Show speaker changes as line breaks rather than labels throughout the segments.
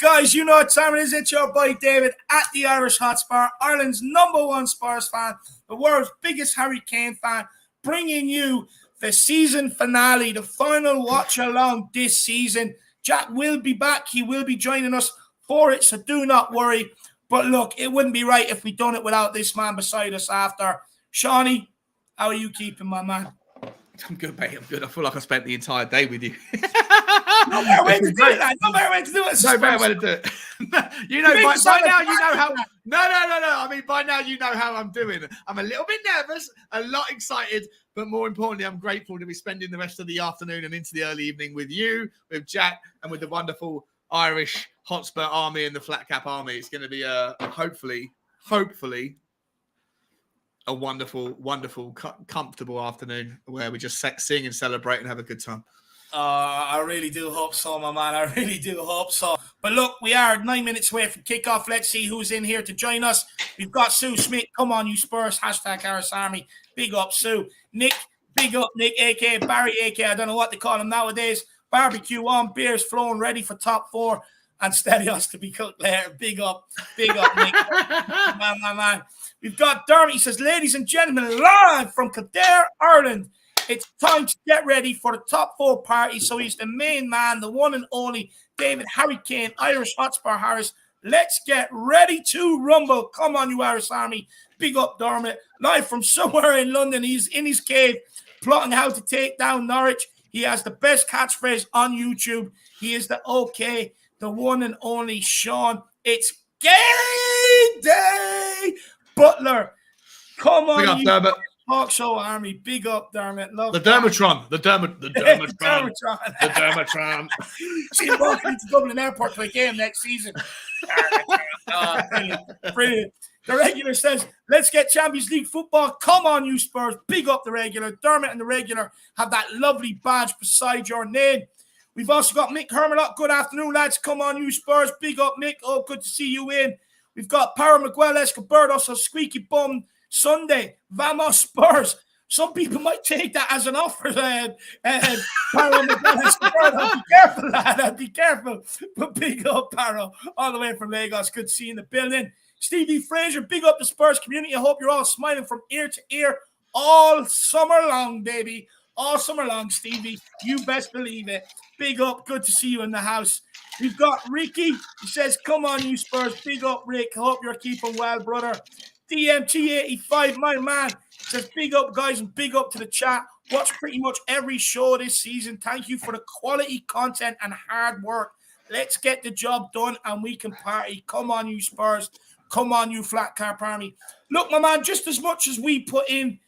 guys, you know what time it is. It's your boy David at the Irish Hotspur, Ireland's #1 Spurs fan, the world's biggest Harry Kane fan, bringing you the season finale, the final watch along this season. Jack will be back. He will be joining us for it, so do not worry. But look, it wouldn't be right if we done it without this man beside us after. Shawnee, how are you keeping, my man?
I'm good, mate. I'm good. I feel like I spent the entire day with you.
No better way to do it, lad. No better way to do it.
No better way to do it. You know, by now you know how. No. I mean, by now you know how I'm doing. I'm a little bit nervous, a lot excited, but more importantly, I'm grateful to be spending the rest of the afternoon and into the early evening with you, with Jack, and with the wonderful Irish Hotspur Army and the Flat Cap Army. It's going to be hopefully a wonderful, comfortable afternoon where we just sing and celebrate and have a good time.
I really do hope so, my man. I really do hope so. But look, we are 9 minutes away from kickoff. Let's see who's in here to join us. We've got Sue Smith. Come on, you Spurs. Hashtag Irish Army. Big up, Sue. Nick. Big up, Nick, a.k.a. Barry, a.k.a. I don't know what they call him nowadays. Barbecue on, beers flowing, ready for top four, and steadios to be cooked later. Big up, Nick. man. We've got Dermot. He says, ladies and gentlemen, live from Kildare, Ireland. It's time to get ready for the top four party. So he's the main man, the one and only David Harry Kane, Irish Hotspur Harris. Let's get ready to rumble. Come on, you Irish Army. Big up, Dermot. Live from somewhere in London. He's in his cave plotting how to take down Norwich. He has the best catchphrase on YouTube. He is the one and only Sean. It's game day. Butler. Come on,
Big up, Dermot.
Talk show army, big up, Dermot. Love
the Dermotron. The Dermotron.
See him walking into Dublin Airport for a game next season. Brilliant. The regular says, let's get Champions League football. Come on, you Spurs. Big up the regular. Dermot and the regular have that lovely badge beside your name. We've also got Mick Hermanlock. Good afternoon, lads. Come on, you Spurs. Big up, Mick. Oh, good to see you in. We've got Para Miguel Escobar, so squeaky bum Sunday. Vamos Spurs. Some people might take that as an offer. Para Miguel Escobar. Be careful, lad. I'd be careful. But big up, Para, all the way from Lagos. Good to see you in the building. Stevie Fraser, big up the Spurs community. I hope you're all smiling from ear to ear all summer long, baby. All summer long, Stevie. You best believe it. Big up. Good to see you in the house. We've got Ricky. He says, come on, you Spurs. Big up, Rick. Hope you're keeping well, brother. DMT85, my man, says, big up, guys, and big up to the chat. Watch pretty much every show this season. Thank you for the quality content and hard work. Let's get the job done and we can party. Come on, you Spurs. Come on, you Flat Cap Army. Look, my man, just as much as we put in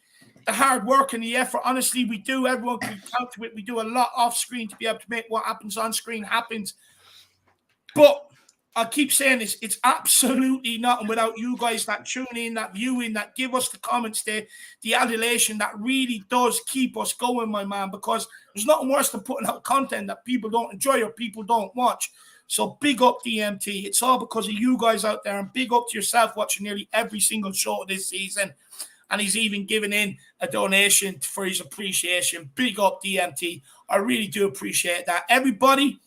the hard work and the effort, honestly, we do. Everyone can count to it. We do a lot off screen to be able to make what happens on screen happens. But I'll keep saying this, it's absolutely nothing without you guys that tune in, that viewing, that give us the comments there, the adulation that really does keep us going, my man, because there's nothing worse than putting out content that people don't enjoy or people don't watch. So big up DMT. It's all because of you guys out there, and big up to yourself watching nearly every single show this season. And he's even given in a donation for his appreciation. Big up DMT. I really do appreciate that. Everybody,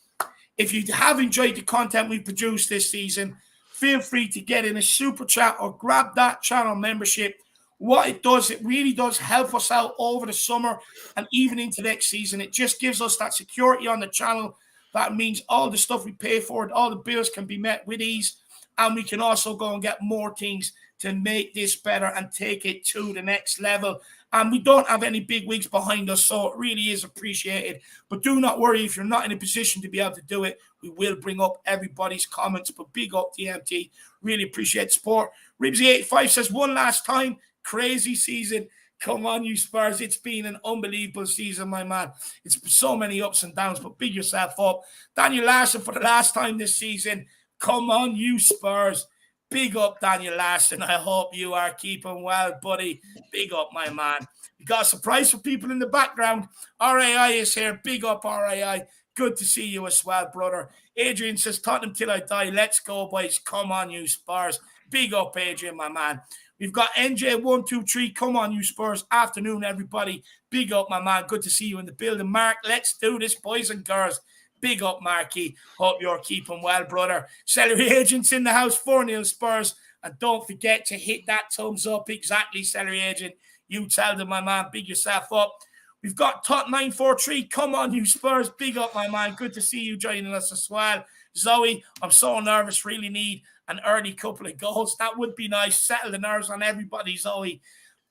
if you have enjoyed the content we produced this season, feel free to get in a super chat or grab that channel membership. What it does, it really does help us out over the summer and even into next season. It just gives us that security on the channel. That means all the stuff we pay for, all the bills can be met with ease. And we can also go and get more things to make this better and take it to the next level. And we don't have any big wigs behind us, so it really is appreciated. But do not worry if you're not in a position to be able to do it. We will bring up everybody's comments. But big up DMT. Really appreciate the support. Ribsy85 says, one last time, crazy season. Come on, you Spurs. It's been an unbelievable season, my man. It's so many ups and downs, but big yourself up. Daniel Larson for the last time this season. Come on, you Spurs. Big up, Daniel Larson. I hope you are keeping well, buddy. Big up, my man. We got a surprise for people in the background. RAI is here. Big up, RAI. Good to see you as well, brother. Adrian says, Tottenham till I die. Let's go, boys. Come on, you Spurs. Big up, Adrian, my man. We've got NJ123. Come on, you Spurs. Afternoon, everybody. Big up, my man. Good to see you in the building. Mark, let's do this, boys and girls. Big up, Marky. Hope you're keeping well, brother. Celery Agent's in the house, 4-0 Spurs. And don't forget to hit that thumbs up. Exactly, Celery Agent. You tell them, my man. Big yourself up. We've got Tot943. Come on, you Spurs. Big up, my man. Good to see you joining us as well. Zoe, I'm so nervous. Really need an early couple of goals. That would be nice. Settle the nerves on everybody, Zoe.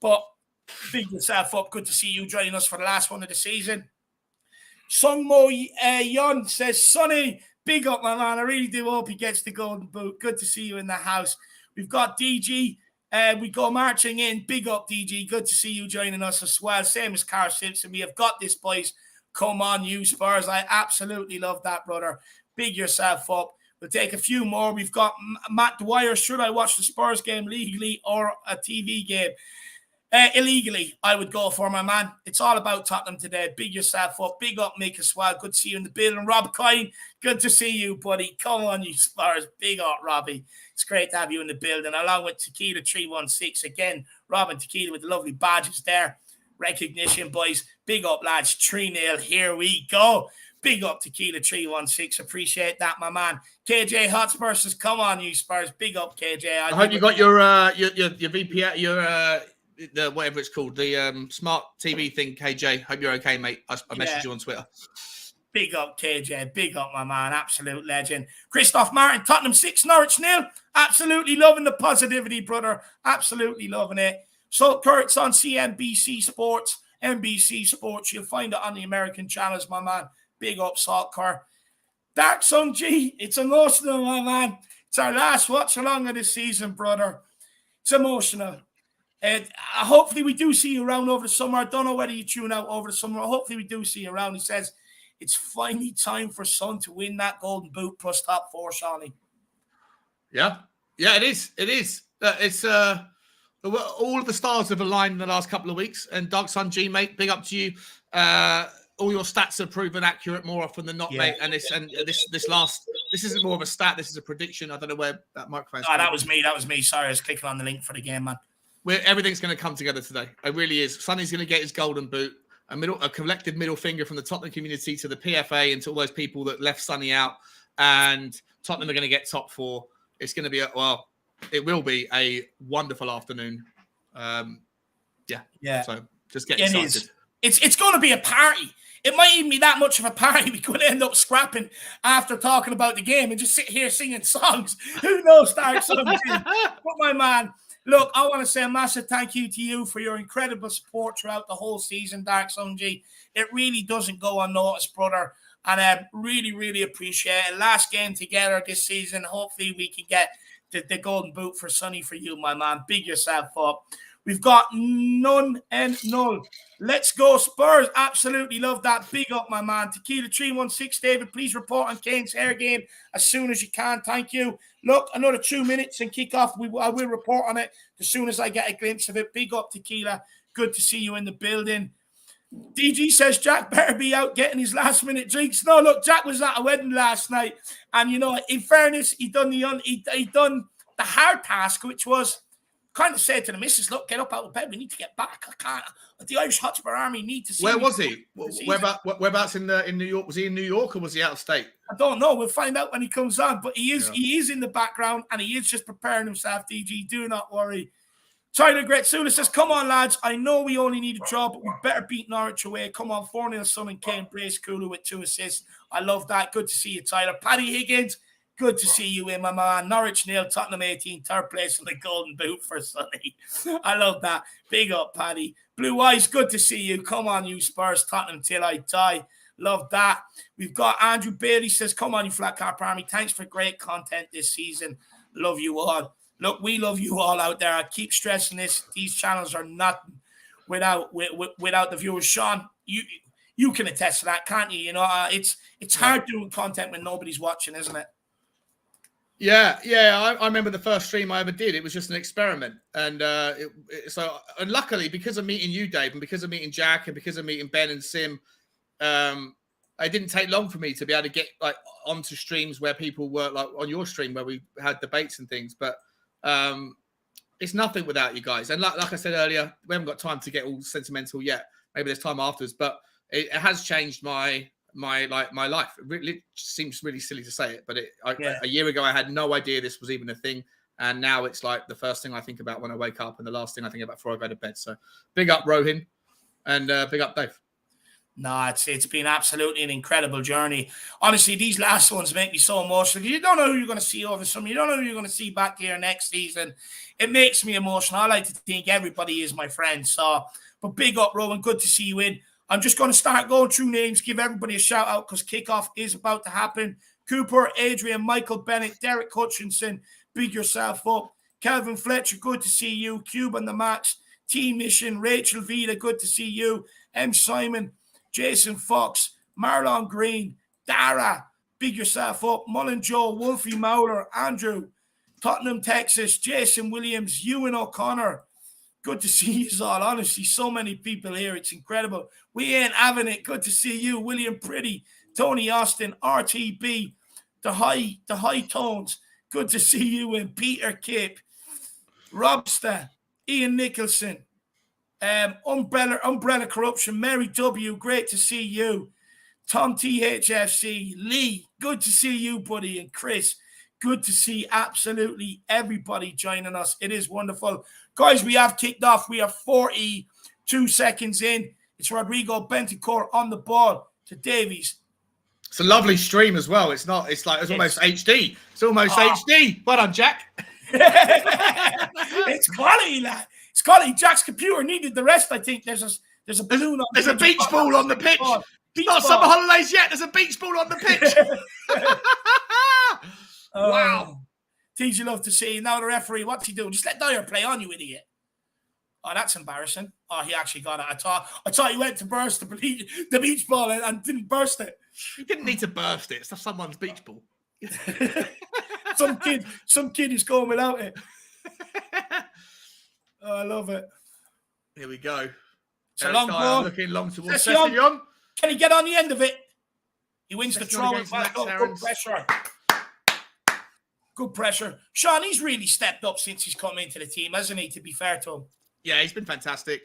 But big yourself up. Good to see you joining us for the last one of the season. Sungmo Yun says, Sonny, big up, my man. I really do hope he gets the golden boot. Good to see you in the house. We've got DG. We go marching in. Big up, DG. Good to see you joining us as well. Same as Carl Simpson. We have got this, boys. Come on, you Spurs. I absolutely love that, brother. Big yourself up. We'll take a few more. We've got Matt Dwyer. Should I watch the Spurs game legally or a TV game? Illegally, I would go for, my man. It's all about Tottenham today. Big yourself up. Big up, Mick as well. Good to see you in the building. Rob Coyne, good to see you, buddy. Come on, you Spurs. Big up, Robbie. It's great to have you in the building, along with Tequila 316. Again, Rob and Tequila with the lovely badges there. Recognition, boys. Big up, lads. 3-0. Here we go. Big up, Tequila 316. Appreciate that, my man. KJ Hotspur says, come on, you Spurs. Big up, KJ.
I hope you got your VPN, your the whatever it's called, the smart TV thing, KJ. Hope you're okay, mate. I messaged you on Twitter.
Big up, KJ. Big up, my man. Absolute legend. Christoph Martin, Tottenham 6, Norwich 0. Absolutely loving the positivity, brother. Absolutely loving it. So, Kurt's on CNBC Sports, NBC Sports. You'll find it on the American channels, my man. Big up, Salt Kurt. Dark Sun G, it's emotional, my man. It's our last watch along of the season, brother. It's emotional. Hopefully we do see you around over the summer. I don't know whether you tune out over the summer. Hopefully we do see you around. He says, it's finally time for Son to win that golden boot plus top 4, Shawnee.
Yeah, it is. It is. It's all of the stars have aligned in the last couple of weeks. And Dark Sun G, mate, big up to you. All your stats have proven accurate more often than not, mate. And this isn't more of a stat. This is a prediction. I don't know where that microphone's
that was me. That was me. Sorry, I was clicking on the link for the game, man.
Everything's going to come together today. It really is. Sonny's going to get his golden boot. A collective middle finger from the Tottenham community to the PFA and to all those people that left Sonny out. And Tottenham are going to get top 4. It's going to be it will be a wonderful afternoon. Yeah. So just get excited.
It's going to be a party. It might even be that much of a party we could end up scrapping after talking about the game and just sit here singing songs. Who knows, Dark Sun G? But my man, look, I want to say a massive thank you to you for your incredible support throughout the whole season, Dark Sun G. It really doesn't go unnoticed, brother. And I really, really appreciate it. Last game together this season. Hopefully we can get the golden boot for Sonny for you, my man. Big yourself up. We've got none and null. Let's go, Spurs. Absolutely love that. Big up, my man. Tequila 316, David, please report on Kane's hair game as soon as you can. Thank you. Look, another 2 minutes and kick off. I will report on it as soon as I get a glimpse of it. Big up, Tequila. Good to see you in the building. DG says Jack better be out getting his last-minute drinks. No, look, Jack was at a wedding last night. And, you know, in fairness, he done the hard task, which was kind of said to the missus, look, get up out of bed. We need to get back. I can't. The Irish Hotspur Army need to see.
Where was he? Whereabouts in New York? Was he in New York or was he out of state?
I don't know. We'll find out when he comes on. But he is in the background and he is just preparing himself, DG. Do not worry. Tyler Gretsula says, come on, lads. I know we only need a draw, but we better beat Norwich away. Come on, 4-0 Son and Kane. Brace Kulu with 2 assists. I love that. Good to see you, Tyler. Paddy Higgins, good to see you in, my man. Norwich 0, Tottenham 18, third place in the golden boot for Sonny. I love that. Big up, Paddy. Blue Eyes, good to see you. Come on, you Spurs. Tottenham till I die. Love that. We've got Andrew Bailey says, come on, you Flat Cap Army. Thanks for great content this season. Love you all. Look, we love you all out there. I keep stressing this. These channels are nothing without the viewers. Sean, you can attest to that, can't you? You know, it's hard doing content when nobody's watching, isn't it?
Yeah. I remember the first stream I ever did. It was just an experiment, and luckily, because of meeting you, Dave, and because of meeting Jack, and because of meeting Ben and Sim, it didn't take long for me to be able to get like onto streams where people were like on your stream where we had debates and things. But it's nothing without you guys. And like I said earlier, we haven't got time to get all sentimental yet. Maybe there's time afterwards, but it has changed my my life. It really seems really silly to say it, but
Yeah.
a year ago I had no idea this was even a thing, and now it's like the first thing I think about when I wake up and the last thing I think about before I go to bed. So big up Rohin, and big up Dave.
No, it's been absolutely an incredible journey. Honestly, these last ones make me so emotional. You don't know who you're going to see over summer. You don't know who you're going to see back here next season. It makes me emotional. I like to think everybody is my friend. So, but big up, Rowan. Good to see you in. I'm just going to start going through names, give everybody a shout out because kickoff is about to happen. Cooper, Adrian, Michael Bennett, Derek Hutchinson, big yourself up. Kelvin Fletcher, good to see you. Cube on the Max, T Mission, Rachel Vida, good to see you. M. Simon, Jason Fox, Marlon Green, Dara, big yourself up. Mullen Joe, Wolfie Mauler, Andrew, Tottenham, Texas, Jason Williams, Ewan O'Connor. Good to see you all. Honestly, so many people here. It's incredible. We ain't having it. Good to see you. William Pretty, Tony Austin, RTB, the high tones. Good to see you. And Peter Kip, Robster, Ian Nicholson, Umbrella Corruption, Mary W. Great to see you. Tom THFC, Lee. Good to see you, buddy. And Chris. Good to see absolutely everybody joining us. It is wonderful. Guys, we have kicked off. We are 42 seconds in. It's Rodrigo Bentancur on the ball to Davies.
It's a lovely stream as well. It's almost HD. It's almost HD. Well done, Jack.
It's quality, lad. It's quality. Jack's computer needed the rest, I think. There's a balloon on
There's a beach ball on the pitch. It's not summer holidays yet. There's a beach ball on the pitch. Wow.
TJ love to see. Now the referee, what's he doing? Just let Dyer play on, you idiot. Oh, that's embarrassing. Oh, he actually got it. I thought he went to burst the beach ball and didn't burst it.
He didn't need to burst it. It's someone's beach ball.
some kid is going without it. Oh, I love it.
Here we go.
It's a long ball.
Looking long towards Session.
Can he get on the end of it? He wins the throw. Good pressure. Good pressure. Sean, he's really stepped up since he's come into the team, hasn't he, to be fair to him?
Yeah, he's been fantastic.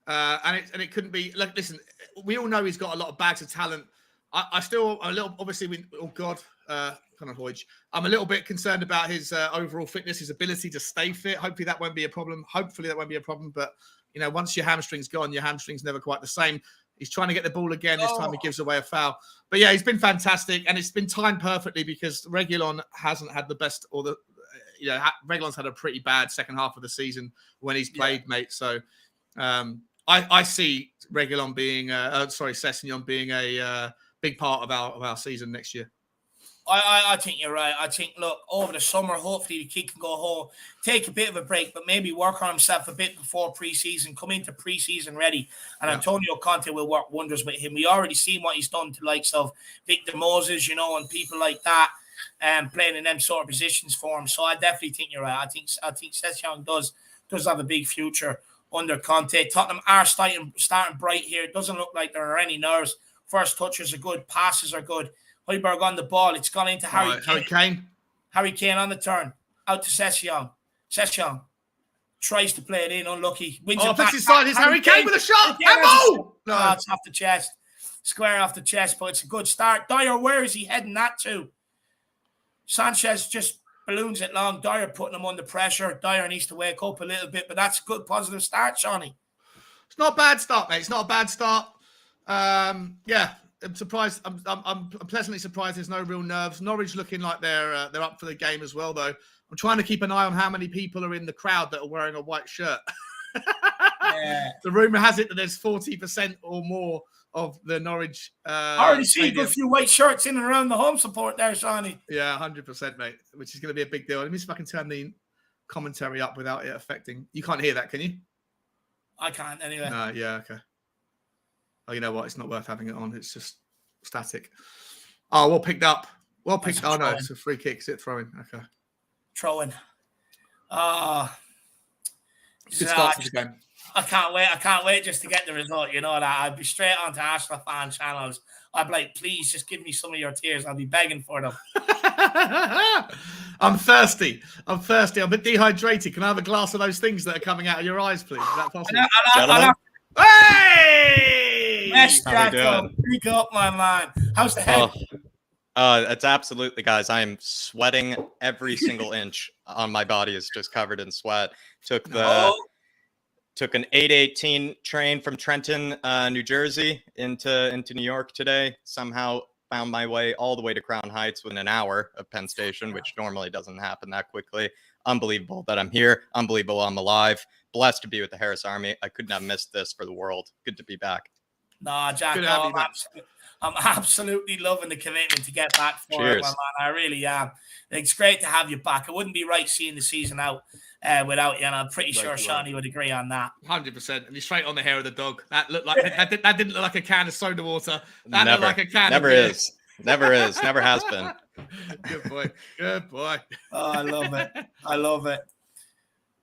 And it couldn't be... Like, listen, we all know he's got a lot of bags of talent. I still... a little... Obviously, oh, God. Kind of Hodge. I'm a little bit concerned about his overall fitness, his ability to stay fit. Hopefully, that won't be a problem. But, you know, once your hamstring's gone, your hamstring's never quite the same. He's trying to get the ball again. This time he gives away a foul. But yeah, he's been fantastic. And it's been timed perfectly because Reguilon hasn't had the best Reguilon's had a pretty bad second half of the season when he's played, mate. So I see Reguilon being, Sessegnon being a big part of our season next year.
I think you're right. I think, look, over the summer, hopefully the kid can go home, take a bit of a break, but maybe work on himself a bit before preseason, come into preseason ready. And Antonio Conte will work wonders with him. We already seen what he's done to the likes of Victor Moses, and people like that, playing in them sort of positions for him. So I definitely think you're right. I think Sessegnon does have a big future under Conte. Tottenham are starting bright here. It doesn't look like there are any nerves. First touches are good. Passes are good. Højbjerg on the ball. It's gone into Harry Kane. Harry Kane on the turn. Out to Sessegnon. Sessegnon tries to play it in. Unlucky. Wins it back.
Inside his Harry Kane with a shot. No,
it's off the chest. Square off the chest, but it's a good start. Dyer, where is he heading that to? Sanchez just balloons it long. Dyer putting him under pressure. Dyer needs to wake up a little bit, but that's a good positive start, Shawnee.
It's not a bad start, mate. It's not a bad start. Yeah. I'm surprised. I'm pleasantly surprised. There's no real nerves. Norwich looking like they're up for the game as well, though. I'm trying to keep an eye on how many people are in the crowd that are wearing a white shirt.
Yeah.
The rumor has it that there's 40% or more of the Norwich.
I already see a good few white shirts in and around the home support there, Shawnee.
Yeah, 100%, mate. Which is going to be a big deal. Let me see if I can turn the commentary up without it affecting. You can't hear that, can you?
I can't anyway.
Yeah, okay. Oh, you know what? It's not worth having it on. It's just static. Oh, well picked up. Well picked. Oh, no, it's a free kick. Is it throwing? Okay.
Throwing.
Good start to the game.
I can't wait just to get the result. You know that. I'd be straight onto Arsenal fan channels. I'd be like, please just give me some of your tears. I'll be begging for them.
I'm thirsty. I'm a bit dehydrated. Can I have a glass of those things that are coming out of your eyes, please? Is that possible?
Hey! Yes,
How we
Jacko.
doing?
Big up, my man. How's the head?
It's absolutely, guys. I am sweating. Every single inch on my body is just covered in sweat. Took an 8:18 train from Trenton, New Jersey, into New York today. Somehow found my way all the way to Crown Heights within an hour of Penn Station, which normally doesn't happen that quickly. Unbelievable that I'm here. Unbelievable I'm alive. Blessed to be with the Harris Army. I couldn't have missed this for the world. Good to be back.
Nah, Jacko, I'm absolutely loving the commitment to get back for it, my man. I really am. It's great to have you back. It wouldn't be right seeing the season out without you, and I'm pretty sure Shawnee would agree on that.
100%. And you're straight on the hair of the dog. That looked like that didn't look like a can of soda water. That
Never,
looked like a can.
Never
of
is. Never is. Never has been.
Good boy. Good boy.
Oh, I love it. I love it.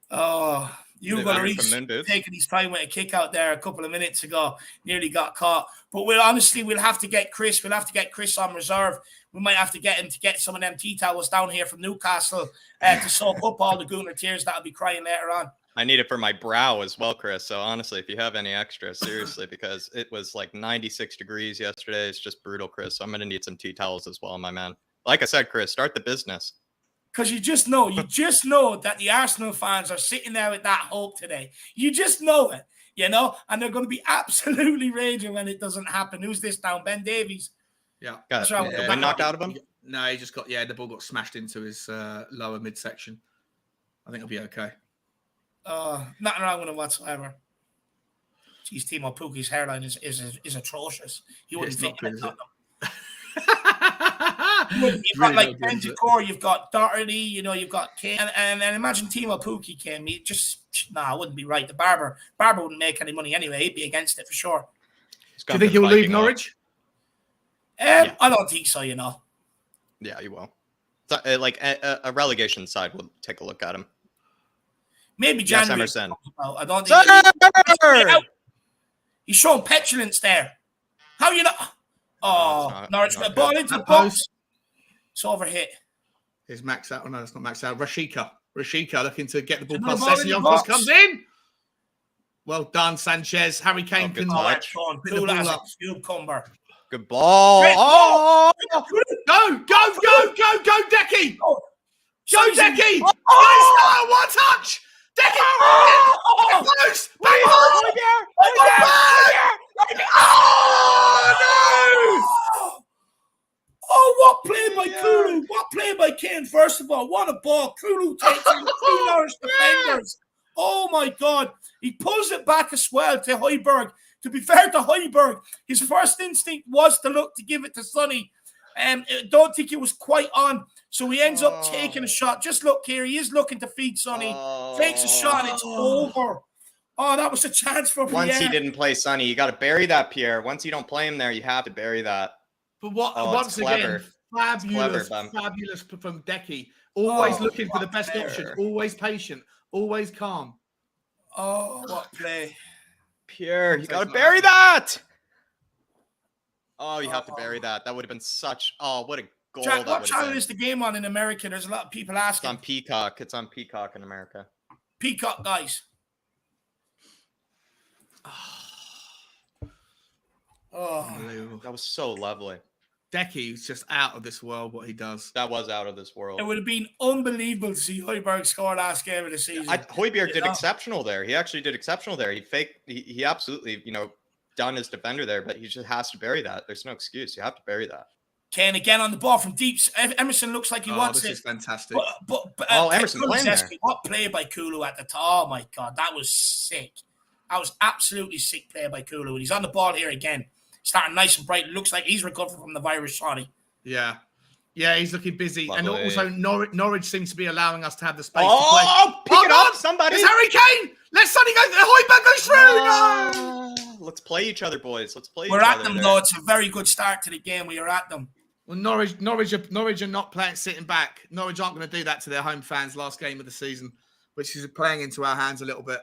Oh, Hugo Reese taking his time with a kick out there a couple of minutes ago. Nearly got caught. But we'll have to get Chris. We'll have to get Chris on reserve. We might have to get him to get some of them tea towels down here from Newcastle to soak up all the Gooner tears that'll be crying later on.
I need it for my brow as well, Chris. So honestly, if you have any extra, seriously, because it was like 96 degrees yesterday. It's just brutal, Chris. So I'm going to need some tea towels as well, my man. Like I said, Chris, start the business.
Because you just know that the Arsenal fans are sitting there with that hope today. You just know it, and they're going to be absolutely raging when it doesn't happen. Who's this now? Ben Davies?
Yeah.
Been knocked out of him?
No, he just the ball got smashed into his lower midsection. I think he'll be okay.
Nothing wrong with him whatsoever. Jeez, Timo Pukki's hairline is atrocious. He wouldn't fit in it. You've got like Bentancur, you've got Doherty, you've got Kane, and imagine Timo Pukki came. He just it wouldn't be right. The Barber wouldn't make any money anyway. He'd be against it for sure.
Do you think he'll leave Norwich?
I don't think so.
Yeah, he will. So, like a relegation side will take a look at him.
Maybe January.
Yes, Emerson.
I don't think he's showing petulance there. How you not? Oh, Norwich got ball into the box. It's overhit.
Here's Max out. Oh, no, that's not Max out. Rashika looking to get the ball past Sessegnon. Cross comes in. Well done, Sanchez. Harry Kane can
touch. Cucumber.
Good ball. Oh!
Go, Decky. Go, Decky.
Oh!
One touch. Decky. Close.
Oh, what play by Kulu. What play by Kane, first of all. What a ball. Kulu takes in two Norwich defenders. Oh, my God. He pulls it back as well to Højbjerg. To be fair to Højbjerg, his first instinct was to look to give it to Sonny. I don't think it was quite on. So he ends up taking a shot. Just look here. He is looking to feed Sonny. Takes a shot. It's over. Oh, that was a chance for Pierre.
Once he didn't play Sonny, you got to bury that, Pierre. Once you don't play him there, you have to bury that.
But once again, fabulous from Decky. Always looking for the best option. Always patient. Always calm.
Oh, what play.
Pierre, you got to bury that. Oh, you have to bury that. That would have been such... Oh, what a goal.
Jack, what channel is the game on in America? There's a lot of people asking.
It's on Peacock. It's on Peacock in America.
Peacock, guys.
Oh, that was so lovely.
Decky's just out of this world, what he does.
That was out of this world.
It would have been unbelievable to see Højbjerg score last game of the season.
Højbjerg did exceptional there. He actually did exceptional there. He absolutely, done his defender there, but he just has to bury that. There's no excuse. You have to bury that.
Kane again on the ball from deep. Emerson looks like he wants it.
This is fantastic.
But
Emerson playing there.
What play by Kulu at the top? Oh, my God. That was sick. That was absolutely sick play by Kulu. And he's on the ball here again. Starting nice and bright. It looks like he's recovered from the virus, Shawnee.
Yeah, he's looking busy. Lovely. And also, Norwich seems to be allowing us to have the space
to
play.
Pick it up, somebody.
It's Harry Kane. Let Sonny go. Højbjerg goes through.
No. Let's play each other, boys.
We're at them, though. It's a very good start to the game. We are at them.
Well, Norwich are not playing sitting back. Norwich aren't going to do that to their home fans last game of the season, which is playing into our hands a little bit.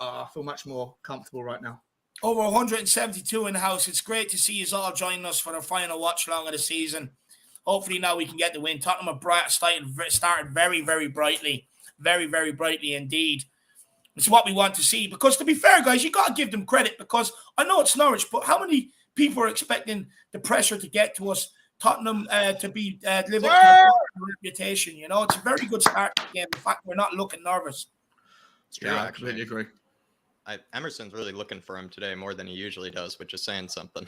I feel much more comfortable right now.
Over 172 in the house. It's great to see you all joining us for the final watch along of the season. Hopefully now we can get the win. Tottenham have started very, very brightly. Very, very brightly indeed. It's what we want to see. Because to be fair, guys, you got to give them credit because I know it's Norwich, but how many people are expecting the pressure to get to us? Tottenham to be live up to the reputation. You know, it's a very good start to the game. In fact, we're not looking nervous.
Yeah, I completely agree.
Emerson's really looking for him today more than he usually does, which is saying something.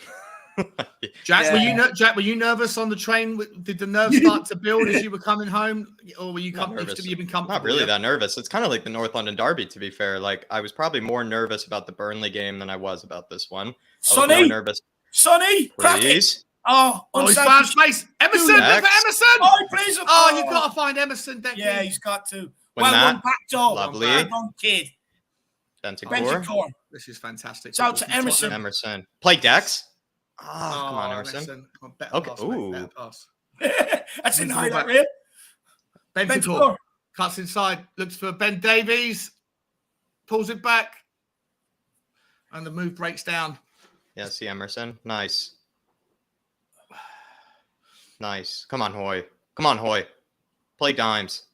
Jack, were you nervous on the train? Did the nerves start to build as you were coming home, or were you nervous? You've been comfortable?
Not really that nervous. It's kind of like the North London derby, to be fair. Like I was probably more nervous about the Burnley game than I was about this one.
Sonny,
nervous.
Sonny,
please.
Oh,
he's found space. Emerson, Emerson.
Oh, please.
Oh, you've got to find Emerson.
Yeah, he's got to.
Well
done, back door.
Lovely.
Well done, kid.
Bentancur.
This is fantastic.
Shout out to Emerson.
Emerson. Play Dex. Oh, come on, Emerson.
Okay. Ooh. Pass.
That's in highlight reel.
Bentancur cuts inside, looks for Ben Davies, pulls it back, and the move breaks down.
Yeah, see Emerson. Nice. Nice. Come on, Hoy. Come on, Hoy. Play dimes.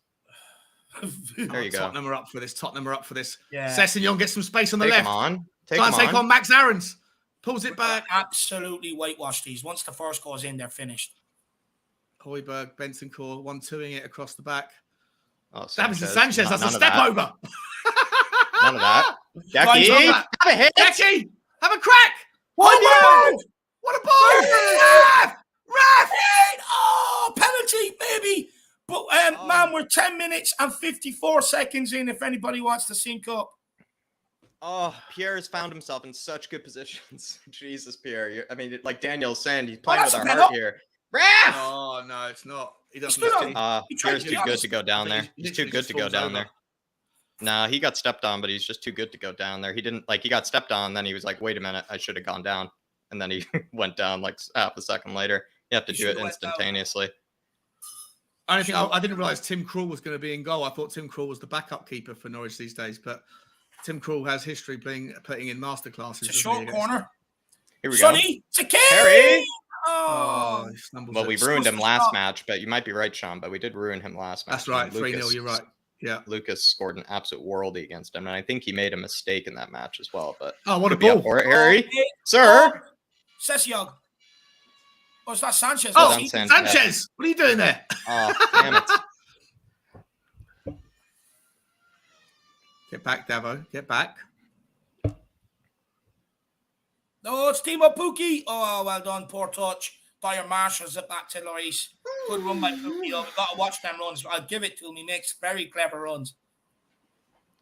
There you go.
Tottenham are up for this.
Yeah.
Sessegnon gets some space on the left.
Him on.
Take on Max Aarons. Pulls it back.
Absolutely whitewashed these. Once the first goes in, they're finished.
Højbjerg, Bentancur, 1-2ing it across the back.
Oh,
Sanchez. That's a step
that.
over.
None of that. Jackie, have a hit.
Jackie, have a crack.
What
a ball. Ref!
Oh, penalty, baby. But, man, we're 10 minutes and 54 seconds in if anybody wants to sync up.
Oh, Pierre has found himself in such good positions. Jesus, Pierre. I mean, like Daniel's saying, he's playing with our heart here. Ref!
Oh, no, it's not. He doesn't.
Pierre's too good to go down there. He's too good to go down there. Nah, he got stepped on, but he's just too good to go down there. He didn't, he got stepped on, then he was like, wait a minute, I should have gone down. And then he went down like half a second later. You have to do it instantaneously.
I didn't realize Tim Krul was going to be in goal. I thought Tim Krul was the backup keeper for Norwich these days, but Tim Krul has history putting in masterclasses.
It's a short corner.
Here we
Sonny,
go.
it's a
Harry.
Oh,
well, we ruined him last match, but you might be right, Sean. But we did ruin him last match.
That's right, 3-0. You're right. Yeah,
Lucas scored an absolute worldie against him, and I think he made a mistake in that match as well. But
what a ball,
for it, Harry, sir.
Sessegnon. Oh, it's not Sanchez.
Oh, Sanchez. What are you doing there?
Oh, damn it.
Get back, Davo. Get back.
No, it's Timo Pukki. Oh, well done. Poor touch. Dyer Marshall's it back to Lloris. Good run by Pukki. We've got to watch them runs. I'll give it to him. He makes very clever runs.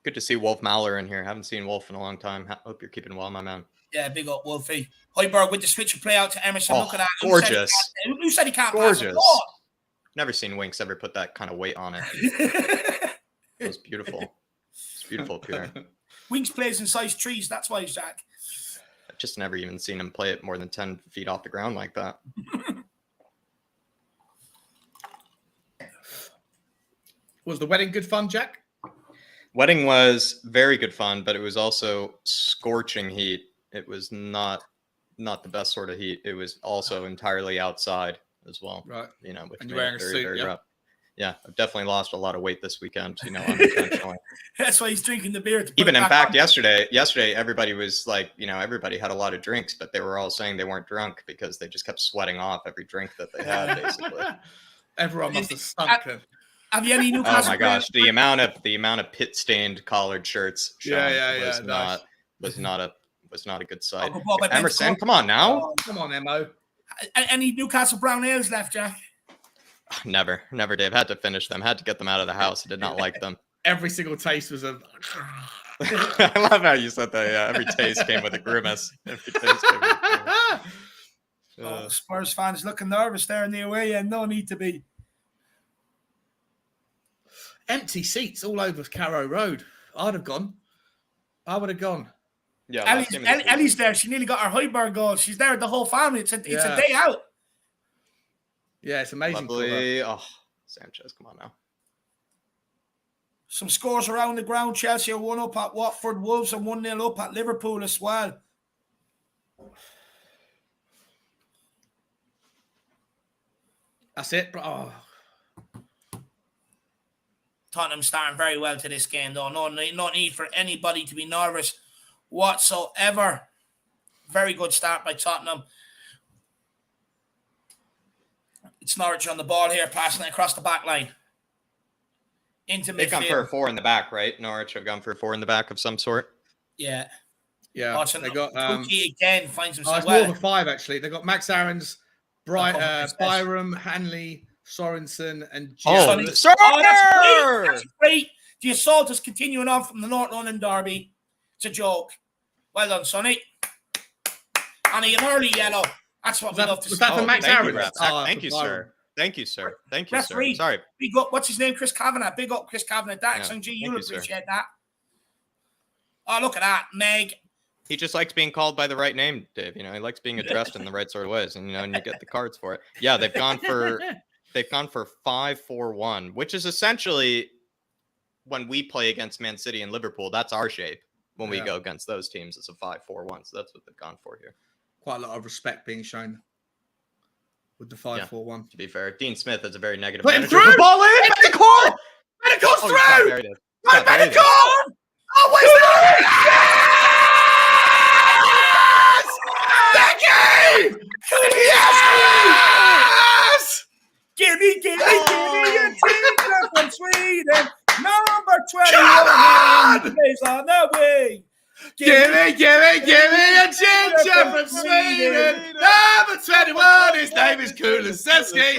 Good to see Wolf Mauler in here. Haven't seen Wolf in a long time. Hope you're keeping well, my man.
Yeah, big up Wolfie. Højbjerg with the switch and play out to Emerson. Look at that.
Gorgeous.
Who said he can't
pass
it?
Never seen Winks ever put that kind of weight on it. It was beautiful. It's beautiful, Pierre.
Winks plays in size 3s. That's why he's Jack.
I've just never even seen him play it more than 10 feet off the ground like that.
Was the wedding good fun, Jack?
Wedding was very good fun, but it was also scorching heat. It was not the best sort of heat. It was also entirely outside as well.
Right.
Which
and you're wearing a suit, yeah?
Yeah, I've definitely lost a lot of weight this weekend, unintentionally.
That's why he's drinking the beer.
Even in fact, yesterday, everybody was like, everybody had a lot of drinks, but they were all saying they weren't drunk because they just kept sweating off every drink that they had, basically.
Everyone must have stunk.
Have you any Newcastle?
Oh my gosh, the amount of pit-stained collared shirts. Was not a good sight. Emerson, come on now.
Oh, come on, Emo.
Any Newcastle brown ales left, Jack?
Never, Dave. Had to finish them. Had to get them out of the house. I did not like them.
Every single taste was a.
I love how you said that. Yeah, every taste came with a grimace. Every taste came with a grimace.
Spurs fans looking nervous there in the away end. No need to be.
Empty seats all over Carrow Road. I would have gone.
Yeah,
Ellie's there. She nearly got her Højbjerg goal. She's there with the whole family. It's a day out.
Yeah, it's amazing.
Lovely. Oh, Sanchez, come on now.
Some scores around the ground. Chelsea are 1-up at Watford. Wolves are 1-0 up at Liverpool as well.
That's it. Oh.
Tottenham starting very well to this game, though. No need for anybody to be nervous whatsoever. Very good start by Tottenham. It's Norwich on the ball here, passing it across the back line. Into midfield.
They've gone for a 4 in the back, right? Norwich have gone for a 4 in the back of some sort.
Yeah.
Yeah.
They got Pookie again finds himself.
It's more of a 5 actually. They got Max Aarons, Byram, Hanley, Sorensen, and
Gio. That's great. The assault is continuing on from the North London derby. It's a joke. Well done, Sonny. And an early yellow. That's what we love to see.
Was that for Max Aarons?
Thank you, sir. Thank you, sir. Thank you,
Referee,
sir. Sorry.
Big up. What's his name? Chris Kavanagh. Big up, Chris Kavanagh. You'll appreciate that. Oh, look at that, Meg.
He just likes being called by the right name, Dave. He likes being addressed in the right sort of ways, and and you get the cards for it. Yeah, they've gone for 5-4-1, which is essentially when we play against Man City and Liverpool. That's our shape when we go against those teams. It's a 5-4-1. So that's what they've gone for here.
Quite a lot of respect being shown with the 5-4-1.
To be fair, Dean Smith has a very negative.
Put him through. The ball in. Medical. Medical's through. Medical. Oh, where's that? Yes! Becky! Yes!
Gimme a teacher from Sweden. Number 21 is on the way.
Gimme a ginger from Sweden. Number 21, his name is Kulusevski.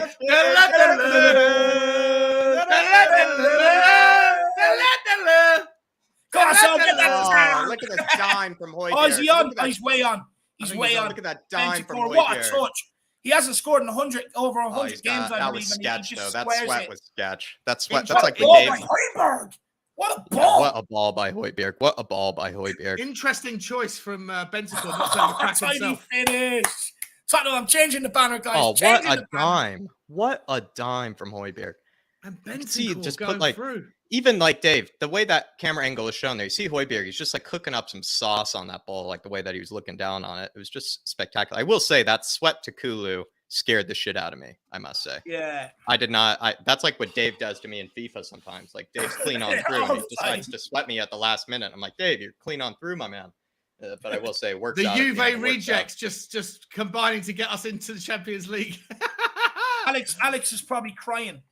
Come on, so get that.
Look at the dime from Højbjerg.
Oh, is he on? He's way on. He's way on.
Look at that dime from Højbjerg.
What a touch. He hasn't scored in over 100 games, I
that
believe.
was sketch, though. That sweat was sketch. That's like
the
Dave.
Højbjerg. What a ball!
What a ball by Højbjerg. What a ball by Højbjerg.
Interesting choice from Bentancur.
Tiny finish. Tottenham, I'm changing the banner, guys.
Oh, what a dime. What a dime from Højbjerg.
And Bentancur just put through.
Even like Dave, the way that camera angle is shown there, you see Højbjerg, he's just like cooking up some sauce on that ball, like the way that he was looking down on it. It was just spectacular. I will say that sweat to Kulu scared the shit out of me, I must say.
Yeah.
I did not. That's like what Dave does to me in FIFA sometimes. Like Dave's clean on through and he decides to sweat me at the last minute. I'm like, Dave, you're clean on through, my man. But I will say it works
the
out.
The Juve rejects just combining to get us into the Champions League.
Alex is probably crying.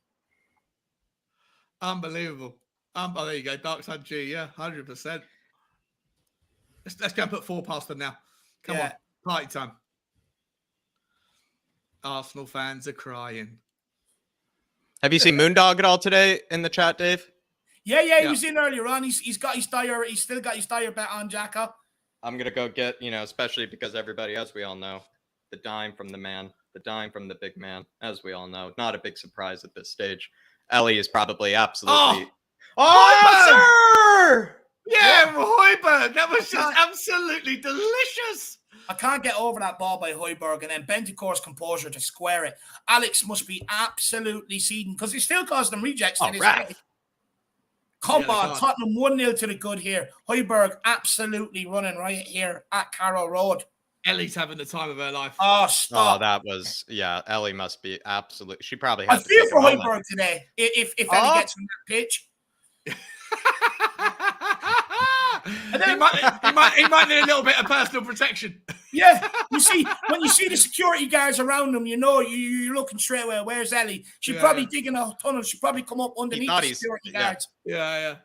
Unbelievable. Oh, there you go. Dark Side G. Yeah, 100%. Let's go and put 4 past them now. Come on. Party time. Arsenal fans are crying.
Have you seen Moondog at all today in the chat, Dave?
Yeah, he was in earlier on. He's got his Dyer. He's still got his Dyer bet on Jacka.
I'm gonna go get, especially because everybody, as we all know, the dime from the man, the dime from the big man, as we all know. Not a big surprise at this stage. Ellie is probably absolutely.
Oh, sir! Yeah, Højbjerg. That was just absolutely delicious.
I can't get over that ball by Højbjerg and then Bentancur's composure to square it. Alex must be absolutely seething because he still caused them rejects to this day. Come on, Tottenham 1-0 to the good here. Højbjerg absolutely running right here at Carroll Road.
Ellie's having the time of her life.
Oh, stop.
Oh, that was, Ellie must be absolutely, she probably has.
I feel for Højbjerg today if Ellie gets on that pitch.
He might need a little bit of personal protection.
Yeah, when you see the security guards around him, you're looking straight away. Where's Ellie? She's probably digging a tunnel. She'd probably come up underneath the security guards.
Yeah.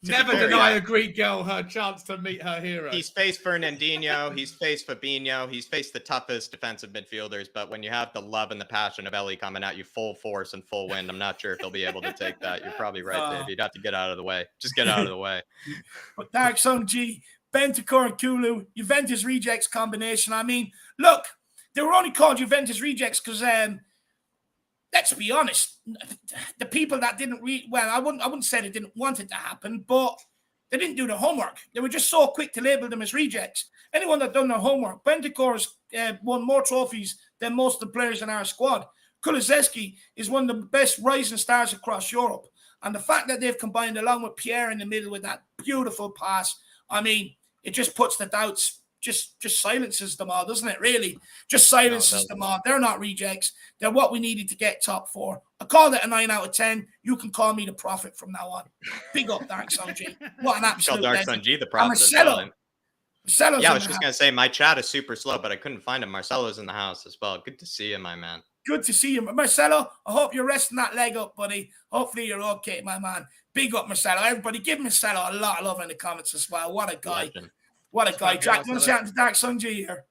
Never deny a Greek girl her chance to meet her hero.
He's faced Fernandinho. He's faced Fabinho. He's faced the toughest defensive midfielders. But when you have the love and the passion of Ellie coming at you full force and full wind, I'm not sure if they'll be able to take that. You're probably right, Dave. You'd have to get out of the way. Just get out of the way.
But Dark Sun G, Bentancur and Kulu, Juventus rejects combination. I mean, look, they were only called Juventus rejects because let's be honest, the people that didn't I wouldn't say they didn't want it to happen, but they didn't do their homework. They were just so quick to label them as rejects. Anyone that done their homework, Bentancur's won more trophies than most of the players in our squad. Kulusevski is one of the best rising stars across Europe. And the fact that they've combined along with Pierre in the middle with that beautiful pass, I mean, it just puts the doubts just silences them all, doesn't it? Really, just silences them all. They're not rejects. They're what we needed to get top 4. I called it a 9 out of 10. You can call me the prophet from now on. Big up Dark Sun G. What an absolute
Dark
legend.
Sun G the prophet.
Marcelo's
yeah, I was just gonna say my chat is super slow, but I couldn't find him. Marcelo's in the house as well. Good to see you, my man.
Good to see you, Marcelo. I hope you're resting that leg up, buddy. Hopefully you're okay, my man. Big up, Marcelo. Everybody, give Marcelo a lot of love in the comments as well. What a guy.
Legend.
What a guy. Jack, what's happening to Dark Sun G here?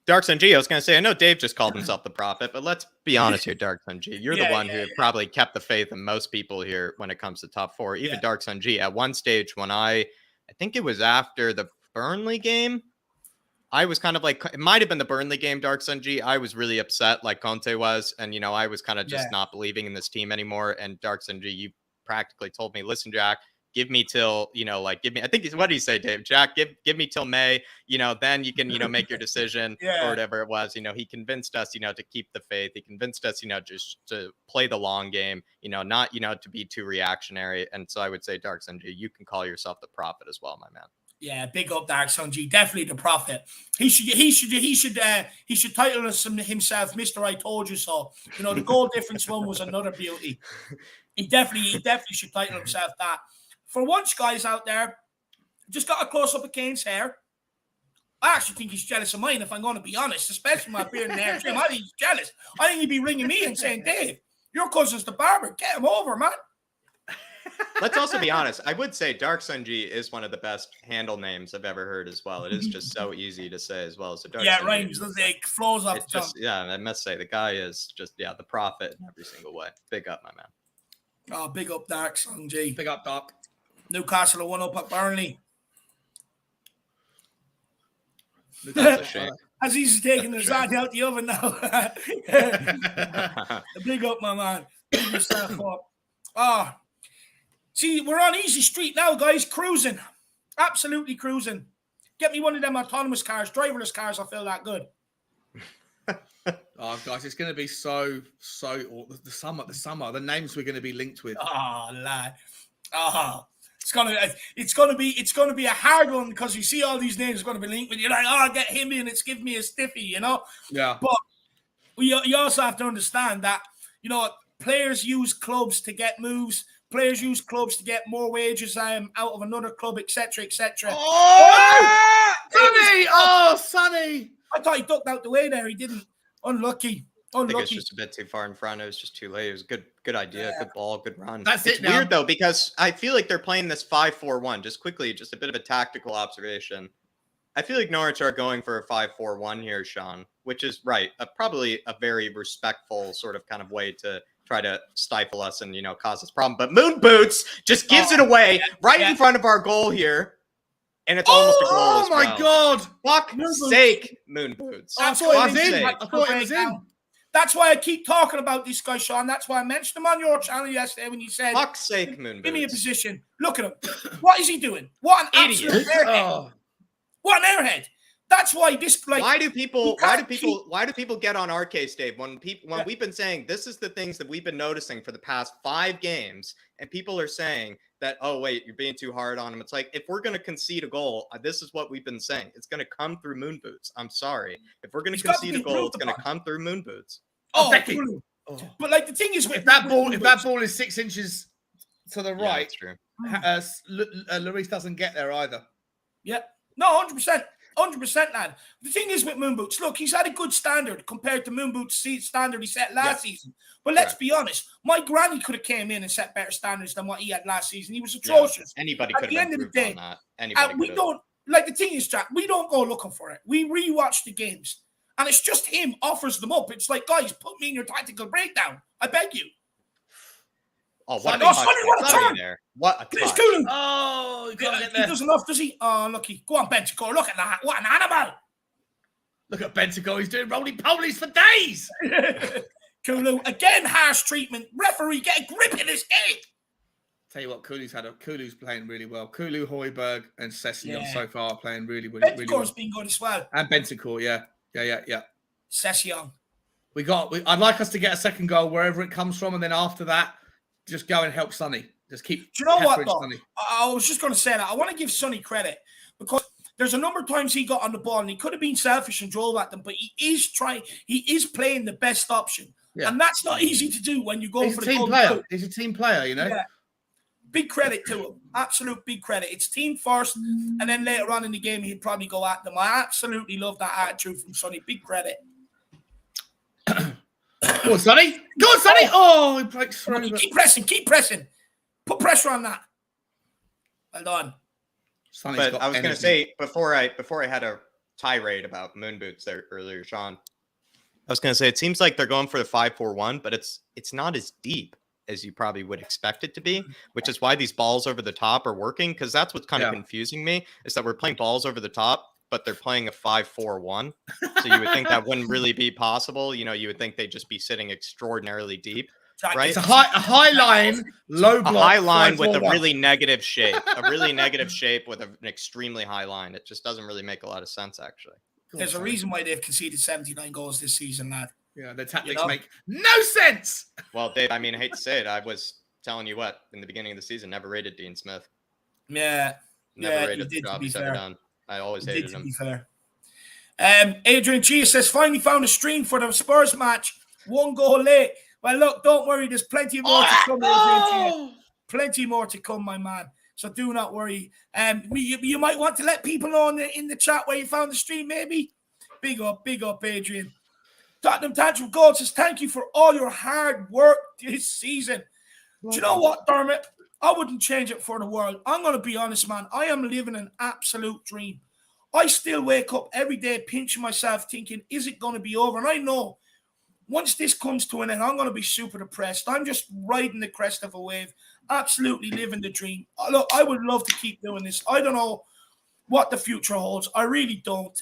Dark Sun G, I was going to say, I know Dave just called himself the prophet, but let's be honest here, Dark Sun G. You're the one who probably kept the faith in most people here when it comes to top 4. Even Dark Sun G, at one stage when I think it was after the Burnley game, I was kind of like, it might have been the Burnley game, Dark Sun G. I was really upset like Conte was. And, you know, I was kind of just not believing in this team anymore. And Dark Sun G, you practically told me, listen, Jack, give me till, you know, like, give me, I think, what do you say, Dave? Jack, give me till May, you know, then you can, you know, make your decision or whatever it was. You know, he convinced us, you know, to keep the faith. He convinced us, you know, just to play the long game, you know, not, you know, to be too reactionary. And so I would say, Dark Sun G, you can call yourself the prophet as well, my man.
Yeah, big up Dark Sun G. Definitely the prophet. He should title himself Mr. I Told You So. You know, the goal difference one was another beauty. He definitely should title himself that. For once, guys out there, just got a close up of Kane's hair. I actually think he's jealous of mine, if I'm going to be honest, especially my beard and hair trim. I think he's jealous. I think he'd be ringing me and saying, Dave, your cousin's the barber. Get him over, man.
Let's also be honest. I would say Dark Sun G is one of the best handle names I've ever heard as well. It is just so easy to say as well. So Dark Sun
rhymes. It flows off the tongue.
Yeah, I must say the guy is just the prophet in every single way. Big up, my man.
Oh, big up Dark Sun G.
Big up, Doc.
Newcastle are 1-up at Burnley.
That's a shame.
Aziz's taking the side out the oven now. Big up, my man. Big yourself up. Oh. See, we're on easy street now, guys. Cruising. Absolutely cruising. Get me one of them autonomous cars, driverless cars. I feel that good.
Oh, guys, it's going to be so the summer. The names we're going to be linked with.
Oh, lad. Oh, it's gonna be a hard one because you see all these names going to be linked with. You're like, oh, I'll get him in. It's giving me a stiffy, you know. Yeah. But you also have to understand that, you know, players use clubs to get moves. Players use clubs to get more wages out of another club, etc., etc.
Oh, Sonny! Oh, Sonny!
I thought he ducked out the way there. He didn't. Unlucky.
I think it's just a bit too far in front. It was just too late. It was a good idea, good ball, good run.
That's
it's weird though, because I feel like they're playing this 5-4-1. Just quickly, just a bit of a tactical observation. I feel like Norwich are going for a 5-4-1 here, Sean, which is right. Probably a very respectful sort of kind of way to try to stifle us and, you know, cause us problem. But Moon Boots just gives it away right in front of our goal here. And it's almost a goal as well.
Oh, my God.
Fuck's sake, Moon Boots.
That's what it was in. I thought it was in.
That's why I keep talking about this guy, Sean. That's why I mentioned him on your channel yesterday when you said,
fuck's sake, Moon Boots.
Give me a position. Look at him. What is he doing? What an idiot. Airhead. What an airhead. That's why this, like, why do people
get on our case, Dave? When we've been saying this is the things that we've been noticing for the past 5 games, and people are saying that, oh wait, you're being too hard on him. It's like, if we're going to concede a goal, this is what we've been saying. It's going to come through Moon Boots. I'm sorry. If we're going to concede a goal, it's going to come through Moon Boots.
Oh, but like the thing is,
if that ball is 6 inches to the right,
that's true.
Lloris doesn't get there either.
Yeah, no, 100%. 100%, lad. The thing is with Moon Boots, look, he's had a good standard compared to Moon Boots' standard he set last season. But let's be honest, my granny could have came in and set better standards than what he had last season. He was atrocious.
Yeah. Anybody could have improved on that.
We don't, like the thing is, Jack, we don't go looking for it. We rewatch the games. And it's just him offers them up. It's like, guys, put me in your tactical breakdown. I beg you.
Oh, what a turn there. What a touch.
Oh, he can't get there.
He does enough, does he? Oh, lucky. Go on, Bentacore. Look at that. What an animal.
Look at Bentacore. He's doing roly-polies for days.
Kulu, again, harsh treatment. Referee, get a grip in this game.
Tell you what, Kulu's playing really well. Kulu, Højbjerg, and Session so far are playing really well.
Bentacore's been good as well.
And Bentacore, yeah.
Session.
I'd like us to get a second goal wherever it comes from, and then after that, just go and help Sonny. Just keep.
Do you know what, though? I was just going to say that. I want to give Sonny credit because there's a number of times he got on the ball and he could have been selfish and drove at them, but he is playing the best option. Yeah. And that's not easy to do when you go for the
team player. He's a team player, you know. Yeah.
Big credit to him. Absolute big credit. It's team first, and then later on in the game, he'd probably go at them. I absolutely love that attitude from Sonny. Big credit.
Go on, Sonny. Go on, Sonny. Oh, he breaks through.
Keep pressing. Keep pressing. Put pressure on that. Well done.
Sonny's but I was going to say, before I had a tirade about moon boots there earlier, Sean, I was going to say, it seems like they're going for the 5-4-1, but it's not as deep as you probably would expect it to be, which is why these balls over the top are working. Because that's what's kind of confusing me, is that we're playing balls over the top, but they're playing a 5-4-1. So you would think that wouldn't really be possible. You know, you would think they'd just be sitting extraordinarily deep, right?
It's a high line, low block.
A high line with a really negative shape, with an extremely high line. It just doesn't really make a lot of sense, actually.
There's a reason why they've conceded 79 goals this season, lad.
Yeah, the tactics make no sense.
Well, Dave, I mean, I hate to say it. I was telling you what, in the beginning of the season, never rated Dean Smith.
Yeah.
Never rated the job he's ever done. I always hated him.
To be fair. Adrian G says, finally found a stream for the Spurs match. 1 goal late. Well, look, don't worry. There's plenty more to come. Plenty more to come, my man. So do not worry. You might want to let people know in the chat where you found the stream, maybe. Big up, Adrian. Tottenham Tantrum Gold says, thank you for all your hard work this season. Do you know what, Dermot? I wouldn't change it for the world. I'm going to be honest, man. I am living an absolute dream. I still wake up every day pinching myself thinking, is it going to be over? And I know once this comes to an end, I'm going to be super depressed. I'm just riding the crest of a wave, absolutely living the dream. Look, I would love to keep doing this. I don't know what the future holds. I really don't.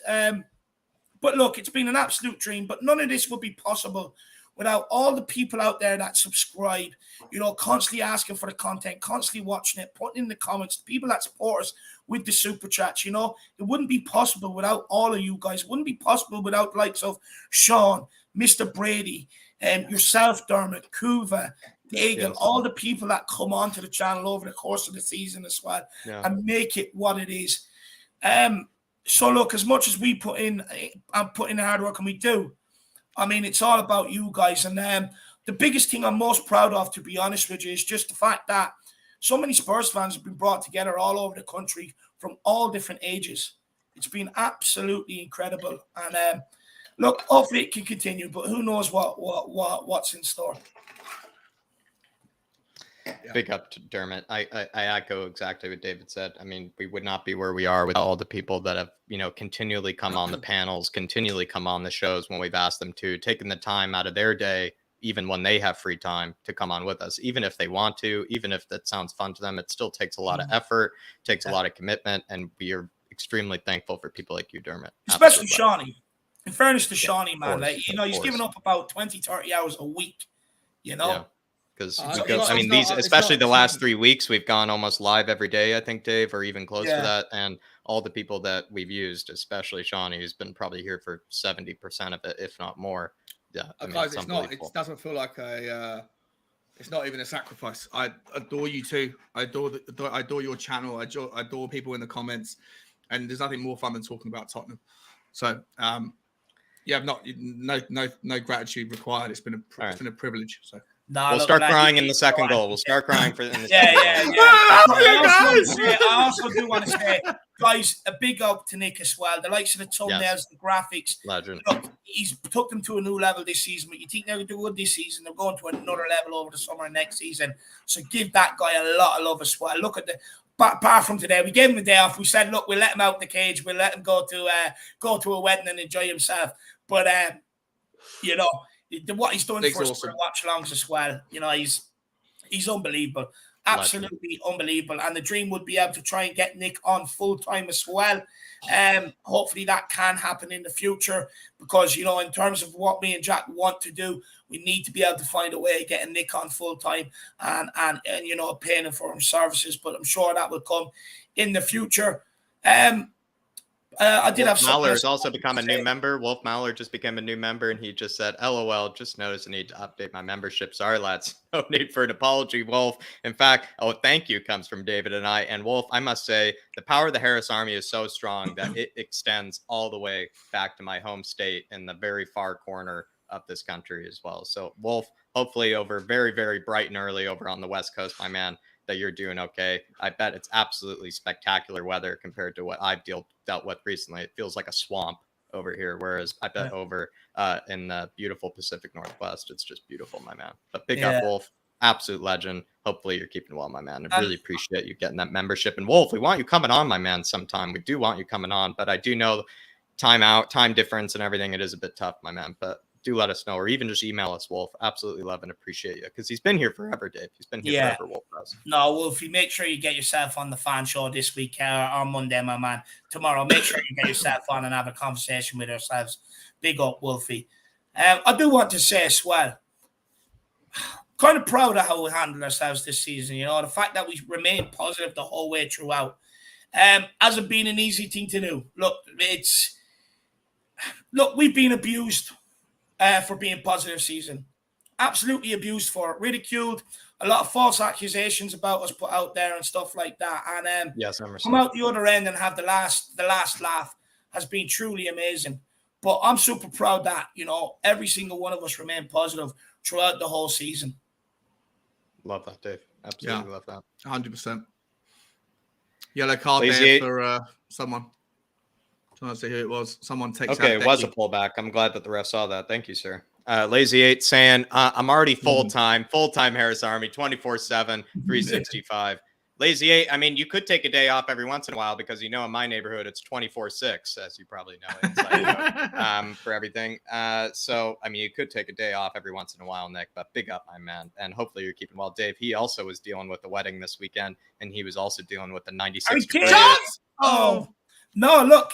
But look, it's been an absolute dream, but none of this would be possible without all the people out there that subscribe, you know, constantly asking for the content, constantly watching it, putting in the comments, the people that support us with the super chats, you know. It wouldn't be possible without all of you guys. It wouldn't be possible without the likes of Sean, Mr. Brady, yourself, Dermot, Kuva, Dagan, all the people that come onto the channel over the course of the season as well and make it what it is. So look, as much as we put in the hard work, and we do, I mean, it's all about you guys. And the biggest thing I'm most proud of, to be honest with you, is just the fact that so many Spurs fans have been brought together all over the country from all different ages. It's been absolutely incredible. And look, hopefully it can continue, but who knows what's in store.
Big up to Dermot. I echo exactly what David said. I mean, we would not be where we are without all the people that have, you know, continually come on the panels, continually come on the shows when we've asked them to, taking the time out of their day, even when they have free time, to come on with us, even if they want to, even if that sounds fun to them. It still takes a lot of effort, takes a lot of commitment, and we are extremely thankful for people like you, Dermot.
Especially Shawnee. In fairness to Shawnee, man, like, you know, he's giving up about 20, 30 hours a week, you know.
Yeah. Because I mean, especially the last 3 weeks, we've gone almost live every day, I think, Dave, or even close to that. And all the people that we've used, especially Shawnee, who's been probably here for 70% of it, if not more. Yeah,
guys, it doesn't feel like it's not even a sacrifice. I adore you too. I adore your channel. I adore people in the comments, and there's nothing more fun than talking about Tottenham. So, no gratitude required. It's been a privilege. So.
We'll start crying in the second goal. We'll start crying for in the
second goal. I also do want to say, guys, a big up to Nick as well. The likes of the thumbnails, the graphics.
Legend.
Look, he's took them to a new level this season, but you think they're going to do good this season, they're going to another level over the summer next season. So give that guy a lot of love as well. Look at apart from today, we gave him a day off. We said, look, we'll let him out the cage. We'll let him go to a wedding and enjoy himself. But, you know, what he's done for us for watch-alongs as well, you know, he's unbelievable, absolutely unbelievable. And the dream would be able to try and get Nick on full-time as well. Hopefully that can happen in the future, because, you know, in terms of what me and Jack want to do, we need to be able to find a way of getting Nick on full-time and you know, paying him for his services. But I'm sure that will come in the future. I did have
Wolf
something
Mahler
else
has also
to
become a
say.
new member. Wolf Mahler just became a new member, and he just said, "LOL, just noticed I need to update my membership. Sorry, lads. No need for an apology, Wolf. In fact, thank you comes from David and I. And Wolf, I must say, the power of the Harris Army is so strong that it extends all the way back to my home state in the very far corner of this country as well. So, Wolf, hopefully over very, very bright and early over on the West Coast, my man, that you're doing okay. I bet it's absolutely spectacular weather compared to what I've dealt with recently. It feels like a swamp over here, whereas I bet over in the beautiful Pacific Northwest, it's just beautiful, my man. But big up, Wolf, absolute legend. Hopefully you're keeping well, my man. I really appreciate you getting that membership. And Wolf, we want you coming on, my man, sometime. We do want you coming on, but I do know time difference and everything, it is a bit tough, my man. But do let us know, or even just email us, Wolf. Absolutely love and appreciate you, because he's been here forever, Dave. He's been here forever, Wolf does.
No, Wolfie, make sure you get yourself on the fan show this week on Monday, my man. Tomorrow, make sure you get yourself on and have a conversation with ourselves. Big up, Wolfie. I do want to say as well, kind of proud of how we handled ourselves this season. You know, the fact that we remained positive the whole way throughout hasn't been an easy thing to do. Look, we've been abused for being positive season. Absolutely abused for it, ridiculed, a lot of false accusations about us put out there and stuff like that. And
yes,
come out the other end and have the last laugh has been truly amazing. But I'm super proud that, you know, every single one of us remained positive throughout the whole season.
Love that, Dave. Absolutely love that.
100%. Yellow card
Lazy
there
eight.
for someone. Trying to see who it was. Someone takes
Okay,
out
it was a
Decky.
pullback. I'm glad that the ref saw that. Thank you, sir. Lazy 8 saying, I'm already full-time Harris Army, 24/7, 365. Lazy 8, I mean, you could take a day off every once in a while, because, you know, in my neighborhood, it's 24/6, as you probably know, inside, for everything. So, I mean, you could take a day off every once in a while, Nick, but big up, my man. And hopefully you're keeping well. Dave, he also was dealing with the wedding this weekend, and he was also dealing with the 96 degree.
Oh, no, look.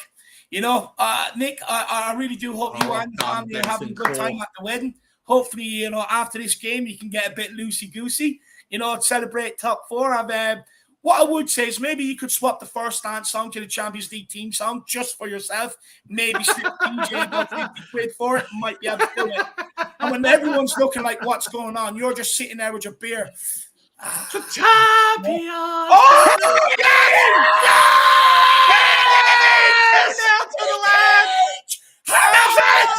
You know, Nick, I really do hope you and your family are having a good time at the wedding. Hopefully, you know, after this game, you can get a bit loosey-goosey, you know, celebrate top four. What I would say is maybe you could swap the first dance song to the Champions League team song just for yourself. Maybe slip DJ about 50 quid for it, might be able to do it. And when everyone's looking like what's going on, you're just sitting there with your beer.
The champion!
Oh,
Down to the ledge! That's it!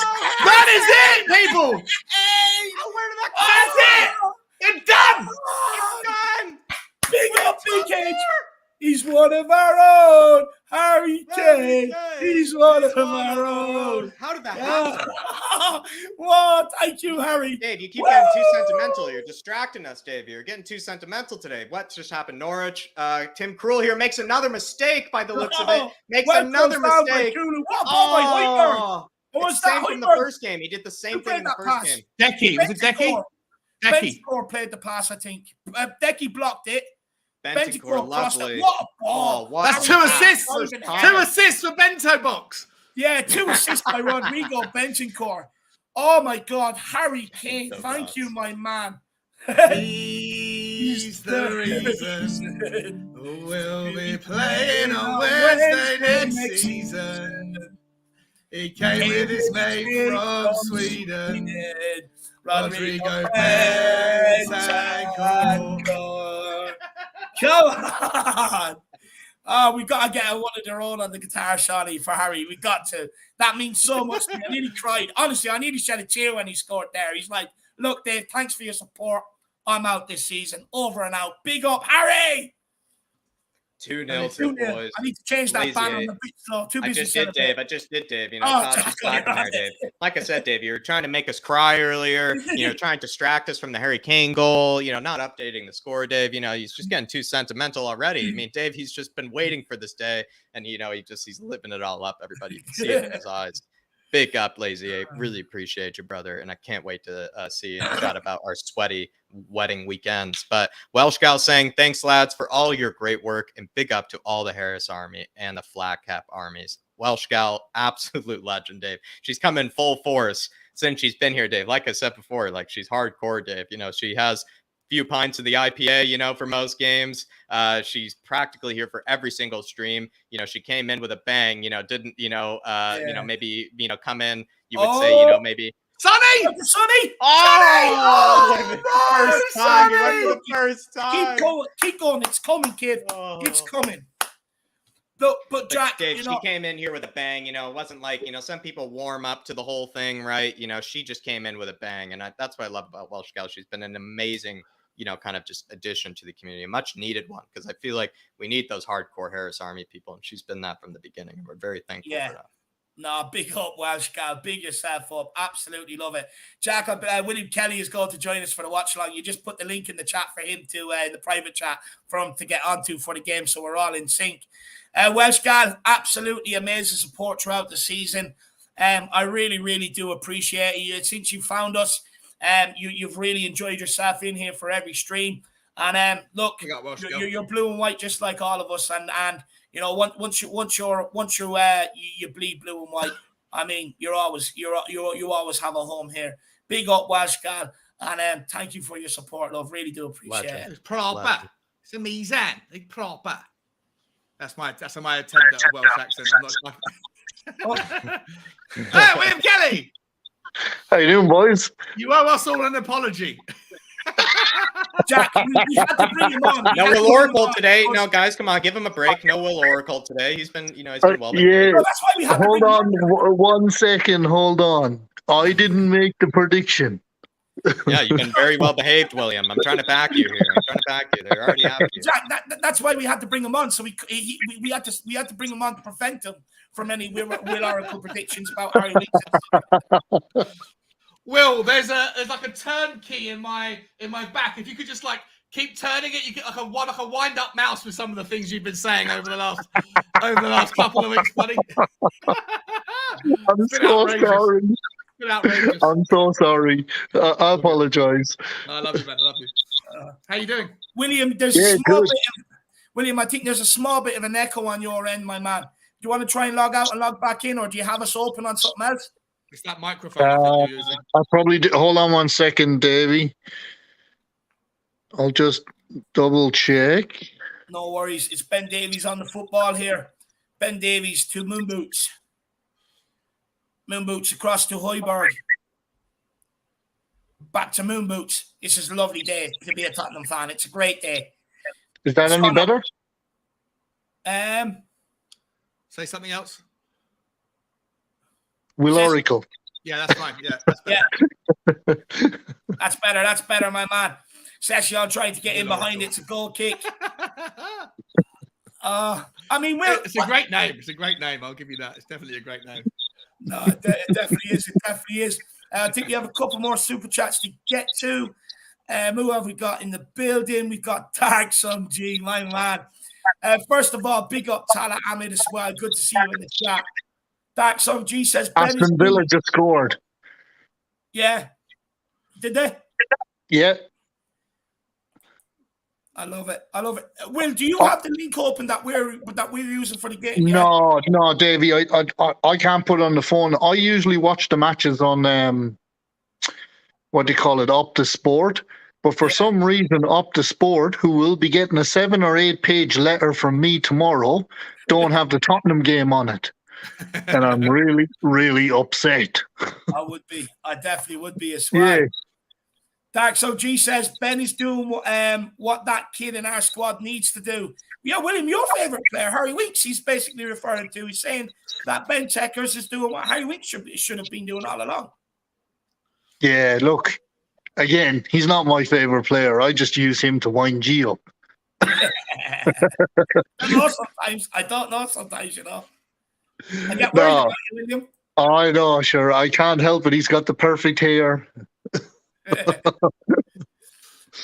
That is it, people!
Where did that come
That's it! It's done!
It's done! Big up, BK! He's one of our own! Harry Kane! He's one of our own!
How did that happen?
What? Thank you, Harry.
Dave, you keep getting too sentimental. You're distracting us, Dave. You're getting too sentimental today. What just happened? Norwich. Tim Krul here makes another mistake by the looks of it. Makes another mistake.
What was that?
Same from the first game. He did the same thing in the first game.
Decky. Was it Decky? Decky.
Bentancur played the pass, I think. Decky blocked it.
Bentancur, lovely.
What a ball.
That's 2 assists. 2 assists for Bento Box.
Yeah, 2 assists by Rodrigo Bentancur. Oh my God, Harry Kane, thank you, my man.
He's the reason we'll be playing on Wednesday next season. He came with his mate from Sweden, Rodrigo Bentancur.
Come on. Oh, we got to get one of their own on the guitar, Shawty, for Harry. We got to. That means so much to me. I nearly cried. Honestly, I nearly shed a tear when he scored there. He's like, look, Dave, thanks for your support. I'm out this season. Over and out. Big up, Harry!
2-0 to the boys.
I need to change that banner on the beat, so too busy.
I just did, Dave. You know, there, Dave. Like I said, Dave, you were trying to make us cry earlier. You know, trying to distract us from the Harry Kane goal. You know, not updating the score, Dave. You know, he's just getting too sentimental already. I mean, Dave, he's just been waiting for this day, and you know, he's living it all up. Everybody can see it in his eyes. Big up, Lazy. I really appreciate you, brother, and I can't wait to see you chat about our sweaty wedding weekends. But Welsh Gal saying, thanks, lads, for all your great work, and big up to all the Harris Army and the Flat Cap armies. Welsh Gal, absolute legend, Dave. She's come in full force since she's been here, Dave. Like I said before, like she's hardcore, Dave. You know, she has few pints of the IPA, you know, for most games. She's practically here for every single stream. You know, she came in with a bang, you know, didn't, you know, maybe, you know, come in, you would say, you know, maybe
Sonny!
Sonny!
Oh,
first time.
the first time.
Keep going. It's coming, kid. It's coming. But Jack,
Dave,
you know,
she came in here with a bang. You know, it wasn't like, you know, some people warm up to the whole thing, right? You know, she just came in with a bang, and that's what I love about Welsh Gal. She's been an amazing, you know, kind of just addition to the community, a much needed one, because I feel like we need those hardcore Harris Army people, and she's been that from the beginning, and we're very thankful for that.
No, big up, Welsh Gal. Big yourself up. Absolutely love it. Jack, William Kelly is going to join us for the watch along. You just put the link in the chat for him to, in the private chat for him to get onto for the game, so we're all in sync. Welsh Gal, absolutely amazing support throughout the season. I really, really do appreciate it. Since you found us, you've really enjoyed yourself in here for every stream. And look, you're blue and white just like all of us. And you know, once you bleed blue and white, I mean, you always have a home here. Big up, Welsh Gal, and thank you for your support, love. Really do appreciate it.
It's proper. It's a mizan. It's proper. That's my attempt at a Welsh accent. I'm not Hey, William Kelly.
How you doing, boys?
You owe us all an apology.
Jack, we had to bring him on.
No Will Oracle today. No, guys, come on, give him a break. No Will Oracle today. He's been well.
Yeah.
No, that's why we had
Hold on 1 second. Hold on. I didn't make the prediction.
Yeah, you've been very well behaved, William. I'm trying to back you here. They're already after you.
Jack, that's why we had to bring him on. So we had to bring him on to prevent him from any Will Oracle predictions about Harry Winks.
Will, there's like a turn key in my back. If you could just like keep turning it, you get like a wind up mouse with some of the things you've been saying over the last couple of weeks, buddy.
I'm so sorry. I'm so sorry. I apologize.
I love you, man. I love you. How you doing,
William? William, I think there's a small bit of an echo on your end, my man. Do you want to try and log out and log back in, or do you have us open on something else?
It's that microphone I think you're using.
I'll probably hold on 1 second, Davey. I'll just double check.
No worries. It's Ben Davies on the football here. Ben Davies to Moon Boots. Moon Boots across to Hoiberg. Back to Moon Boots. This is a lovely day to be a Tottenham fan. It's a great day.
Is that any better?
Say something else.
Will Oracle.
Yeah, that's fine. Yeah, that's better.
Yeah. That's better, my man. Session trying to get in behind it. It's a goal kick. I mean,
it's a great name. It's a great name. I'll give you that. It's definitely a great name.
No, it definitely is. It definitely is. I think we have a couple more super chats to get to. Who have we got in the building? We've got Dark Some G, my man. First of all, big up Tala Ahmed as well. Good to see you in the chat. Dark Some G says
Aston Villa just scored.
Yeah. Did they?
Yeah.
I love it. Will, do you have the link open that we're using for the game?
No, Davey. I can't put it on the phone. I usually watch the matches on what do you call it, Up the Sport. But for some reason, Up the Sport, who will be getting a 7 or 8 page letter from me tomorrow, don't have the Tottenham game on it. And I'm really, really upset.
I definitely would be as well. Yeah. Dark So G says Ben is doing what that kid in our squad needs to do. Yeah, William, your favourite player, Harry Winks, he's basically referring to. He's saying that Ben Checkers is doing what Harry Winks should have been doing all along.
Yeah, look, again, he's not my favourite player. I just use him to wind G up.
I don't know sometimes, you know. I get worried about you, William.
I know, sure. I can't help it. He's got the perfect hair.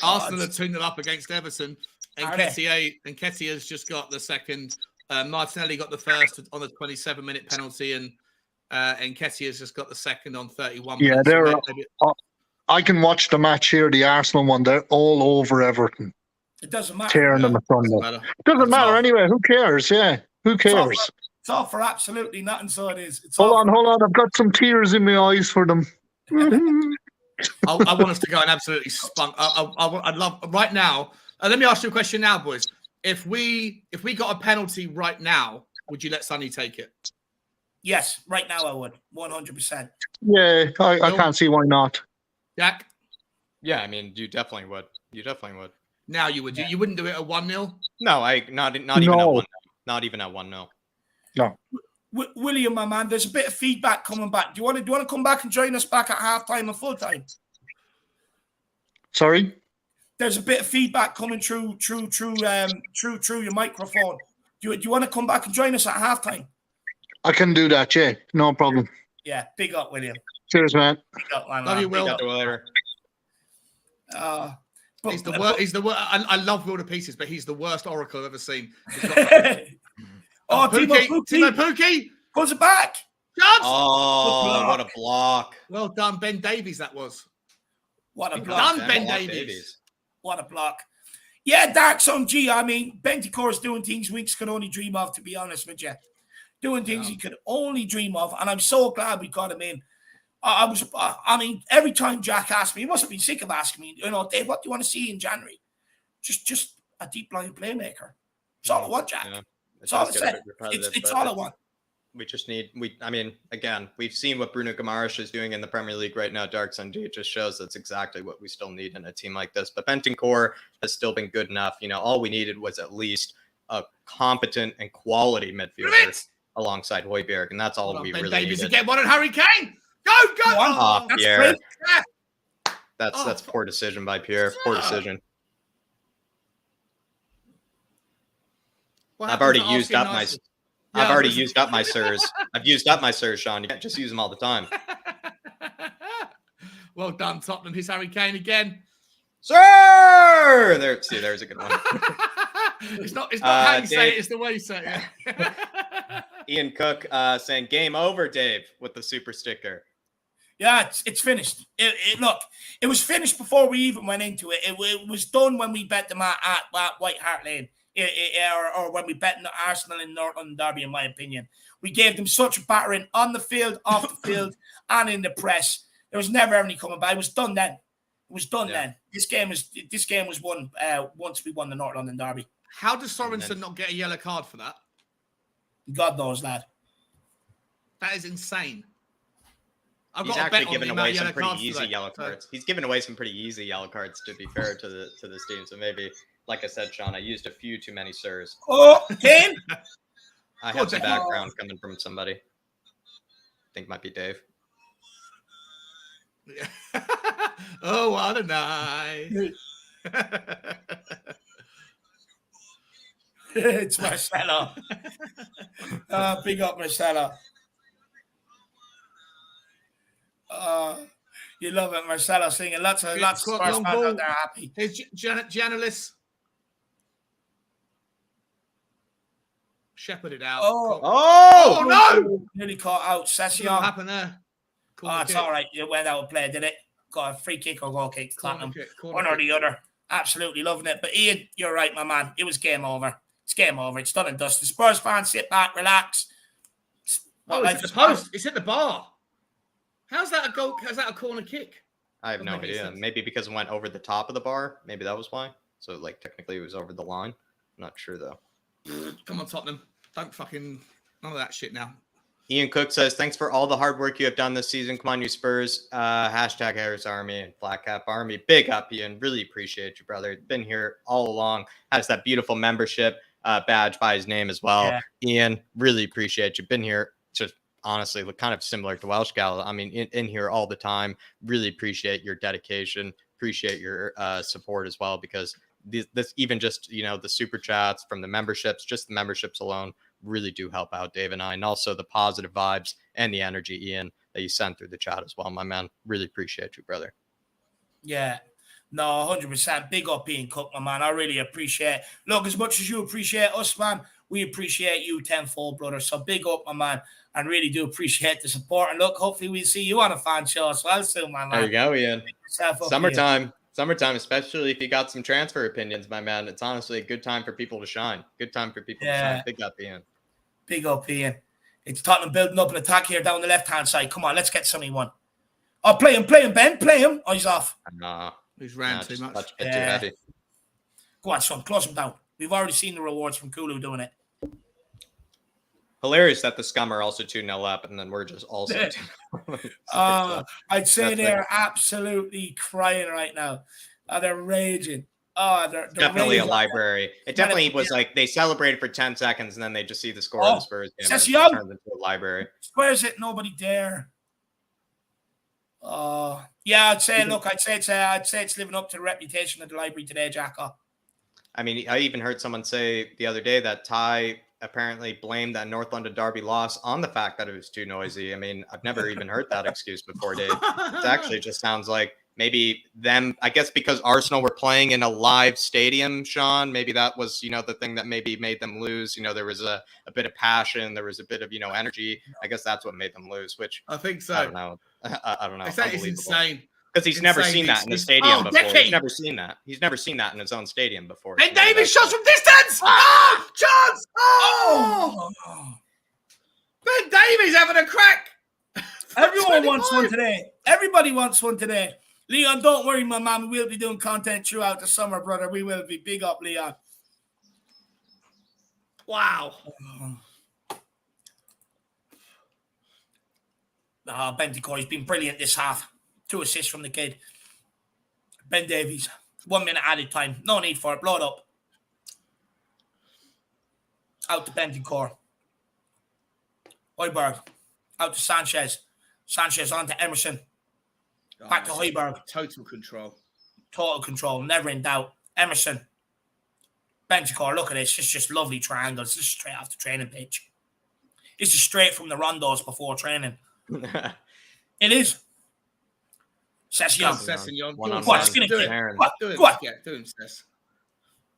Arsenal are 2-0 up against Everton, and Nketiah's just got the second. Martinelli got the first on the 27-minute penalty, and Nketiah's just got the second on 31 minutes.
Yeah, I can watch the match here, the Arsenal one. They're all over Everton.
It doesn't matter.
Tearing them asunder. Doesn't matter anyway. Who cares? Yeah, who cares?
It's all for absolutely nothing, so it is.
Hold on. I've got some tears in my eyes for them.
I want us to go and absolutely spunk. I'd love right now. Let me ask you a question now, boys. If we got a penalty right now, would you let Sonny take it?
Yes, right now I would 100%.
Yeah, I can't see why not.
Jack?
Yeah, I mean, you definitely would. You definitely would.
Now you would. You wouldn't do it at 1-0?
No, not even at 1-0. Not even at 1-0.
No.
William, my man, there's a bit of feedback coming back. Do you want to come back and join us back at halftime and full time?
Sorry?
There's a bit of feedback coming through your microphone. Do you want to come back and join us at halftime?
I can do that, yeah. No problem.
Yeah, big up, William.
Cheers, man.
Big up, man.
Love you, Will.
Talk to you later.
He's the worst. He's the worst. I love Will to pieces, but he's the worst oracle I've ever seen. Timo Pukki
pulls it back.
Shots!
Oh, what a block.
Well done, Ben Davies, that was.
What a
Well
block.
done, Ben Davies.
What a block. Yeah, Dark Sun G. I mean, Benticore is doing things Winks could only dream of, to be honest with you. Doing things he could only dream of, and I'm so glad we got him in. I mean, every time Jack asked me, he must have been sick of asking me, Dave, what do you want to see in January? Just a deep line playmaker. That's all I want, Jack.
Yeah.
That's all I said. It's all I want.
We just need, again, we've seen what Bruno Guimaraes is doing in the Premier League right now. Dark Sun G. It just shows that's exactly what we still need in a team like this. But Bentancur has still been good enough. All we needed was at least a competent and quality midfielder alongside Højbjerg, and that's all we really needed.
Again, one on Harry Kane. Go!
Oh,
that's
Pierre.
great.
That's poor decision by Pierre. Poor decision. I've already used up my. I've already used up my sirs. I've used up my sirs, Sean. You can't just use them all the time.
Well done, Tottenham. Here's Harry Kane again.
Sir! There's a good one.
It's not how you say it, it's the way you say it.
Ian Cook saying, game over, Dave, with the super sticker.
Yeah, it's finished. Look, it was finished before we even went into it. It was done when we bet them at White Hart Lane. Or when we bet Arsenal in North London Derby, in my opinion. We gave them such a battering on the field, off the field, and in the press. There was never any coming back. It was done then. It was done then. This game was won once we won the North London Derby.
How does Sorensen not get a yellow card for that?
God knows, lad.
That is insane.
He's actually given away some pretty easy yellow cards. He's given away some pretty easy yellow cards, to be fair to this team. So maybe, like I said, Sean, I used a few too many sirs.
Oh, Kane!
I have some background coming from somebody. I think might be Dave.
Oh, what a night.
It's Marcelo. Big up, Marcelo. You love it, Marcelo singing. Lots of Spurs fans out there happy.
Here's Giannis. Shepherded out.
Oh
no!
Nearly caught out. Session.
What happened there?
It's all right. It went out of play, did it? Got a free kick or goal kick. Tottenham. One or the other. Absolutely loving it. But Ian, you're right, my man. It was game over. It's game over. It's done and dusted. Spurs fans, sit back, relax.
It's at the post. It's at the bar. How's that a goal? How's that a corner kick?
I have no idea. Maybe because it went over the top of the bar. Maybe that was why. So, technically it was over the line. I'm not sure, though.
Come on, Tottenham. Don't fucking... None of that shit now.
Ian Cook says, thanks for all the hard work you have done this season. Come on, you Spurs. Hashtag Harris Army and Black Cap Army. Big up, Ian. Really appreciate you, brother. Been here all along. Has that beautiful membership badge by his name as well. Yeah. Ian, really appreciate you. Been here just honestly kind of similar to Welsh Gal. I mean, in here all the time. Really appreciate your dedication. Appreciate your support as well, because this even just, the super chats from the memberships, just the memberships alone, really do help out Dave and I, and also the positive vibes and the energy, Ian, that you sent through the chat as well, my man. Really appreciate you, brother.
Yeah, no, 100%. Big up Ian Cook, my man. I really appreciate it. Look, as much as you appreciate us, man, we appreciate you tenfold, brother. So big up, my man, and really do appreciate the support. And look, hopefully we'll see you on a fan show as well soon, my man.
There you go, Ian.
Summertime.
Summertime, especially if you got some transfer opinions, my man. It's honestly a good time for people to shine. Good time for people to shine. Big up, Ian.
Big up, Ian. It's Tottenham building up an attack here down the left-hand side. Come on, let's get Sonny one. Oh, play him, Ben. Play him. Oh, he's off.
Nah,
He's ran too much.
That's a bit too heavy.
Go on, son. Close him down. We've already seen the rewards from Kulu doing it.
Hilarious that the scum are also 2-0 up, and then we're just also 2-0.
I'd say they're absolutely crying right now. They're raging. They're
definitely
raging.
a library. It definitely was like they celebrated for 10 seconds, and then they just see the score of the Spurs game.
Says
and it
Young.
turns into a library.
Where's it? Nobody there. Yeah, I'd say it's living up to the reputation of the library today, Jacko.
I mean, I even heard someone say the other day that Ty apparently blamed that North London derby loss on the fact that it was too noisy. I mean, I've never even heard that excuse before, Dave. It actually just sounds like maybe them, I guess because Arsenal were playing in a live stadium, Sean, maybe that was, the thing that maybe made them lose. There was a bit of passion. There was a bit of, energy. I guess that's what made them lose, which
I think so.
I don't know. I don't know.
It's insane.
Because he's never seen that in the stadium before.
Dickie.
He's never seen that. He's never seen that in his own stadium before.
Ben Davies shots from distance. Chance.
Oh.
Ben Davies having a crack.
Everyone wants one today. Everybody wants one today. Leon, don't worry, my man. We'll be doing content throughout the summer, brother. We will be. Big up, Leon.
Wow.
Benticore's been brilliant this half. 2 assists from the kid. Ben Davies. 1 minute added time. No need for it. Blow it up. Out to Benticore. Højbjerg. Out to Sanchez. Sanchez on to Emerson. Back to Højbjerg.
Total control.
Total control. Never in doubt. Emerson. Benticore. Look at this. It's just lovely triangles. This is straight off the training pitch. This is straight from the rondos before training. It is.
Sessegnon.
Go on.
Do him, Sess.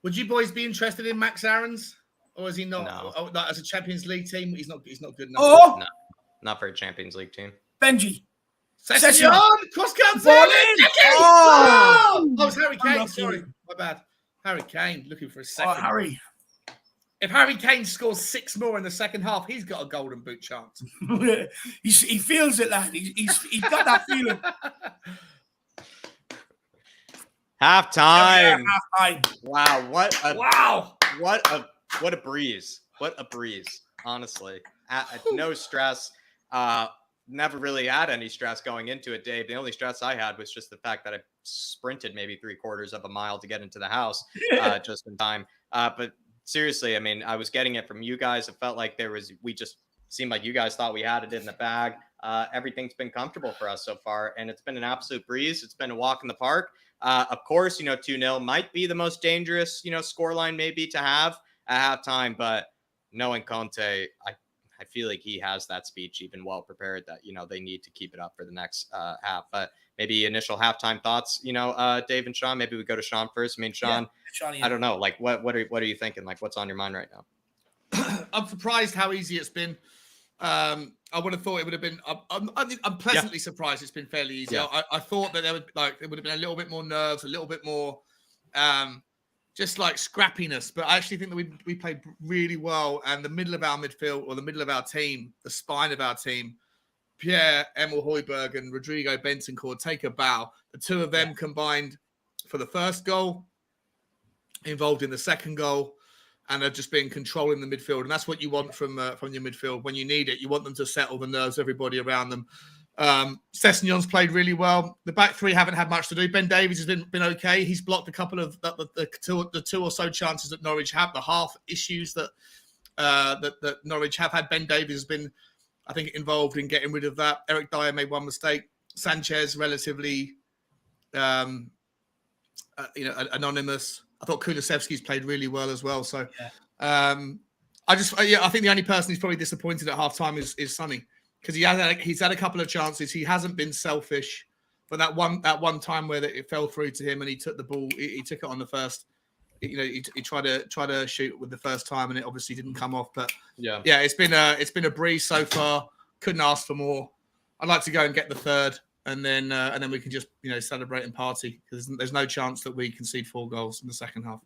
Would you boys be interested in Max Aarons? Or is he not?
No.
Not as a Champions League team? He's not good enough.
Oh!
No, not for a Champions League team.
Benji.
Sessegnon! Cross country!
Oh!
It's Harry Kane. Sorry. My bad. Harry Kane looking for a second.
Oh, Harry.
If Harry Kane scores 6 more in the second half, he's got a golden boot chance.
he feels it, lad. He's got that feeling.
Halftime.
Halftime.
Wow, what a breeze. What a breeze, honestly. No stress. Never really had any stress going into it, Dave. The only stress I had was just the fact that I sprinted maybe 3/4 of a mile to get into the house just in time. But seriously, I mean, I was getting it from you guys. It felt like we just seemed like you guys thought we had it in the bag. Everything's been comfortable for us so far, and it's been an absolute breeze. It's been a walk in the park. Of course, 2-0 might be the most dangerous, scoreline maybe to have at halftime, but knowing Conte, I feel like he has that speech even well prepared that, they need to keep it up for the next half. But maybe initial halftime thoughts, Dave and Sean. Maybe we go to Sean first. I mean, Sean, I don't know. Like, what are you thinking? Like, what's on your mind right now?
I'm surprised how easy it's been. I would have thought it would have been. I'm pleasantly surprised it's been fairly easy.
Yeah.
I thought that there would have been a little bit more nerves, a little bit more, just like scrappiness. But I actually think that we played really well, and the middle of our midfield, or the middle of our team, the spine of our team, Pierre-Emile Højbjerg and Rodrigo Bentancur take a bow. The two of them combined for the first goal, involved in the second goal, and have just been controlling the midfield. And that's what you want from your midfield when you need it. You want them to settle the nerves of everybody around them. Sessegnon's played really well. The back three haven't had much to do. Ben Davies has been okay. He's blocked a couple of the 2 or so chances that Norwich have. The half issues that Norwich have had. Ben Davies has been, I think, involved in getting rid of that. Eric Dyer made one mistake. Sanchez relatively, anonymous. I thought Kulusevski's played really well as well. So, I think the only person who's probably disappointed at halftime is Sonny, because he's had a couple of chances. He hasn't been selfish, but that one time where it fell through to him and he took the ball, he took it on the first. He tried to shoot with the first time and it obviously didn't come off. But it's been a breeze so far. Couldn't ask for more. I'd like to go and get the third, and then we can just celebrate and party, because there's no chance that we concede 4 goals in the second half.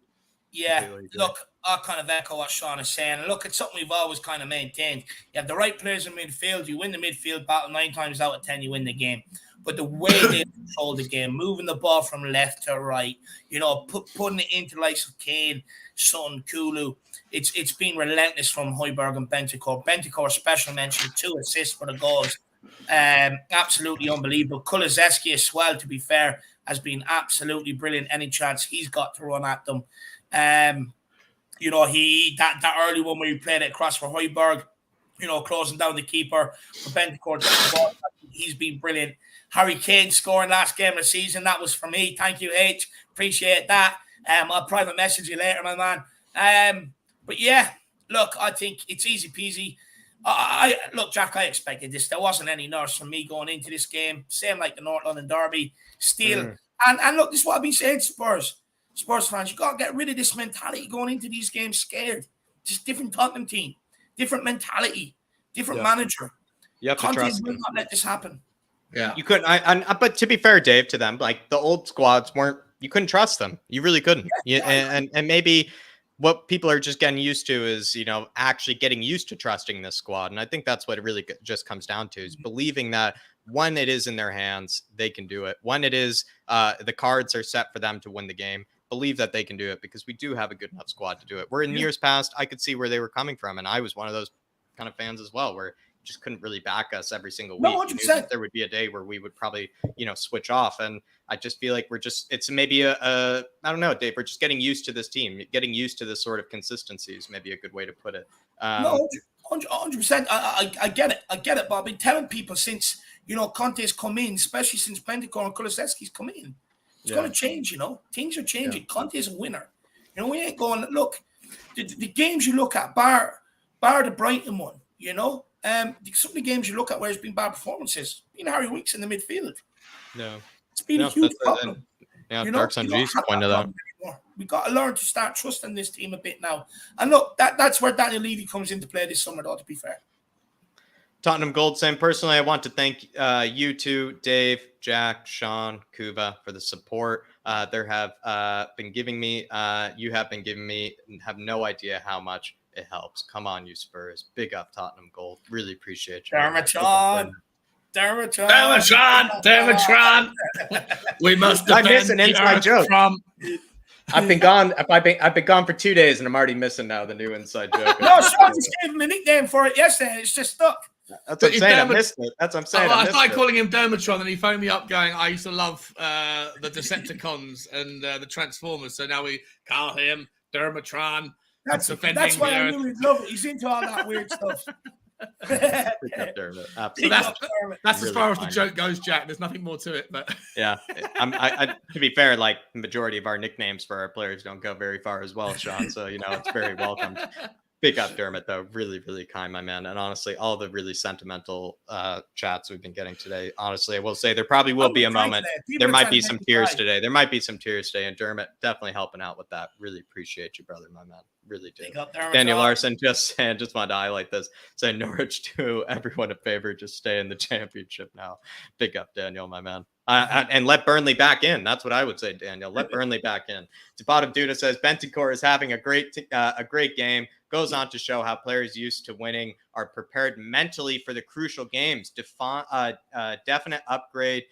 Yeah, look, I kind of echo what Sean is saying. Look, it's something we've always kind of maintained. You have the right players in midfield, you win the midfield battle 9 times out of 10, you win the game. but the way they control the game, moving the ball from left to right, putting it into the likes of Kane, Son, Kulu, it's been relentless from Højbjerg and Bentancur. Bentancur, special mention, 2 assists for the goals. Absolutely unbelievable. Kulusevski as well, to be fair, has been absolutely brilliant. Any chance he's got to run at them. That early one where he played it across for Højbjerg, closing down the keeper for Bentancur. He's been brilliant. Harry Kane scoring last game of the season. That was for me. Thank you, H. Appreciate that. I'll private message you later, my man. But yeah, look, I think it's easy peasy. Look, Jack, I expected this. There wasn't any nerves from me going into this game. Same like the North London Derby. Still, and look, this is what I've been saying to Spurs fans. You got to get rid of this mentality going into these games scared. Just different Tottenham team, different mentality, different manager.
You have to trust
will not let this happen.
Yeah,
you couldn't. But to be fair, Dave, to them, like the old squads weren't. You couldn't trust them. You really couldn't. And maybe what people are just getting used to is, actually getting used to trusting this squad. And I think that's what it really just comes down to, is believing that when it is in their hands, they can do it. When it is, the cards are set for them to win the game, believe that they can do it, because we do have a good enough squad to do it. Where in years past, I could see where they were coming from. And I was one of those kind of fans as well, where just couldn't really back us every single week.
No, 100%.
There would be a day where we would probably, switch off. And I just feel like it's maybe I don't know, Dave, we're just getting used to this team, getting used to this sort of consistency is maybe a good way to put it.
No, 100%. I get it. I get it, but I've been telling people since, Conte's come in, especially since Bentancur and Kulusevski's come in. It's going to change, Things are changing. Yeah. Conte's a winner. We ain't going, look, the games you look at, bar the Brighton one, some of the games you look at where it's been bad performances, Harry Winks in the midfield.
No.
It's been a huge problem.
Dark Sun G's pointed out.
We've got to learn to start trusting this team a bit now. And look, that's where Daniel Levy comes into play this summer, though, to be fair.
Tottenham Gold saying, personally, I want to thank you two, Dave, Jack, Sean, Kuba, for the support. You have been giving me, and have no idea how much it helps. Come on, you Spurs. Big up Tottenham Gold. Really appreciate you.
Dermotron.
We must defend.
I'm missing inside joke. I've been gone. I've been gone for 2 days, and I'm already missing now the new inside joke.
No, Sean just gave him a nickname for it yesterday. It's just stuck.
That's what I'm saying. I missed it. That's what I'm saying.
I started calling him Dermatron, and he phoned me up going, I used to love the Decepticons and the Transformers, so now we call him Dermatron.
That's why I knew he'd love it. He's into all that weird stuff.
Dermot. Absolutely.
That's really as far as the joke goes, Jack. There's nothing more to it. But
yeah, to be fair, like the majority of our nicknames for our players don't go very far as well, Sean. So it's very welcomed. Big up Dermot, though. Really, really kind, my man. And honestly, all the really sentimental chats we've been getting today. Honestly, I will say there probably will be a moment. There might be some tears today. And Dermot definitely helping out with that. Really appreciate you, brother, my man. Really do. Daniel Larson just wanted to highlight this. Saying Norwich do everyone a favor, just stay in the championship now. Big up, Daniel, my man. And let Burnley back in. That's what I would say, Daniel. Let Burnley back in. Bottom Duda says Bentancur is having a great game. Goes on to show how players used to winning are prepared mentally for the crucial games. Definite upgrade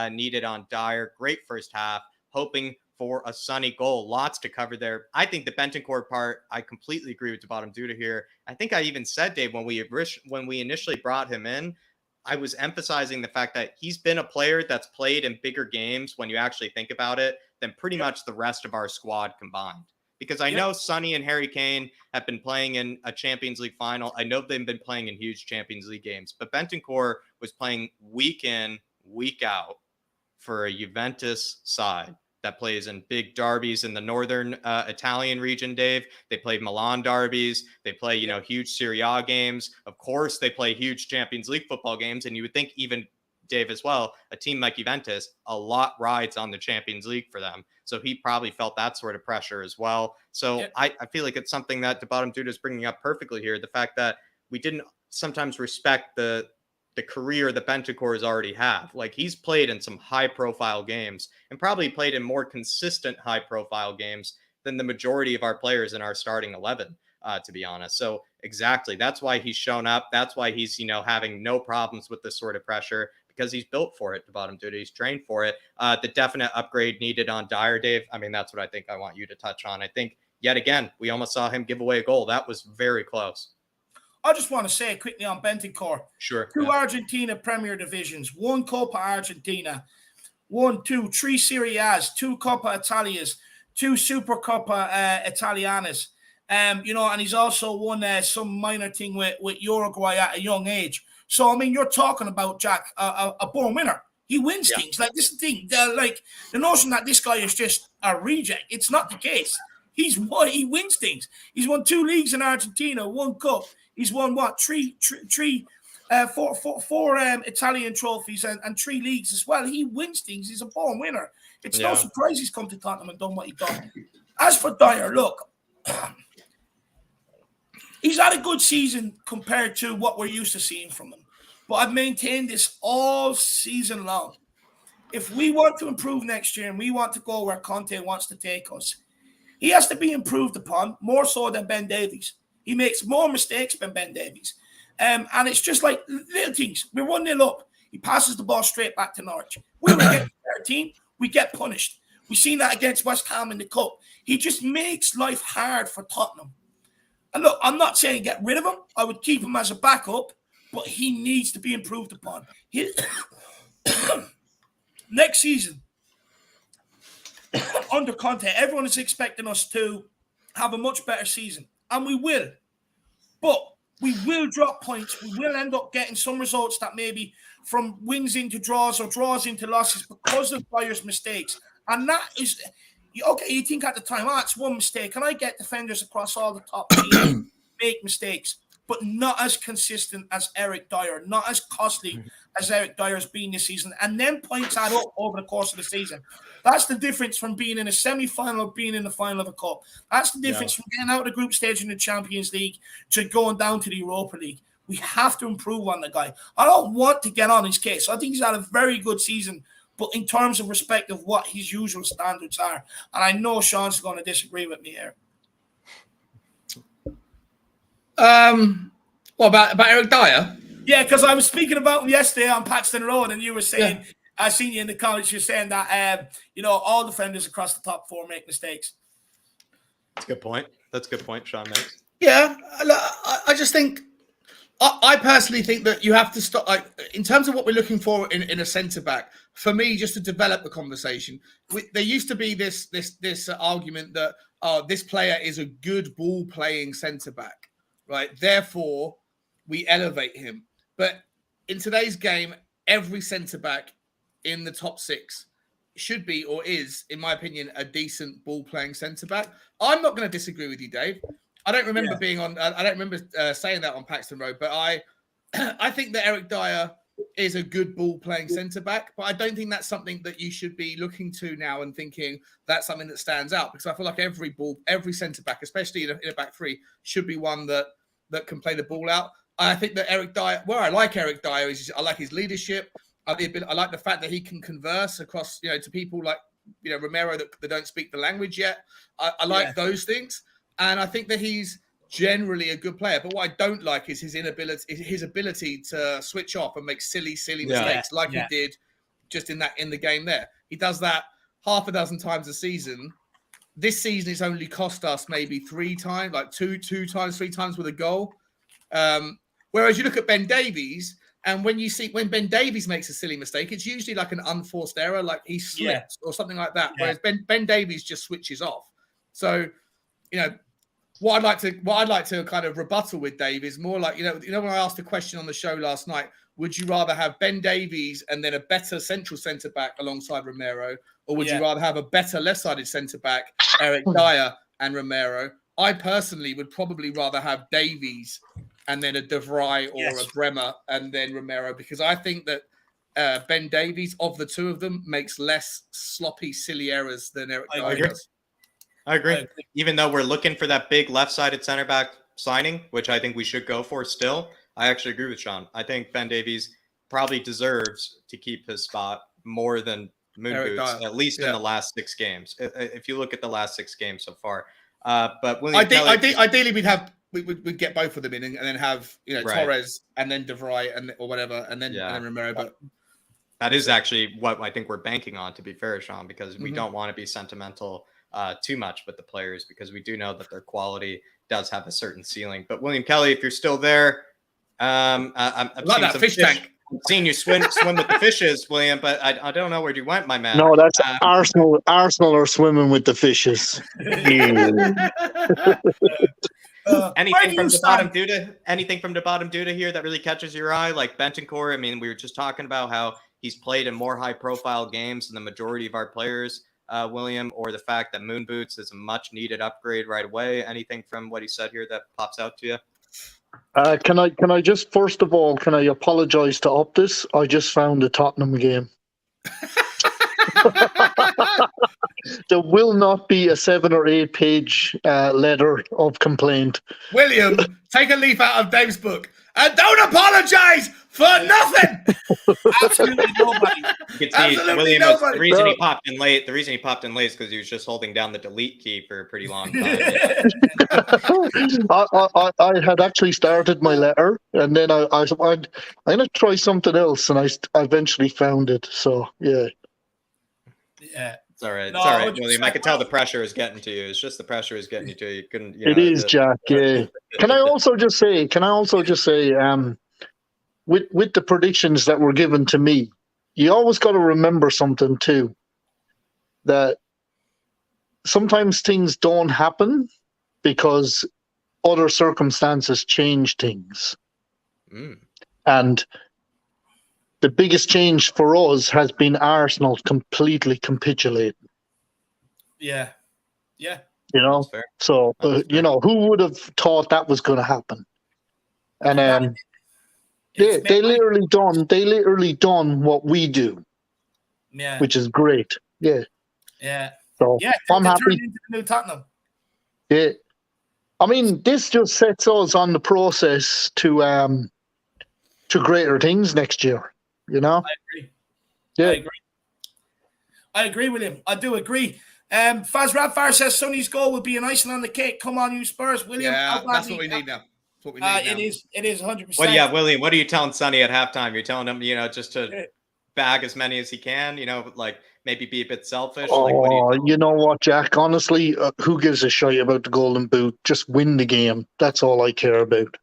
needed on Dyer. Great first half. Hoping for a sunny goal. Lots to cover there. I think the Bentancur part, I completely agree with the Bottom Duda here. I think I even said, Dave, when we initially brought him in, I was emphasizing the fact that he's been a player that's played in bigger games, when you actually think about it, than pretty much the rest of our squad combined. Because I know Sonny and Harry Kane have been playing in a Champions League final. I know they've been playing in huge Champions League games. But Bentancur was playing week in, week out for a Juventus side that plays in big derbies in the northern Italian region, Dave. They play Milan derbies. They play, huge Serie A games. Of course, they play huge Champions League football games. And you would think even, Dave, as well, a team like Juventus, a lot rides on the Champions League for them. So he probably felt that sort of pressure as well. So I feel like it's something that the Bottom Dude is bringing up perfectly here. The fact that we didn't sometimes respect the career that Bentancur has already have. Like, he's played in some high profile games and probably played in more consistent high profile games than the majority of our players in our starting 11. to be honest. So exactly, that's why he's shown up. That's why he's, having no problems with this sort of pressure, because he's built for it, the bottom duty. He's trained for it. The definite upgrade needed on Dyer, Dave. I mean, that's what I think I want you to touch on. I think, yet again, we almost saw him give away a goal. That was very close.
I just want to say quickly on Bentancur.
Sure.
2 Argentina Premier Divisions, 1 Copa Argentina, 3 Serie A's, 2 Coppa Italias, 2 Super Coppa Italianas. And he's also won some minor thing with Uruguay at a young age. So, I mean, you're talking about, Jack, a born winner. He wins things. Like, this thing, like, the notion that this guy is just a reject, it's not the case. He wins things. He's won 2 leagues in Argentina, 1 cup. He's won, four Italian trophies and 3 leagues as well. He wins things. He's a born winner. It's no surprise he's come to Tottenham and done what he done. As for Dyer, look, he's had a good season compared to what we're used to seeing from him. But I've maintained this all season long. If we want to improve next year and we want to go where Conte wants to take us, he has to be improved upon more so than Ben Davies. He makes more mistakes than Ben Davies. And it's just like little things. We're 1-0 up. He passes the ball straight back to Norwich. When we get 13, we get punished. We've seen that against West Ham in the Cup. He just makes life hard for Tottenham. And look, I'm not saying get rid of him. I would keep him as a backup, but he needs to be improved upon. Next season, under Conte, everyone is expecting us to have a much better season. And we will. But we will drop points. We will end up getting some results that maybe from wins into draws or draws into losses because of players' mistakes. And that is, okay, you think at the time, it's one mistake. And I get defenders across all the top teams make mistakes, but not as consistent as Eric Dyer, not as costly as Eric Dyer has been this season. And then points add up over the course of the season. That's the difference from being in a semi-final or being in the final of a cup. That's the difference from getting out of the group stage in the Champions League to going down to the Europa League. We have to improve on the guy. I don't want to get on his case. I think he's had a very good season, but in terms of respect of what his usual standards are. And I know Sean's going to disagree with me here.
What about Eric Dyer?
Yeah, because I was speaking about him yesterday on Paxton Road, and you were saying, I seen you in the comments, you're saying that, all defenders across the top 4 make mistakes.
That's a good point. That's a good point Sean makes.
Yeah, I just think, I personally think that you have to stop, in terms of what we're looking for in a centre-back, for me, just to develop the conversation, there used to be this argument that, this player is a good ball-playing centre-back, right? Therefore, we elevate him. But in today's game, every centre-back in the top 6 should be or is, in my opinion, a decent ball-playing centre-back. I'm not going to disagree with you, Dave. I don't remember being on. I don't remember saying that on Paxton Road, but I think that Eric Dyer is a good ball-playing centre-back, but I don't think that's something that you should be looking to now and thinking that's something that stands out, because I feel like every centre-back, especially in a back 3, should be one that can play the ball out. I think that Eric Dyer, where I like Eric Dyer is I like his leadership. I like the fact that he can converse across, to people like, Romero that don't speak the language yet. I like those things. And I think that he's generally a good player. But what I don't like is his ability to switch off and make silly mistakes like he did just in the game there. He does that half a dozen times a season. This season, it's only cost us maybe 3 times, like 3 times with a goal. Whereas you look at Ben Davies, and when Ben Davies makes a silly mistake, it's usually like an unforced error, like he slips or something like that. Whereas Ben Davies just switches off. So, what I'd like to kind of rebuttal with Dave is more like, when I asked a question on the show last night, would you rather have Ben Davies and then a better central centre back alongside Romero, or would you rather have a better left-sided centre back, Eric Dyer and Romero? I personally would probably rather have Davies and then a De Vrij or a Bremer and then Romero, because I think that Ben Davies, of the 2 of them, makes less sloppy, silly errors than Eric Dyer does.
I agree. Even though we're looking for that big left-sided center back signing, which I think we should go for still, I actually agree with Sean. I think Ben Davies probably deserves to keep his spot more than Moon Boots, at least in the last 6 games. If you look at the last 6 games so far, But William
ideally we'd get both of them in and then have
Right.
Torres and then De Vrij or whatever and then Romero. But
that is actually what I think we're banking on, to be fair, Sean, because we don't want to be sentimental too much with the players, because we do know that their quality does have a certain ceiling. But William Kelly, if you're still there, I've
like that fish tank.
I've seen you swim with the fishes, William, but I don't know where you went, my man.
No, that's Arsenal. Arsenal are swimming with the fishes.
Anything from the bottom due to here that really catches your eye, like Bentancur? I mean, we were just talking about how he's played in more high-profile games than the majority of our players, William, or the fact that Moon Boots is a much-needed upgrade right away. Anything from what he said here that pops out to you?
Can I just first of all, can I apologise to Optus? I just found a Tottenham game. There will not be a 7 or 8 page letter of complaint.
William, take a leaf out of Dave's book and don't apologise for nothing.
Absolutely nobody.
You can see William was, the reason he popped in late is because he was just holding down the delete key for a pretty long time.
I had actually started my letter, and then I'm going to try something else, and I eventually found it. So yeah.
It's all right. It's all right, William. I could tell the pressure is getting to you. It's just the pressure is getting you to you. Couldn't.
It is, Jack. Yeah. Can I also just say, with the predictions that were given to me, you always got to remember something too. That sometimes things don't happen because other circumstances change things, and the biggest change for us has been Arsenal completely capitulating.
Yeah.
So who would have thought that was going to happen? And they literally done what we do.
Yeah,
which is great. Yeah. So I'm happy.
Into the new Tottenham.
Yeah. I mean, this just sets us on the process to greater things next year. I
agree.
Yeah.
I agree, William. I do agree. Faz Radfar says Sonny's goal will be an icing on the cake. Come on, you Spurs, William.
Yeah, that's what we need now.
It is 100%.
Well, yeah, William, what are you telling Sonny at halftime? You're telling him, just to bag as many as he can, like maybe be a bit selfish?
You know what, Jack? Honestly, who gives a shit about the Golden Boot? Just win the game. That's all I care about.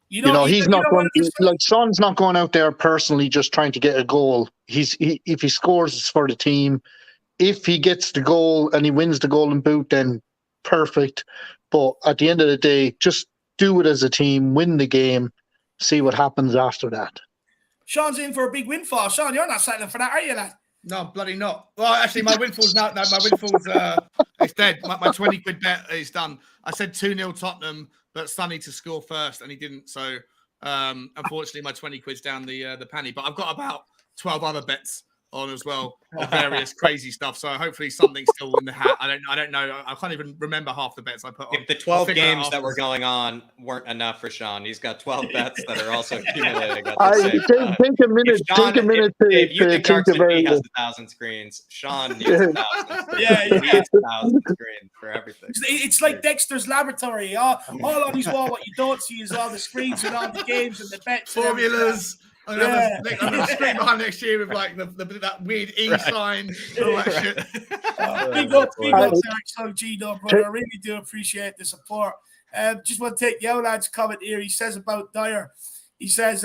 He's not going like Son's not going out there personally just trying to get a goal. If he scores, it's for the team. If he gets the goal and he wins the Golden Boot, then perfect. But at the end of the day, just do it as a team, win the game, see what happens after that.
Sean's in for a big windfall. Sean, you're not settling for that, are you, lad?
No, bloody not. Well, actually, my windfall's now. No, my windfall's it's dead. My 20 quid bet is done. I said 2-0 Tottenham, but Sonny to score first, and he didn't. So, unfortunately, my 20 quid's down the panny. But I've got about 12 other bets on as well, of various crazy stuff. So hopefully something's still in the hat. I don't know. I can't even remember half the bets I put on.
If the 12 games that were going on weren't enough for Sean, he's got 12 bets that are also accumulating at the same time.
Take a minute.
If you think Dark City has 1,000 screens, Sean needs 1,000 screens.
Yeah.
He needs 1,000 screens for everything.
It's like Dexter's Laboratory. All on his wall, what you don't see is all the screens and all the games and the bets.
Formulas. I'm going to screen behind next year with like that weird sign, all that shit.
Big up, Dark G-Dub, brother. I really do appreciate the support. Just want to take the Outlad's comment here. He says about Dyer. He says,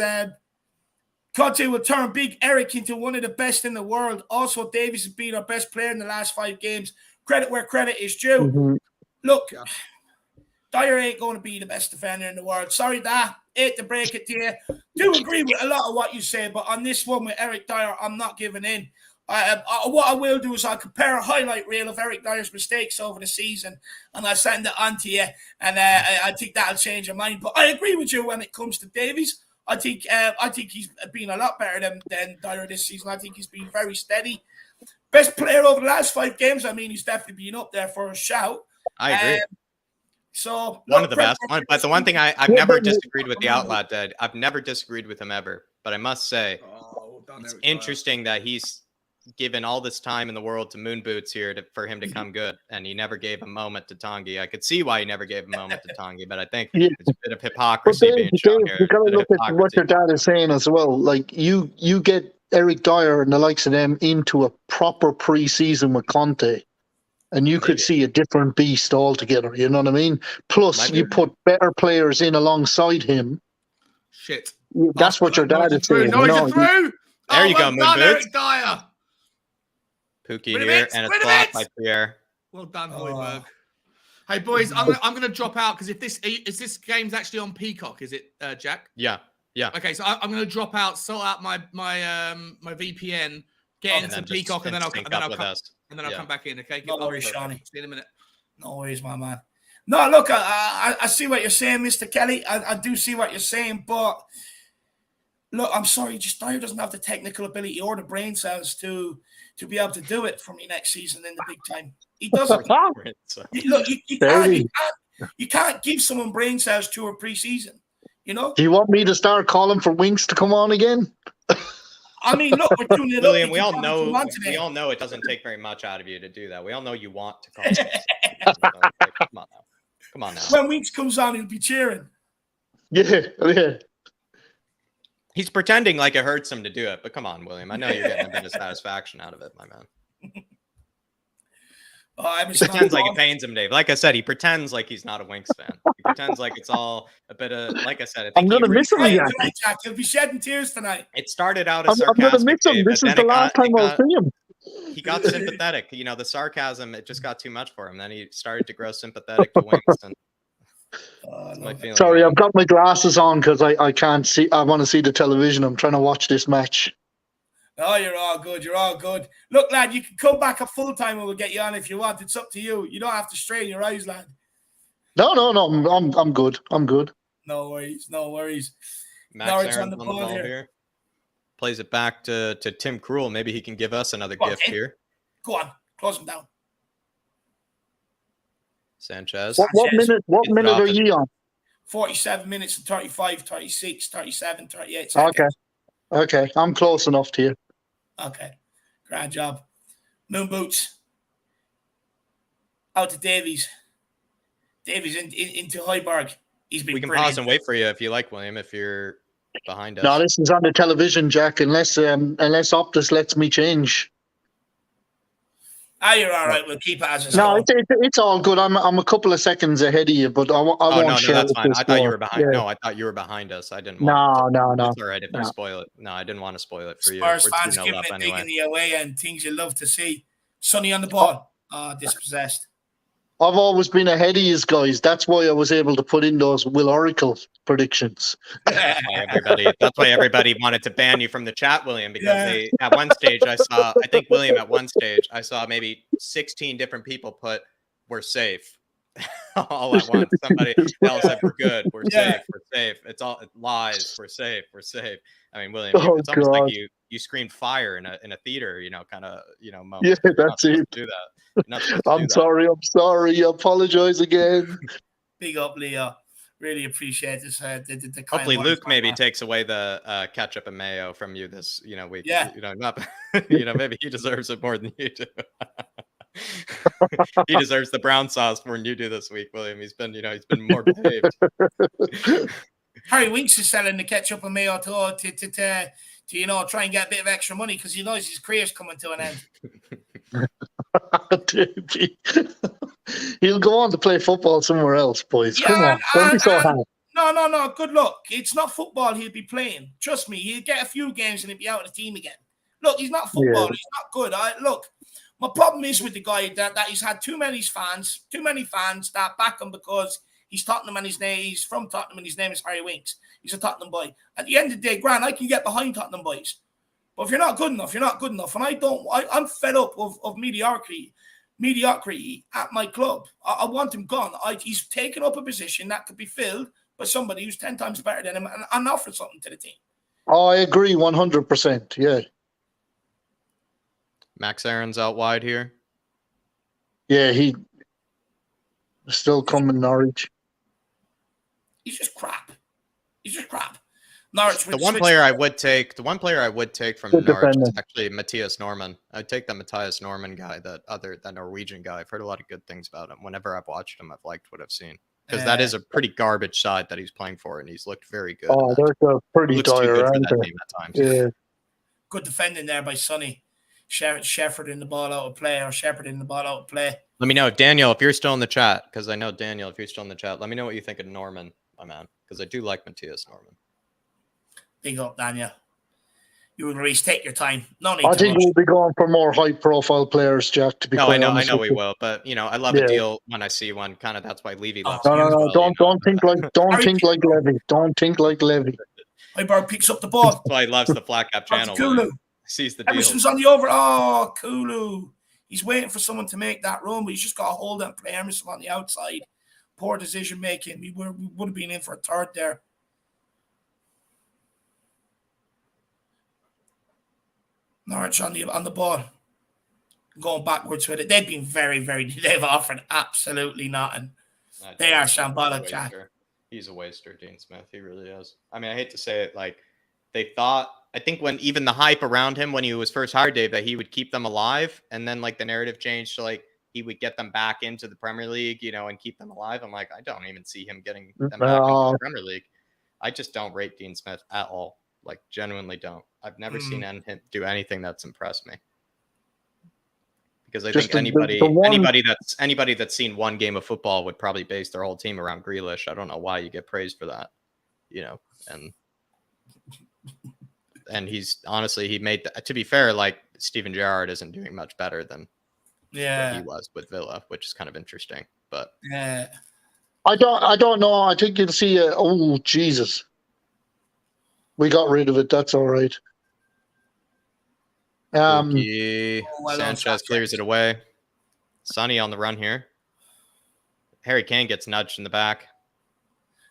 Conte will turn Big Eric into one of the best in the world. Also, Davies has been our best player in the last 5 games. Credit where credit is due.
Mm-hmm.
Look, Dyer ain't going to be the best defender in the world. Sorry, Dad. Hate to break it to you. Do agree with a lot of what you say, but on this one with Eric Dyer, I'm not giving in. What I will do is I'll compare a highlight reel of Eric Dyer's mistakes over the season, and I'll send it on to you, and I think that'll change your mind. But I agree with you when it comes to Davies. I think he's been a lot better than Dyer this season. I think he's been very steady. Best player over the last 5 games. I mean, he's definitely been up there for a shout.
I agree.
So
one of the best. But the one thing I've never disagreed with the Outlaw Dad. I've never disagreed with him ever. But I must say, it's interesting that he's given all this time in the world to Moon Boots here for him to come good, and he never gave a moment to Tanguy. I could see why he never gave a moment to Tanguy, but I think
Yeah.
it's a bit of
But
hypocrisy
Dave,
being shown here.
you gotta
Bit of
look at what
hypocrisy.
your dad is saying as well. Like you get Eric Dyer and the likes of them into a proper pre-season with Conte, and you could
Maybe.
see a different beast altogether. You know what I mean? Plus,
Might
you
be.
put better players in alongside him.
Shit.
That's what your dad is saying.
Norwich are through.
There you go,
well
Moon
done,
Boots.
Eric Dyer.
Pookie
Win a
here,
bit,
and
win
it's
a
blocked
bit.
by Pierre.
Well done,
Oh.
Hoiberg. Hey boys, I'm gonna drop out because if this game's actually on Peacock, is it, Jack?
Yeah.
Okay, so I'm gonna drop out, sort out my VPN, get into Peacock, and then I'll come back in. Okay,
No worries, Shawnee.
See you in a minute.
No worries, my man. No, look, I see what you're saying, Mr. Kelly. I do see what you're saying, but look, I'm sorry, just Dyer doesn't have the technical ability or the brain cells to be able to do it for me next season in the big time. He doesn't. Look, you can't give someone brain cells to a preseason. You know?
Do you want me to start calling for Winks to come on again?
I mean, look, we're tuning it
William,
up.
we all know it doesn't take very much out of you to do that. We all know you want to call. Come on now.
When Winks comes on, he'll be cheering.
Yeah.
He's pretending like it hurts him to do it, but come on, William. I know you're getting a bit of satisfaction out of it, my man. He pretends like it pains him, Dave. Like I said, he pretends like he's not a Winks fan. He pretends like it's all a bit of, like I said, I think
I'm going to miss him again.
Jack. He'll be shedding tears tonight.
It started out as
I'm going to
sarcastic,
miss him.
Dave,
This is the last time I'll see him.
He got sympathetic. You know, the sarcasm, it just got too much for him. Then he started to grow sympathetic to Winks. And
sorry, I've got my glasses on because I can't see. I want to see the television. I'm trying to watch this match.
Oh, you're all good. You're all good. Look, lad, you can come back at full time and we'll get you on if you want. It's up to you. You don't have to strain your eyes, lad.
No. I'm good. I'm good.
No worries. No worries.
Max Aaron's on the ball here. Plays it back to Tim Krul. Maybe he can give us another gift here.
Go on. Close him down.
Sanchez.
What minute are you on?
47 minutes and 35, 36, 37, 38 seconds.
Okay. I'm close enough to you.
Okay. Grand job. Moon Boots. Out to Davies. Davies into Hoiberg. He's been
We can
brilliant.
pause and wait for you if you like, William, if you're behind us.
No, this is on the television, Jack, unless Optus lets me change.
You're all right. We'll keep it as it's
No, it's all good. I'm a couple of seconds ahead of you, but I won't share.
No, that's fine. I thought you were behind.
Yeah.
No, I thought you were behind us. I didn't.
No.
It's all right if you spoil it. No, I didn't want to spoil it for you.
Spurs fans giving it big in the away and things you love to see. Sonny on the ball. Dispossessed.
I've always been ahead of you guys. That's why I was able to put in those Will Oracle predictions.
That's why everybody wanted to ban you from the chat, William, because at one stage I think William at one stage I saw maybe 16 different people put "we're safe" all at once. Somebody else said "we're good, we're safe, we're safe." It's all lies. We're safe, we're safe. I mean, William, it's almost like you screamed fire in a theater, moment.
Yeah, that's it.
Do that.
I'm sorry. I apologize again.
Big up, Leo. Really appreciate this. The
Hopefully, Luke maybe takes away the ketchup and mayo from you this week.
Yeah.
Maybe he deserves it more than you do. He deserves the brown sauce more than you do this week, William. He's been more behaved.
Harry Winks is selling the ketchup and mayo to try and get a bit of extra money because he knows his career's coming to an end.
He'll go on to play football somewhere else, boys. Come on, don't be so hard.
No. Good luck. It's not football he'll be playing. Trust me, he'll get a few games and he'll be out of the team again. Look, he's not football. He's not good. Look, my problem is with the guy that he's had too many fans that back him because he's Tottenham and he's from Tottenham and his name is Harry Winks. He's a Tottenham boy. At the end of the day, Grant, I can get behind Tottenham boys. But if you're not good enough, you're not good enough. And I'm fed up of mediocrity at my club. I want him gone. He's taken up a position that could be filled by somebody who's 10 times better than him and offer something to the team.
Oh, I agree 100%. Yeah.
Max Aaron's out wide here.
Yeah, he still coming Norwich.
He's just crap. Norwich
The
with
one
switch-
player I would take from
Good
Norwich is
defender.
actually Matthias Norman. I'd take the Matthias Norman guy, that Norwegian guy. I've heard a lot of good things about him. Whenever I've watched him, I've liked what I've seen. Because that is a pretty garbage side that he's playing for, and he's looked very good.
Oh, they're pretty
looks too
dire,
good for
aren't
that
they?
team at times.
Yeah.
Good defending there by Sonny. Shepherding the ball out of play, or shepherding the ball out of play.
Let me know, Daniel, if you're still in the chat, because I know Daniel, if you're still in the chat, let me know what you think of Norman, my man, because I do like Matthias Norman.
Big up, Daniel. You and Reese, take your time. No need
I
to
think
rush.
we'll be going for more high-profile players, Jack. To be
No,
quite
I
honest
know
with
we
you.
will, but I love
Yeah.
a deal when I see one. Kind of that's why Levy loves.
Oh,
you
No,
as
no,
well,
don't think like Levy. Don't think like Levy.
Højbjerg picks up the ball.
That's why he loves the flat cap channel.
Kulu.
Sees the deal.
Emerson's on the over. Oh, Kulu. He's waiting for someone to make that run, but he's just got to hold it and play Emerson on the outside. Poor decision making. We would have been in for a third there. Norwich on the ball. Going backwards with it. They've been they've offered absolutely nothing. They are shambolic, Jack.
He's a waster, Dean Smith. He really is. I mean, I hate to say it, like they thought. I think when even the hype around him when he was first hired, Dave, that he would keep them alive, and then like the narrative changed to like he would get them back into the Premier League, and keep them alive. I'm like, I don't even see him getting them back into the Premier League. I just don't rate Dean Smith at all. Like, genuinely don't. I've never seen him do anything that's impressed me. Because I think anybody that's seen one game of football would probably base their whole team around Grealish. I don't know why you get praised for that, and he's honestly, he made, to be fair, like Steven Gerrard isn't doing much better than what he was with Villa, which is kind of interesting. But
I don't know. I think you'll see. Oh Jesus, we got rid of it. That's all right.
Sanchez clears it away. Sonny on the run here. Harry Kane gets nudged in the back.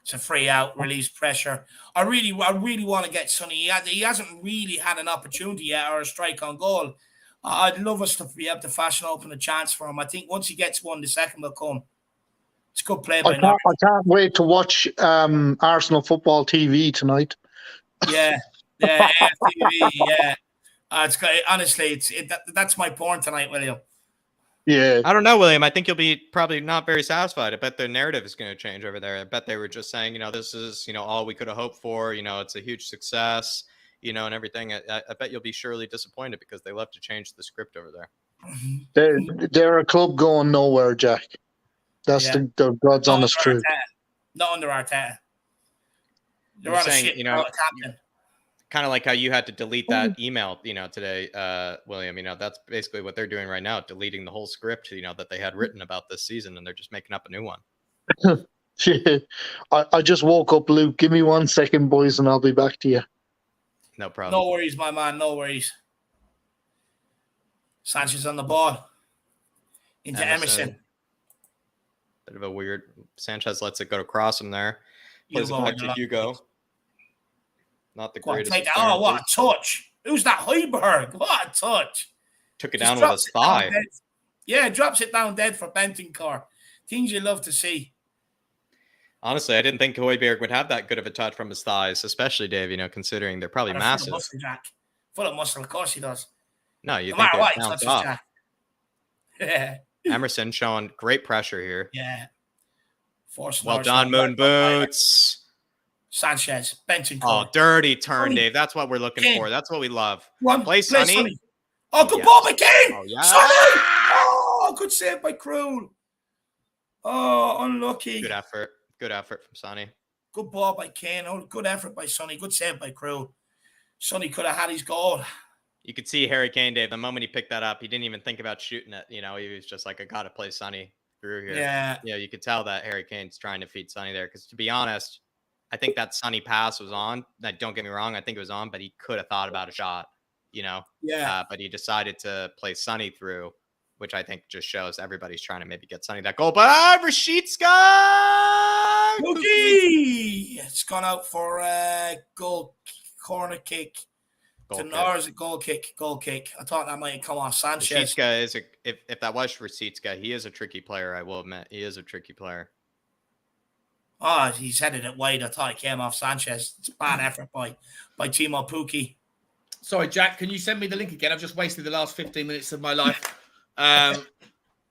It's a free out, release pressure. I really want to get Sonny. He hasn't really had an opportunity yet or a strike on goal. I'd love us to be able to fashion open a chance for him. I think once he gets one, the second will come. It's a good play by Norwich.
I can't wait to watch Arsenal football TV tonight.
Yeah, TV, yeah. It's honestly, that's my porn tonight, William.
Yeah,
I don't know, William. I think you'll be probably not very satisfied. I bet the narrative is going to change over there. I bet they were just saying, this is, all we could have hoped for. It's a huge success, and everything. I bet you'll be surely disappointed because they love to change the script over there.
They're a club going nowhere, Jack. That's the God's honest truth.
Not under Arteta. They're on
saying,
a shit captain.
Kind of like how you had to delete that email, today, William. That's basically what they're doing right now, deleting the whole script, that they had written about this season, and they're just making up a new one.
I just woke up, Luke. Give me 1 second, boys, and I'll be back to you.
No problem.
No worries, my man. No worries. Sanchez on the ball. Into Emerson.
Bit of a weird. Sanchez lets it go across him there. Plays it back to Hugo. Not the greatest.
Oh, what a touch. Who's that? Højbjerg. What a touch.
Took it down with his thigh.
Yeah, drops it down dead for Bentancur. Things you love to see.
Honestly, I didn't think Højbjerg would have that good of a touch from his thighs, especially Dave, considering they're probably massive.
Full of muscle, Jack. Full of muscle, of course he does.
No, you
no
think
matter what, he
touches
touches Jack. Yeah.
Emerson showing great pressure here.
Yeah.
Well done, Moon Boots.
Sanchez, Bentancur.
Oh, dirty turn, Dave. That's what we're looking for. That's what we love. Play Sonny.
Oh, good ball by Kane.
Oh, yeah.
Sonny. Oh, good save by Krul. Oh, unlucky.
Good effort. Good effort from Sonny.
Good ball by Kane. Oh, good effort by Sonny. Good save by Krul. Sonny could have had his goal.
You could see Harry Kane, Dave, the moment he picked that up, he didn't even think about shooting it. He was just like, I got to play Sonny through here.
Yeah.
Yeah, you could tell that Harry Kane's trying to feed Sonny there because, to be honest, I think that Sonny pass was on. Don't get me wrong. I think it was on, but he could have thought about a shot, Yeah. But he decided to play Sonny through, which I think just shows everybody's trying to maybe get Sonny that goal. But Rashidska!
It's gone out for a corner kick. Or is it goal kick? Goal kick. I thought that might come off Sanchez.
Rashidska is if that was Rashidska, he is a tricky player, I will admit. He is a tricky player.
Oh, he's headed it wide. I thought it came off Sanchez. It's a bad effort by Timo Pukki.
Sorry, Jack, can you send me the link again? I've just wasted the last 15 minutes of my life.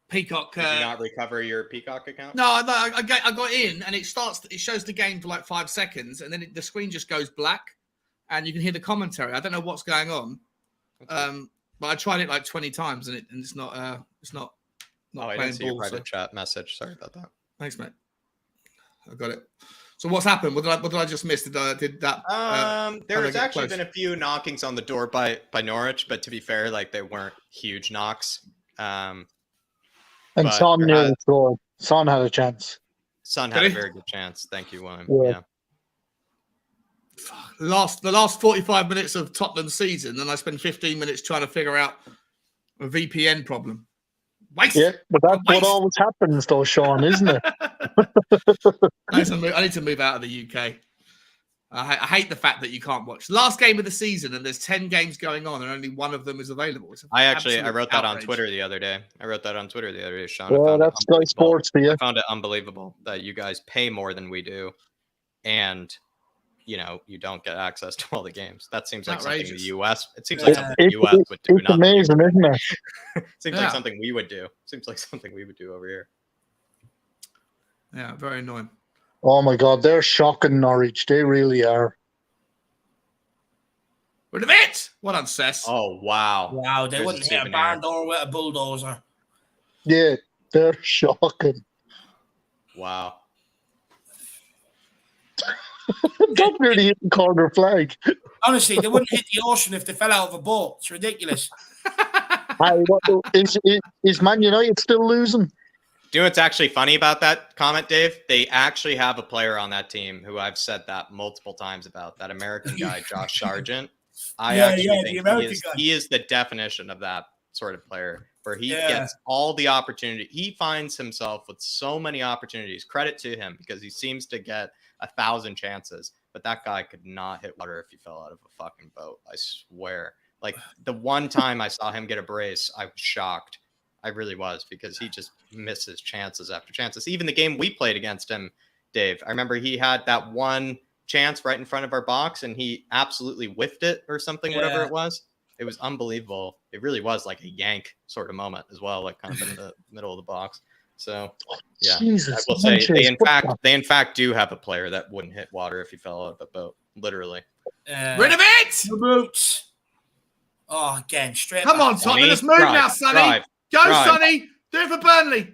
Peacock.
Did you not recover your Peacock account?
No, I got in, and it shows the game for like 5 seconds, and then the screen just goes black, and you can hear the commentary. I don't know what's going on. But I tried it like 20 times, and it's not
I
playing
didn't see your
ball.
private chat message. Sorry about that.
Thanks, mate. I got it. So what's happened? What did I just miss? Did that?
There has actually been a few knockings on the door by Norwich, but to be fair, like they weren't huge knocks.
And Son nearly scored. Son had a chance.
Son had a very good chance. Thank you, William.
Yeah.
The last 45 minutes of Tottenham season, and I spent 15 minutes trying to figure out a VPN problem. Waste.
Yeah, but that's what always happens, though, Sean, isn't it?
I need to move out of the UK. I hate the fact that you can't watch. Last game of the season, and there's 10 games going on, and only one of them is available.
I wrote that on Twitter the other day. Sean.
Well, that's Sky Sports for you.
I found it unbelievable that you guys pay more than we do, and you don't get access to all the games. That seems like something the US. It seems like something the US would do.
It's amazing, isn't it?
Seems like something we would do. Seems like something we would do over here.
Yeah, very annoying.
Oh my God, they're shocking, Norwich. They really are.
Rid of it! What on Cess?
Oh wow!
Wow, they wouldn't hit a barn door with a bulldozer.
Yeah, they're shocking.
Wow.
That really hit the corner flag.
Honestly, they wouldn't hit the ocean if they fell out of a boat. It's ridiculous.
Is Man United still losing?
Do you know what's actually funny about that comment, Dave? They actually have a player on that team who I've said that multiple times about, that American guy, Josh Sargent. I think he is the definition of that sort of player, where he gets all the opportunity. He finds himself with so many opportunities. Credit to him, because he seems to get 1,000 chances, but that guy could not hit water if he fell out of a fucking boat. I swear. Like the one time I saw him get a brace, I was shocked. I really was, because he just misses chances after chances. Even the game we played against him, Dave, I remember he had that one chance right in front of our box and he absolutely whiffed it or something, whatever it was. It was unbelievable. It really was like a yank sort of moment as well, like kind of in the middle of the box. So, yeah,
Jesus,
I will say they in fact do have a player that wouldn't hit water if he fell out of a boat, literally.
Rid of it!
The boots. Oh, again, straight.
Come on, Tottenham, let's move now, Sonny. Go, Sonny. Do it for Burnley.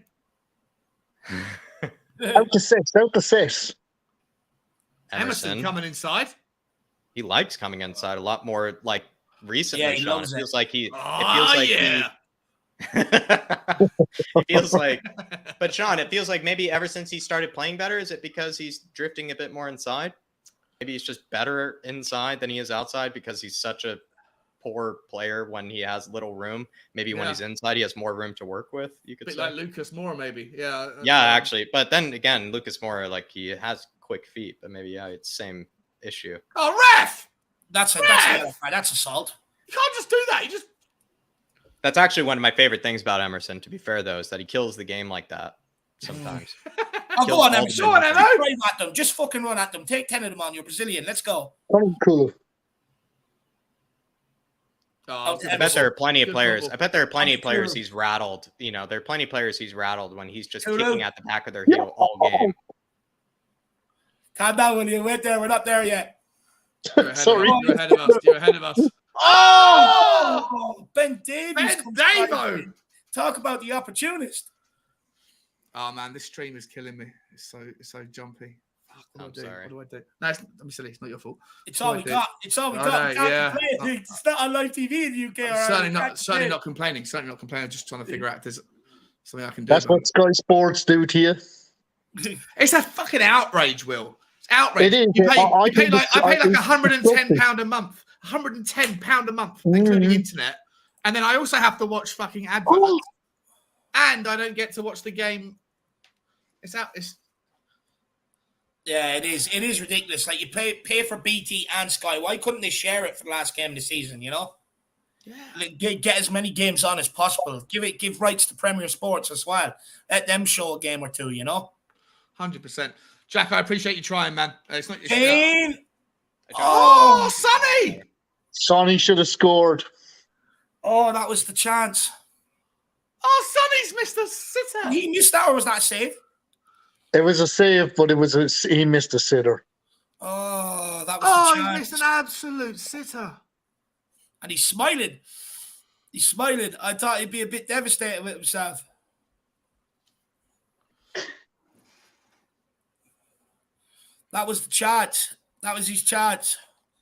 Out to six.
Emerson coming inside.
He likes coming inside a lot more, like recently.
Yeah, he
Sean.
loves
It feels
it.
like he. It feels like. But Sean, it feels like maybe ever since he started playing better, is it because he's drifting a bit more inside? Maybe he's just better inside than he is outside because he's such a poor player when he has little room. Maybe when he's inside, he has more room to work with. You could say
like Lucas Moura, maybe. Yeah.
Yeah, actually. But then again, Lucas Moura, like he has quick feet, but maybe it's the same issue.
Oh, ref!
That's assault.
You can't just do that.
That's actually one of my favorite things about Emerson, to be fair, though, is that he kills the game like that sometimes.
Oh, go on, Emerson. Run at them. Just fucking run at them. Take 10 of them on. You're Brazilian. Let's go.
Cool.
I bet there are plenty of players. I bet there are plenty of players he's rattled. You know, there are plenty of players he's rattled when he's just kicking at the back of their heel all game.
Calm down, William. Wait there. We're not there yet.
Sorry.
You're ahead of us.
Oh! Ben Davies. Talk about the opportunist.
Oh, man, this stream is killing me. It's so jumpy.
I'm sorry.
What do I do? No, I'm silly. It's not your fault.
It's all we got. It's all we got. It's not on live TV in the UK.
I'm certainly not complaining. I'm just trying to figure out if there's something I can do.
That's what Sky Sports do to you.
It's a fucking outrage, Will. It's outrage.
It is.
I pay like £110 a month. £110 a month, including internet. And then I also have to watch fucking adverts. And I don't get to watch the game.
Yeah, it is. It is ridiculous. Like you pay for BT and Sky. Why couldn't they share it for the last game of the season? You know, get as many games on as possible. Give rights to Premier Sports as well. Let them show a game or two. You know,
100%. Jack, I appreciate you trying, man. It's not your
Kane.
Oh, Sonny!
Sonny should have scored.
Oh, that was the chance.
Oh, Sonny's missed a sitter.
He missed that, or was that a save?
It was a save, but he missed a sitter.
Oh, that was the chance.
He missed an absolute sitter.
And he's smiling. He's smiling. I thought he'd be a bit devastated with himself. That was the chance. That was his chance.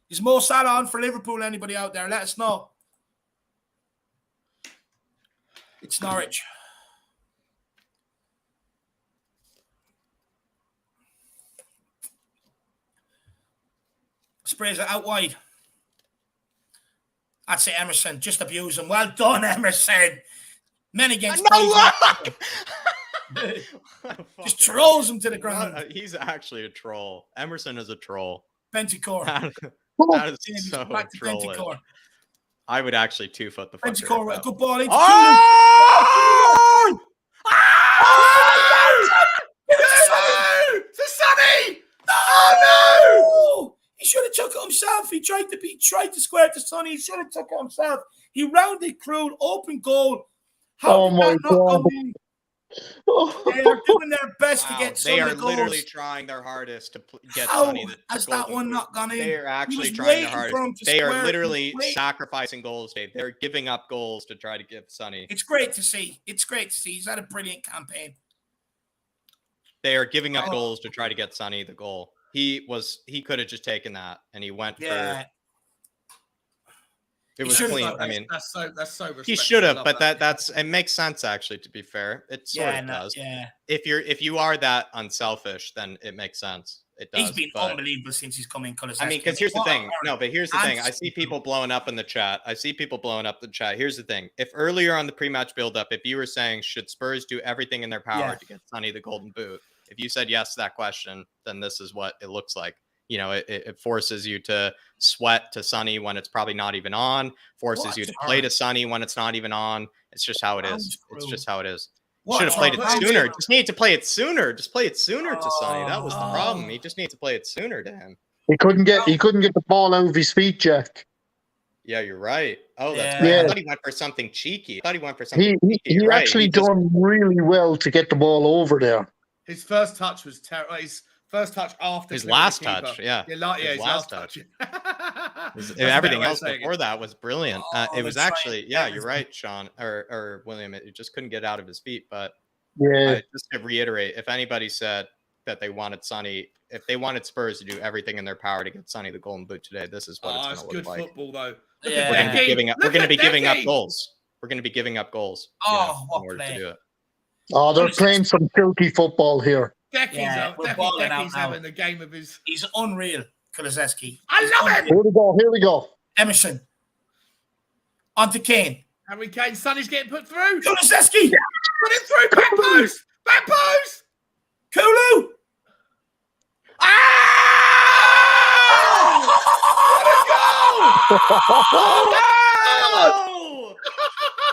Is Mo Salah on for Liverpool? Anybody out there? Let us know. It's Norwich. Sprays it out wide. That's it, Emerson. Just abuse him. Well done, Emerson. Men against just trolls him to the ground.
He's actually a troll. Emerson is a troll.
Bentacore.
That is so trolling. I would actually 2-foot the fucker.
Bentacore, a good ball into
Oh! Oh! To Sonny! Oh no!
He should have took it himself. He tried to square it to Sonny. He should have took it himself. He rounded crude, open goal. How did that not come in? They are doing their best to get Sonny
They are
goals.
literally trying their hardest to get
How
Sonny.
has that one not gone in?
They are actually
He was
trying their
waiting for him
hardest.
to
They are
square it.
literally
He was waiting.
sacrificing goals, Dave. They're giving up goals to try to give Sonny.
It's great to see. It's great to see. He's had a brilliant campaign.
They are giving up goals to try to get Sonny the goal. He could have just taken that, and he went for. It was clean. I mean,
that's so respectful.
he should have, but that's it makes sense actually. To be fair, it sort of does.
Yeah.
If you are that unselfish, then it makes sense. It does.
He's been unbelievable since he's come in.
I mean, because here's the thing. No, but here's the thing. I see people blowing up in the chat. Here's the thing. If earlier on the pre-match build-up, if you were saying should Spurs do everything in their power to get Sonny the Golden Boot, if you said yes to that question, then this is what it looks like. You know, it forces you to sweat to Sonny when it's probably not even on, forces you to play to Sonny when it's not even on. It's just how it is. It's just how it is. Should have played it sooner. Just need to play it sooner. Just play it sooner to Sonny. That was the problem. He just needs to play it sooner to him.
He couldn't get the ball out of his feet, Jack.
Yeah, you're right. Oh, that's right. I thought he went for something cheeky.
He actually done really well to get the ball over there.
His first touch was terrible. His first touch after
his last touch, his
last touch.
Everything else before that was brilliant. It was actually, you're right, Sean or William. It just couldn't get out of his feet. But just to reiterate, if anybody said that they wanted Sonny, if they wanted Spurs to do everything in their power to get Sonny the Golden Boot today, this is what it's going to look like.
Football, though.
We're going to be giving up goals. We're going to be giving up goals.
Oh,
in order to do it.
Oh, they're playing some filthy football here.
Decky's having the game of his.
He's unreal, Kulusevski.
I love him.
Here we go.
Emerson. On to Kane.
Harry Kane, Sonny's getting put through.
Kulusevski.
Put him through. Back post. Back post.
Kulu.
Oh,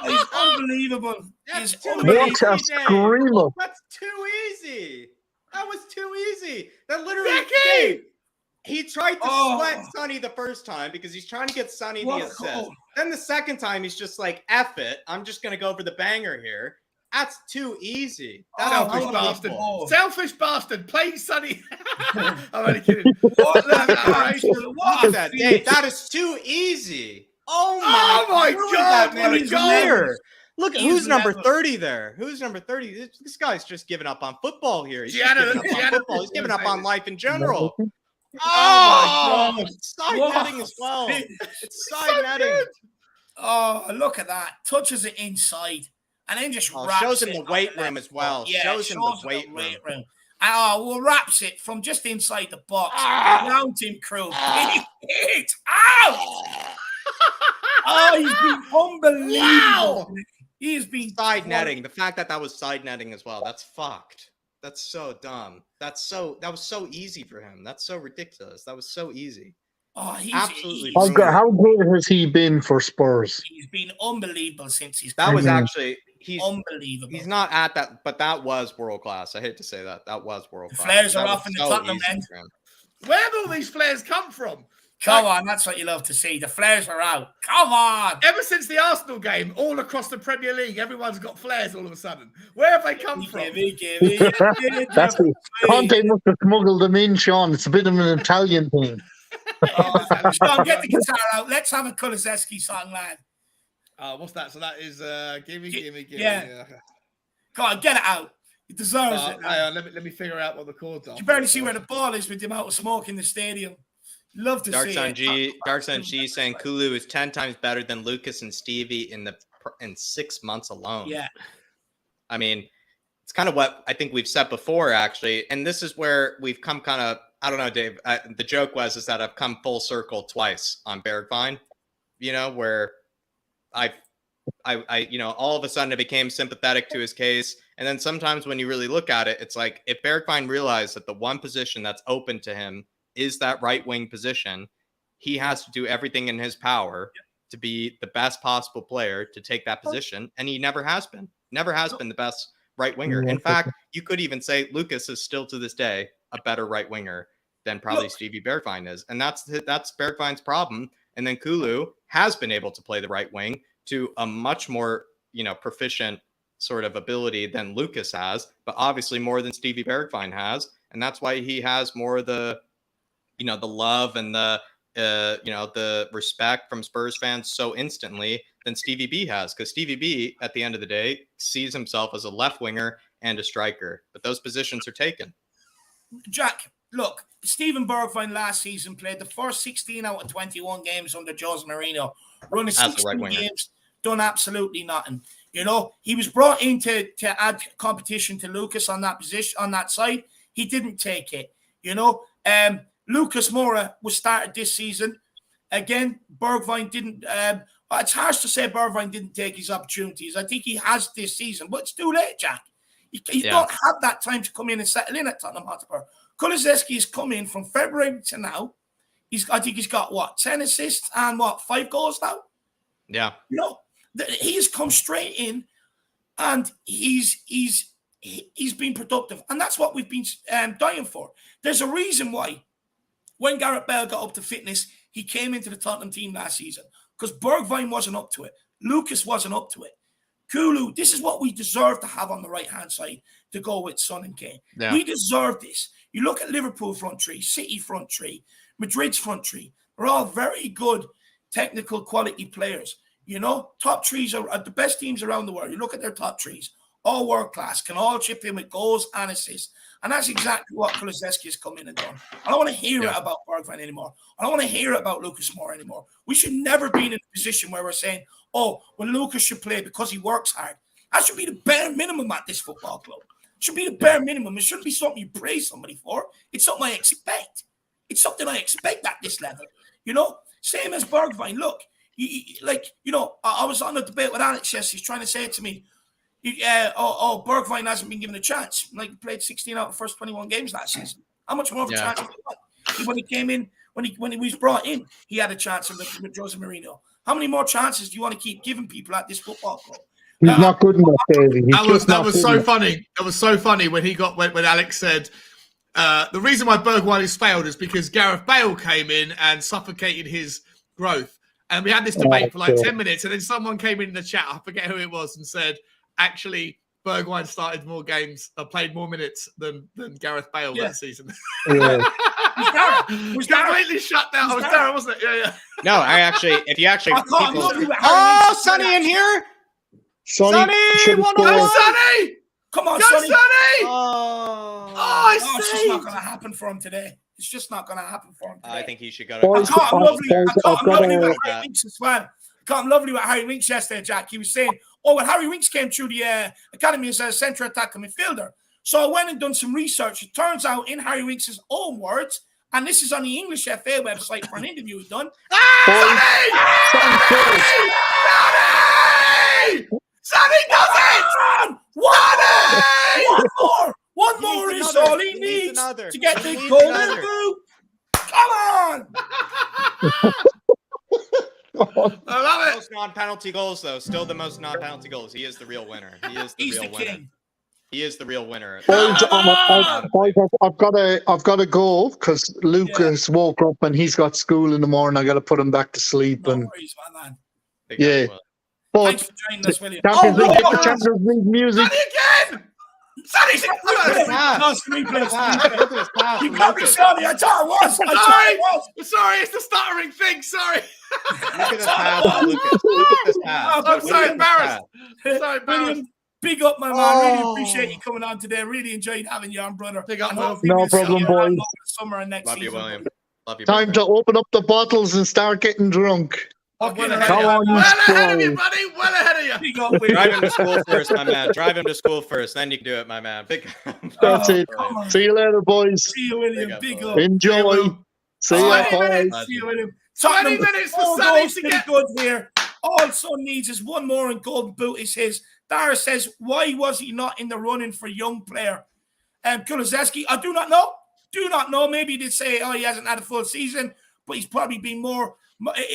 he's unbelievable.
That's
What a screamer.
That's too easy. That was too easy. That literally he tried to sweat Sonny the first time because he's trying to get Sonny the assist. Then the second time he's just like, F it. I'm just gonna go for the banger here. That's too easy.
Selfish bastard. Selfish bastard. Playing Sonny. I'm only kidding. Look
at that, Dave. That is too easy. Oh my God. What a goal. Look, who's number 30 there? Who's number 30? This guy's just giving up on football here. He's giving up on football. He's giving up on life in general. Oh my God. Side netting as well. It's side netting.
Oh, look at that. Touches it inside. And then just wraps
shows him
it
the weight room as well.
Yeah,
shows him the weight room.
And wraps it from just inside the box. Round him, crew. Hit. Ow! Oh, he's been unbelievable. Wow. He's been
side netting. The fact that was side netting as well. That's fucked. That's so dumb. That was so easy for him. That's so ridiculous. That was so easy.
Oh, he's
absolutely. How good has he been for Spurs?
He's been unbelievable since he's.
That was actually
unbelievable.
He's not at that, but that was world class. I hate to say that. That was world class.
Flares are
That
off
was
in the
so
Tottenham
easy
end.
for him.
Where have all these flares come from?
Come on, that's what you love to see. The flares are out. Come on.
Ever since the Arsenal game, all across the Premier League, everyone's got flares all of a sudden. Where have they come from?
That's it. Conte must have smuggled them in, Sean. It's a bit of an Italian thing.
Sean, get the guitar out. Let's have a Kulusevski song, lad.
What's that? So that is gimme.
Yeah. Come on, get it out. He deserves it.
Let me figure out what the chords are.
You barely see where the ball is with the amount of smoke in the stadium. Love to see it.
Darkson G saying Kulu is 10 times better than Lucas and Stevie in 6 months alone.
Yeah.
I mean, it's kind of what I think we've said before, actually. And this is where we've come kind of, I don't know, Dave. The joke is that I've come full circle twice on Bergwijn, where I all of a sudden I became sympathetic to his case. And then sometimes when you really look at it, it's like if Bergwijn realized that the one position that's open to him is that right wing position, he has to do everything in his power to be the best possible player to take that position. And he never has been the best right winger. In fact, you could even say Lucas is still to this day a better right winger than probably Stevie Bergwijn is. And that's Bergwijn's problem. And then Kulu has been able to play the right wing to a much more, proficient sort of ability than Lucas has, but obviously more than Stevie Bergwijn has. And that's why he has more of the, the love and the respect from Spurs fans so instantly than Stevie B has. Because Stevie B, at the end of the day, sees himself as a left winger and a striker. But those positions are taken.
Jack, look, Steven Bergwijn last season played the first 16 out of 21 games under Jose Mourinho. Running 16 games, done absolutely nothing. He was brought in to add competition to Lucas on that position, on that side. He didn't take it. Lucas Moura was started this season. Again, Bergwijn didn't. It's harsh to say Bergwijn didn't take his opportunities. I think he has this season, but it's too late, Jack. You don't have that time to come in and settle in at Tottenham Hotspur. Kulusevski has come in from February to now. I think he's got 10 assists and 5 goals now.
Yeah,
he's come straight in, and he's been productive, and that's what we've been dying for. There's a reason why. When Gareth Bale got up to fitness, he came into the Tottenham team last season because Bergwijn wasn't up to it. Lucas wasn't up to it. Kulu, this is what we deserve to have on the right-hand side to go with Son and Kane. Yeah. We deserve this. You look at Liverpool front three, City front three, Madrid's front three. They're all very good technical quality players. Top threes are the best teams around the world. You look at their top threes, all world-class, can all chip in with goals and assists. And that's exactly what Kulusevski has come in and done. I don't want to hear it about Bergwijn anymore. I don't want to hear it about Lucas Moura anymore. We should never be in a position where we're saying, Lucas should play because he works hard. That should be the bare minimum at this football club. It should be the bare minimum. It shouldn't be something you praise somebody for. It's something I expect. It's something I expect at this level. Same as Bergwijn. Look, I was on a debate with Alex yesterday. He's trying to say it to me. Bergwijn hasn't been given a chance. He played 16 out of the first 21 games last season. How much more of a chance did he want? When he came in, when he was brought in, he had a chance with Jose Mourinho. How many more chances do you want to keep giving people at this football club?
He's not good enough, Davey.
That was so funny. It was so funny when Alex said the reason why Bergwijn has failed is because Gareth Bale came in and suffocated his growth. And we had this debate for 10 minutes, and then someone came in the chat, I forget who it was, and said, actually, Bergwijn started more games, played more minutes than Gareth Bale that season.
Yeah.
was completely shut down. It was Darren, wasn't it? Yeah.
No, if you actually...
Sonny
in here!
Sonny!
Sonny!
Come on,
Sonny!
It's just not going to happen for him today. It's just not going to happen for him today.
I think he should go
I caught him lovely with Harry Winks as well. I caught him lovely with Harry Winks yesterday, Jack. He was saying, when Harry Winks came through the academy as a centre attacker midfielder. So I went and done some research. It turns out, in Harry Winks' own words, and this is on the English FA website for an interview he's done.
Sonny does it!
One more is all he needs to get the golden boot. Come on!
I love it.
non-penalty goals, though. Still the most non-penalty goals. He is the real winner. He is the
He's
real
the
winner.
king.
He is the real winner.
Boys,
on!
I've got to go because Lucas woke up and he's got school in the morning. I got to put him back to sleep.
No
And
worries, man.
yeah,
Thanks
but
for joining us, William.
Champions League music.
Sonny again! Sonny's in
Pass.
No, replay.
Look at this pass.
You
from
can't be
Lucas.
sorry. I thought it was. I thought it was.
Sorry, it's the stuttering thing. Sorry.
Look at this pass from Lucas. Look at this pass.
Oh,
I'm so embarrassed. So embarrassed.
William, big up, my man. Really appreciate you coming on today. Really enjoyed having you on, brother.
Big up,
And
Will.
hopefully
No
we'll see
problem,
you
boys.
around over the summer and next
Love
season.
you, William. Love you.
Time
brother.
to open up the bottles and start getting drunk.
I'm well
Fucking
ahead
Come
of
on,
you.
you
Well ahead of you,
squirrel.
buddy. Well ahead of you.
Big up, William.
Drive him to school first, my man. Drive him to school first. Then you can do it, my man. Big.
That's it.
Come on.
See you later, boys.
See you, William.
Big up,
Big
boy.
up.
Enjoy. See ya.
20
Bye.
minutes.
See you, William.
20 minutes for
all
Sonny
goes
to
the
get-
good here. All Son needs is one more, and Golden Boot is his. Dara says, why was he not in the running for young player? Kulusevski, I do not know. Do not know. Maybe they say, oh, he hasn't had a full season, but he's probably been more.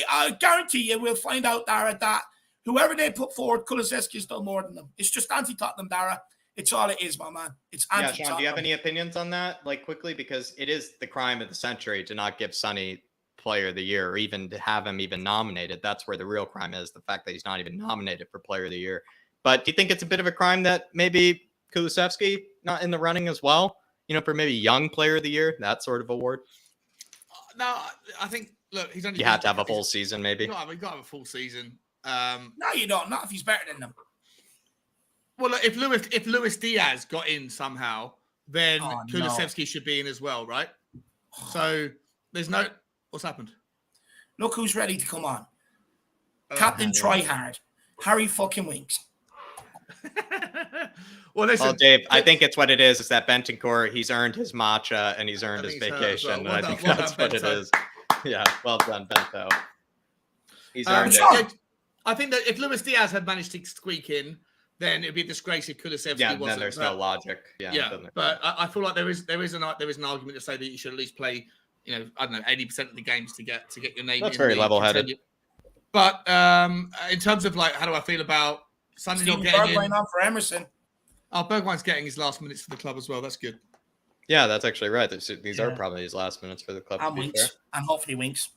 I guarantee you, we'll find out, Dara, that whoever they put forward, Kulusevski has done more than them. It's just anti-Tottenham, Dara. It's all it is, my man. It's
Yeah,
anti-Tottenham.
Sean, do you have any opinions on that? Like, quickly, because it is the crime of the century to not give Sonny Player of the Year, or even to have him even nominated. That's where the real crime is, the fact that he's not even nominated for Player of the Year. But do you think it's a bit of a crime that maybe Kulusevski not in the running as well? You know, for maybe young Player of the Year, that sort of award?
No, I think, look, he's only.
You had to have a full season, maybe.
We've got to have a full season.
No, you don't. Not if he's better than them.
Well, look, if Luis Diaz got in somehow, then
Oh, no.
Kulusevski should be in as well, right? So there's no. What's happened?
Look who's ready to come on. Captain Tryhard. Harry fucking Winks.
Well, listen,
Well, Dave, I think it's what it is that Bentancur, he's earned his matcha and he's earned
I
his
think he's hurt as
vacation.
well.
And
Well
I think
done,
that's what it
Bento.
is. Yeah, well done, Bento. He's earned
Sean.
it.
I think that if Luis Diaz had managed to squeak in, then it'd be a disgrace if Kulusevski
Yeah,
wasn't.
then there's no logic. Yeah,
Yeah, but I feel like there is an argument to say that you should at least play, I don't know, 80% of the games to get your name.
That's
in
very
the
level-headed.
contender. But in terms of like, how do I feel about Sonny not
Steven
getting in?
Bergwijn on for Emerson.
Oh, Bergwijn's getting his last minutes for the club as well. That's good.
Yeah, that's actually right. These are
Yeah.
probably his last minutes for the club.
And
To be
Winks.
fair.
And hopefully Winks.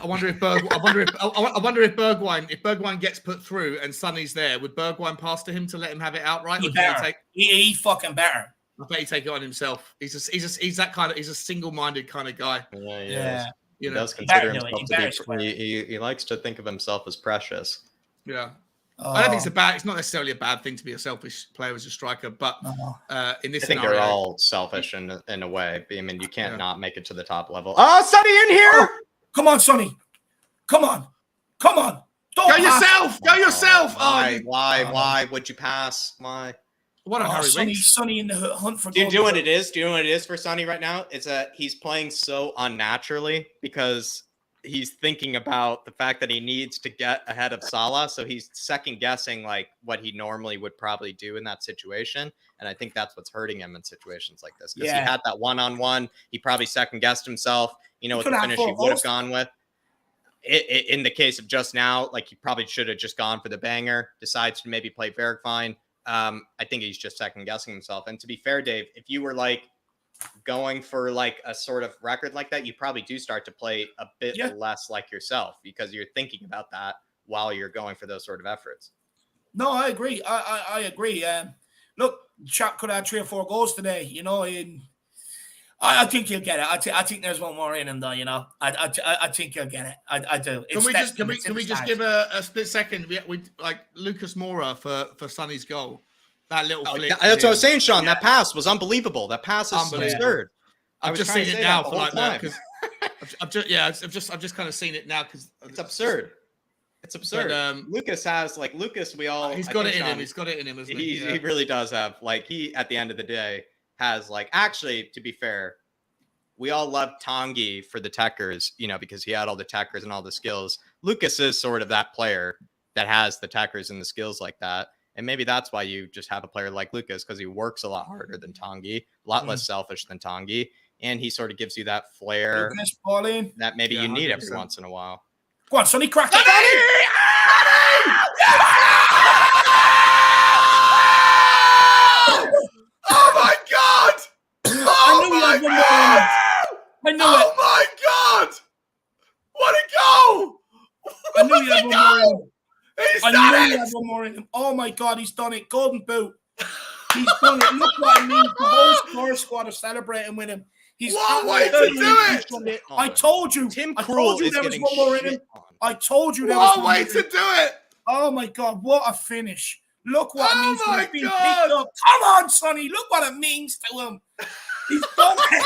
I wonder if Bergwijn gets put through and Sonny's there. Would Bergwijn pass to him to let him have it outright?
He
Or do they
better.
take?
He fucking better.
I bet he take it on himself. He's that kind of. He's a single-minded kind of guy.
Yeah, he
Yeah.
is.
You
He
know.
does consider
better do it.
himself
He
to
better
be.
swear.
He likes to think of himself as precious.
Yeah.
Oh,
I don't think it's not necessarily a bad thing to be a selfish player as a striker, but
no.
in this
I think
scenario,
they're all selfish in a way. I mean, you can't
Yeah.
not make it to the top level. Oh, Sonny in here!
Come on, Sonny. Come on. Come on. Don't
go
pass.
yourself. Go yourself.
Why would you pass? Why?
What a
Oh,
Harry
Sonny,
Winks.
Sonny in the hunt for
Do you
gold.
know what it is? Do you know what it is for Sonny right now? It's that he's playing so unnaturally because he's thinking about the fact that he needs to get ahead of Salah. So he's second guessing like what he normally would probably do in that situation. And I think that's what's hurting him in situations like this. Because he had that one-on-one. He probably second guessed himself. You know what the finish he would have gone with. In the case of just now, like he probably should have just gone for the banger, decides to maybe play Bergwijn. I think he's just second guessing himself. And to be fair, Dave, if you were like going for like a sort of record like that, you probably do start to play a bit less like yourself because you're thinking about that while you're going for those sort of efforts.
No, I agree. I agree. Look, chap could have 3 or 4 goals today, you know. I think he'll get it. I think there's one more in him, though. You know, I think he'll get it. I do.
Can we just give a split second? We like Lucas Moura for Sonny's goal. That little flick.
That's what I was saying, Sean. That pass was unbelievable. That pass is absurd.
I've just seen it now for like that because I've just kind of seen it now because
it's absurd. It's absurd.
But,
Lucas has we all.
He's got it in him. He's got it in him. Isn't he?
He really does have he at the end of the day has actually, to be fair, we all love Tanguy for the techers, because he had all the techers and all the skills. Lucas is sort of that player that has the techers and the skills like that. And maybe that's why you just have a player like Lucas, because he works a lot harder than Tanguy, a lot less selfish than Tanguy. And he sort of gives you that flair that maybe you need every once in a while.
Go on, Sonny, crack it.
Oh my God! Oh my God!
I knew
Oh
it.
my God! What a goal!
I knew you had one more in him.
He's
I
done
knew
it!
he had one more in him. Oh my God, he's done it. Golden boot. He's done it. Look what I mean. The whole Spurs squad are celebrating with him. He's
What a way to do
it. I told you.
Tim
I
Krul
told you
is
there was
getting
one more in
shit
him.
on.
I told you there was
What a
one
way
more
to
in
do
him.
it!
Oh my God, what a finish. Look what it
Oh
means to
my
him being
God.
picked up. Come on, Sonny. Look what it means to him. He's done it.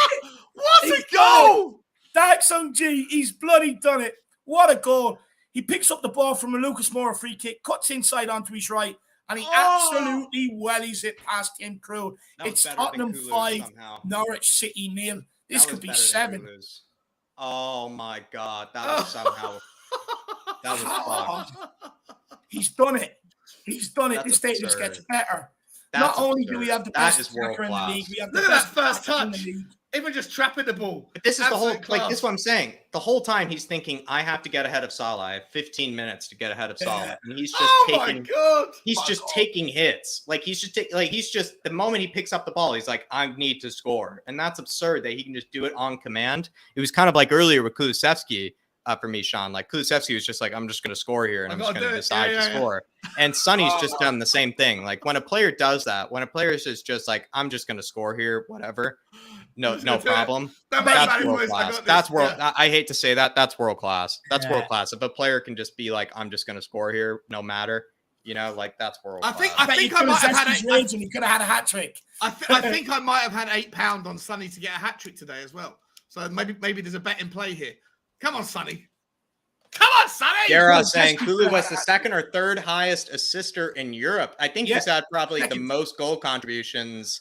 What
He's
a goal!
Dark Sung G, he's bloody done it. What a goal. He picks up the ball from a Lucas Moura free kick, cuts inside onto his right, and he absolutely wellies it past Tim Krul. It's Tottenham 5, Norwich City 0. This could be 7.
Oh my God, that was somehow that was fucked.
He's done it. He's done it.
That's
This stage just
absurd.
gets better.
That's
Not only do
absurd.
we have the
That
best
is
attacker in the
world-class.
league, we have the
Look at
best
that first
attacker in the
touch.
league.
Even just trapping the ball.
But this is the whole,
Absolute
like,
class.
this is what I'm saying. The whole time he's thinking, I have to get ahead of Salah. I have 15 minutes to get ahead of Salah. And he's just taking, taking hits. Like, he's just, the moment he picks up the ball, he's like, I need to score. And that's absurd that he can just do it on command. It was kind of like earlier with Kulusevski for me, Sean. Like, Kulusevski was just like, I'm just going to score here and I'm just going to decide to score. And Sonny's just done the same thing. Like, when a player does that, when a player is just like, I'm just going to score here, whatever. No problem. That's world class. That's world. I hate to say that. That's world class. That's world class. If a player can just be like, I'm just going to score here, no matter, you know, like that's world class.
I think I might have had
you could have had a hat trick.
I think I might have had £8 on Sonny to get a hat trick today as well. So maybe there's a bet in play here. Come on, Sonny. Come on, Sonny.
Gara saying Kulu was the second or third highest assister in Europe. I think he's had probably the most goal contributions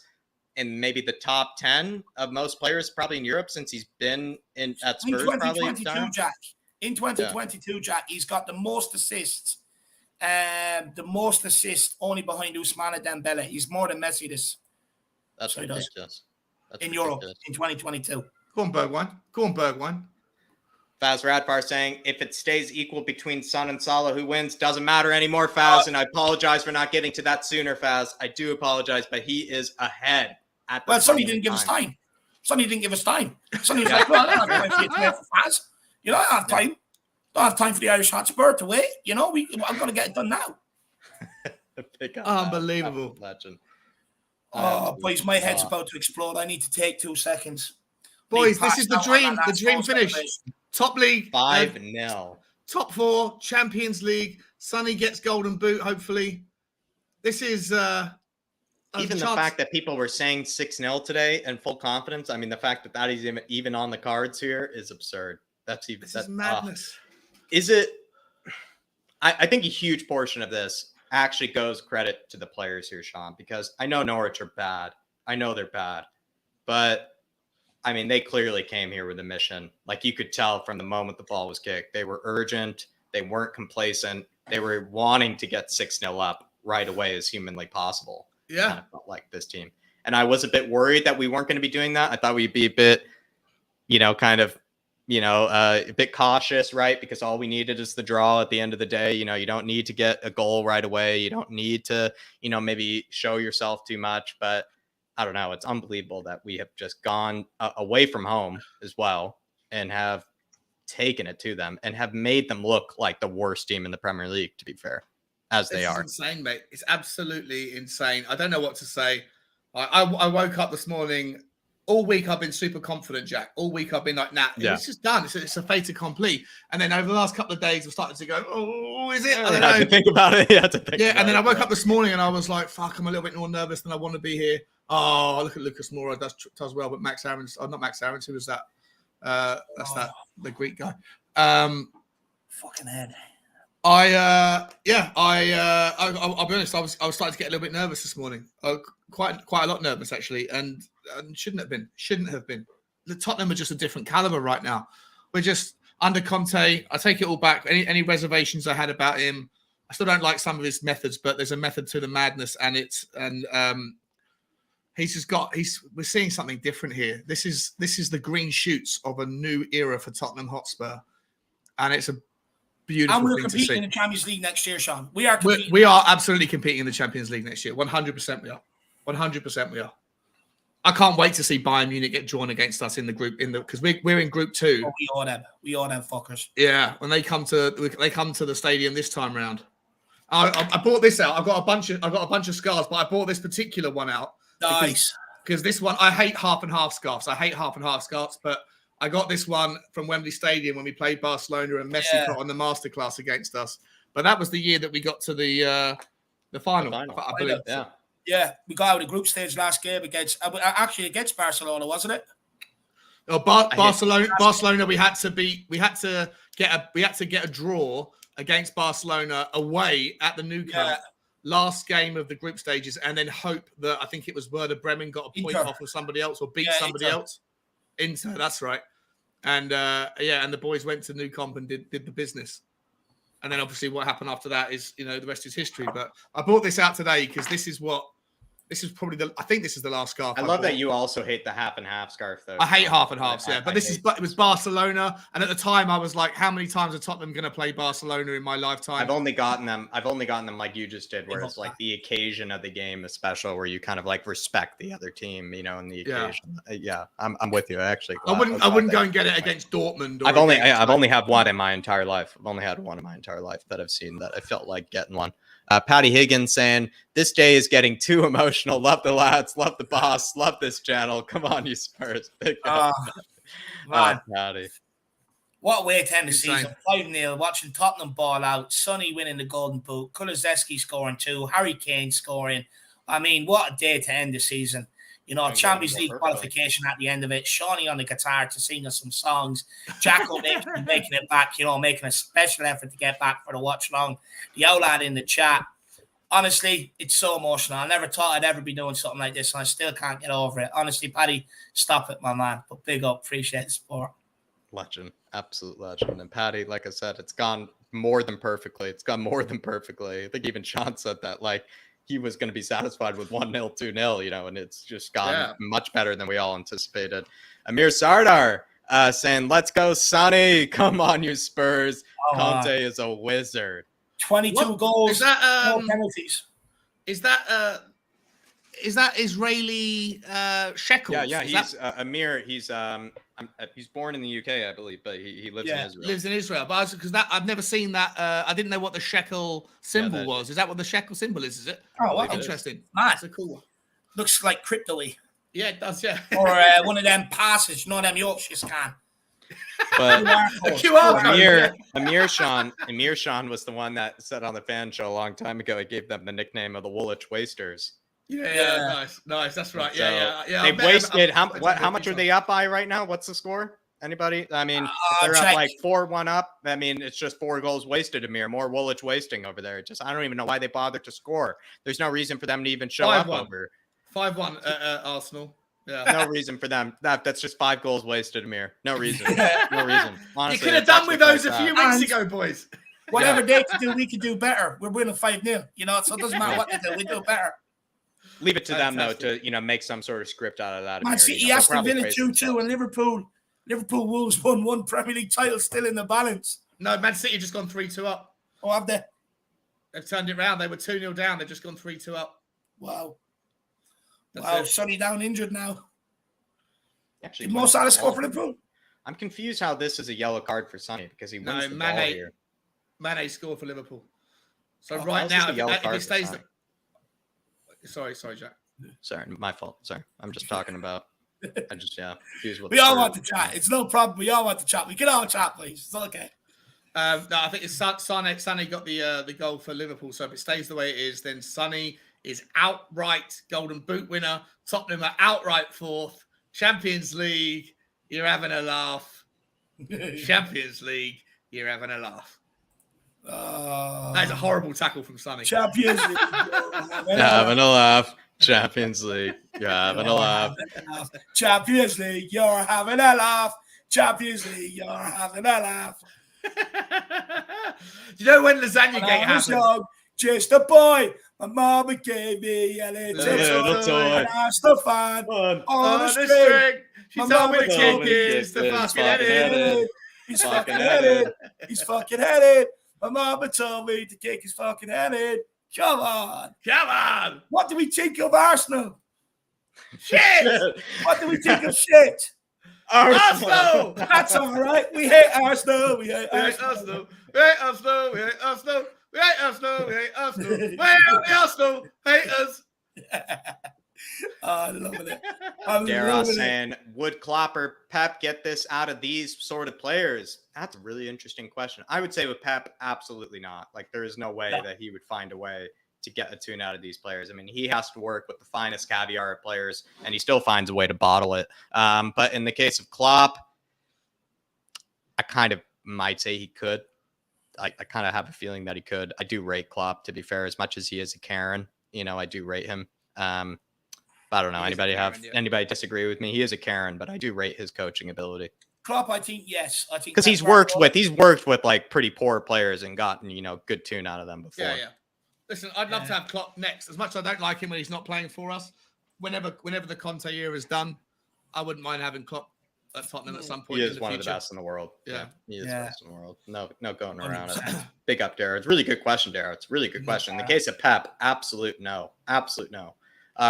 in maybe the top 10 of most players probably in Europe since he's been at Spurs.
In 2022, Jack. In 2022, Jack, he's got the most assists. The most assists only behind Ousmane Dembele. He's more than Messi this.
That's ridiculous.
In Europe in 2022.
Go on, Bergwijn.
Faz Radfar saying, if it stays equal between Son and Salah, who wins? Doesn't matter anymore, Faz. And I apologize for not getting to that sooner, Faz. I do apologize, but he is ahead.
Sonny didn't give us time. Sonny didn't give us time. Sonny was like, well, I don't have time for you to wait for Faz. You know, I don't have time. Don't have time for the Irish Hotspur to wait. You know, I'm going to get it done now.
Unbelievable.
Legend.
Oh, boys, my head's about to explode. I need to take 2 seconds.
Boys, this is the dream finish. Top league.
5-0.
Top 4, Champions League. Sonny gets golden boot, hopefully. This is...
even the fact that people were saying 6-0 today and full confidence, I mean, the fact that is even on the cards here is absurd. That's
madness.
Is it? I think a huge portion of this actually goes credit to the players here, Sean, because I know Norwich are bad. I know they're bad, but I mean, they clearly came here with a mission. Like you could tell from the moment the ball was kicked, they were urgent. They weren't complacent. They were wanting to get 6-0 up right away as humanly possible.
Yeah.
Kind of felt like this team. And I was a bit worried that we weren't going to be doing that. I thought we'd be a bit, a bit cautious, right? Because all we needed is the draw at the end of the day. You know, you don't need to get a goal right away. You don't need to, maybe show yourself too much. But I don't know. It's unbelievable that we have just gone away from home as well and have taken it to them and have made them look like the worst team in the Premier League, to be fair, as they are.
It's insane, mate. It's absolutely insane. I don't know what to say. I woke up this morning. All week I've been super confident, Jack. All week I've been like, nah, it's just done. It's a fait accompli. And then over the last couple of days, we're starting to go, oh, is it? I don't know.
To think about it.
And then I woke up this morning and I was like, fuck, I'm a little bit more nervous than I want to be here. Oh, look at Lucas Moura. Does well, but Max Aarons, not Max Aarons. Who was that? The Greek guy.
Fucking head.
I'll be honest. I was starting to get a little bit nervous this morning. Quite a lot nervous actually, and shouldn't have been. The Tottenham are just a different caliber right now. We're just under Conte. I take it all back. Any reservations I had about him, I still don't like some of his methods, but there's a method to the madness, we're seeing something different here. This is the green shoots of a new era for Tottenham Hotspur, and beautiful
And we're
thing to
competing
see.
in the Champions League next year, Sean. We are
We
competing.
are absolutely competing in the Champions League next year. 100% we are. 100% we are. I can't wait to see Bayern Munich get drawn against us in the group because we're in Group 2.
Oh, we all them fuckers.
Yeah, when they come to the stadium this time round. I bought this out. I've got a bunch of scarves, but I bought this particular one out.
Nice.
Because this one, I hate half and half scarves. But I got this one from Wembley Stadium when we played Barcelona and Messi put on the masterclass against us. But that was the year that we got to the final. I believe.
Yeah, we got out of the group stage last game against Barcelona, wasn't it?
Oh, Barcelona. We had to get a draw against Barcelona away at the Nou Camp. Last game of the group stages, and then hope that I think it was Werder Bremen got a point off of somebody else or beat somebody else. Inter, that's right. And and the boys went to Nou Camp and did the business. And then obviously what happened after that is, the rest is history. But I brought this out today because this is probably the last scarf.
I love that you also hate the half and half scarf, though.
I hate half and halves, but it was Barcelona, and at the time I was like, how many times are Tottenham going to play Barcelona in my lifetime?
I've only gotten them like you just did, where it's like the occasion of the game is special, where you kind of like respect the other team, and the occasion. I'm with you. Actually,
I wouldn't go and get it against Dortmund.
I've only had one in my entire life. I've only had one in my entire life that I've seen that I felt like getting one. Patty Higgins saying, this day is getting too emotional. Love the lads. Love the boss. Love this channel. Come on, you Spurs. Big Patty.
What a way to end the season. 5-0. Watching Tottenham ball out. Sonny winning the Golden Boot. Kulusevski scoring 2. Harry Kane scoring. I mean, what a day to end the season. Champions League qualification at the end of it. Shawnee on the guitar to sing us some songs. Jacko making it back, making a special effort to get back for the watch long. The Outland in the chat. Honestly, it's so emotional. I never thought I'd ever be doing something like this, and I still can't get over it. Honestly, Paddy, stop it, my man. But big up. Appreciate the support.
Legend. Absolute legend. And Paddy, like I said, it's gone more than perfectly. I think even Sean said that, like, he was going to be satisfied with 1-0, 2-0, and it's just gone much better than we all anticipated. Amir Sardar saying, let's go, Sonny. Come on, you Spurs. Conte is a wizard.
22 goals,
is that,
no penalties.
Is that Israeli shekels?
Yeah. He's Amir. He's born in the UK, I believe, but he lives in Israel.
Lives in Israel, but because I've never seen that. I didn't know what the shekel symbol was. Is that what the shekel symbol is? Is it?
Oh, wow.
Interesting.
That's
a cool one.
Looks like crypto-y.
Yeah, it does. Yeah.
Or one of them passes, them Yorkshire scan.
But
QR code.
Amir Sean was the one that said on the fan show a long time ago. He gave them the nickname of the Woolwich Wasters.
Yeah, nice. That's right.
So
yeah.
They've wasted how much are they up by right now? What's the score? Anybody? I mean, if they're up like 4-1 up. I mean, it's just 4 goals wasted. Amir, more Woolwich wasting over there. I don't even know why they bothered to score. There's no reason for them to even show up over
5-1 Arsenal. Yeah.
No reason for them. That's just 5 goals wasted, Amir. No reason. No reason. Honestly,
you could have done with those a few weeks ago, boys.
Whatever they could do, we could do better. We're winning 5-0. So it doesn't matter what they do. We do better.
Leave it to them, though, to make some sort of script out of that.
Man City, Aston Villa 2-2, and Liverpool Wolves won 1 Premier League title still in the balance.
No, Man City just gone 3-2 up.
Oh, have they?
They've turned it around. They were 2-0 down. They've just gone 3-2 up.
Wow. Sonny down injured now.
Actually,
Mo Salah score for Liverpool.
I'm confused how this is a yellow card for Sonny because he wins the ball here.
Mane scored for Liverpool. So right now, if he stays... Sorry, Jack.
Sorry, my fault. Sorry, I'm just talking about.
We all want to chat. It's no problem. We all want to chat. We can all chat, please. It's okay.
No, I think it's Sonny got the goal for Liverpool. So if it stays the way it is, then Sonny is outright Golden Boot winner. Tottenham are outright 4th. Champions League, you're having a laugh. Champions League, you're having a laugh. That is a horrible tackle from Sonny.
Champions League.
Having a laugh. Champions League. You're having a laugh.
Champions League. You're having a laugh. Champions League. You're having a laugh.
Do you know when Lasagna Gate happened?
Young, just a boy. My mama gave me a little toy. And I still find on the string.
She told me the kick is the fucking headed.
He's fucking headed. He's fucking headed. My mama told me to kick his fucking head in. Come on.
Come on.
What do we think of Arsenal?
Shit.
What do we think of shit?
Arsenal.
That's all right. We hate Arsenal. We hate
We hate
Arsenal.
Arsenal. We hate Arsenal. We hate Arsenal. We hate Arsenal. We hate Arsenal. We hate Arsenal. Hate us.
Oh, I'm loving it. I'm
Dara
loving it.
saying, would Klopp or Pep get this out of these sort of players? That's a really interesting question. I would say with Pep, absolutely not. Like, there is no way that he would find a way to get a tune out of these players. I mean, he has to work with the finest caviar of players, and he still finds a way to bottle it. But in the case of Klopp, I kind of might say he could. I kind of have a feeling that he could. I do rate Klopp, to be fair, as much as he is a Karen. You know, I do rate him. I don't know. Anybody disagree with me? He is a Karen, but I do rate his coaching ability.
Klopp, I think yes. I think
because he's worked with like pretty poor players and gotten, you know, good tune out of them before.
Yeah. Listen, I'd love to have Klopp next. As much as I don't like him when he's not playing for us, whenever the Conte era is done, I wouldn't mind having Klopp at Tottenham at some point.
He is one of the best in the world.
Yeah.
He is the best in the world. No going around it. Big up, Dara. It's a really good question, Dara. It's a really good question. In the case of Pep, absolute no.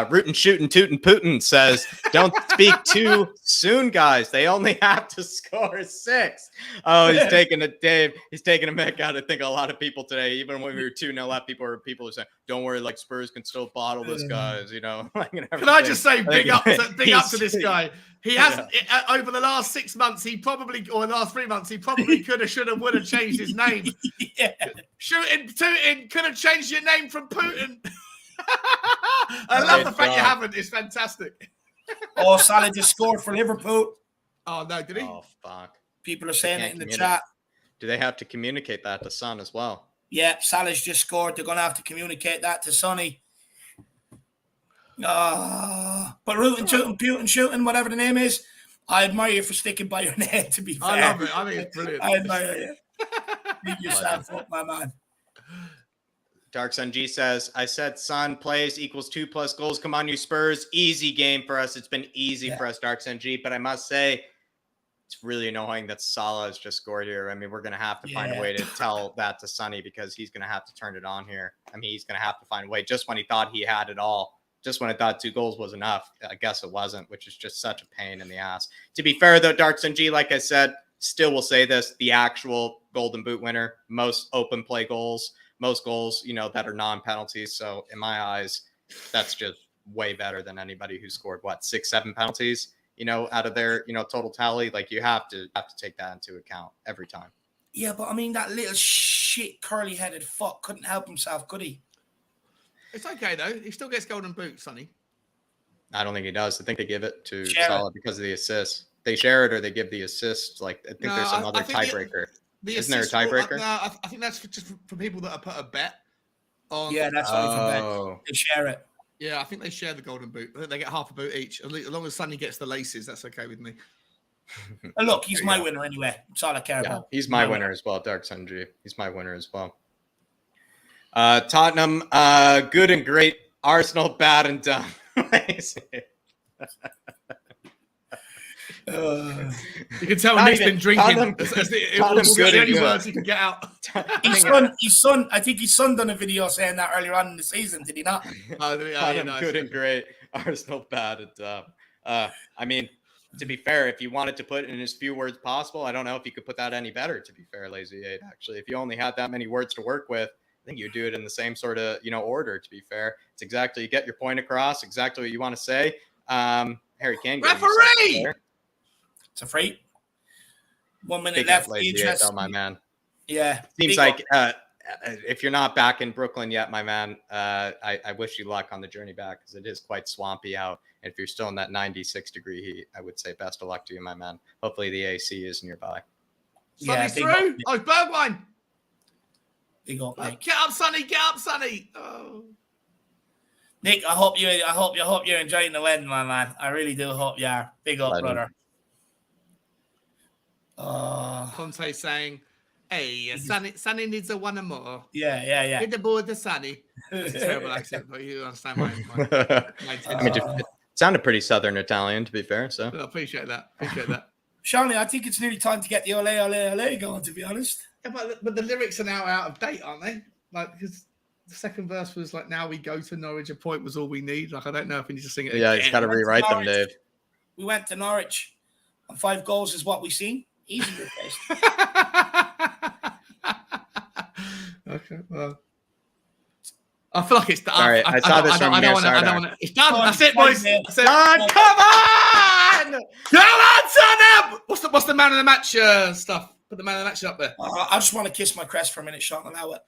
Rootin' Shootin' Tootin' Putin says, don't speak too soon, guys. They only have to score 6. Oh, he's taking a Dave. He's taking a mick out. I think a lot of people today, even when we were 2-0 up, people are saying, don't worry, like Spurs can still bottle this, guys, you know.
Can I just say big up to this guy? He has over the last 6 months, or the last 3 months, he probably could have, should have, would have changed his name. Shooting, Tootin' could have changed your name from Putin. I love the fact you haven't. It's fantastic.
Oh, Salah just scored for Liverpool.
Oh, no, did he?
Oh, fuck.
People are saying it in the chat.
Do they have to communicate that to Son as well?
Yeah, Salah's just scored. They're going to have to communicate that to Sonny. But Rootin' Tootin' Putin Shooting, whatever the name is, I admire you for sticking by your name, to be fair.
I love it. I think it's brilliant.
I admire you. Beat yourself up, my man.
Dark Sun G says, I said Son plays equals 2+ goals. Come on, you Spurs. Easy game for us. It's been easy for us, Dark Sun G. But I must say, it's really annoying that Salah has just scored here. I mean, we're going to have to find a way to tell that to Sonny because he's going to have to turn it on here. I mean, he's going to have to find a way. Just when he thought he had it all, just when I thought 2 goals was enough, I guess it wasn't, which is just such a pain in the ass. To be fair, though, Dark Sun G, like I said, still will say this, the actual Golden Boot winner, most open play goals, most goals, you know, that are non-penalties. So in my eyes, that's just way better than anybody who scored 6-7 penalties, you know, out of their, you know, total tally. Like you have to take that into account every time.
Yeah, but I mean, that little shit curly-headed fuck couldn't help himself, could he?
It's okay though. He still gets Golden Boot, Sonny.
I don't think he does. I think they give it to Salah because of the assist. They share it or they give the assist. Like I think there's some other tiebreaker. Isn't there a tiebreaker?
No, I think that's just for people that have put a bet on.
Yeah, that's only for bet. They share it.
Yeah, I think they share the Golden Boot. I think they get half a boot each. As long as Sonny gets the laces, that's okay with me.
And look, he's my winner anyway. That's all I care about.
He's my winner as well, Dark Sun G. He's my winner as well. Tottenham, good and great. Arsenal, bad and done.
You can tell Nick's been drinking. The only words he can get out.
His son, I think his son done a video saying that earlier on in the season, did he not?
Good and great. Arsenal, bad and dumb. I mean, to be fair, if you wanted to put it in as few words possible, I don't know if you could put that any better, to be fair, Lazy 8. Actually, if you only had that many words to work with, I think you'd do it in the same sort of, you know, order, to be fair. It's exactly, you get your point across, exactly what you want to say. Harry Kane.
Referee!
It's a free. 1 minute
Big
left.
My man.
Yeah.
Seems like if you're not back in Brooklyn yet, my man, I wish you luck on the journey back because it is quite swampy out. And if you're still in that 96-degree heat, I would say best of luck to you, my man. Hopefully the AC is nearby.
Sonny's through. Oh, Bergwijn.
Big up, Nick.
Get up, Sonny. Get up, Sonny. Oh.
Nick, I hope you're enjoying the wedding, my man. I really do hope you are. Big up, brother.
Conte saying, hey, Sonny needs a one or more.
Yeah.
Get the ball to Sonny. It's a terrible accent, but you understand my
I mean, it sounded pretty Southern Italian, to be fair. So
I appreciate that.
Shawnee, I think it's nearly time to get the ole going, to be honest.
Yeah, but the lyrics are now out of date, aren't they? Like, because the second verse was like, "Now we go to Norwich, a point was all we need." Like, I don't know if we need to sing it
Yeah,
again.
he's got to rewrite them, Dave.
We went to Norwich, and 5 goals is what we seen. Easy replaced.
Okay, well, I feel like it's done.
Sorry, I saw this from Mir Sardar.
It's done. That's it, boys. That's it.
Come on!
Come on, son up! What's the man of the match stuff? Put the man of the match up there.
I just want to kiss my crest for a minute, Sean. Allow it.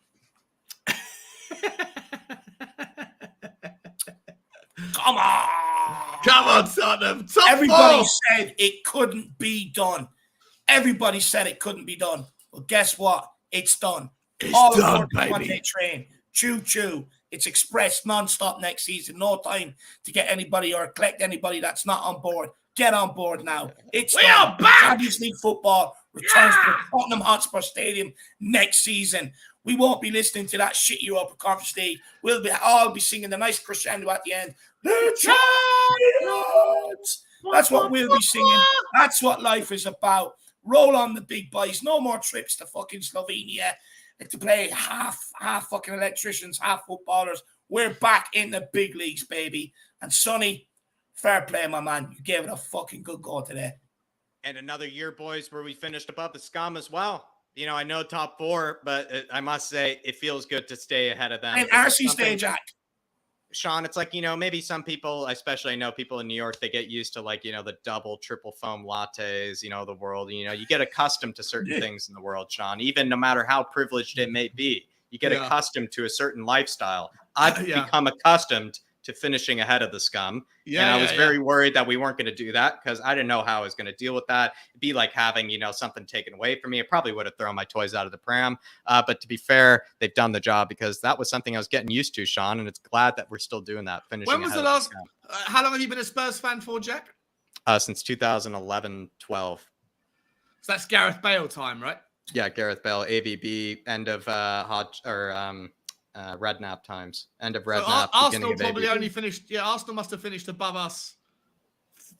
Come on.
Come on, son.
Everybody said it couldn't be done. Everybody said it couldn't be done. Well, guess what? It's done.
It's
all
done,
baby.
One-day
train. Choo-choo. It's express non-stop next season. No time to get anybody or collect anybody that's not on board. Get on board now. It's
we are back.
Champions League football returns to the Tottenham Hotspur Stadium next season. We won't be listening to that shit Europa Conference League. We'll all be singing the nice crescendo at the end. The Champions! That's what we'll be singing. That's what life is about. Roll on the big boys. No more trips to fucking Slovenia to play half fucking electricians, half footballers. We're back in the big leagues, baby. And Sonny, fair play, my man. You gave it a fucking good go today.
And another year, boys, where we finished above the scum as well. You know, I know top 4, but I must say it feels good to stay ahead of them.
And RC stay, Jack.
Sean, it's like, you know, maybe some people, especially I know people in New York, they get used to like, you know, the double, triple foam lattes, you know, the world, you know, you get accustomed to certain things in the world, Sean, even no matter how privileged it may be, you get accustomed to a certain lifestyle. I've become accustomed to finishing ahead of the scum. And I was very worried that we weren't going to do that because I didn't know how I was going to deal with that. It'd be like having, you know, something taken away from me. It probably would have thrown my toys out of the pram. But to be fair, they've done the job because that was something I was getting used to, Sean. And it's glad that we're still doing that. Finishing.
When was the last? How long have you been a Spurs fan for, Jack?
Since 2011-12.
So that's Gareth Bale time, right?
Yeah, Gareth Bale, AVB, end of Redknapp times. End of Redknapp.
Arsenal probably only finished. Yeah, Arsenal must have finished above us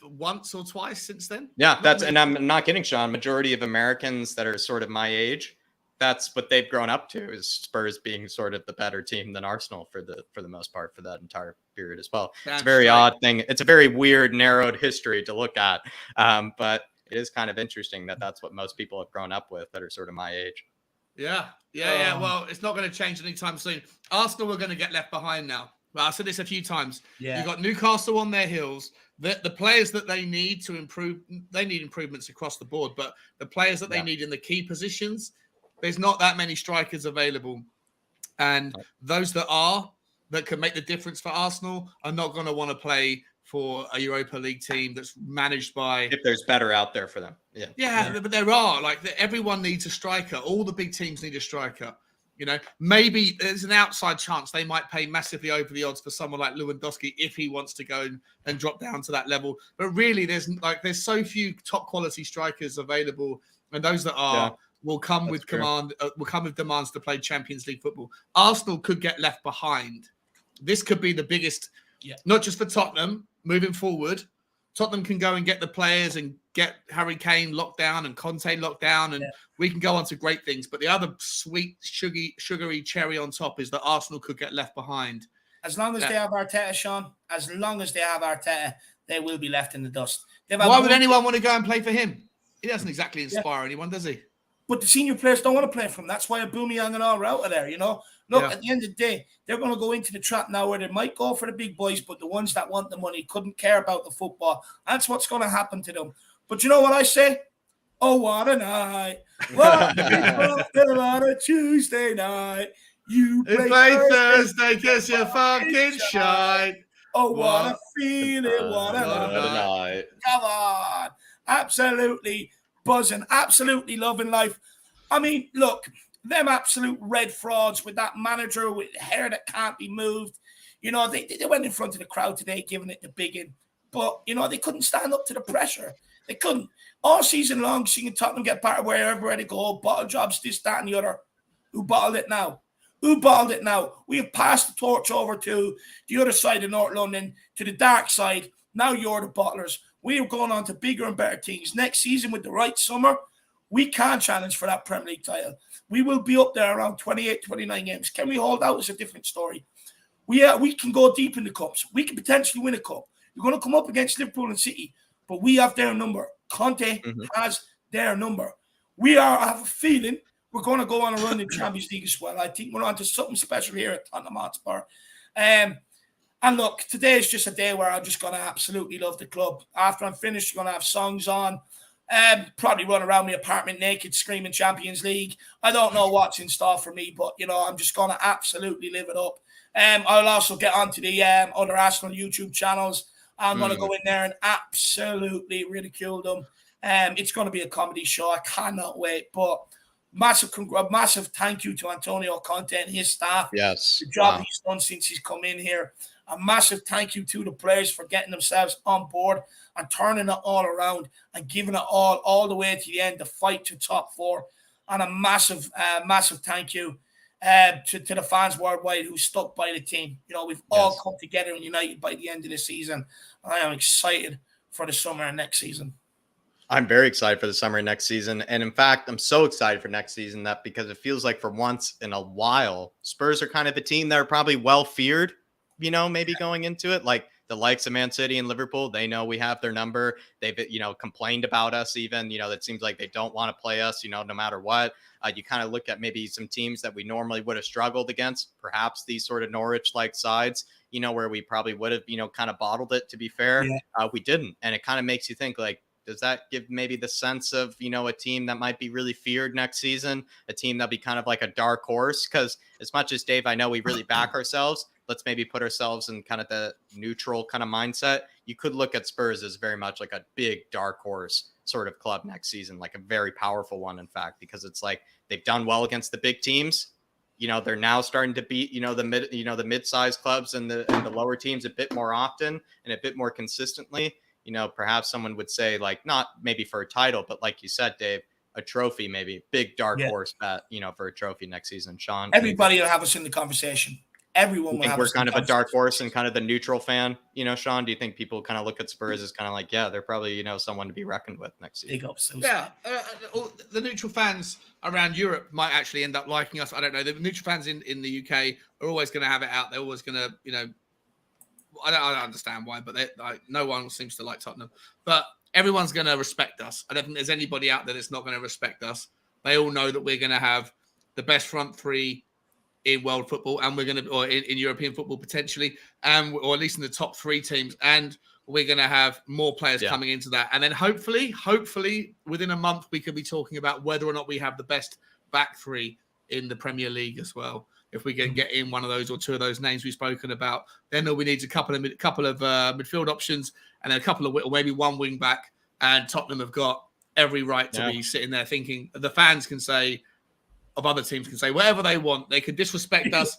once or twice since then.
Yeah, and I'm not kidding, Sean. Majority of Americans that are sort of my age, that's what they've grown up to, is Spurs being sort of the better team than Arsenal for the most part for that entire period as well. It's a very odd thing. It's a very weird, narrowed history to look at, but it is kind of interesting that that's what most people have grown up with that are sort of my age.
Yeah. Well, it's not going to change anytime soon. Arsenal are going to get left behind now. Well, I've said this a few times. Yeah. You've got Newcastle on their heels. The players that they need to improve, they need improvements across the board. But the players that they need in the key positions, there's not that many strikers available. And those that can make the difference for Arsenal are not going to want to play for a Europa League team that's managed by...
If there's better out there for them.
Yeah, but there are. Like, everyone needs a striker. All the big teams need a striker. You know, maybe there's an outside chance they might pay massively over the odds for someone like Lewandowski if he wants to go and drop down to that level. But really, there's so few top quality strikers available, and those that are will come with demands to play Champions League football. Arsenal could get left behind. This could be the biggest, not just for Tottenham moving forward. Tottenham can go and get the players and get Harry Kane locked down and Conte locked down, and we can go on to great things. But the other sweet, sugary cherry on top is that Arsenal could get left behind.
As long as they have Arteta, Sean, as long as they have Arteta, they will be left in the dust.
Why would anyone want to go and play for him? He doesn't exactly inspire anyone, does he?
But the senior players don't want to play for him. That's why Aubameyang and all are out of there, you know? Look, at the end of the day, they're going to go into the trap now where they might go for the big boys, but the ones that want the money couldn't care about the football. That's what's going to happen to them. But you know what I say? Oh, what a night. What a Tuesday night. You play
Thursday because you're fucking shite.
Oh, what a feeling. What a night. Come on. Absolutely buzzing. Absolutely loving life. I mean, look, them absolute red frauds with that manager with hair that can't be moved. You know, they went in front of the crowd today giving it the biggin. But, you know, they couldn't stand up to the pressure. They couldn't. All season long, seeing Tottenham get better wherever they go, bottle jobs, this, that, and the other. Who bottled it now? Who bottled it now? We have passed the torch over to the other side of North London, to the dark side. Now you're the bottlers. We are going on to bigger and better things. Next season with the right summer, We can challenge for that Premier League title. We will be up there around 28, 29 games. Can we hold out? Is a different story. We can go deep in the cups. We can potentially win a cup. You're going to come up against Liverpool and City, but we have their number. Conte has their number. I have a feeling we're going to go on a run in Champions League as well. I think we're on to something special here at Tottenham Hotspur. And look, today is just a day where I'm just going to absolutely love the club. After I'm finished, I'm going to have songs on. Probably run around my apartment naked, screaming Champions League. I don't know what's in store for me, but, I'm just going to absolutely live it up. I'll also get onto the other Arsenal YouTube channels. I'm going to go in there and absolutely ridicule them. It's going to be a comedy show. I cannot wait. But massive thank you to Antonio Conte and his staff.
Yes.
The job he's done since he's come in here. A massive thank you to the players for getting themselves on board and turning it all around and giving it all the way to the end to fight to top four. And a massive thank you to the fans worldwide who stuck by the team. We've all come together and united by the end of the season. I am excited for the summer and next season.
I'm very excited for the summer and next season. And in fact, I'm so excited for next season that because it feels like for once in a while, Spurs are kind of a team that are probably well feared, maybe going into it. Like the likes of Man City and Liverpool, they know we have their number. They've, complained about us even, it seems like they don't want to play us, no matter what. You kind of look at maybe some teams that we normally would have struggled against, perhaps these sort of Norwich-like sides, where we probably would have, kind of bottled it, to be fair. Yeah. We didn't. And it kind of makes you think, like, does that give maybe the sense of, a team that might be really feared next season, a team that'll be kind of like a dark horse? Because as much as Dave, I know we really back ourselves, let's maybe put ourselves in kind of the neutral kind of mindset. You could look at Spurs as very much like a big dark horse sort of club next season, like a very powerful one, in fact, because it's like they've done well against the big teams. They're now starting to beat, the mid-sized clubs and the lower teams a bit more often and a bit more consistently. Perhaps someone would say, like, not maybe for a title, but like you said, Dave, a trophy, maybe big dark horse bet, for a trophy next season. Sean,
everybody will have us in the conversation. Everyone will have
we're
us
kind of a dark horse and kind of the neutral fan, Sean. Do you think people kind of look at Spurs as kind of like, yeah, they're probably, someone to be reckoned with next season?
Big ups.
Yeah. The neutral fans around Europe might actually end up liking us. I don't know. The neutral fans in the UK are always going to have it out. They're always going to, I don't understand why, but no one seems to like Tottenham. But everyone's going to respect us. I don't think there's anybody out there that's not going to respect us. They all know that we're going to have the best front three in world football, and we're going to, or in European football potentially, or at least in the top three teams, and we're going to have more players coming into that. And then hopefully, within a month, we could be talking about whether or not we have the best back three in the Premier League as well. If we can get in one of those or two of those names we've spoken about, then all we need is a couple of midfield options and then a couple of, or maybe one wing back. And Tottenham have got every right to be sitting there thinking. The fans can say, of other teams can say whatever they want. They can disrespect us.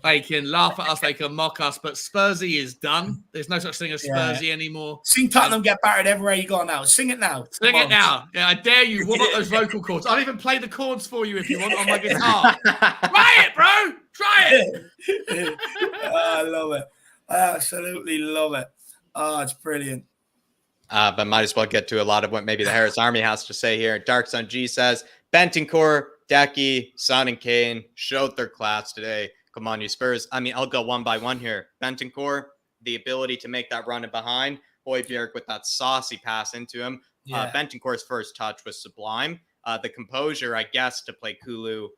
They can laugh at us. They can mock us. But Spursy is done. There's no such thing as Spursy anymore.
Sing Tottenham get battered everywhere you go now. Sing it now.
Sing it now. Yeah, I dare you. Warm up those vocal cords. I'll even play the chords for you if you want on my guitar. Try it, bro. Try it.
I love it. I absolutely love it. Oh, it's brilliant.
But might as well get to a lot of what maybe the Harris Army has to say here. Dark Sun G says, Bentancur, Decky, Son, and Kane showed their class today. Come on, you Spurs. I mean, I'll go one by one here. Bentancur, the ability to make that run in behind. Højbjerg with that saucy pass into him. Bentancur's first touch was sublime. The composure, I guess, to play Kulu,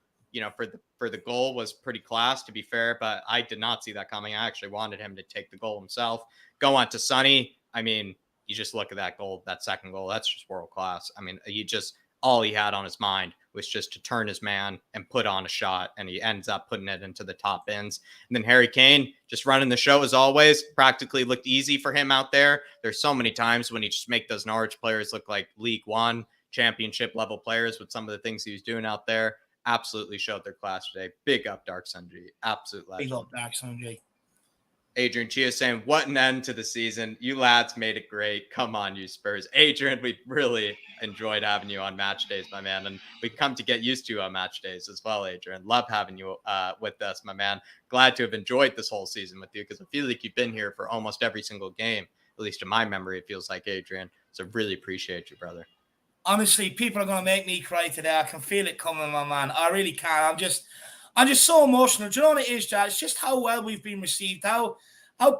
for the goal was pretty class, to be fair, but I did not see that coming. I actually wanted him to take the goal himself. Go on to Sonny. I mean, you just look at that goal, that second goal. That's just world class. I mean, all he had on his mind was just to turn his man and put on a shot, and he ends up putting it into the top bins. And then Harry Kane just running the show as always. Practically looked easy for him out there. There's so many times when he just make those Norwich players look like League One championship level players with some of the things he was doing out there. Absolutely showed their class today. Big up Dark Sunji. Absolute legend.
Big up Dark Sunji.
Adrian Chia saying, what an end to the season. You lads made it great. Come on, you Spurs. Adrian, we really enjoyed having you on match days, my man. And we've come to get used to you on match days as well, Adrian. Love having you with us, my man. Glad to have enjoyed this whole season with you because I feel like you've been here for almost every single game. At least in my memory, it feels like, Adrian. So really appreciate you, brother.
Honestly, people are going to make me cry today. I can feel it coming, my man. I really can. I'm just so emotional. Do you know what it is, Jack? It's just how well we've been received, how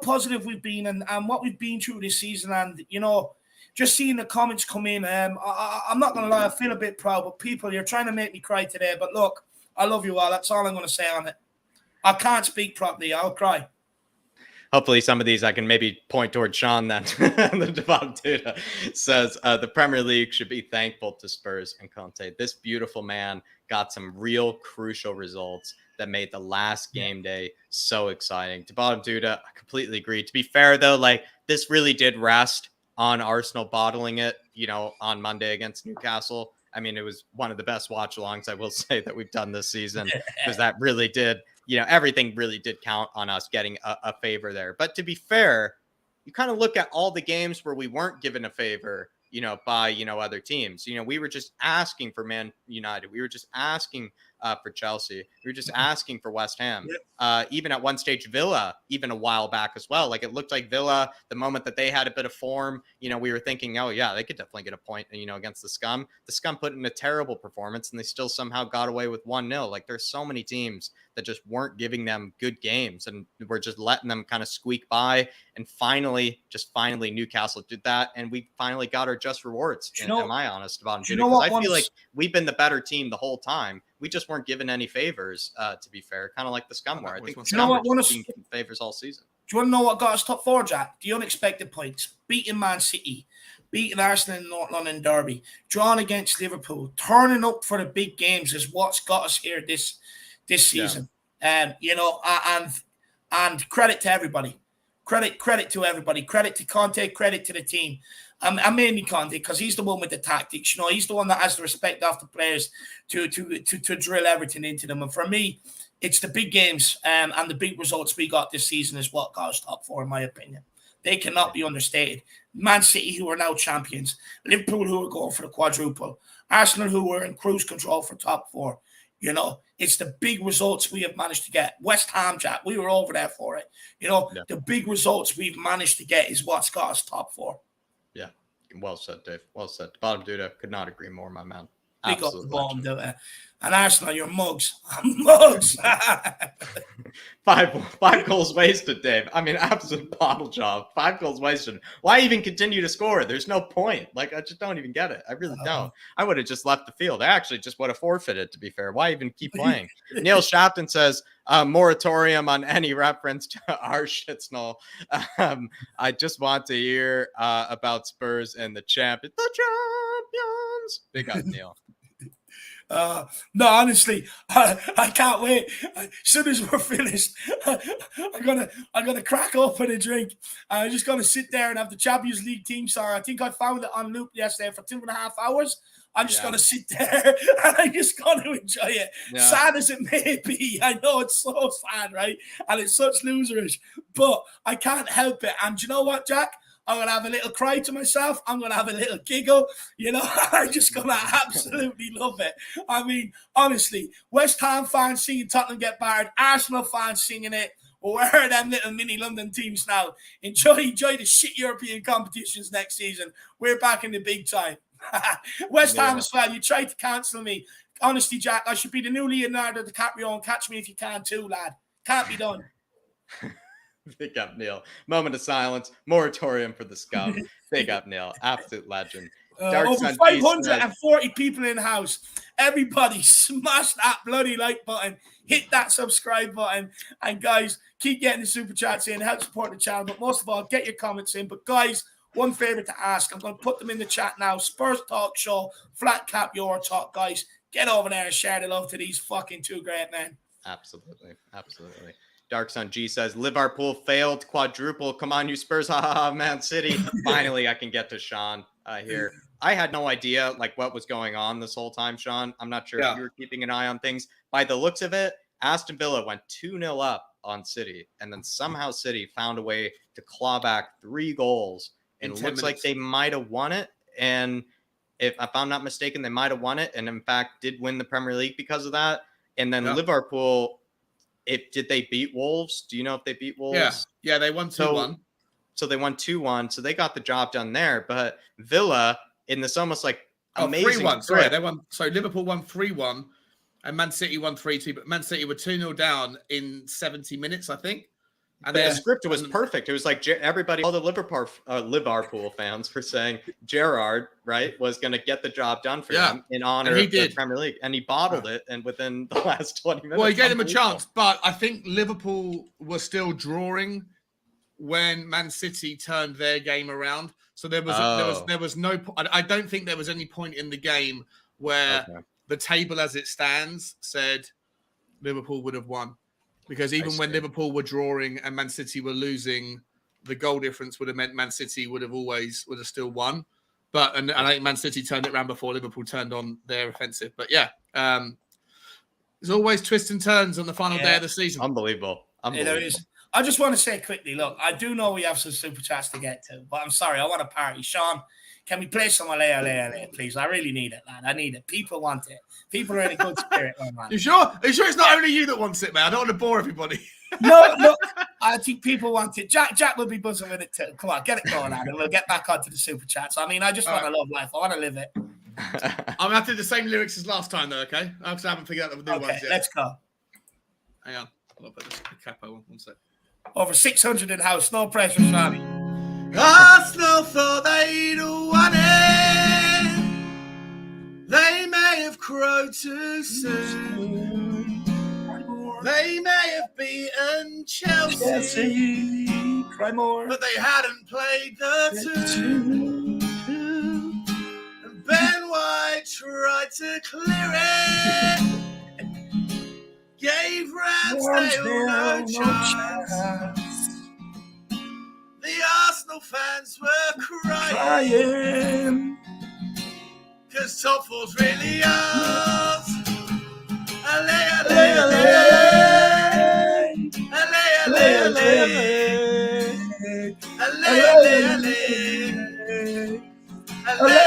positive we've been, and what we've been through this season. And, you know, just seeing the comments come in, I'm not going to lie, I feel a bit proud. But people, you're trying to make me cry today. But look, I love you all. That's all I'm going to say on it. I can't speak properly. I'll cry.
Hopefully some of these I can maybe point towards Sean then. The bottom Duda says the Premier League should be thankful to Spurs and Conte. This beautiful man got some real crucial results that made the last game day so exciting. To bottom Duda, I completely agree. To be fair though, like this really did rest on Arsenal bottling it, you know, on Monday against Newcastle. I mean, it was one of the best watch-alongs, I will say, that we've done this season, because that really did, you know, everything really did count on us getting a favor there. But to be fair, you kind of look at all the games where we weren't given a favor, you know, by, you know, other teams. You know, we were just asking for Man United. We were just asking for Chelsea. We were just asking for West Ham. Even at one stage, Villa, even a while back as well. Like, it looked like Villa, the moment that they had a bit of form, you know, we were thinking, oh yeah, they could definitely get a point, you know, against the Scum. The Scum put in a terrible performance and they still somehow got away with 1-0. Like, there's so many teams that just weren't giving them good games, and we're just letting them kind of squeak by. And finally Newcastle did that, and we finally got our just rewards. Am I honest about it? Because I feel like we've been the better team the whole time. We just weren't given any favors, to be fair, kind of like the Scum were. I think the Scum were just being favors all season.
Do you want to know what got us top four, Jack? The unexpected points. Beating Man City, beating Arsenal in North London Derby, drawing against Liverpool, turning up for the big games is what's got us here this season. You know, and credit to everybody. Credit to everybody. Credit to Conte, credit to the team. I'm mainly Conte because he's the one with the tactics. You know, he's the one that has the respect of the players to drill everything into them. And for me, it's the big games and the big results we got this season is what got us top four, in my opinion. They cannot be understated. Man City, who are now champions. Liverpool, who are going for the quadruple. Arsenal, who were in cruise control for top four. You know, it's the big results we have managed to get. West Ham, Jack, we were over there for it. You know, the big results we've managed to get is what's got us top four.
Yeah, well said, Dave. Well said. Bottom Duda, could not agree more, my man.
Big up the bottom, Duda. And Arsenal, your mugs. Mugs!
Five goals wasted, Dave. I mean, absolute bottle job. 5 goals wasted. Why even continue to score? There's no point. Like, I just don't even get it. I really don't. I would have just left the field. I actually just would have forfeited, to be fair. Why even keep playing? Neil Shafton says, moratorium on any reference to our shitsnall. I just want to hear about Spurs and the champions. The champions! Big up, Neil.
No, honestly, I can't wait. As soon as we're finished, I'm gonna crack open a drink. I'm just gonna sit there and have the Champions League team song. I think I found it on loop yesterday for 2.5 hours. I'm just gonna sit there and I'm just gonna enjoy it. Sad as it may be, I know it's so sad, right? And it's such loserish, but I can't help it. And do you know what, Jack? I'm going to have a little cry to myself. I'm going to have a little giggle. You know, I'm just going to absolutely love it. I mean, honestly, West Ham fans singing Tottenham get battered. Arsenal fans singing it. Where are them little mini London teams now? Enjoy the shit European competitions next season. We're back in the big time. West Ham as well. You tried to cancel me. Honestly, Jack, I should be the new Leonardo DiCaprio and catch me if you can too, lad. Can't be done.
Big up, Neil. Moment of silence. Moratorium for the Scum. Big up, Neil. Absolute legend.
Over 540 people in the house. Everybody smash that bloody like button. Hit that subscribe button. And guys, keep getting the super chats in. Help support the channel. But most of all, get your comments in. But guys, one favor to ask. I'm going to put them in the chat now. Spurs Talk Show. Flatcapeurotalk, guys. Get over there and share the love to these fucking two great men.
Absolutely. Absolutely. Dark Sun G says, Liverpool failed quadruple. Come on, you Spurs. Ha ha ha, Man City. Finally, I can get to Sean here. I had no idea like what was going on this whole time, Sean. I'm not sure if you were keeping an eye on things. By the looks of it, Aston Villa went 2-0 up on City, and then somehow City found a way to claw back 3 goals. And it looks like they might have won it. And if I'm not mistaken, they might have won it, and in fact did win the Premier League because of that. And then Liverpool, did they beat Wolves? Do you know if they beat Wolves?
Yeah, they won 2-1.
So they won 2-1. So they got the job done there. But Villa, in this almost like amazing
3-1. Sorry,
script.
they won. So Liverpool won 3-1, and Man City won 3-2. But Man City were 2-0 down in 70 minutes, I think. And
the script was perfect. It was like everybody, all the Liverpool fans were saying Gerrard, right, was going to get the job done for them in honor of the Premier League. And he bottled it. And within the last 20 minutes.
Well, he gave them a chance. But I think Liverpool were still drawing when Man City turned their game around. So there was no. I don't think there was any point in the game where the table as it stands said Liverpool would have won. Because even when Liverpool were drawing and Man City were losing, the goal difference would have meant Man City would have still won. But and I think Man City turned it around before Liverpool turned on their offensive. But yeah, there's always twists and turns on the final day of the season.
Unbelievable.
There is. I just want to say quickly, look, I do know we have some super chats to get to, but I'm sorry, I want to party. Sean, can we play some Alea, please? I really need it, lad. I need it. People want it. People are in a good spirit, man.
You sure? Are you sure it's not only you that wants it, man? I don't want to bore everybody.
No, look, I think people want it. Jack will be buzzing with it too. Come on, get it going, lad, and we'll get back onto the super chats. I mean, I just want to love life. I want to live it.
I'm going to do the same lyrics as last time, though, okay? I haven't figured out the new ones yet.
Let's go.
Hang on. I'll put this capo on. One sec.
Over 600 in house. No pressure, Sammy.
Arsenal thought they'd won it. They may have crowed too soon. They may have beaten Chelsea.
Cry more.
But they hadn't played the tune. And Ben White tried to clear it. Gave Ramsdale no chance. The Arsenal fans were crying. Cause top four's really ours. Allez, allez, allez. Allez, allez, allez. Allez, allez, allez. Allez,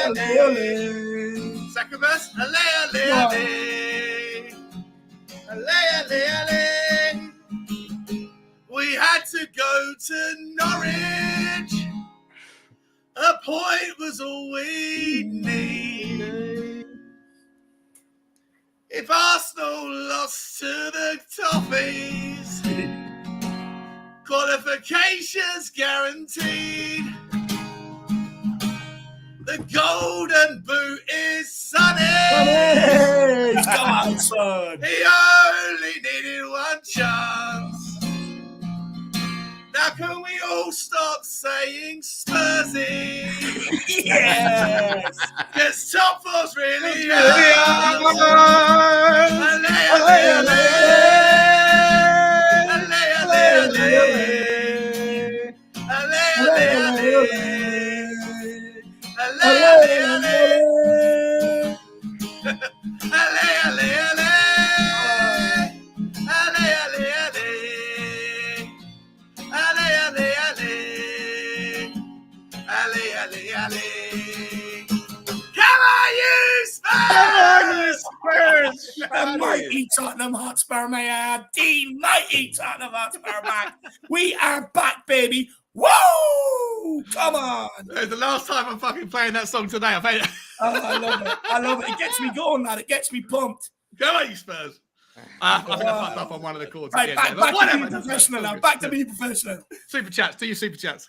allez, allez. Second verse. Allez, allez, allez. We had to go to Norwich. A point was all we need. If Arsenal lost to the Toffees, qualifications guaranteed. The golden boot is Sonny.
Come on, son.
He only needed one chance. Now can we all stop saying Spursy?
Yes.
Because top four's really
The mighty Tottenham Hotspur, may I add. The mighty Tottenham Hotspur back. We are back, baby. Woo! Come on.
The last time I'm fucking playing that song today. I love
it. I love it. It gets me going, lad. It gets me pumped.
Come on, you Spurs. I think I fucked up on one of the chords.
Right, back to being professional now. Back to being professional.
Super chats. Do your super chats.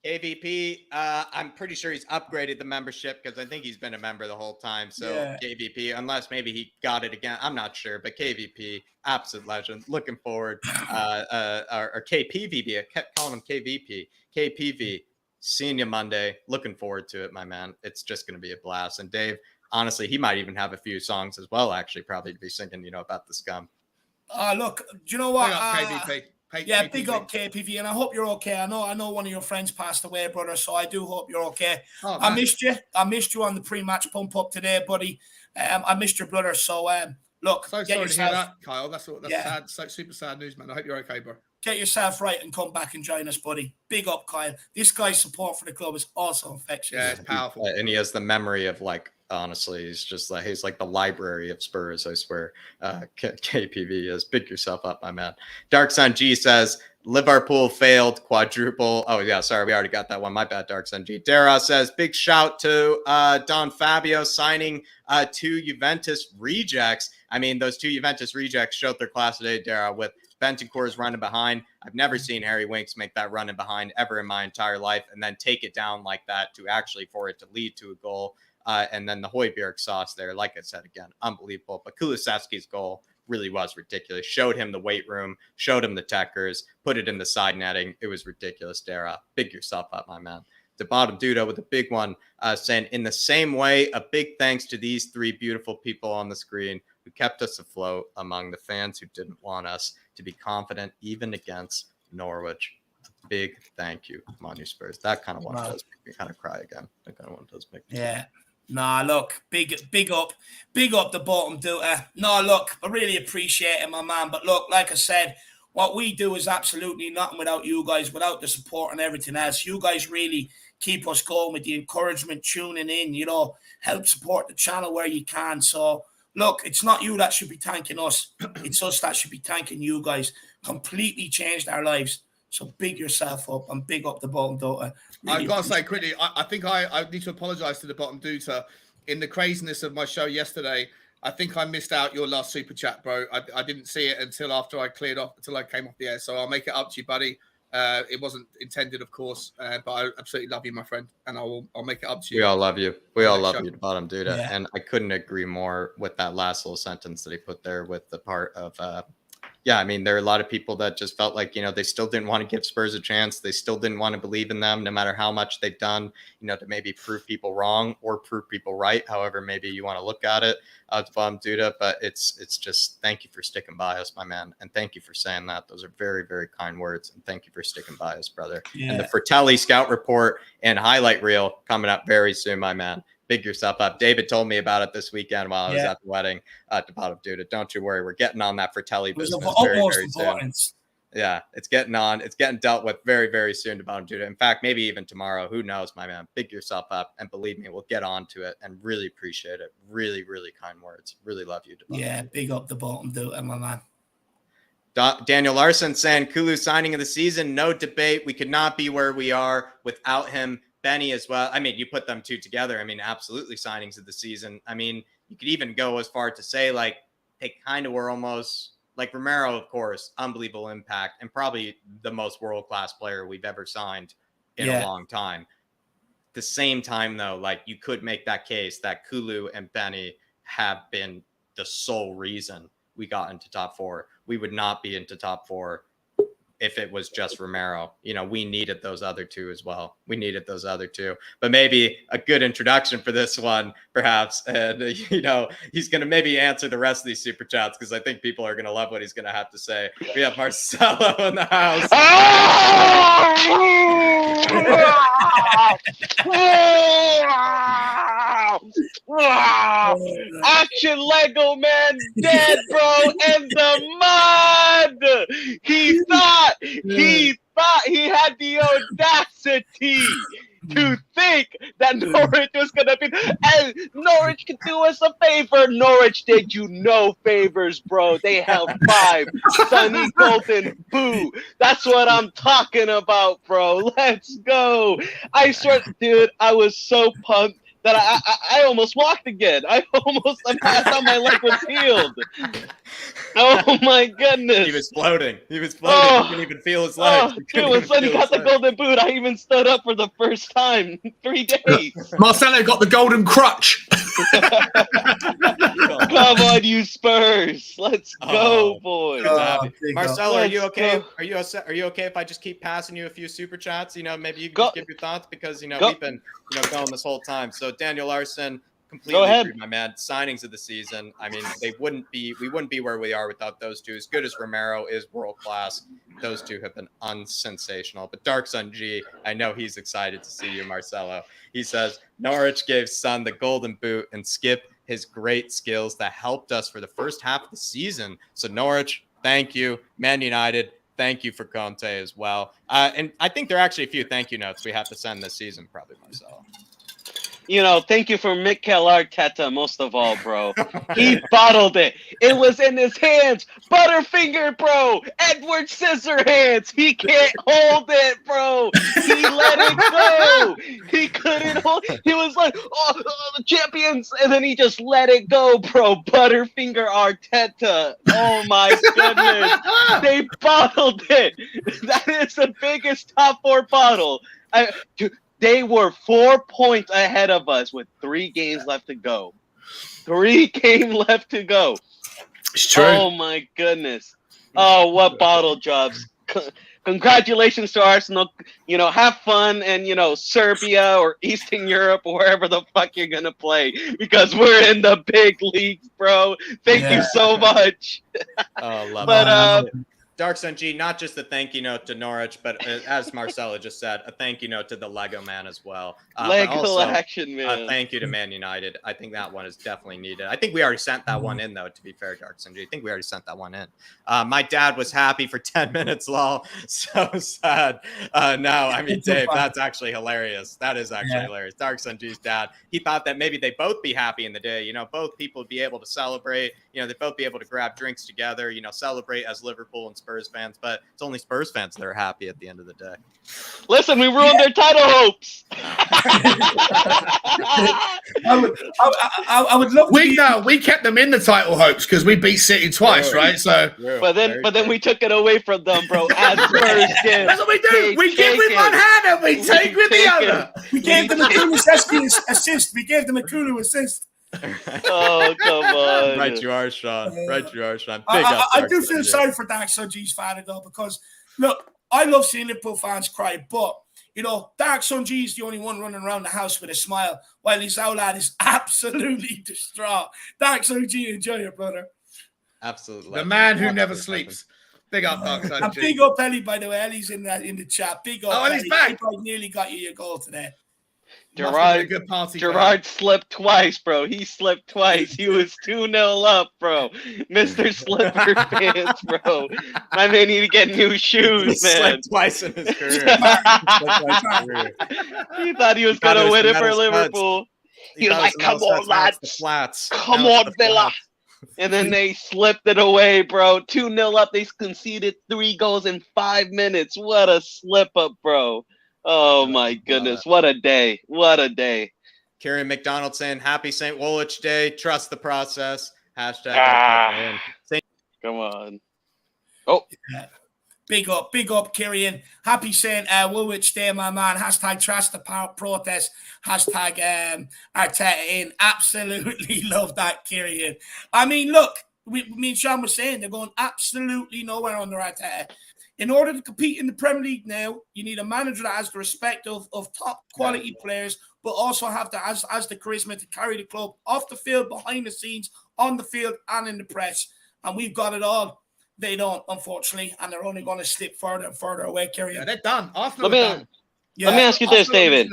KVP, I'm pretty sure he's upgraded the membership because I think he's been a member the whole time. So KVP, unless maybe he got it again, I'm not sure. But KVP, absolute legend. Looking forward. Or KPVP, I kept calling him KVP. KPV, seeing you Monday. Looking forward to it, my man. It's just going to be a blast. And Dave, honestly, he might even have a few songs as well, actually, probably to be singing, about the scum.
Look, do you know what?
KVP.
Yeah, big up KPV, and I hope you're okay. I know one of your friends passed away, brother, so I do hope you're okay.
Oh,
I missed you. I missed you on the pre-match pump up today, buddy. I missed your brother, so look.
So sorry to hear that, Kyle. That's sad. So super sad news, man. I hope you're okay, bro.
Get yourself right and come back and join us, buddy. Big up, Kyle. This guy's support for the club is also infectious.
Yeah, it's powerful.
And he has the memory of, like, honestly, he's like the library of Spurs, I swear. KPV is big yourself up, my man. Dark Sun G says, Liverpool failed quadruple. Oh, yeah, sorry. We already got that one. My bad, Dark Sun G. Dara says, big shout to Don Fabio signing 2 Juventus rejects. I mean, those 2 Juventus rejects showed their class today, Dara, with Bentancur's running behind. I've never seen Harry Winks make that running behind ever in my entire life and then take it down like that to actually for it to lead to a goal. And then the Højbjerg sauce there, like I said, again, unbelievable. But Kulusevski's goal really was ridiculous. Showed him the weight room, showed him the techers, put it in the side netting. It was ridiculous, Dara. Big yourself up, my man. The bottom Duda with a big one, saying, in the same way, a big thanks to these 3 beautiful people on the screen who kept us afloat among the fans who didn't want us to be confident even against Norwich. Big thank you, Manu Spurs. That kind of one does make me kind of cry again. That kind of one does make me
cry. Nah, look, big up the bottom Duda. No, look, I really appreciate it, my man. But look, like I said, what we do is absolutely nothing without you guys, without the support and everything else. You guys really keep us going with the encouragement, tuning in, you know, help support the channel where you can. So, look, it's not you that should be thanking us. It's us that should be thanking you guys. Completely changed our lives. So big yourself up and big up the bottom Duda. Really
I've got to say quickly, I think I need to apologise to the bottom Duda. In the craziness of my show yesterday, I think I missed out your last super chat, bro. I didn't see it until after I cleared off, until I came off the air. So I'll make it up to you, buddy. It wasn't intended, of course, but I absolutely love you, my friend, and I'll make it up to you.
We all love you. We all love you, the bottom Duda. Yeah. And I couldn't agree more with that last little sentence that he put there with the part of yeah, I mean, there are a lot of people that just felt like, you know, they still didn't want to give Spurs a chance. They still didn't want to believe in them, no matter how much they've done, you know, to maybe prove people wrong or prove people right. However, maybe you want to look at it. Duda, but it's just thank you for sticking by us, my man. And thank you for saying that. Those are very, very kind words. And thank you for sticking by us, brother. Yeah. And the Fratelli Scout Report and highlight reel coming up very soon, my man. Big yourself up. David told me about it this weekend while I was at the wedding at the bottom Duda. Don't you worry. We're getting on that Fratelli business very, very soon. Yeah, it's getting on. It's getting dealt with very, very soon to bottom Duda. In fact, maybe even tomorrow. Who knows, my man? Big yourself up. And believe me, we'll get on to it and really appreciate it. Really, really kind words. Really love you.
Yeah, big up the bottom Duda, my man.
Daniel Larson saying, Kulu signing of the season. No debate. We could not be where we are without him. Benny as well. I mean, you put them 2 together. I mean, absolutely signings of the season. I mean, you could even go as far to say, like, they kind of were almost like Romero, of course, unbelievable impact and probably the most world-class player we've ever signed in a long time. At the same time, though, like, you could make that case that Kulu and Benny have been the sole reason we got into top 4. We would not be into top 4 if it was just Romero. You know, we needed those other 2 as well. We needed those other 2. But maybe a good introduction for this one, perhaps. And, you know, he's going to maybe answer the rest of these super chats because I think people are going to love what he's going to have to say. We have Marcelo in the house.
Action Lego man dead, bro, in the mud. He thought he had the audacity to think that Norwich was going to be, and Norwich could do us a favor. Norwich did you no favors, bro. They held 5. Sonny Golden Boo. That's what I'm talking about, bro. Let's go. I swear, dude, I was so pumped that I almost walked again. I thought my leg was healed. Oh my goodness.
He was floating. He couldn't even feel his legs.
Dude, when Sonny got the golden boot, I even stood up for the first time in 3 days.
Marcelo got the golden crutch.
Come on, you Spurs. Let's go, boys.
Marcelo, are you okay? Are you okay if I just keep passing you a few super chats? You know, maybe you can just give your thoughts because, you know, we've been, you know, going this whole time. So Daniel Larson, completely agree, my man. Signings of the season. I mean, we wouldn't be where we are without those 2. As good as Romero is world class, those 2 have been unsensational. But Dark Sun G, I know he's excited to see you, Marcelo. He says Norwich gave Son the golden boot and Skip his great skills that helped us for the first half of the season. So Norwich, thank you. Man United, thank you for Conte as well. And I think there are actually a few thank you notes we have to send this season, probably, Marcelo.
thank you for Mikel Arteta most of all, bro. He bottled it. It was in his hands. Butterfinger, bro. Edward Scissorhands. He can't hold it, bro. He let it go. He couldn't hold. He was like, the champions, and then he just let it go, bro. Butterfinger Arteta. Oh my goodness. They bottled it. That is the biggest top 4 bottle. They were 4 points ahead of us with 3 games left to go. 3 games left to go.
It's true.
Oh my goodness. Oh, what bottle jobs. Congratulations to Arsenal. Have fun and, Serbia or Eastern Europe or wherever the fuck you're going to play because we're in the big leagues, bro. Thank you so much.
Oh, love
But,
Dark Sun G, not just a thank you note to Norwich, but as Marcella just said, a thank you note to the Lego man as well.
Lego
also,
action, man.
Thank you to Man United. I think that one is definitely needed. I think we already sent that one in, though, to be fair, Dark Sun G. I think we already sent that one in. My dad was happy for 10 minutes, lol. So sad. No, I mean, Dave, that's actually hilarious. That is actually hilarious. Dark Sun G's dad, he thought that maybe they'd both be happy in the day. Both people would be able to celebrate. They'd both be able to grab drinks together, celebrate as Liverpool and Spurs fans, but it's only Spurs fans that are happy at the end of the day.
Listen, we ruined their title hopes.
I would love to
we kept them in the title hopes because we beat City twice, right? So,
but then we took it away from them, bro. As Spurs did.
That's what we do. We give with one hand and we take with the other.
We gave them a Kulu assist. We gave them a Kulu assist.
Oh, come on.
Right you are, Sean. Right you are, Sean.
I do feel sorry for Dark Sun G's fan, though, because, look, I love seeing Liverpool fans cry, but, Dark Sun G is the only one running around the house with a smile, while his old lad is absolutely distraught. Dark Sun G, enjoy it, brother.
Absolutely.
The man who never sleeps. Big up, Dark Sun G.
Big up, Ellie, by the way. Ellie's in the chat. Big up,
Ellie. He's back.
I nearly got you your goal today.
Gerard slipped twice, bro. He slipped twice. He was 2-0 up, bro. Mr. Slipper pants, bro. My man need to get new shoes,
he
man.
Slipped twice in his career.
He thought he was going to win it for Liverpool. He was like, come on, lads. Come on, Villa. And then they slipped it away, bro. 2-0 up. They conceded 3 goals in 5 minutes. What a slip up, bro. Oh my goodness. What a day. What a day.
Kieran McDonald saying happy St. Woolwich Day. Trust the process. Hashtag.
Come on. Oh.
Yeah. Big up, Kieran. Happy St. Woolwich Day, my man. Hashtag trust the protest. Hashtag Arteta in. Absolutely love that, Kieran. I mean, look, me and Sean were saying they're going absolutely nowhere under Arteta. In order to compete in the Premier League now, you need a manager that has the respect of top quality players, but also have has the charisma to carry the club off the field, behind the scenes, on the field, and in the press. And we've got it all. They don't, unfortunately, and they're only going to slip further and further away.
Yeah, they're done. Arsenal are done.
Let me ask you this, David.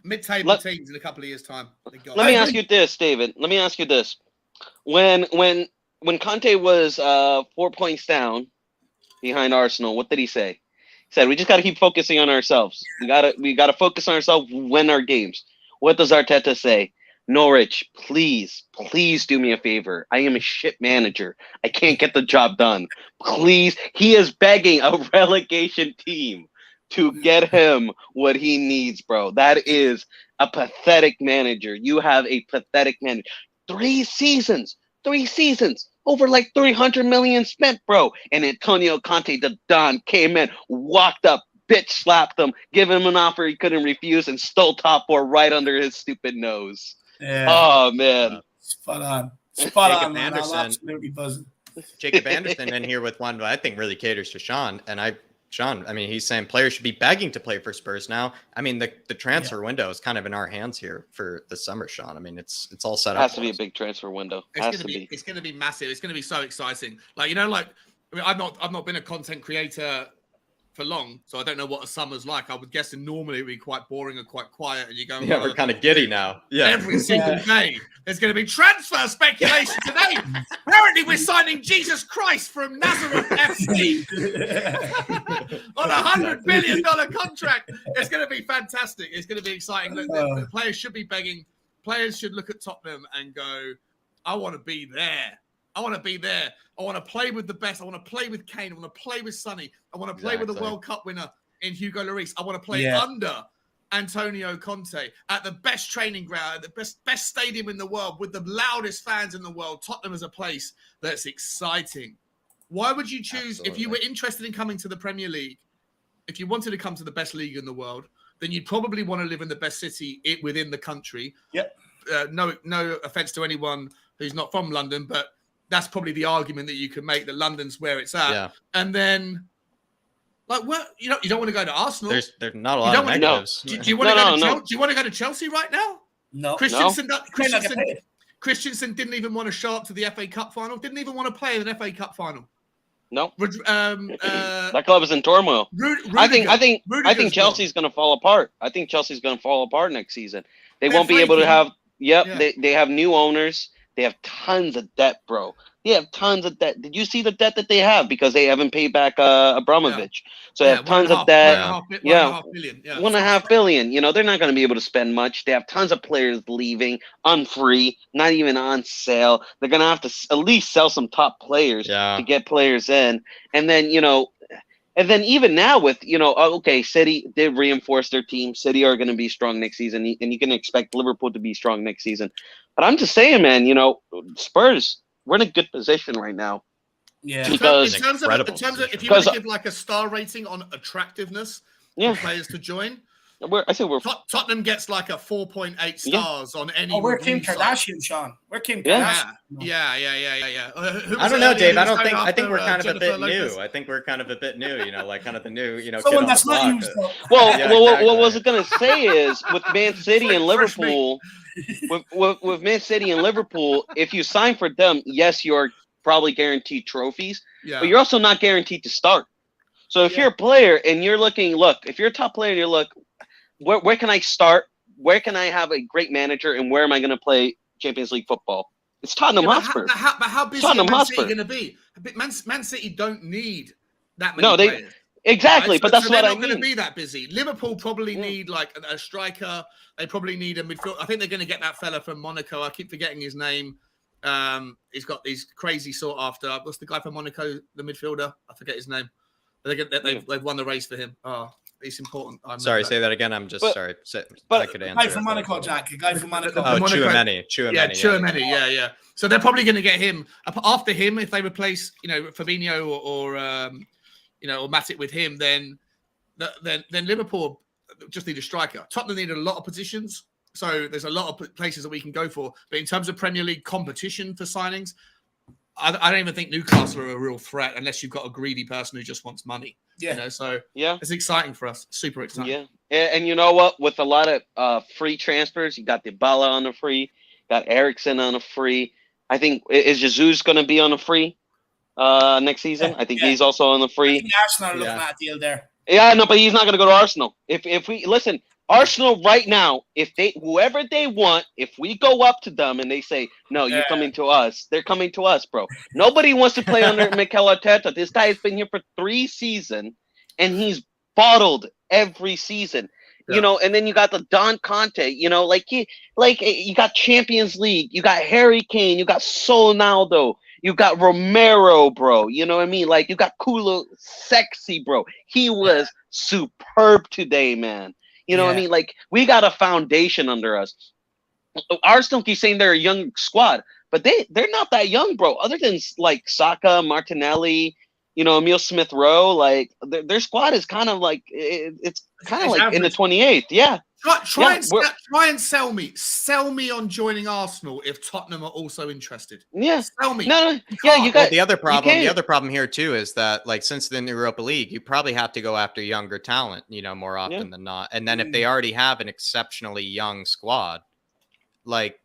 Mid-table teams in a couple of years' time.
Let me ask you this, David. Let me ask you this. When Conte was 4 points down behind Arsenal, what did he say? He said, we just got to keep focusing on ourselves. We gotta focus on ourselves, win our games. What does Arteta say? Norwich, please do me a favor. I am a shit manager. I can't get the job done. Please. He is begging a relegation team to get him what he needs, bro. That is a pathetic manager. You have a pathetic manager. 3 seasons. Over like 300 million spent, bro. And Antonio Conte, the Don, came in, walked up, bitch slapped him, gave him an offer he couldn't refuse, and stole top 4 right under his stupid nose. Yeah. Oh, man.
Spot on, man. I'm absolutely buzzing.
Jacob Anderson in here with one that I think really caters to Sean. And Sean, I mean, he's saying players should be begging to play for Spurs now. I mean, the transfer window is kind of in our hands here for the summer, Sean. I mean, it's all set up.
It has to be a big transfer window.
It's going to be massive. It's going to be so exciting. Like, I've not been a content creator for long, so I don't know what a summer's like. I would guess normally it'd be quite boring and quite quiet, and you go.
Yeah, we're kind of giddy now. Yeah.
Every single day, there's going to be transfer speculation today. Apparently, we're signing Jesus Christ from Nazareth FC on $100 billion contract. It's going to be fantastic. It's going to be exciting. The players should be begging. Players should look at Tottenham and go, "I want to be there. I want to be there. I want to play with the best. I want to play with Kane. I want to play with Sonny. I want to play with the World Cup winner in Hugo Lloris. I want to play under Antonio Conte at the best training ground, at the best stadium in the world, with the loudest fans in the world. Tottenham is a place that's exciting. Why would you choose, if you were interested in coming to the Premier League, if you wanted to come to the best league in the world, then you'd probably want to live in the best city within the country.
Yep.
No offense to anyone who's not from London, but that's probably the argument that you can make, that London's where it's at.
Yeah.
And then, like, what, you don't want to go to Arsenal.
There's not a lot of negatives.
Do you want to go to Chelsea? Do you want to go to Chelsea right now?
No.
Christensen didn't even want to show up to the FA Cup final. Didn't even want to play in an FA Cup final.
No. That club is in turmoil. I think Chelsea's going to fall apart. I think Chelsea's going to fall apart next season. They won't be able to have. They have new owners. They have tons of debt, bro. They have tons of debt. Did you see the debt that they have? Because they haven't paid back Abramovich. So they have tons of debt. $1.5 billion. You know, they're not going to be able to spend much. They have tons of players leaving on free, not even on sale. They're going to have to at least sell some top players to get players in. And then, and then even now with, City did reinforce their team. City are going to be strong next season, and you can expect Liverpool to be strong next season. But I'm just saying, man, Spurs, we're in a good position right now.
Yeah.
Because
in terms of if you want to give like a star rating on attractiveness for players to join, Tottenham gets like a 4.8 stars on any.
Oh, we're Kim Kardashian, Sean. We're Kim Kardashian.
Yeah.
I don't know, Dave. I think we're kind of a bit new. I think we're kind of a bit new. Like kind of the new.
Someone that's not used.
What was I going to say is with Man City and Liverpool. With Man City and Liverpool, if you sign for them, yes, you're probably guaranteed trophies, but you're also not guaranteed to start. So if you're a player and you're looking, if you're a top player and you're where can I start? Where can I have a great manager, and where am I going to play Champions League football? It's Tottenham Hotspur.
But how busy is Man City going to be? Man City don't need that many players.
Exactly,
right?
but that's what I mean.
They're not going to be that busy. Liverpool probably need like a striker. They probably need a midfield. I think they're going to get that fella from Monaco. I keep forgetting his name. He's got these crazy sought after. What's the guy from Monaco? The midfielder. I forget his name. They've won the race for him. Oh, it's important.
Sorry, say that again. I'm just sorry.
But
I could answer.
Guy from Monaco, Jack. A guy from Monaco.
Oh, Tchouaméni.
Tchouaméni. Yeah. So they're probably going to get him. After him, if they replace, Fabinho or Matic with him, then Liverpool just need a striker. Tottenham need a lot of positions, so there's a lot of places that we can go for. But in terms of Premier League competition for signings, I don't even think Newcastle are a real threat unless you've got a greedy person who just wants money. So it's exciting for us. Super exciting.
Yeah, and you know what? With a lot of free transfers, you got Dybala on the free, got Eriksen on a free. I think is Jesus going to be on a free next season? I think he's also on the free.
I think Arsenal are looking at a deal there.
Yeah, no, but he's not going to go to Arsenal. If we listen, Arsenal right now, whoever they want, if we go up to them and they say, no, you're coming to us, they're coming to us, bro. Nobody wants to play under Mikel Arteta. This guy has been here for 3 seasons, and he's bottled every season. And then you got the Don Conte, you got Champions League, you got Harry Kane, you got Ronaldo. You got Romero, bro. You know what I mean? Like, you got Kula Sexy, bro. He was superb today, man. You know what I mean? Like, we got a foundation under us. Arsenal keep saying they're a young squad, but they're not that young, bro. Other than, like, Saka, Martinelli, Emile Smith-Rowe, like, their squad is kind of like, it's kind of like average. In the 28th. Yeah.
Try and sell me on joining Arsenal if Tottenham are also interested.
Yeah,
sell me.
No. Yeah, you got
the other problem. The other problem here too is that, like, since the Europa League, you probably have to go after younger talent, more often than not. And then if they already have an exceptionally young squad, like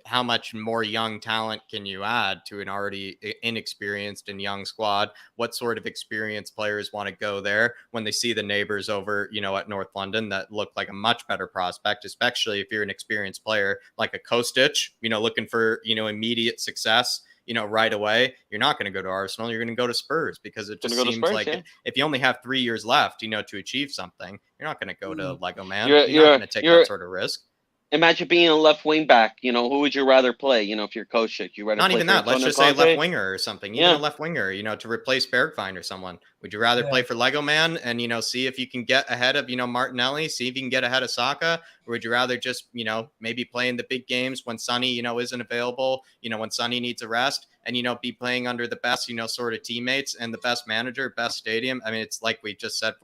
how much more young talent can you add to an already inexperienced and young squad? What sort of experienced players want to go there when they see the neighbors over, at North London that look like a much better prospect, especially if you're an experienced player like a Kostic, looking for, immediate success, right away. You're not going to go to Arsenal. You're going to go to Spurs, because it just seems
Spurs,
like
yeah.
if you only have 3 years left, to achieve something, you're not going to go to Lego Man.
You're
You're not going to take that sort of risk.
Imagine being a left wing back. Who would you rather play? If you're Kostic, you rather
Not
play
even
for
that. Let's
Antonio
just say
Conte?
left winger or something. Even a left winger, to replace Bergwijn or someone. Would you rather play for Lego Man and see if you can get ahead of Martinelli, see if you can get ahead of Saka, or would you rather just maybe play in the big games when Sonny isn't available, when Sonny needs a rest, and be playing under the best sort of teammates and the best manager, best stadium. I mean, it's like we just said,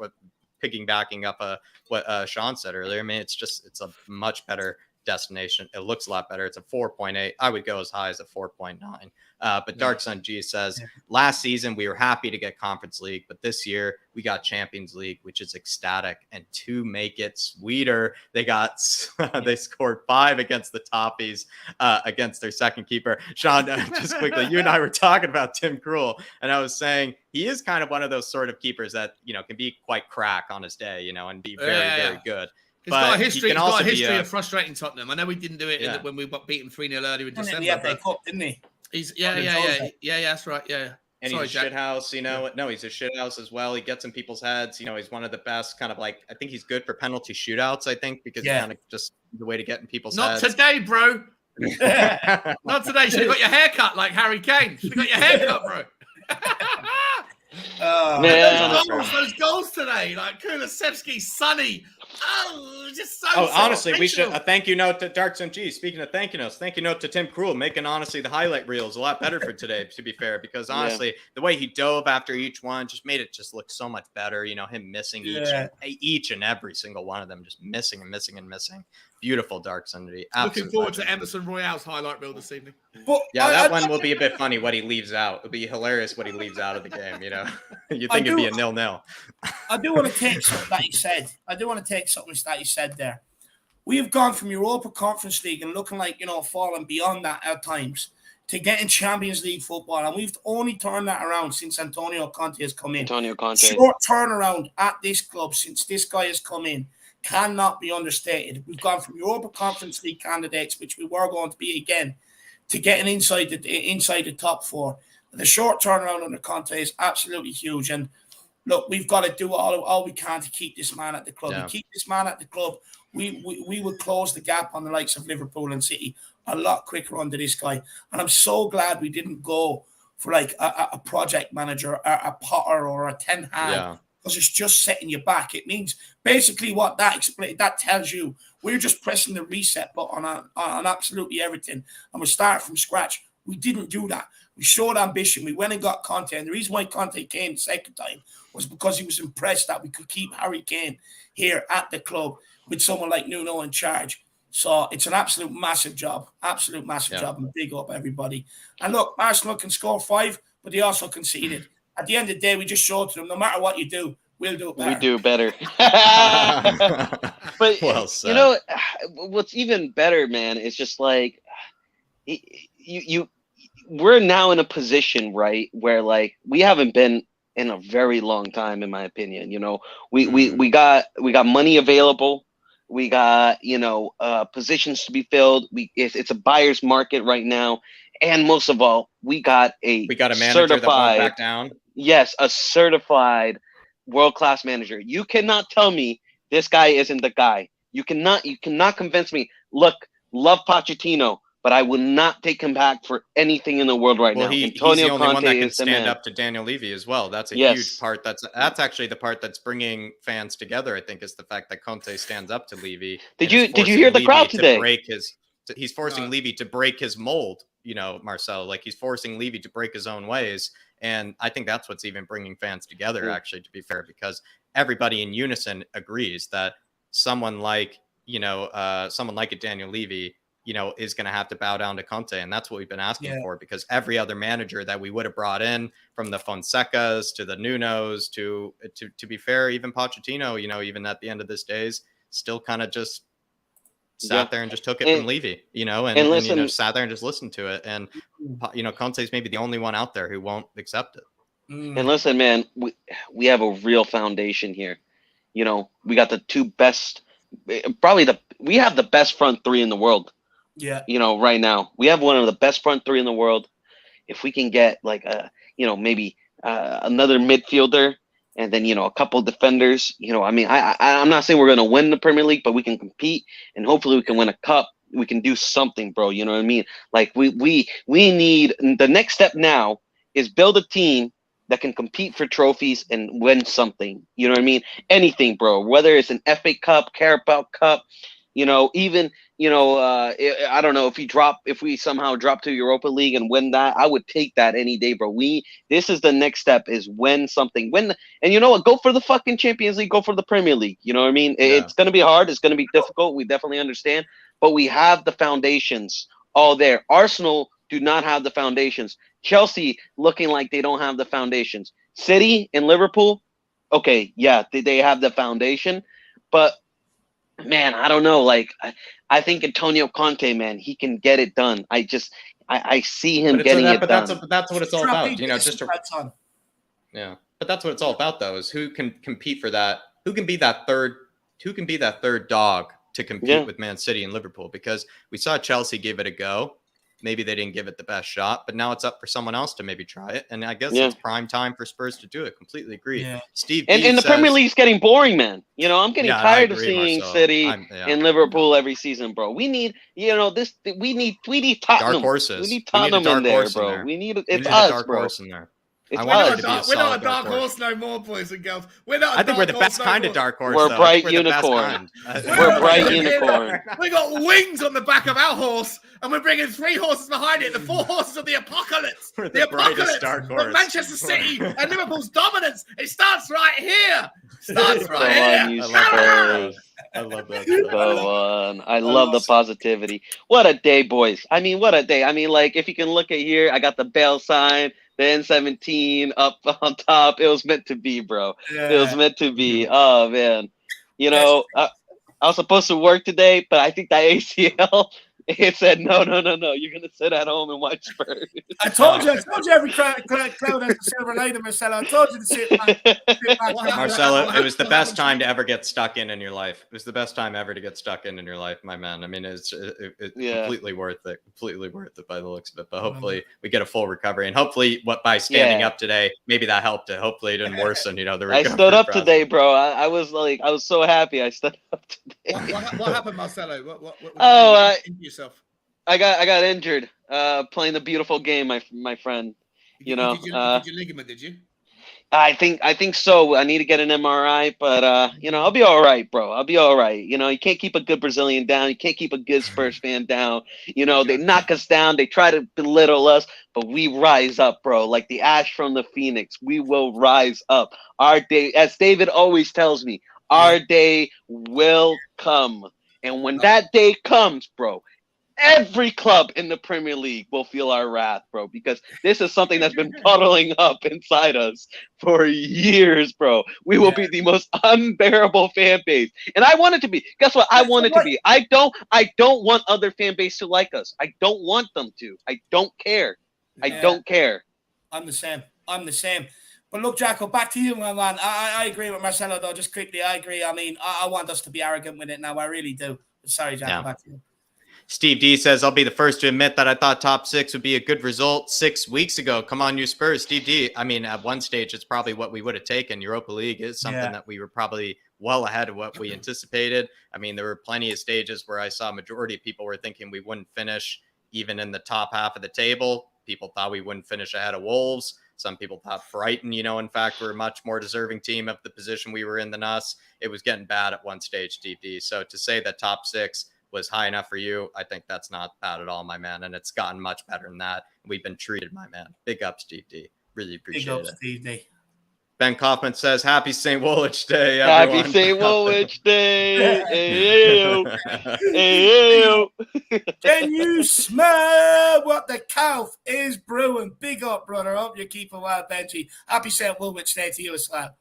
piggybacking up what Sean said earlier. I mean, it's a much better destination. It looks a lot better. It's a 4.8. I would go as high as a 4.9. But Dark Sun G says, last season we were happy to get Conference League, but this year we got Champions League, which is ecstatic. And to make it sweeter, they scored 5 against the Toffees, against their second keeper. Sean, just quickly, you and I were talking about Tim Krul, and I was saying he is kind of one of those sort of keepers that can be quite crack on his day, and be very good.
He's got a history.
He
He's got a history of frustrating Tottenham. I know we didn't do it when we got beaten 3-0 earlier in December.
Yeah, they Cup, didn't he?
He's yeah, that's right. Yeah.
And
Sorry,
he's a shithouse, No, he's a shithouse as well. He gets in people's heads. He's one of the best kind of I think he's good for penalty shootouts, I think, because he kind of just the way to get in people's heads.
Not today, bro. Not today. Should have got your hair cut like Harry Kane. Should have got your hair cut, bro. Those goals today, like Kulusevski, Sonny. Just so.
Honestly, we should a thank you note to Darks and G. Speaking of thank you notes, thank you note to Tim Krul, making honestly the highlight reels a lot better for today. To be fair, because honestly, the way he dove after each one just made it just look so much better. Him missing each and every single one of them, just missing and missing and missing. Beautiful Dark Sunday.
Looking forward to Emerson Royale's highlight reel this evening.
But
that one will be a bit funny. What he leaves out, it'll be hilarious. What he leaves out of the game. You think it'd be a 0-0.
I do want to take something that he said. There. We have gone from Europa Conference League and looking like falling beyond that at times to getting Champions League football, and we've only turned that around since Antonio Conte has come in. Short turnaround at this club since this guy has come in cannot be understated. We've gone from Europa Conference League candidates, which we were going to be again, to getting inside the top 4. The short turnaround under Conte is absolutely huge. And look, we've got to do all we can to keep this man at the club.
Yeah.
We keep this man at the club, we will close the gap on the likes of Liverpool and City a lot quicker under this guy. And I'm so glad we didn't go for like a project manager, a Potter or a Ten Hag.
Yeah.
Because it's just setting you back. It means basically what that tells you, we're just pressing the reset button on absolutely everything, and we start from scratch. We didn't do that. We showed ambition. We went and got Conte, and the reason why Conte came the second time was because he was impressed that we could keep Harry Kane here at the club with someone like Nuno in charge. So it's an absolute massive job, job, and big up everybody. And look, Arsenal can score 5, but they also conceded. At the end of the day, we just showed to them, no matter what you do, we'll do it better.
We do better. But,
well said.
What's even better, man, is just like, we're now in a position, right, where, like, we haven't been in a very long time, in my opinion. We got money available. We got, positions to be filled. It's a buyer's market right now. And most of all, we got a
manager that won't back down.
Yes, a certified world-class manager. You cannot tell me this guy isn't the guy. You cannot convince me. Look, love Pochettino, but I will not take him back for anything in the world now.
Antonio he's the only Conte one that can stand up to Daniel Levy as well. That's a huge part. That's actually the part that's bringing fans together, I think, is the fact that Conte stands up to Levy.
Did you hear the crowd today?
He's forcing Levy to break his mold, Marcel. Like, he's forcing Levy to break his own ways. And I think that's what's even bringing fans together, actually, to be fair, because everybody in unison agrees that someone like a Daniel Levy, is going to have to bow down to Conte. And that's what we've been asking for, because every other manager that we would have brought in, from the Fonsecas to the Nunos to be fair, even Pochettino, even at the end of this days, still kind of just sat there and just took it from Levy, and sat there and just listened to it. And, Conte's maybe the only one out there who won't accept it.
And listen, man, we have a real foundation here. We got the two best, we have the best front three in the world.
Yeah.
Right now we have one of the best front three in the world. If we can get like maybe another midfielder and then, a couple defenders, I'm not saying we're going to win the Premier League, but we can compete and hopefully we can win a cup. We can do something, bro. You know what I mean? Like we need, the next step now is build a team that can compete for trophies and win something. You know what I mean? Anything, bro, whether it's an FA Cup, Carabao Cup, even, I don't know, if we somehow drop to Europa League and win that, I would take that any day, bro. This is the next step, is win something. And you know what? Go for the fucking Champions League, go for the Premier League. You know what I mean? Yeah. It's going to be hard. It's going to be difficult. We definitely understand, but we have the foundations all there. Arsenal do not have the foundations. Chelsea looking like they don't have the foundations. City and Liverpool, okay, yeah, they have the foundation, but man, I don't know. Like, I think Antonio Conte, man, he can get it done. I see him getting it done.
But that's what it's all about. Yeah. But that's what it's all about, though, is who can compete for that? Who can be that third dog to compete with Man City and Liverpool? Because we saw Chelsea give it a go. Maybe they didn't give it the best shot, but now it's up for someone else to maybe try it. And I guess it's prime time for Spurs to do it. Completely agree. Yeah. Steve
and the Premier League's getting boring, man. I'm getting tired of seeing City and Liverpool every season, bro. We need, we need Tottenham.
Dark horses.
We need Tottenham in there, bro. We need it's us,
dark
bro.
Horse in there.
We're not a dark horse no more, boys and girls.
I think we're the best kind of dark horse.
We're bright unicorn. We're bright unicorn.
We got wings on the back of our horse, and we're bringing 3 horses behind it. The 4 horses of the apocalypse.
We're the apocalypse
dark horse. Manchester City and Liverpool's dominance. It starts right here.
I love that.
I love the positivity. What a day, boys. What a day. Like, if you can look at here, I got the Bell sign. The N17 up on top. It was meant to be, bro. Yeah. It was meant to be. Oh, man. I was supposed to work today, but I think that ACL, it said, no. You're going to sit at home and watch Spurs.
I told you every cloud has a silver lining, Marcelo. I told you to sit back.
Marcelo, it was the best time to ever get stuck in your life. It was the best time ever to get stuck in your life, my man. It's completely worth it. Completely worth it by the looks of it. But hopefully we get a full recovery. And hopefully by standing up today, maybe that helped it. Hopefully it didn't worsen, the recovery.
I stood up today, bro. I was so happy I stood up today.
What happened, Marcelo? What did you yourself?
I got injured playing the beautiful game, my friend.
Did you ligament? Did you?
I think so. I need to get an MRI, but I'll be all right, bro. I'll be all right. You can't keep a good Brazilian down. You can't keep a good Spurs fan down. They knock us down. They try to belittle us, but we rise up, bro. Like the ash from the phoenix, we will rise up. Our day, as David always tells me, our day will come. And when that day comes, bro, every club in the Premier League will feel our wrath, bro, because this is something that's been bottling up inside us for years, bro. We will be the most unbearable fan base. And I want it to be. Guess what? I want it to be. I don't want other fan base to like us. I don't want them to. I don't care. I don't care.
I'm the same. But look, Jacko, back to you, my man. I agree with Marcelo, though. Just quickly, I agree. I want us to be arrogant with it now. I really do. Sorry, Jacko, back to you.
Steve D says, I'll be the first to admit that I thought top 6 would be a good result 6 weeks ago. Come on, you Spurs. Steve D, at one stage, it's probably what we would have taken. Europa League is something that we were probably well ahead of what we anticipated. There were plenty of stages where I saw a majority of people were thinking we wouldn't finish even in the top half of the table. People thought we wouldn't finish ahead of Wolves. Some people thought Brighton, in fact, were a much more deserving team of the position we were in than us. It was getting bad at one stage, Steve D. So to say that top 6 was high enough for you, I think that's not bad at all, my man. And it's gotten much better than that. We've been treated, my man. Big up, Steve D. Really appreciate it. Big up, Steve D. Ben Kaufman says, Happy St. Woolwich Day, everyone.
Happy St. Woolwich Day. Hey,
Can you smell what the cow is brewing? Big up, brother. Hope you keep a wild, Benji. Happy St. Woolwich Day to you as well.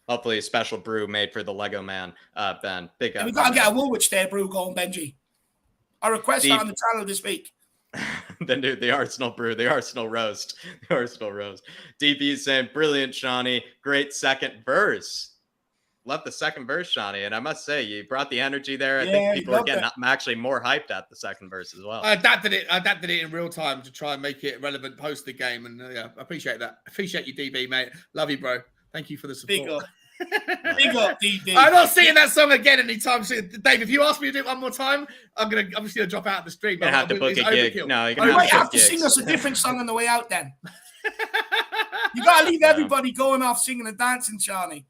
Hopefully a special brew made for the Lego man, Ben. Big up.
We got to get a Woolwich Day brew going, Benji. I request
Deep.
that on the channel this week.
the Arsenal brew, the Arsenal roast, the Arsenal roast. DB saying, brilliant, Shawnee. Great second verse. Love the second verse, Shawnee. And I must say, you brought the energy there. I think people are getting actually more hyped at the second verse as well.
I adapted it in real time to try and make it relevant post the game. And I appreciate that. Appreciate you, DB, mate. Love you, bro. Thank you for the support.
Big up. Big up, DB.
I'm not singing that song again anytime soon. Dave, if you ask me to do it one more time, I'm just gonna drop out of the stream.
You're gonna have to book a gig. No, you're
you might have to sing us a different song on the way out then. You gotta leave everybody going off singing and dancing, Shawnee.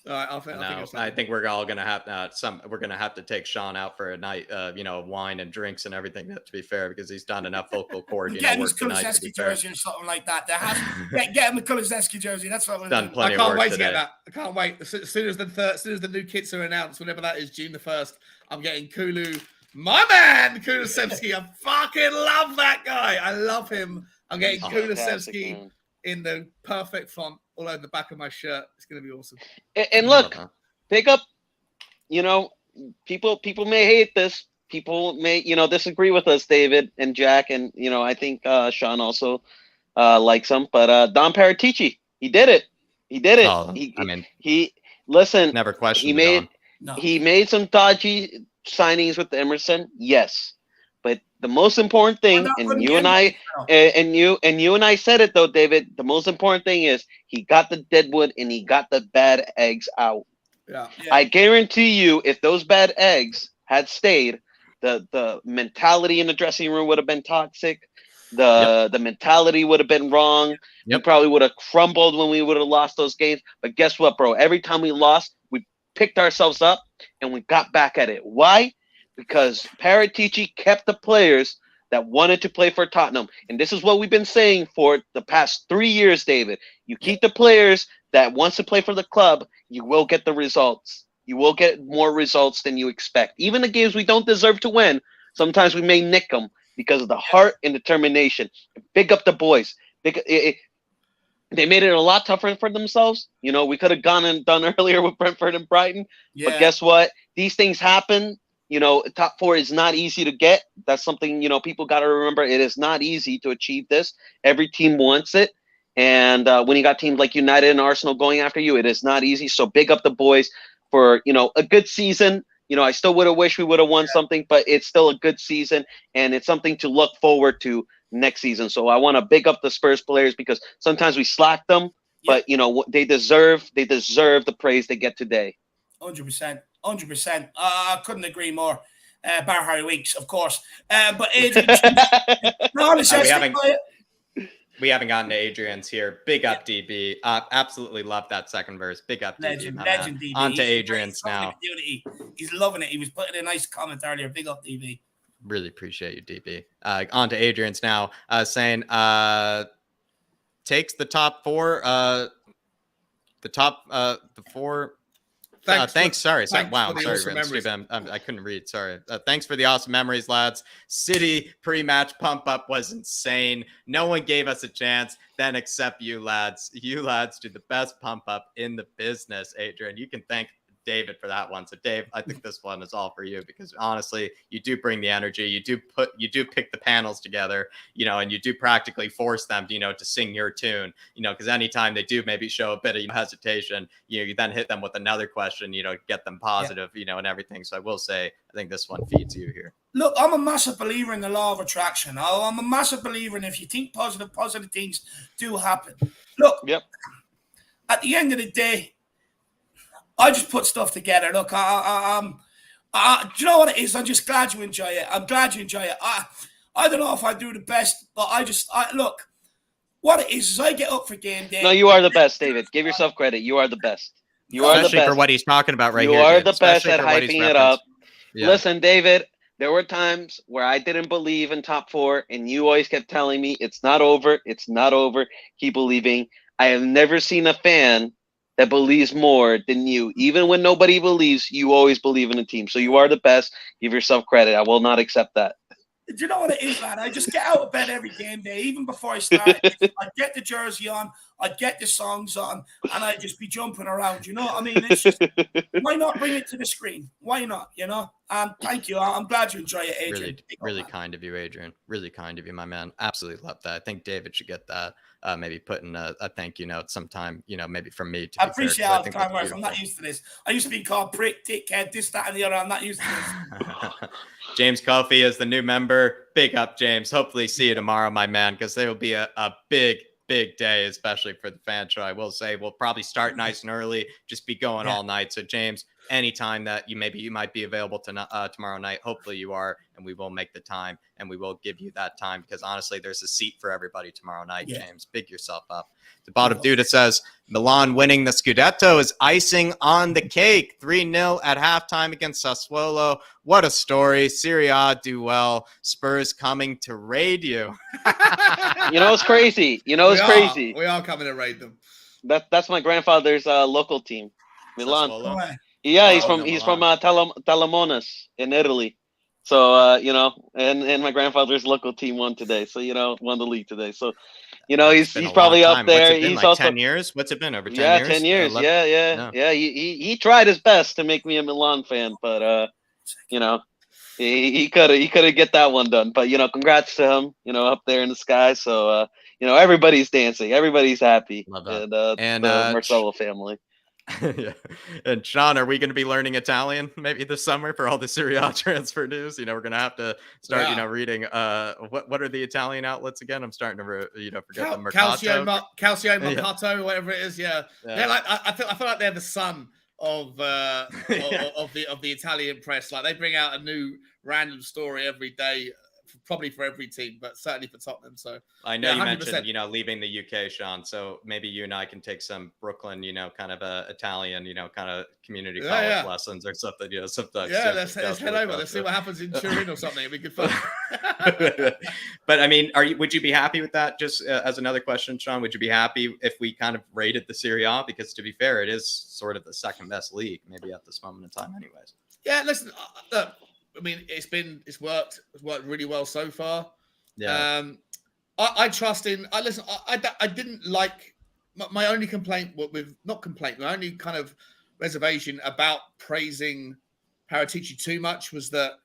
All right,
I think we're all gonna have we're gonna have to take Sean out for a night, wine and drinks and everything. To be fair, because he's done enough vocal cord.
Get him his Kuliszewski jersey or something like that. Get him the Kuliszewski jersey. That's what we're
done.
doing.
I can't wait to get that. I can't wait. As soon as the new kits are announced, whenever that is, June the 1st, I'm getting Kulu, my man, Kuliszewski. I fucking love that guy. I love him. I'm getting Kuliszewski in the perfect font all over the back of my shirt. It's going to be awesome.
And look, pick up, people may hate this. People may, disagree with us, David and Jack. And, I think Sean also likes him. But Don Paratici, he did it. He did it.
Oh,
listen,
never questioned
he made some dodgy signings with Emerson. Yes. But the most important thing, and you and I said it though, David, the most important thing is he got the deadwood and he got the bad eggs out.
Yeah.
I guarantee you, if those bad eggs had stayed, the mentality in the dressing room would have been toxic. The mentality would have been wrong. We probably would have crumbled when we would have lost those games. But guess what, bro? Every time we lost, we picked ourselves up and we got back at it. Why? Because Paratici kept the players that wanted to play for Tottenham. And this is what we've been saying for the past 3 years, David. You keep the players that wants to play for the club, you will get the results. You will get more results than you expect. Even the games we don't deserve to win, sometimes we may nick them because of the heart and determination. Big up the boys. They made it a lot tougher for themselves. We could have gone and done earlier with Brentford and Brighton. Yeah. But guess what? These things happen. Top 4 is not easy to get. That's something, people got to remember. It is not easy to achieve this. Every team wants it. And when you got teams like United and Arsenal going after you, it is not easy. So big up the boys for, a good season. I still would have wished we would have won something, but it's still a good season. And it's something to look forward to next season. So I want to big up the Spurs players because sometimes we slack them, but, they deserve the praise they get today.
100%. 100%. I couldn't agree more. Bar Harry Winks, of course. But Adrian,
we haven't gotten to Adrian's here. Big up, DB. Absolutely love that second verse. Big up,
legend,
DB.
Legend, DB.
On to Adrian's now.
He's loving it. He was putting a nice comment earlier. Big up, DB.
Really appreciate you, DB. On to Adrian's now, saying takes the top 4. The 4. Thanks. Sorry. Wow. I'm sorry. Awesome I couldn't read. Sorry. Thanks for the awesome memories, lads. City pre-match pump up was insane. No one gave us a chance then except you lads. You lads do the best pump up in the business, Adrian. You can thank David for that one. So Dave, I think this one is all for you because honestly, you do bring the energy. You do pick the panels together, and you do practically force them, to sing your tune, because anytime they do maybe show a bit of hesitation, you then hit them with another question, get them positive, and everything. So I will say, I think this one feeds you here.
Look, I'm a massive believer in the law of attraction. I'm a massive believer in if you think positive things do happen. Look, at the end of the day, I just put stuff together. Look, do you know what it is? I'm just glad you enjoy it. I'm glad you enjoy it. I don't know if I do the best, but look, what it is I get up for game day.
No, you are the best, David. Give yourself credit. You are the best. You are the best.
Especially for what he's talking about right here.
You are
Dave.
the best at hyping it up.
Yeah.
Listen, David, there were times where I didn't believe in top 4, and you always kept telling me, it's not over. It's not over. Keep believing. I have never seen a fan that believes more than you. Even when nobody believes, you always believe in the team. So you are the best. Give yourself credit. I will not accept that.
Do you know what it is, man? I just get out of bed every game day, even before I start. I get the jersey on. I'd get the songs on, and I'd just be jumping around. You know what I mean? It's just, why not bring it to the screen? Why not? You know? Thank you. I'm glad you enjoy it, Adrian.
Really kind of you, Adrian. Really kind of you, my man. Absolutely love that. I think David should get that. Maybe put in a thank you note sometime, maybe from me.
I appreciate how kind words. I'm not used to this. I used to be called prick, dickhead, this, that, and the other. I'm not used to this.
James Coffey is the new member. Big up, James. Hopefully see you tomorrow, my man, because there will be a big day, especially for the fan show. I will say we'll probably start nice and early, just be going all night. So, James, anytime that you might be available tomorrow night, hopefully you are, and we will make the time, and we will give you that time, because honestly, there's a seat for everybody tomorrow night. James, big yourself up. The bottom dude, it says Milan winning the Scudetto is icing on the cake. 3-0 at halftime against Sassuolo. What a story. Serie A do well. Spurs coming to raid you.
It's crazy. It's crazy.
We are coming to raid them.
That's my grandfather's local team, Milan.
Sassuolo?
Yeah, he's from Talamonas in Italy. So and my grandfather's local team won today. So won the league today. So he's probably up there.
What's it been,
he's
like
also
10 years. What's it been, over 10 years?
10 years. Yeah. He tried his best to make me a Milan fan, but he could get that one done. But
congrats
to him. Up there in the sky. So everybody's dancing, everybody's happy.
Love that.
And the Marcelo family.
Yeah. And Sean, are we going to be learning Italian maybe this summer for all the Serie A transfer news? We're going to have to start, reading. What are the Italian outlets again? I'm starting to, forget the Mercato.
Calcio Mercato, whatever it is. Yeah. They're like, I feel like they're the son of the Italian press. Like, they bring out a new random story every day. Probably for every team, but certainly for Tottenham. So
I know you mentioned, leaving the UK, Sean. So maybe you and I can take some Brooklyn, kind of Italian, kind of community college lessons or something.
Let's head over. Let's see what happens in Turin or something. It'd be good fun.
But I mean, would you be happy with that? Just as another question, Sean, would you be happy if we kind of rated the Serie A? Because to be fair, it is sort of the second best league, maybe at this moment in time, anyways.
Yeah, listen. I mean, it's worked really well so far.
Yeah.
I trust in. I didn't like my only complaint my only kind of reservation about praising Paratici too much was that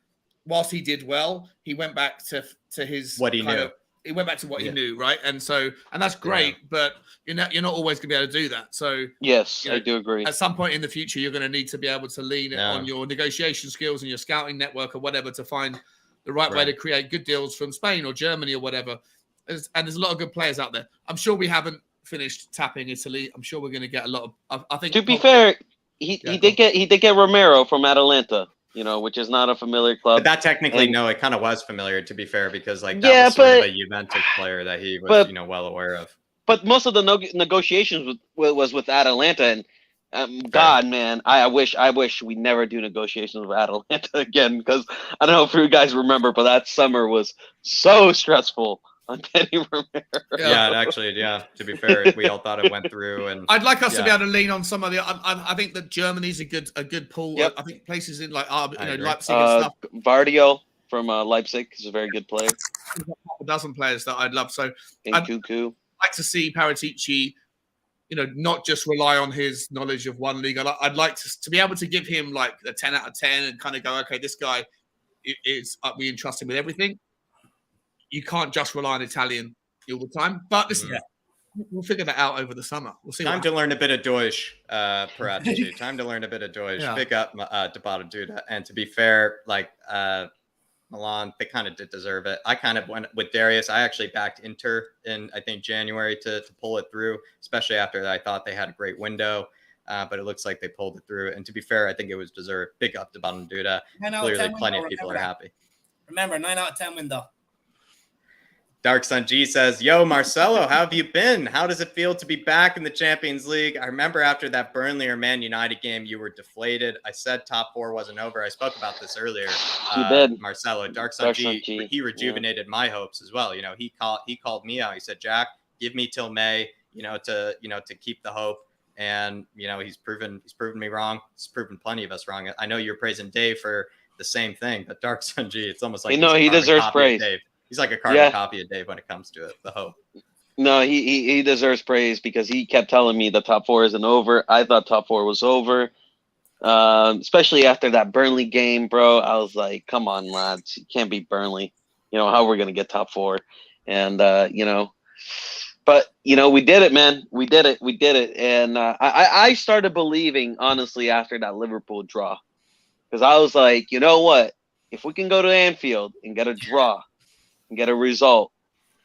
whilst he did well, he went back to his
what he knew.
He went back to what he knew, right? And that's great, but you're not always going to be able to do that. So
yes, I do agree.
At some point in the future, you're going to need to be able to lean on your negotiation skills and your scouting network or whatever to find the right way to create good deals from Spain or Germany or whatever. And there's a lot of good players out there. I'm sure we haven't finished tapping Italy. I'm sure we're going to get a lot of. I think.
To be fair, he did get Romero from Atalanta. Which is not a familiar club.
But that technically, it kind of was familiar, to be fair, because that was sort of a Juventus player that he was, well aware of.
But most of the negotiations was with Atalanta, and God, man, I wish we never do negotiations with Atalanta again, because I don't know if you guys remember, but that summer was so stressful on Danny Romero.
To be fair, we all thought it went through, and
I'd like us to be able to lean on some of the. I think that Germany's a good pool.
Yep.
I think places in Leipzig and stuff.
Vardio from Leipzig is a very good player.
A dozen players that I'd love. So
I'd
like to see Paratici, not just rely on his knowledge of one league. I'd like to be able to give him like a 10 out of 10 and kind of go, okay, this guy is we entrust him with everything. You can't just rely on Italian all the time. But listen, we'll figure that out over the summer. We'll see.
Time to learn a bit of Deutsch, Paratici. Time to learn a bit of Deutsch.
Yeah.
Pick up Tabata Duda. And to be fair, Milan, they kind of did deserve it. I kind of went with Darius. I actually backed Inter in, I think, January to pull it through, especially after I thought they had a great window. But it looks like they pulled it through. And to be fair, I think it was deserved. Big up to Tabata Duda. Clearly, plenty of people are happy.
Remember, 9 out of 10 window.
Dark Sun G says, yo, Marcelo, how have you been? How does it feel to be back in the Champions League? I remember after that Burnley or Man United game, you were deflated. I said top 4 wasn't over. I spoke about this earlier.
You did.
Marcelo, Dark Sun G, he rejuvenated my hopes as well. He called me out. He said, Jack, give me till May, to keep the hope. And, he's proven me wrong. He's proven plenty of us wrong. I know you're praising Dave for the same thing, but Dark Sun G, it's almost like
he deserves praise.
He's like a carbon copy of Dave when it comes to it. The hope.
No, he deserves praise because he kept telling me the top four isn't over. I thought top four was over. Especially after that Burnley game, bro. I was like, come on, lads. You can't beat Burnley. You know, how we're going to get top four. And, but, we did it, man. We did it. And I started believing, honestly, after that Liverpool draw. Because I was like, you know what? If we can go to Anfield and get a draw and get a result.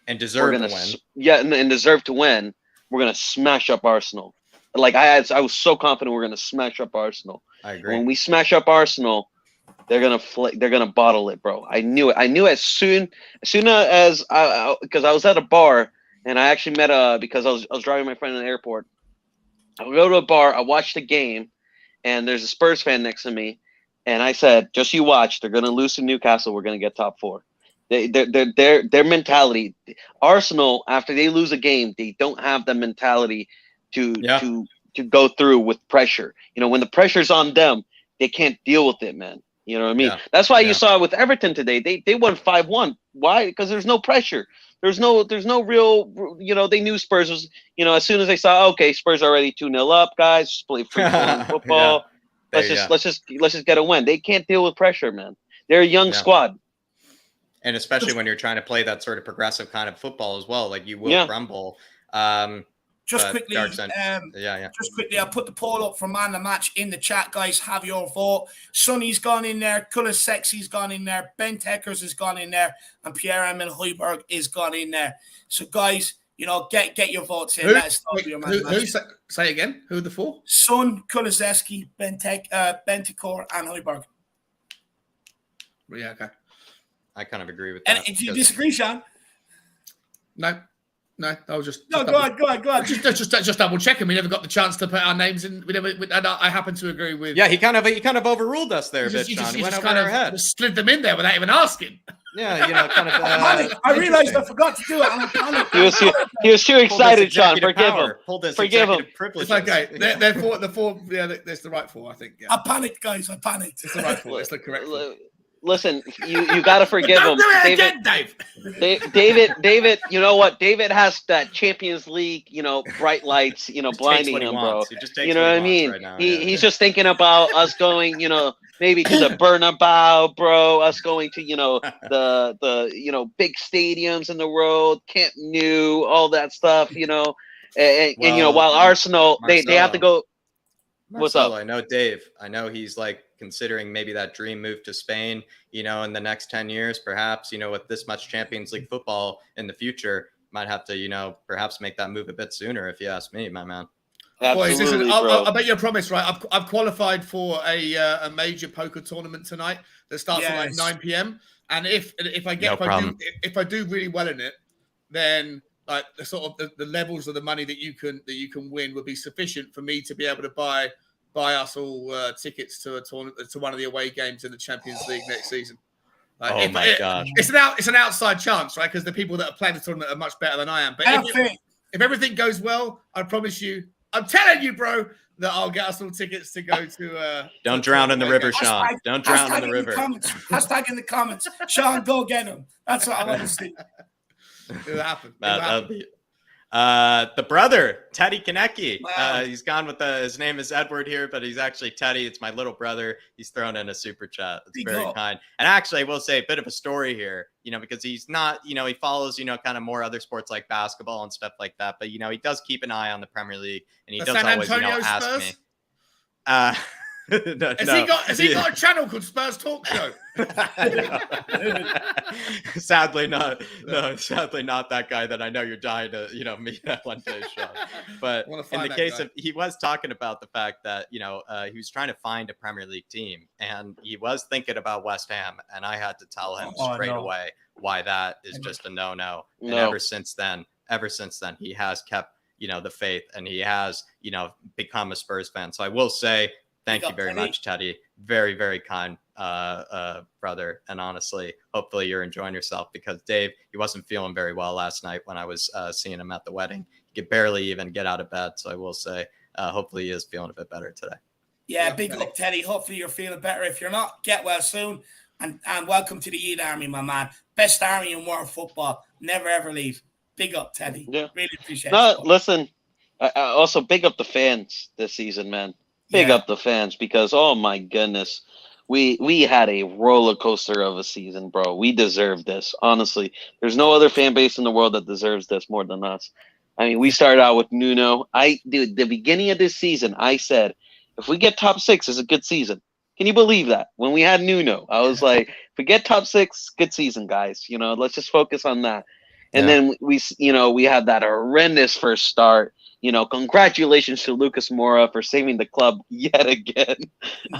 And deserve to win.
Yeah, and deserve to win. We're going to smash up Arsenal. Like I was so confident we're gonna smash up Arsenal.
I agree.
When we smash up Arsenal, they're gonna bottle it, bro. I knew it. I knew as soon as because I was at a bar and I actually met because I was driving my friend in the airport. I would go to a bar. I watched the game, and there's a Spurs fan next to me, and I said, "Just you watch. They're gonna lose to Newcastle. We're gonna get top four." Their mentality. Arsenal, after they lose a game, they don't have the mentality to go through with pressure. When the pressure's on them, they can't deal with it, man. You know what I mean? Yeah. That's why you saw with Everton today. They won 5-1. Why? Because there's no pressure. There's no real. They knew Spurs was. As soon as they saw, okay, Spurs are already 2-0 up, guys. Just play free football. Let's just get a win. They can't deal with pressure, man. They're a young squad.
And especially when you're trying to play that sort of progressive kind of football as well, like you will crumble.
Just quickly, just quickly, I'll put the poll up for man of the match in the chat, guys. Have your vote. Sonny's gone in there, Colour Sexy's gone in there, Ben Teckers has gone in there, and Pierre-Emile Højbjerg is gone in there. So, guys, get your votes in. Let us know your man of the match.
Say again? Who are the four?
Son, Kulusevski, Bentancur, and Højbjerg.
Yeah, okay.
I kind of agree with that.
And if you disagree, Sean?
No, I was just
go on.
Just double checking. We never got the chance to put our names in. And I happen to agree with.
Yeah, he kind of overruled us there, Sean. He went over our head.
Slid them in there without even asking.
Yeah, kind of.
I realized I forgot to do it. I'm panicked.
He was too excited, Sean. Forgive him.
Forgive him.
It's okay. They're four. The four. Yeah, that's the right four. I think. Yeah.
I panicked, guys. I panicked.
It's the right four. It's the correct four.
Listen, you got to forgive him.
Do it again, Dave.
David, you know what? David has that Champions League, bright lights, blinding him, bro. You know what I mean? Right now, he's just thinking about us going, maybe to the Bernabeu, bro. Us going to, the big stadiums in the world, Camp Nou, all that stuff, and while Arsenal, they have to go. What's up?
I know Dave. I know he's like considering maybe that dream move to Spain, in the next 10 years, perhaps, with this much Champions League football in the future, might have to, perhaps make that move a bit sooner, if you ask me, my man.
Absolutely,
listen, I'll make you a promise, right? I've qualified for a major poker tournament tonight that starts at like 9 p.m. And if I do really well in it, then like the sort of the levels of the money that you can win would be sufficient for me to be able to buy us all tickets to a tournament, to one of the away games in the Champions League next season. Like,
gosh!
It's an outside chance, right? Because the people that are playing the tournament are much better than I am. But if everything goes well, I promise you, I'm telling you, bro, that I'll get us all tickets to go to.
Don't drown in the river, Sean. Don't drown in the river.
Hashtag in the comments, Sean, go get him. That's what I want to see.
It'll happen.
The brother, Teddy Konecki. Wow. He's gone with his name is Edward here, but he's actually Teddy. It's my little brother. He's thrown in a super chat. It's very kind. And actually, I will say a bit of a story here, because he's not, he follows, kind of more other sports like basketball and stuff like that. But, he does keep an eye on the Premier League, and he does
San
always,
Antonio
ask
Spurs?
me.
Has he got a channel called Spurs Talk Show?
Sadly not. No, sadly not that guy that I know you're dying to, meet that one day, Sean. But in the case of, he was talking about the fact that, he was trying to find a Premier League team, and he was thinking about West Ham, and I had to tell him straight away why that is just a no-no. And ever since then, he has kept, the faith, and he has, become a Spurs fan. So I will say, thank you very much, Teddy. Very, very kind brother. And honestly, hopefully you're enjoying yourself, because Dave, he wasn't feeling very well last night when I was seeing him at the wedding. He could barely even get out of bed. So I will say, hopefully he is feeling a bit better today.
Yeah, big up, Teddy. Hopefully you're feeling better. If you're not, get well soon. And welcome to the Eid Army, my man. Best army in world football. Never, ever leave. Big up, Teddy.
Yeah.
Really appreciate
No,
it.
listen. I also big up the fans this season, man. Big up the fans because oh my goodness, we had a roller coaster of a season, bro. We deserve this. Honestly, there's no other fan base in the world that deserves this more than us. I mean, we started out with Nuno. Dude, the beginning of this season, I said, if we get top 6, it's a good season. Can you believe that? When we had Nuno, I was like, if we get top 6, good season, guys. You know, let's just focus on that. And then we had that horrendous first start. You know, congratulations to Lucas Moura for saving the club yet again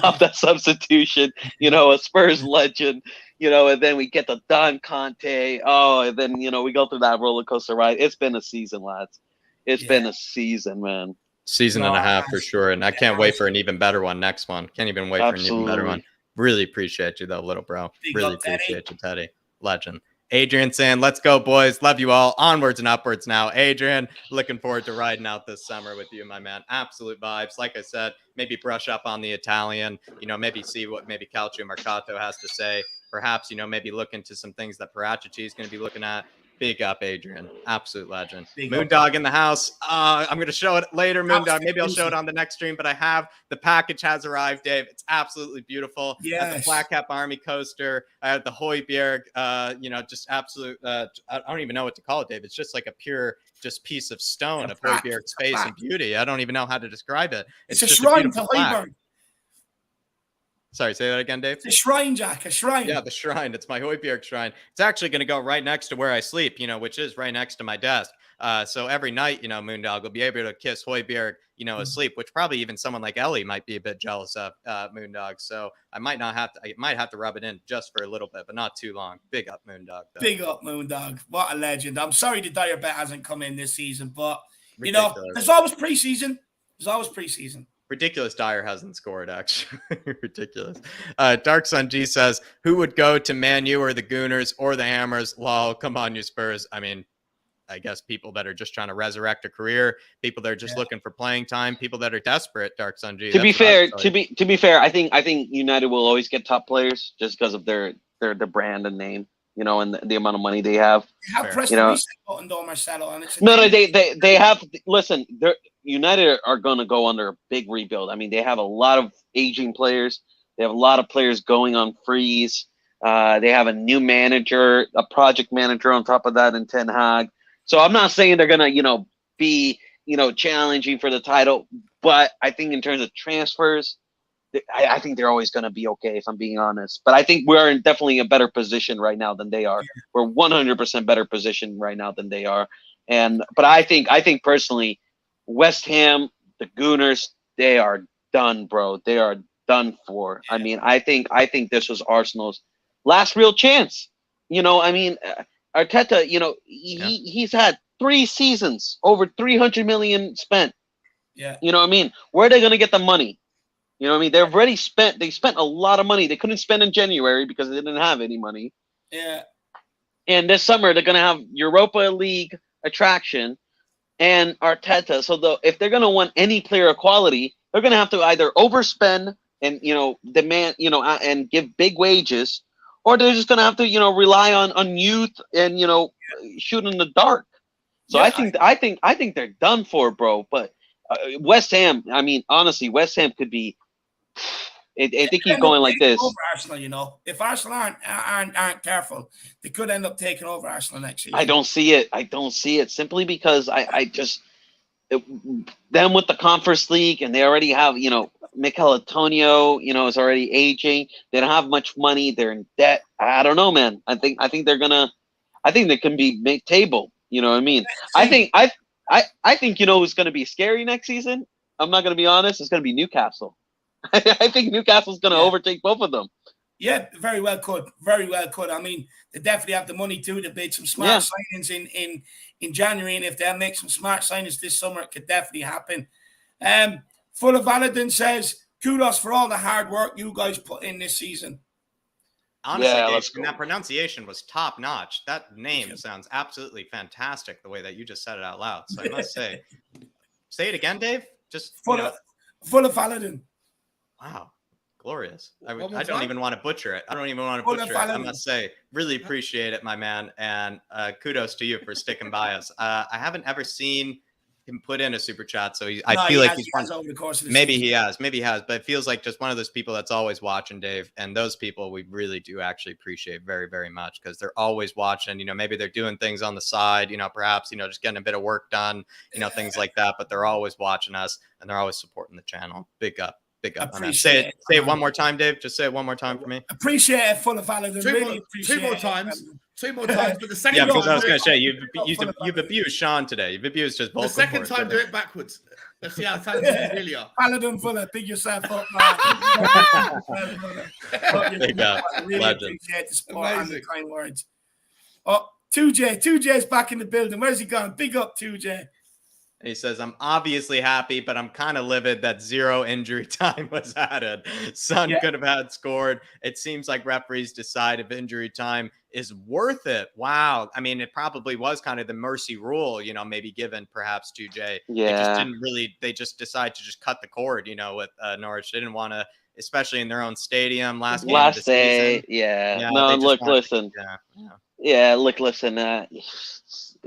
off that substitution. You know, a Spurs legend. You know, and then we get the Don Conte. Oh, and then we go through that roller coaster ride. It's been a season, lads. It's been a season, man.
Season and a half for sure, and I can't wait for an even better one next one. Can't even wait for an even better one. Really appreciate you though, little bro. Really appreciate you, Teddy. Legend. Adrian saying, let's go, boys. Love you all. Onwards and upwards now. Adrian, looking forward to riding out this summer with you, my man. Absolute vibes. Like I said, maybe brush up on the Italian, maybe see what maybe Calcio Mercato has to say. Perhaps, maybe look into some things that Paratici is going to be looking at. Big up, Adrian. Absolute legend. Moondog in the house. I'm going to show it later, Moondog. Maybe I'll show it on the next stream, but the package has arrived, Dave. It's absolutely beautiful.
Yes.
I have the Flat Cap Army coaster. I have the Hoiberg, just absolute, I don't even know what to call it, Dave. It's just like a pure piece of stone of Hoiberg space and beauty. I don't even know how to describe it.
It's a shrine to Hoiberg.
Sorry, say that again, Dave.
It's a shrine, Jack. A shrine.
Yeah, the shrine. It's my Hoiberg shrine. It's actually going to go right next to where I sleep, which is right next to my desk. So every night, Moondog will be able to kiss Hoiberg, asleep, which probably even someone like Ellie might be a bit jealous of, Moondog. So I might have to rub it in just for a little bit, but not too long. Big up, Moondog. Though.
Big up, Moondog. What a legend. I'm sorry the dire bet hasn't come in this season, but,
Ridiculous.
there's always preseason. There's always preseason.
Ridiculous Dyer hasn't scored, actually. Ridiculous. Dark Sun G says, who would go to Man U or the Gooners or the Hammers? Lol, come on, you Spurs. I mean, I guess people that are just trying to resurrect a career, people that are just looking for playing time, people that are desperate, Dark Sun G.
To be fair, I think United will always get top players just because of their brand and name. And the amount of money they have.
They have pressed the reset button, though, Marcelo. And it's
they have. Listen, United are going to go under a big rebuild. I mean, they have a lot of aging players. They have a lot of players going on freeze. They have a new manager, a project manager on top of that in Ten Hag. So I'm not saying they're going to, be, challenging for the title. But I think in terms of transfers, I think they're always going to be okay, if I'm being honest. But I think we're in definitely a better position right now than they are. Yeah. We're 100% better position right now than they are. But I think personally, West Ham, the Gooners, they are done, bro. They are done for. I mean, I think this was Arsenal's last real chance. Arteta, he's had 3 seasons, over 300 million spent.
Yeah.
You know what I mean? Where are they going to get the money? You know what I mean? They've already spent a lot of money. They couldn't spend in January because they didn't have any money.
Yeah.
And this summer they're gonna have Europa League attraction and Arteta. So if they're gonna want any player of quality, they're gonna have to either overspend and demand and give big wages, or they're just gonna have to rely on youth and shoot in the dark. So yeah, I think they're done for, bro. But West Ham, I mean, honestly, West Ham could be. They keep going like this.
Over Arsenal, if Arsenal aren't careful, they could end up taking over Arsenal next year.
I don't see it simply because them with the Conference League, and they already have Mikel Antonio is already aging. They don't have much money. They're in debt. I don't know, man. I think they can be mid-table. You know what I mean? I think who's going to be scary next season. I'm not going to be honest. It's going to be Newcastle. I think Newcastle's going to overtake both of them.
Yeah, very well could. Very well could. I mean, they definitely have the money too to make some smart signings in January, and if they make some smart signings this summer, it could definitely happen. Full of Valadin says, kudos for all the hard work you guys put in this season.
Honestly, Dave, that pronunciation was top notch. That name sounds absolutely fantastic the way that you just said it out loud. So I must say it again, Dave. Just
full of Valadin.
Wow. glorious. I
One more
don't
time?
even want to butcher it. I don't even want to
Hold
butcher
on,
it. I
follow
must say, really appreciate it, my man. And kudos to you for sticking by us. I haven't ever seen him put in a super chat, so I feel like he's
has over the course of the
maybe
season.
he has, but it feels like just one of those people that's always watching, Dave. And those people we really do actually appreciate very, very much, because they're always watching. Maybe they're doing things on the side, perhaps just getting a bit of work done, things like that. But they're always watching us, and they're always supporting the channel. Big up. Say it one more time, Dave. Just say it one more time for me.
Appreciate it, full of valor.
Two more times. Two more times, but the second
Yeah, because
time,
I was going to say you've abused Sean today. You've abused his vocal
the second
cords,
time, do it backwards. Let's see how talented you really are.
Paladin Fuller, big yourself up.
Big up.
Really
Legend.
appreciate the support and the kind words. Oh, 2J's back in the building. Where's he gone? Big up, 2J.
He says, I'm obviously happy, but I'm kind of livid that 0 injury time was added. Son could have had scored. It seems like referees decide if injury time is worth it. Wow. I mean, it probably was kind of the mercy rule, maybe given perhaps 2J.
Yeah.
They just decide to just cut the cord, with Norwich. They didn't want to, especially in their own stadium last
day.
Season.
Yeah. No, look, listen. Look, listen.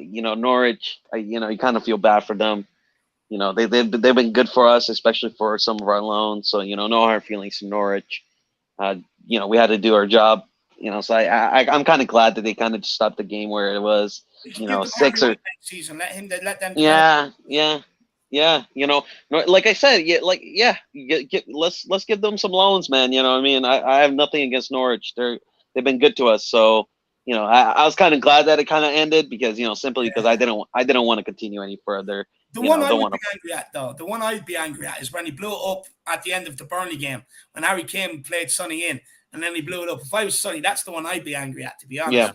Norwich, you kind of feel bad for them. They've been good for us, especially for some of our loans. So, no hard feelings to Norwich. We had to do our job. So I'm kind of glad that they kind of just stopped the game where it was, 6 or
season. Let them.
Yeah. Like I said, let's give them some loans, man. You know what I mean? I have nothing against Norwich. They've been good to us. So, I was kind of glad that it kind of ended because, simply because I didn't want to continue any further.
The one I would be angry at, though, the one I'd be angry at is when he blew it up at the end of the Burnley game when Harry Kane played Sonny in, and then he blew it up. If I was Sonny, that's the one I'd be angry at, to be honest.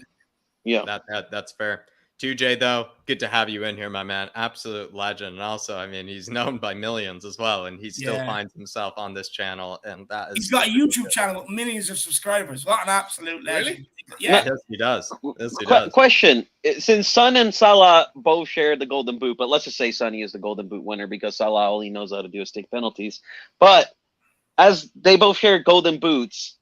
Yeah.
That's fair. 2J, though, good to have you in here, my man. Absolute legend. And also, I mean, he's known by millions as well, and he still finds himself on this channel. And that is.
He's got a YouTube channel with millions of subscribers. What an absolute legend.
Really?
Yeah.
Yes, he does. Yes, he does.
Question. Since Son and Salah both share the Golden Boot, but let's just say Sonny is the Golden Boot winner because Salah all he knows how to do is take penalties. But as they both share Golden Boots,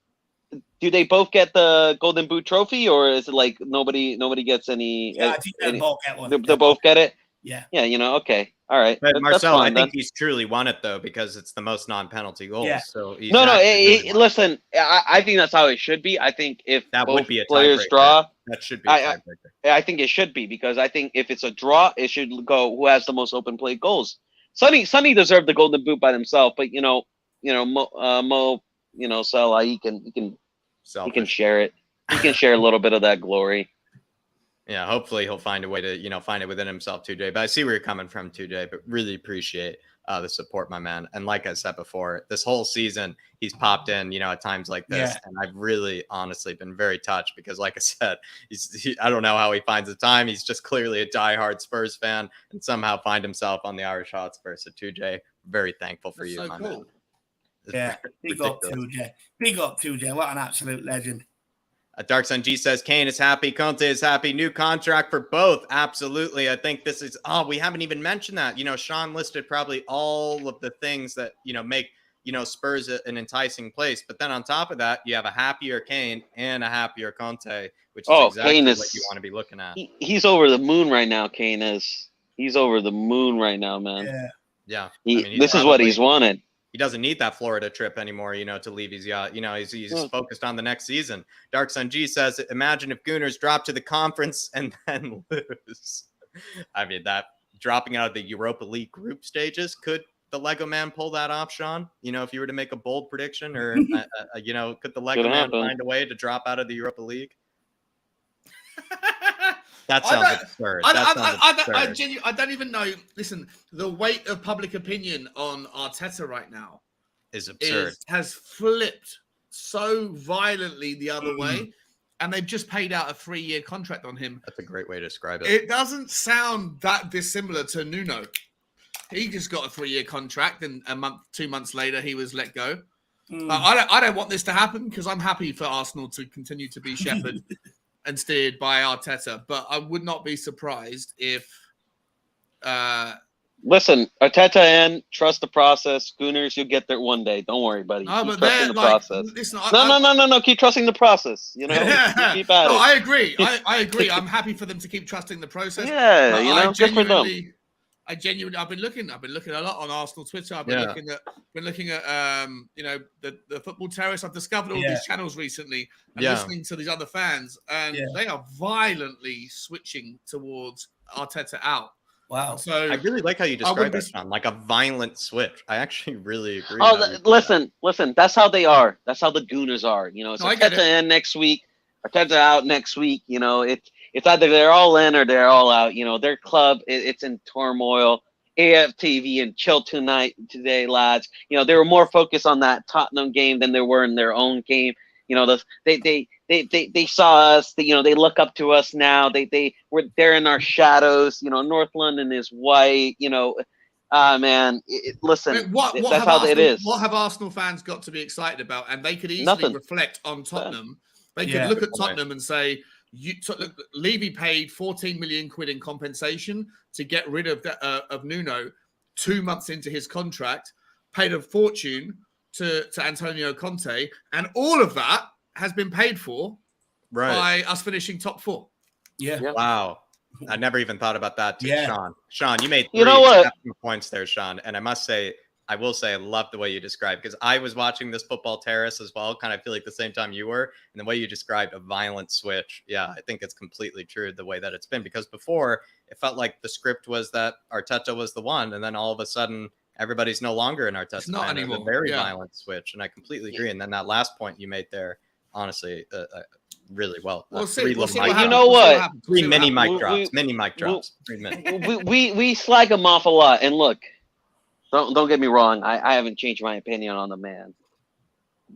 do they both get the Golden Boot trophy, or is it like nobody gets any?
Yeah, I think they both get one.
They both get it?
Yeah.
Yeah, okay. All right.
But Marcel,
fine,
I think he's truly won it, though, because it's the most non-penalty goals.
Yeah.
So he's
listen, I think that's how it should be. I think if
that
both
would be a
players draw,
that should be a tiebreaker.
I think it should be, because I think if it's a draw, it should go who has the most open play goals. Sonny deserved the Golden Boot by himself, but Mo, Salah, he can share it. He can share a little bit of that glory.
Yeah, hopefully he'll find a way to, find it within himself, 2J. But I see where you're coming from, 2J, but really appreciate the support, my man. And like I said before, this whole season, he's popped in, at times like this. Yeah. And I've really, honestly been very touched because, like I said, I don't know how he finds the time. He's just clearly a diehard Spurs fan and somehow find himself on the Irish Hotspur. So 2J, very thankful for you,
so
my
cool.
man.
Yeah, big up 2J. Big up 2J. What an absolute legend.
Dark Sun G says Kane is happy, Conte is happy. New contract for both. Absolutely. I think this is, we haven't even mentioned that. Sean listed probably all of the things that, make, Spurs an enticing place. But then on top of that, you have a happier Kane and a happier Conte, which is exactly what you want to be looking at.
He's over the moon right now, Kane is. He's over the moon right now, man.
Yeah.
This is what he's wanted.
He doesn't need that Florida trip anymore, to leave his yacht. He's focused on the next season. Dark Sun G says, imagine if Gooners drop to the conference and then lose. I mean, that dropping out of the Europa League group stages, could the Lego Man pull that off, Sean? If you were to make a bold prediction, or, could the Lego Man find a way to drop out of the Europa League? That sounds absurd.
I don't even know. Listen, the weight of public opinion on Arteta right now
is absurd.
Has flipped so violently the other way, and they've just paid out a 3-year contract on him.
That's a great way to describe it.
It doesn't sound that dissimilar to Nuno. He just got a 3-year contract, and 2 months later, he was let go. I don't want this to happen because I'm happy for Arsenal to continue to be shepherded and steered by Arteta, but I would not be surprised if
Listen, Arteta and trust the process. Gooners, you'll get there one day. Don't worry, buddy.
No,
Keep
but
trusting
they're
the
like,
process.
listen,
No. Keep trusting the process. You know, keep at
no,
it.
I agree. I agree. I'm happy for them to keep trusting the process.
Yeah,
But
you know, good for them.
I've been looking a lot on Arsenal Twitter. I've been looking at you know, the football terrace. I've discovered all these channels recently and listening to these other fans, and they are violently switching towards Arteta out.
Wow.
So
I really like how you describe it, Sean, like a violent switch. I actually really agree.
Oh, listen. That's how they are. That's how the Gooners are. You know, it's Arteta in next week, Arteta out next week. You know, it's either they're all in or they're all out. You know, their club it's in turmoil. AFTV and chill today, lads. You know, they were more focused on that Tottenham game than they were in their own game. You know, they saw us. You know, they look up to us now. They're in our shadows. You know, North London is white. You know, man. Listen, that's how it is.
What have Arsenal fans got to be excited about? And they could easily reflect on Tottenham. They could look at Tottenham and say, Levy paid 14 million quid in compensation to get rid of Nuno 2 months into his contract, paid a fortune to Antonio Conte, and all of that has been paid for by us finishing top 4.
Yeah.
Wow. I never even thought about that too, Sean. Sean, you made 3 exceptional points there, Sean. And I will say I love the way you described, because I was watching this football terrace as well, kind of feel like the same time you were. And the way you described a violent switch, I think it's completely true the way that it's been, because before it felt like the script was that Arteta was the one, and then all of a sudden everybody's no longer in Arteta's
not anymore.
A very violent switch, and I completely agree. And then that last point you made there, honestly, really well.
We'll see.
You know what?
3 mini mic drops. Mini mic drops.
We slag him off a lot, and look. Don't get me wrong. I haven't changed my opinion on the man,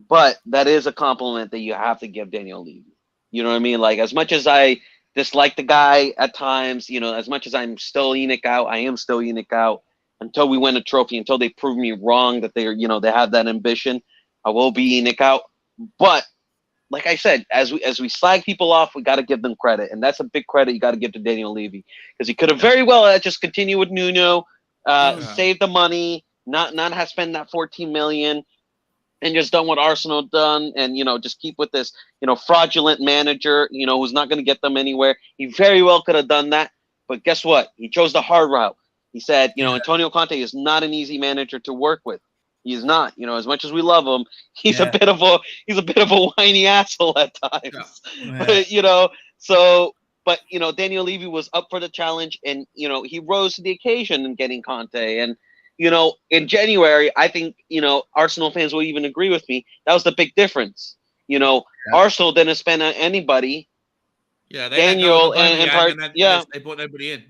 but that is a compliment that you have to give Daniel Levy. You know what I mean? Like, as much as I dislike the guy at times, you know, as much as I'm still Enoch out, I am still Enoch out until we win a trophy, until they prove me wrong that they're, you know, they have that ambition. I will be Enoch out. But like I said, as we slag people off, we got to give them credit, and that's a big credit you got to give to Daniel Levy, because he could have very well just continued with Nuno. Save the money, not have spent that 14 million, and just done what Arsenal done, and, you know, just keep with this, you know, fraudulent manager, you know, who's not going to get them anywhere. He very well could have done that, but guess what? He chose the hard route. He said, you know, Antonio Conte is not an easy manager to work with. He's not. You know, as much as we love him, he's a bit of a whiny asshole at times. But, you know, so. But, you know, Daniel Levy was up for the challenge, and, you know, he rose to the occasion in getting Conte. And, you know, in January, I think, you know, Arsenal fans will even agree with me. That was the big difference. You know, Arsenal didn't spend on anybody.
Yeah,
Daniel
they brought nobody in.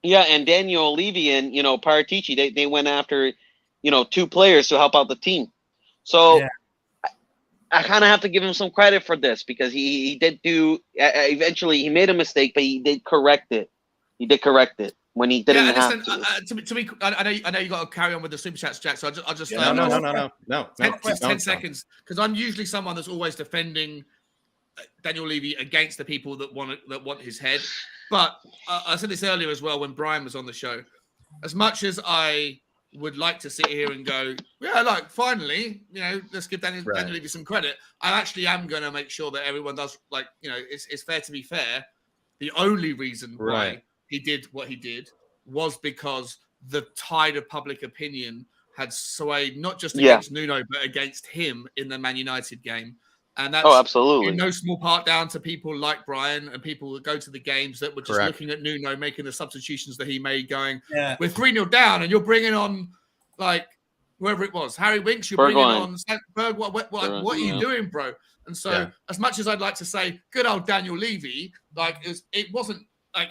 Yeah, and Daniel Levy and, you know, Paratici, they went after, you know, 2 players to help out the team. So I kind of have to give him some credit for this, because he did do. Eventually, he made a mistake, but he did correct it. He did correct it when he didn't have to.
I know you got to carry on with the super chats, Jack. So I'll just
no.
10 seconds, because I'm usually someone that's always defending Daniel Levy against the people that want his head. But I said this earlier as well when Brian was on the show. As much as I would like to sit here and go, like, finally, you know, let's give Daniel Levy some credit. I actually am going to make sure that everyone does, like, you know, it's fair to be fair. The only reason why he did what he did was because the tide of public opinion had swayed not just against Nuno, but against him in the Man United game. And that's
absolutely
in no small part down to people like Brian and people that go to the games that were just looking at Nuno, making the substitutions that he made, going, we're 3-0 down, and you're bringing on, like, whoever it was, Harry Winks, you're bringing on Berg. What are you doing, bro? And so, as much as I'd like to say, good old Daniel Levy, like, it wasn't like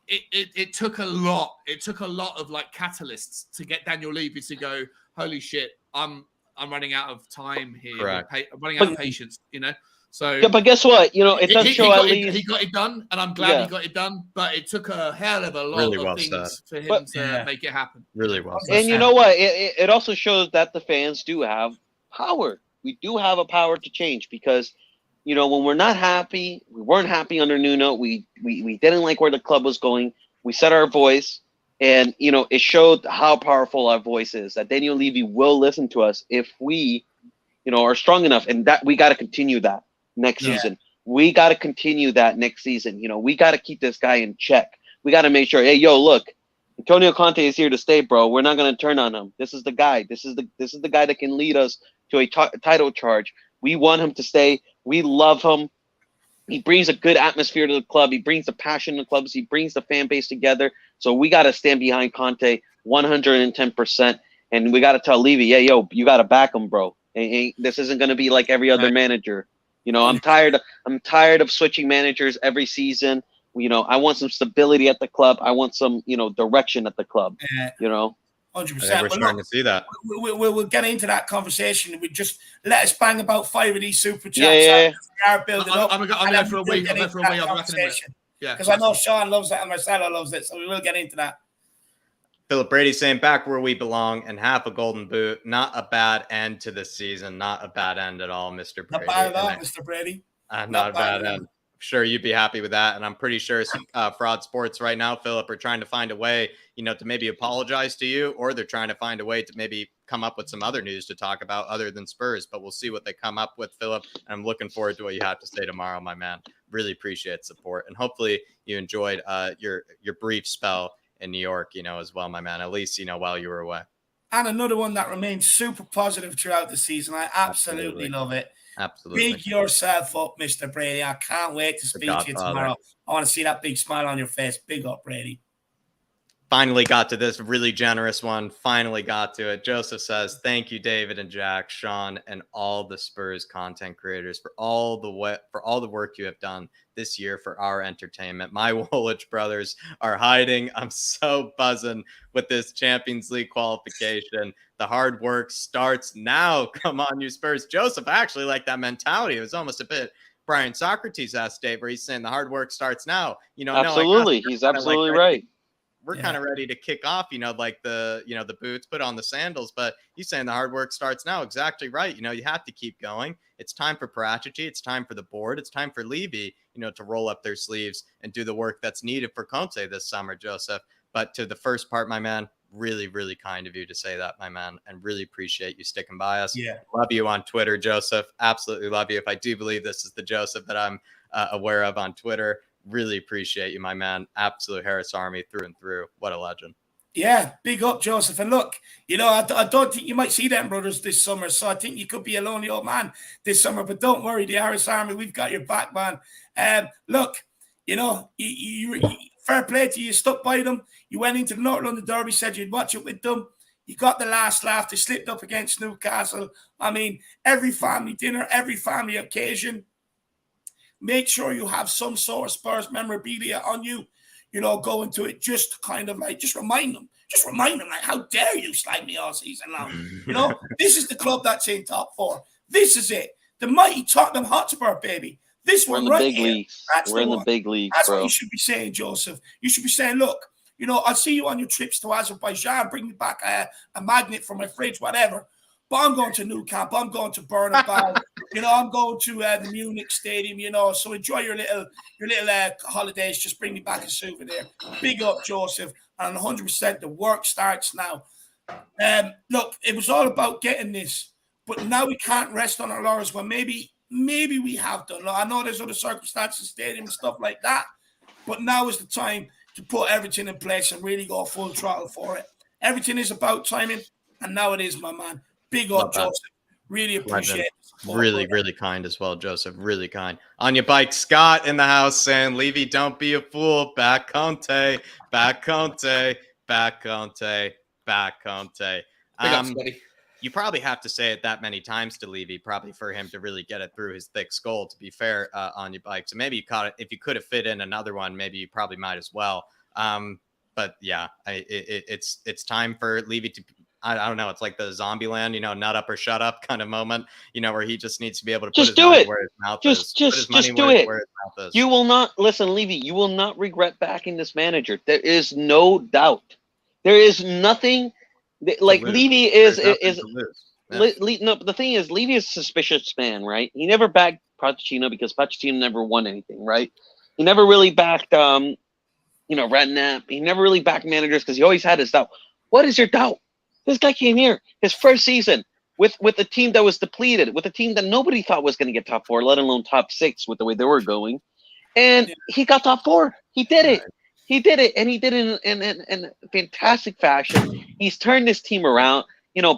it took a lot. It took a lot of, like, catalysts to get Daniel Levy to go, holy shit, I'm running out of time here. I'm running out of patience, you know? So
but guess what? You know, it does show at least
he got it done, and I'm glad he got it done, but it took a hell of a lot of things for him to make it happen.
Really well.
And you know what? It also shows that the fans do have power. We do have a power to change, because, you know, when we're not happy, we weren't happy under Nuno. We didn't like where the club was going. We set our voice. And, you know, it showed how powerful our voice is, that Daniel Levy will listen to us if we, you know, are strong enough. And that we got to continue that next season. We got to continue that next season. You know, we got to keep this guy in check. We got to make sure, hey, yo, look, Antonio Conte is here to stay, bro. We're not going to turn on him. This is the guy. This is the guy that can lead us to a title charge. We want him to stay. We love him. He brings a good atmosphere to the club. He brings the passion to the clubs. He brings the fan base together. So we got to stand behind Conte 110%. And we got to tell Levy, yeah, yo, you got to back him, bro. This isn't going to be like every other manager. You know, I'm tired of switching managers every season. You know, I want some stability at the club. I want some, you know, direction at the club. You know,
100%.
We're starting to see that.
We'll get into that conversation. We just let us bang about 5 of these super chats.
Yeah.
We are building up.
I'm going for a week. I'm going for a week.
Because I know Sean loves it and Marcelo loves it, so we will get into that.
Philip Brady saying back where we belong and half a golden boot. Not a bad end to the season. Not a bad end at all, Mr. Brady.
Not bad at all, Mr. Brady.
Not a bad end. I'm sure you'd be happy with that. And I'm pretty sure Fraud Sports right now, Philip, are trying to find a way, you know, to maybe apologize to you, or they're trying to find a way to maybe come up with some other news to talk about other than Spurs. But we'll see what they come up with, Philip. And I'm looking forward to what you have to say tomorrow, my man. Really appreciate support. And hopefully you enjoyed your brief spell in New York, you know, as well, my man, at least, you know, while you were away.
And another one that remains super positive throughout the season. I absolutely love it.
Absolutely.
Big yourself up, Mr. Brady. I can't wait to speak to you tomorrow. I want to see that big smile on your face. Big up, Brady.
Finally got to this really generous one. Finally got to it. Joseph says, thank you, David and Jack, Sean, and all the Spurs content creators for all the work you have done this year for our entertainment. My Woolwich brothers are hiding. I'm so buzzing with this Champions League qualification. The hard work starts now. Come on, you Spurs. Joseph, I actually like that mentality. It was almost a bit Brian Socrates' Dave, where he's saying the hard work starts now. You know,
absolutely. He's absolutely right.
We're kind of ready to kick off, you know, like the boots, put on the sandals, but he's saying the hard work starts now. Exactly right. You know, you have to keep going. It's time for Parachichi. It's time for the board. It's time for Levy, you know, to roll up their sleeves and do the work that's needed for Conte this summer, Joseph. But to the first part, my man, really, really kind of you to say that, my man, and really appreciate you sticking by us. Yeah. Love you on Twitter, Joseph. Absolutely love you. If I do believe this is the Joseph that I'm aware of on Twitter, really appreciate you, my man. Absolute Harris Army through and through. What a legend. Yeah, big up, Joseph. And look, you know, I don't think you might see them brothers this summer, so I think you could be a lonely old man this summer. But don't worry, the Harris Army, we've got your back, man. Look, you know, you fair play to you. You stuck by them. You went into the North London Derby, said you'd watch it with them. You got the last laugh. They slipped up against Newcastle. I mean, every family dinner, every family occasion, make sure you have some sort of Spurs memorabilia on you, you know, go into it, just kind of like, just remind them, like, how dare you slag me all season long? You know, this is the club that's in top four. This is it. The mighty Tottenham Hotspur, baby. This one right here.
We're in the big leagues.
That's what you should be saying, Joseph. You should be saying, look, you know, I'll see you on your trips to Azerbaijan, bring me back a magnet from my fridge, whatever. But I'm going to Nou Camp. I'm going to Bernabeu. You know, I'm going to the Munich Stadium. You know, so enjoy your little holidays. Just bring me back a souvenir. Big up, Joseph. And 100%, the work starts now. Look, it was all about getting this, but now we can't rest on our laurels. Well, maybe we have done. I know there's other circumstances, stadium and stuff like that, but now is the time to put everything in place and really go full throttle for it. Everything is about timing, and now it is, my man. Big up, Joseph. Really appreciate it. Really kind as well, Joseph. Really kind. On your bike, Scott in the house saying, Levy, don't be a fool. Back Conte. Back Conte. Back Conte. Back Conte. You probably have to say it that many times to Levy, probably for him to really get it through his thick skull, to be fair, on your bike. So maybe you caught it. If you could have fit in another one, maybe you probably might as well. But yeah, it's time for Levy to, I don't know. It's like the Zombieland, you know, nut up or shut up kind of moment, you know, where he just needs to be able to put his money where his mouth is.
Just do it. You will not, listen, Levy, you will not regret backing this manager. There is no doubt. There is nothing like Levy is. No, but the thing is, Levy is a suspicious man, right? He never backed Pochettino because Pochettino never won anything, right? He never really backed Redknapp. He never really backed managers because he always had his doubt. What is your doubt? This guy came here his first season with a team that was depleted, with a team that nobody thought was going to get top 4, let alone top 6 with the way they were going. And he got top 4. He did it. He did it, and he did it in fantastic fashion. He's turned this team around.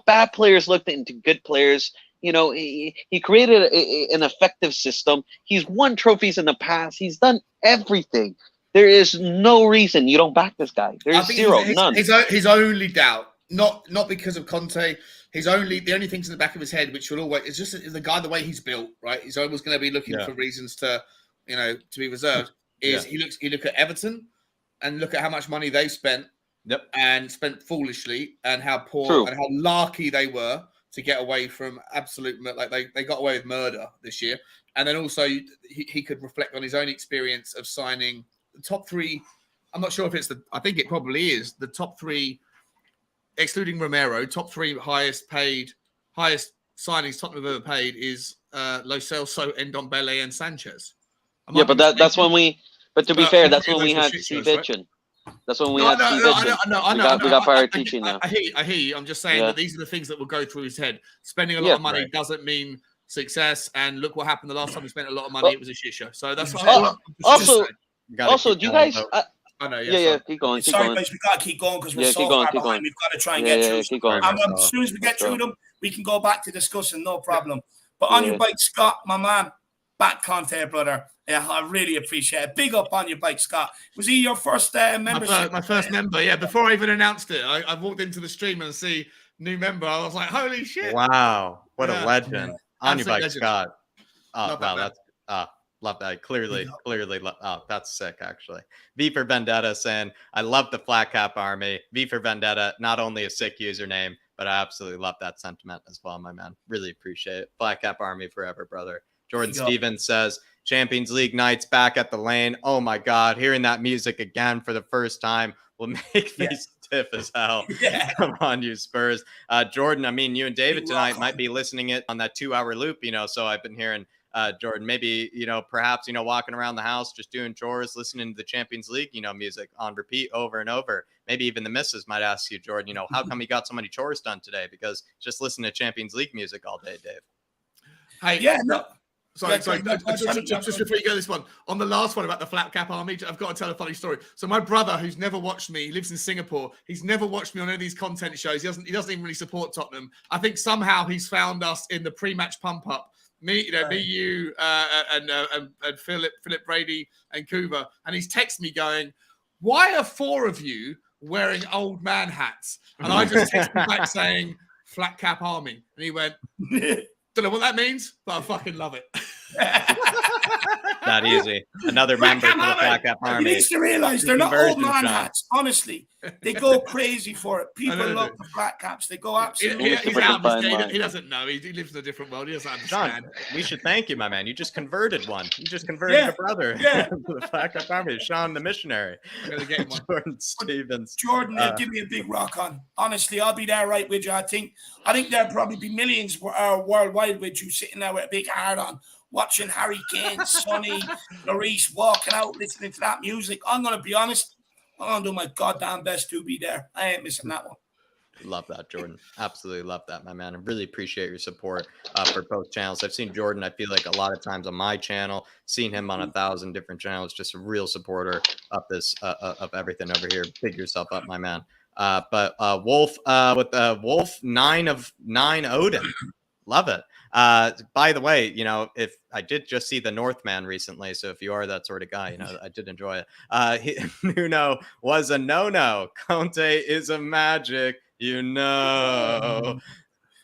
Bad players looked into good players. He created an effective system. He's won trophies in the past. He's done everything. There is no reason you don't back this guy. There's zero, none.
His only doubt, not because of Conte. The only things in the back of his head, which will always, it's just the guy, the way he's built, right? He's always going to be looking for reasons to be reserved. He look at Everton and look at how much money they spent, and spent foolishly, and how poor and how larky they were to get away from absolute, like they got away with murder this year. And then also he could reflect on his own experience of signing the top 3. I'm not sure if it's I think it probably is the top 3, excluding Romero, top 3 highest signings Tottenham have ever paid is Lo Celso, Ndombele, and Sanchez.
But that's when we. But to be fair, that's when we had Steve. That's when we had Steve. We got prior teaching now.
I hear you. I'm just saying that these are the things that will go through his head. Spending a lot of money doesn't mean success. And look what happened the last time we spent a lot of money. It was a shit show. So that's what
Also, do you guys?
I know.
Keep going.
Sorry, guys, we gotta keep going because we're so far behind. We've got to try and get through.
Keep going.
As soon as we get through them, we can go back to discussing. No problem. But on your bike, Scott, my man, back Conte, brother. Yeah, I really appreciate it. Big up on your bike, Scott. Was he your first membership?
My first member, yeah. Before I even announced it, I walked into the stream and see new member. I was like, holy shit.
Wow. What a legend. On your bike,
legend.
Scott. Oh, wow. That's love that. Clearly. That's sick, actually. V for Vendetta saying, I love the Flat Cap Army. V for Vendetta, not only a sick username, but I absolutely love that sentiment as well, my man. Really appreciate it. Flat Cap Army forever, brother. Jordan Stevens says, Champions League nights back at the lane. Oh my God, hearing that music again for the first time will make me stiff as hell. Come on, you Spurs. Jordan, I mean, you and David tonight might be listening it on that 2-hour loop, so I've been hearing Jordan, maybe, perhaps, walking around the house, just doing chores, listening to the Champions League, music on repeat over and over. Maybe even the missus might ask you, Jordan, how come you got so many chores done today? Because just listen to Champions League music all day, Dave.
Hey, Sorry. Just before you go this one, on the last one about the Flat Cap Army, I've got to tell a funny story. So my brother, who's never watched me, he lives in Singapore. He's never watched me on any of these content shows. He doesn't even really support Tottenham. I think somehow he's found us in the pre-match pump up. Me, you, and Philip Brady and Kuba, and he's texted me going, "Why are 4 of you wearing old man hats?" And I just texted him back saying, "Flat Cap Army," and he went, "Don't know what that means, but I fucking love it."
That easy. Another member of the Flat Cap Army.
You need to realize they're not old man hats. Honestly, they go crazy for it. People love the flat caps. They go absolutely.
He's out of his day. He doesn't know. He lives in a different world. He doesn't understand.
Sean, we should thank you, my man. You just converted one. You just converted a brother to the Flat Cap Army. Sean, the missionary.
I'm gonna get one.
Jordan Stevens.
Jordan, give me a big rock on. Honestly, I'll be there right with you. I think there'll probably be millions worldwide with you sitting there with a big heart on, watching Harry Kane, Sonny, Lloris walking out, listening to that music. I'm going to be honest. I'm going to do my goddamn best to be there. I ain't missing that one.
Love that, Jordan. Absolutely love that, my man. I really appreciate your support for both channels. I've seen Jordan, I feel like, a lot of times on my channel, seen him on 1,000 different channels, just a real supporter of this, of everything over here. Big yourself up, my man. But Wolf with Wolf 9 of 9 Odin. Love it. By the way, if I did just see the Northman recently, so if you are that sort of guy, I did enjoy it. Nuno was a no-no. Conte is a magic, Can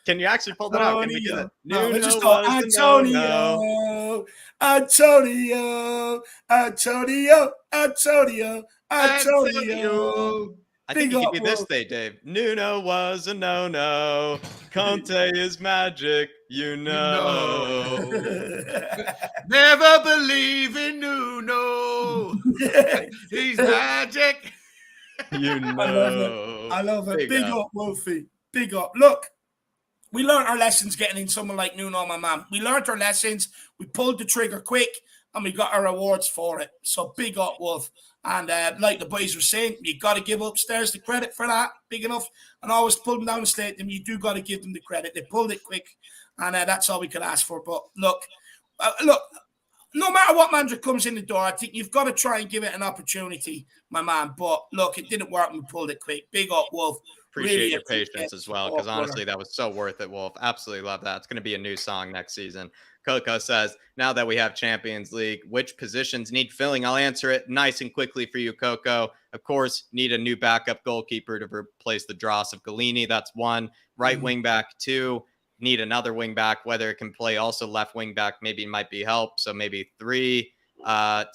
you actually pull that out? Can we do that?
Nuno just go Antonio, Antonio.
I think it could be this day, Dave. Nuno was a no-no. Conte is magic,
Never believe in Nuno. He's magic.
I love it. Big up, Wolfie. Big up. Look, we learned our lessons getting in someone like Nuno, my man. We learned our lessons. We pulled the trigger quick. and we got our rewards for it. So big up, Wolf. And like the boys were saying, you got to give upstairs the credit for that. Big enough. And always pull them down the stadium. You do got to give them the credit. They pulled it quick, and that's all we could ask for. But look, no matter what manager comes in the door, I think you've got to try and give it an opportunity, my man. But look, it didn't work and we pulled it quick. Big up, Wolf.
Appreciate
Really
your patience as well, because honestly, that was so worth it, Wolf. Absolutely love that. It's going to be a new song next season. Coco says, now that we have Champions League, which positions need filling? I'll answer it nice and quickly for you, Coco. Of course, need a new backup goalkeeper to replace the dross of Galini. That's one. Right wing back, two. Need another wing back, whether it can play also left wing back, maybe it might be help. So maybe three.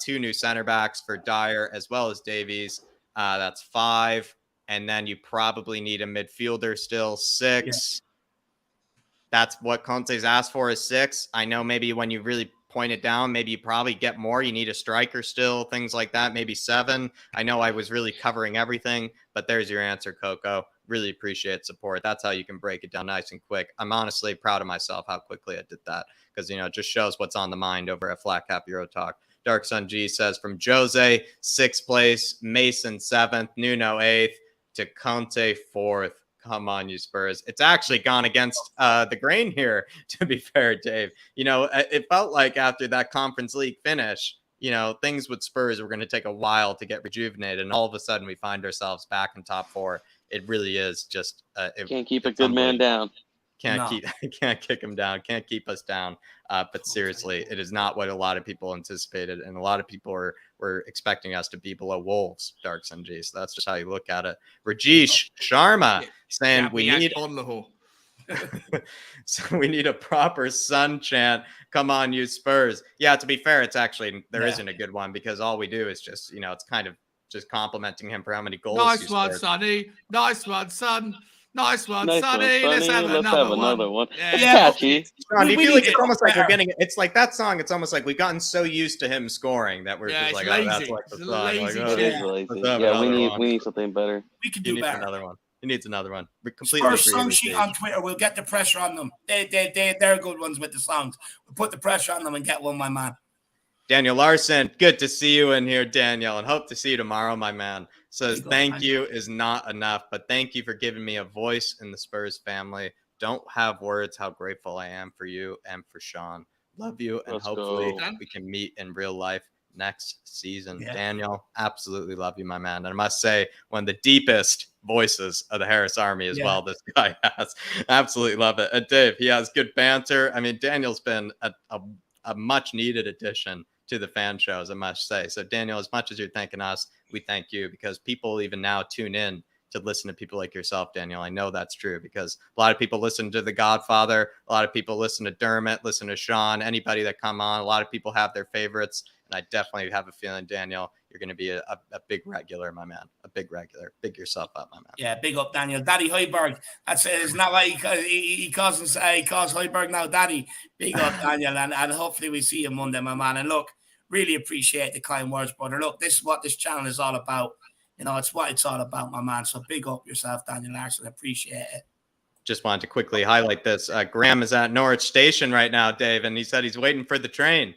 Two new center backs for Dyer as well as Davies. That's five. And then you probably need a midfielder still, six. That's what Conte's asked for is six. I know maybe when you really point it down, maybe you probably get more. You need a striker still, things like that, maybe seven. I know I was really covering everything, but there's your answer, Coco. Really appreciate support. That's how you can break it down nice and quick. I'm honestly proud of myself how quickly I did that, because, it just shows what's on the mind over at Flat Cap Euro Talk. Dark Sun G says, from Jose, 6th place, Mason 7th, Nuno 8th, to Conte 4th. Come on, you Spurs. It's actually gone against the grain here, to be fair, Dave. It felt like after that Conference League finish, things with Spurs were going to take a while to get rejuvenated. And all of a sudden we find ourselves back in top 4. It really is just...
can't keep a good man down.
Can't kick him down. Can't keep us down. But seriously, it is not what a lot of people anticipated. And a lot of people were expecting us to be below Wolves, Dark Sun G. So that's just how you look at it. Rajesh Sharma saying we need on the whole. So we need a proper Sun chant. Come on, you Spurs. Yeah, to be fair, it's actually there isn't a good one, because all we do is just, it's kind of just complimenting him for how many goals.
Nice one, Sonny. Nice one, son. Nice one, Sonny. Let's have another one.
It's catchy.
Sean, do you feel like it's almost like we're getting? It's like that song. It's almost like we've gotten so used to him scoring that we're just like,
lazy.
oh, that's like the song.
Lazy. We need something better.
We could do better.
Another one. He needs another one. We completely
Spurs song sheet on Twitter. We'll get the pressure on them. They're good ones with the songs. We'll put the pressure on them and get one, my man.
Daniel Larson, good to see you in here, Daniel, and hope to see you tomorrow, my man. Says thank you is not enough, but thank you for giving me a voice in the Spurs family. Don't have words how grateful I am for you and for Sean. Love you, and hopefully we can meet in real life next season. Yeah. Daniel, absolutely love you, my man. And I must say, one of the deepest voices of the Harris Army as well, this guy has. Absolutely love it. And Dave, he has good banter. I mean, Daniel's been a much-needed addition to the fan shows, I must say. So Daniel, as much as you're thanking us, we thank you, because people even now tune in to listen to people like yourself, Daniel. I know that's true, because a lot of people listen to The Godfather. A lot of people listen to Dermot, listen to Sean, anybody that come on. A lot of people have their favorites. And I definitely have a feeling, Daniel, you're going to be a big regular, my man. A big regular. Big yourself up, my man.
Yeah, big up, Daniel. Daddy Heiberg. That's it. It's not like he calls Heiberg now Daddy. Big up, Daniel. And hopefully we see you Monday, my man. And look, really appreciate the kind words, brother. Look, this is what this channel is all about. It's what it's all about, my man. So big up yourself, Daniel Larson. Appreciate it.
Just wanted to quickly highlight this. Graham is at Norwich Station right now, Dave, and he said he's waiting for the train.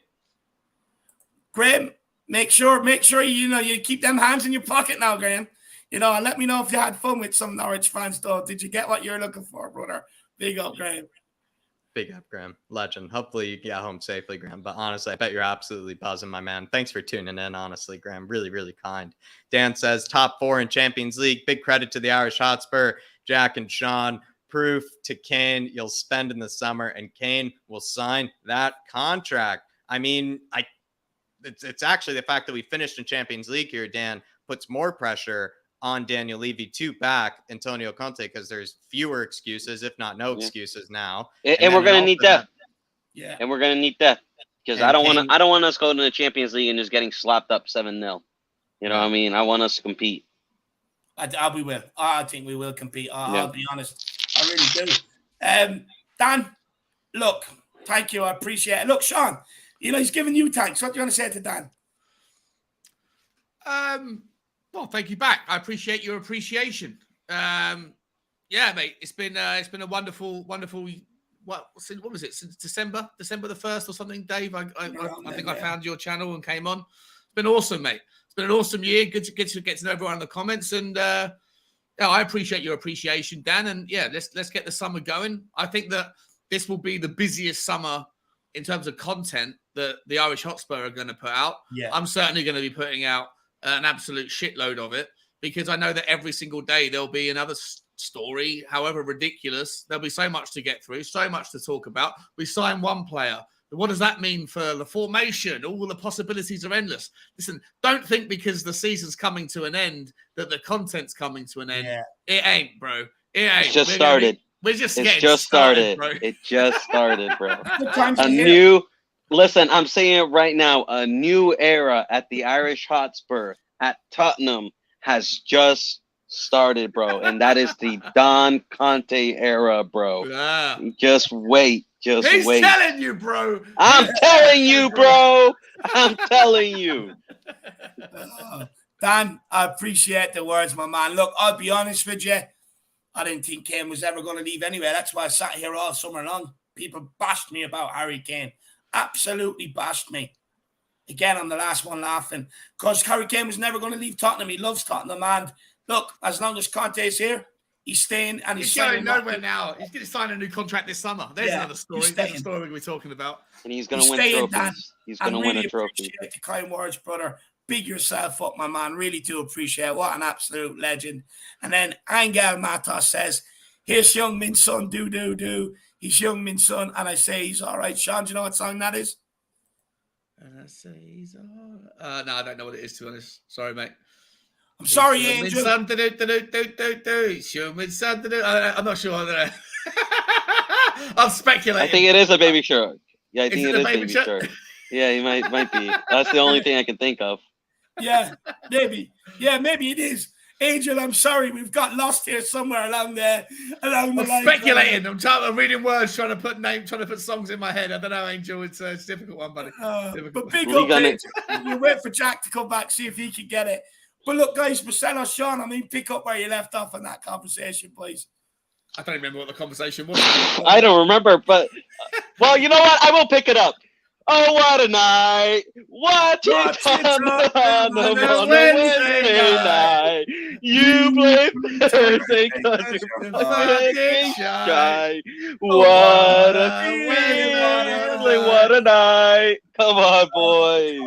Graham, make sure you keep them hands in your pocket now, Graham. And let me know if you had fun with some Norwich fans, though. Did you get what you're looking for, brother? Big up, Graham.
Big up, Graham. Legend. Hopefully you get home safely, Graham. But honestly, I bet you're absolutely buzzing, my man. Thanks for tuning in, honestly, Graham. Really, really kind. Dan says, top 4 in Champions League. Big credit to the Irish Hotspur, Jack and Sean. Proof to Kane you'll spend in the summer, and Kane will sign that contract. I mean, it's actually the fact that we finished in Champions League here, Dan, puts more pressure on Daniel Levy to back Antonio Conte, because there's fewer excuses, if not no excuses now.
And we're going to need that. Yeah. And we're going to need that, because I don't want us going to the Champions League and just getting slapped up 7-0. You know what I mean? I want us to compete.
We will. I think we will compete. I'll be honest. I really do. Dan, look, thank you. I appreciate it. Look, Sean, he's giving you thanks. What do you want to say to Dan?
Well, thank you back. I appreciate your appreciation. Yeah, mate, it's been a wonderful what was it, since December the 1st or something, Dave? I think I found your channel and came on. It's been awesome, mate. It's been an awesome year. Good to get to know everyone in the comments, and I appreciate your appreciation, Dan. And yeah, let's get the summer going. I think that this will be the busiest summer in terms of content that the Irish Hotspur are going to put out.
Yeah.
I'm certainly going to be putting out an absolute shitload of it, because I know that every single day there'll be another story, however ridiculous. There'll be so much to get through, so much to talk about. We signed one player. What does that mean for the formation? All the possibilities are endless. Listen, don't think because the season's coming to an end that the content's coming to an end.
Yeah.
It ain't, bro. It ain't.
It's just started.
We're just
It's
getting
just started.
bro.
It just started, bro.
Sometimes
A
you hear-
new, listen, I'm saying it right now, a new era at the Irish Hotspur at Tottenham has just started, bro. And that is the Don Conte era, bro.
Yeah.
Just wait. Just
He's
wait.
telling you, bro.
I'm telling you, bro. I'm telling you.
Dan, I appreciate the words, my man. Look, I'll be honest with you. I didn't think Kane was ever going to leave anyway. That's why I sat here all summer long. People bashed me about Harry Kane. Absolutely bashed me. Again, I'm the last one laughing, because Harry Kane was never going to leave Tottenham. He loves Tottenham. And look, as long as Conte's here, he's staying, and
He's
signing
going nowhere now. He's going to sign a new contract this summer. There's another story. That's the story we're going to be talking about.
And he's going to win trophies.
Dan.
He's going to win a trophy.
Appreciate the kind words, brother. Big yourself up, my man. Really do appreciate it. What an absolute legend. And then Angel Matos says, here's Young Min's son, do. He's Young Min's son. And I say he's all right. Sean, do you know what song that is?
And I say he's all right. No, I don't know what it is, to be honest. Sorry, mate.
I'm sorry,
He's
Angel.
Young Min's son, He's Young Min's son, I'm not sure. I don't know. I'm speculating.
I think it is a Baby Shark. Yeah, I think
it
it is
Baby
Baby
Shark?
Shark. Yeah, he might be. That's the only thing I can think of.
Yeah, maybe. Yeah, maybe it is. Angel, I'm sorry. We've got lost here somewhere along the
I'm
line.
speculating. I'm reading words, trying to put songs in my head. I don't know, Angel. It's a difficult one, buddy.
But big up, Angel. We'll wait for Jack to come back, see if he can get it. But look, guys, Marcelo, Sean, pick up where you left off in that conversation, please.
I don't remember what the conversation was.
I don't remember, but well, you know what? I will pick it up. Oh, what a night! Watching Tottenham on a Wednesday night. You play Thursday because you're fucking shy. What a feeling! What a night! Come on, boys.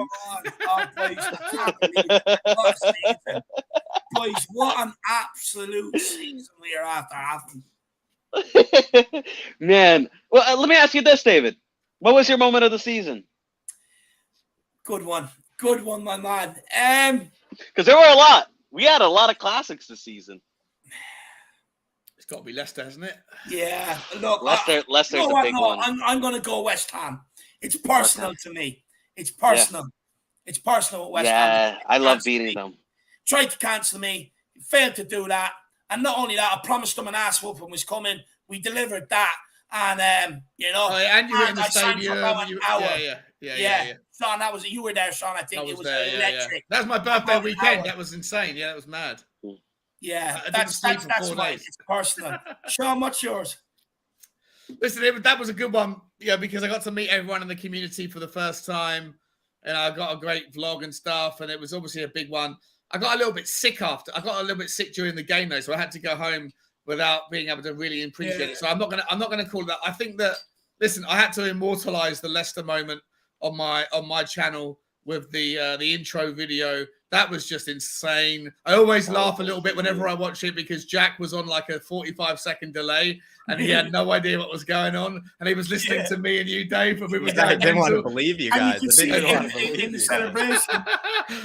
Boys, what an absolute season we are after having.
Man, well, let me ask you this, David. What was your moment of the season?
Good one, my man.
Because there were a lot. We had a lot of classics this season.
It's got to be Leicester, hasn't it?
Yeah. Look,
Leicester's
you know
a
what?
big
No,
one.
I'm going to go West Ham. It's personal to me. It's personal. Yeah. It's personal with West Ham.
Yeah, I love beating them.
Tried to cancel me. Failed to do that. And not only that, I promised them an ass whooping was coming. We delivered that. And you know,
and you were in the stadium. Yeah.
Sean, you were there, Sean. I think it was there, electric.
Yeah. That was my birthday weekend. That was insane. Yeah, that was mad.
Yeah, that's right. It's personal. Sean, what's yours?
Listen, that was a good one. Yeah, because I got to meet everyone in the community for the first time, and I got a great vlog and stuff. And it was obviously a big one. I got a little bit sick after. I got a little bit sick during the game though, so I had to go home without being able to really appreciate it. So I'm not gonna call that. I think that, listen, I had to immortalize the Leicester moment on my channel with the intro video. That was just insane. I always laugh a little bit whenever I watch it because Jack was on like a 45-second delay and he had no idea what was going on. And he was listening to me and you, Dave, and we were
I didn't want to believe you guys.
I didn't want to believe the celebration.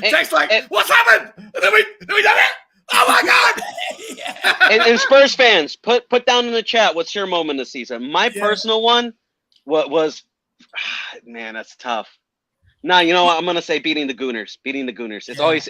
Jack's like, what's happened? And then we done it. Oh my God!
and Spurs fans, put down in the chat what's your moment of the season. My personal one, was man, that's tough. Nah, you know what? I'm gonna say beating the Gooners. It's always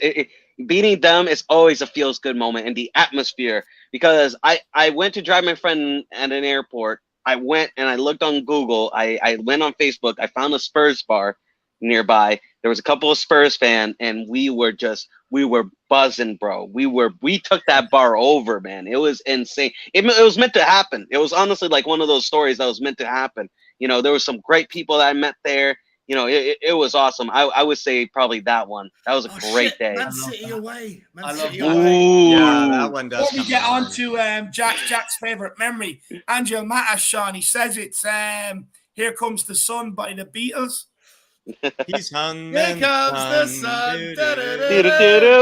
beating them is always a feels good moment in the atmosphere because I went to drive my friend at an airport. I went and I looked on Google. I went on Facebook. I found a Spurs bar nearby. There was a couple of Spurs fans, and we were just we were buzzing, bro. We took that bar over, man. It was insane. It was meant to happen. It was honestly like one of those stories that was meant to happen. You know, there were some great people that I met there. You know, it was awesome. I would say probably that one. That was a great day.
Man City away.
I love that.
Yeah, that one does.
Before we get on to Jack's favorite memory, Angel Matas, Sean, he says it's "Here Comes the Sun" by the Beatles.
He's hung.
Here comes the sun.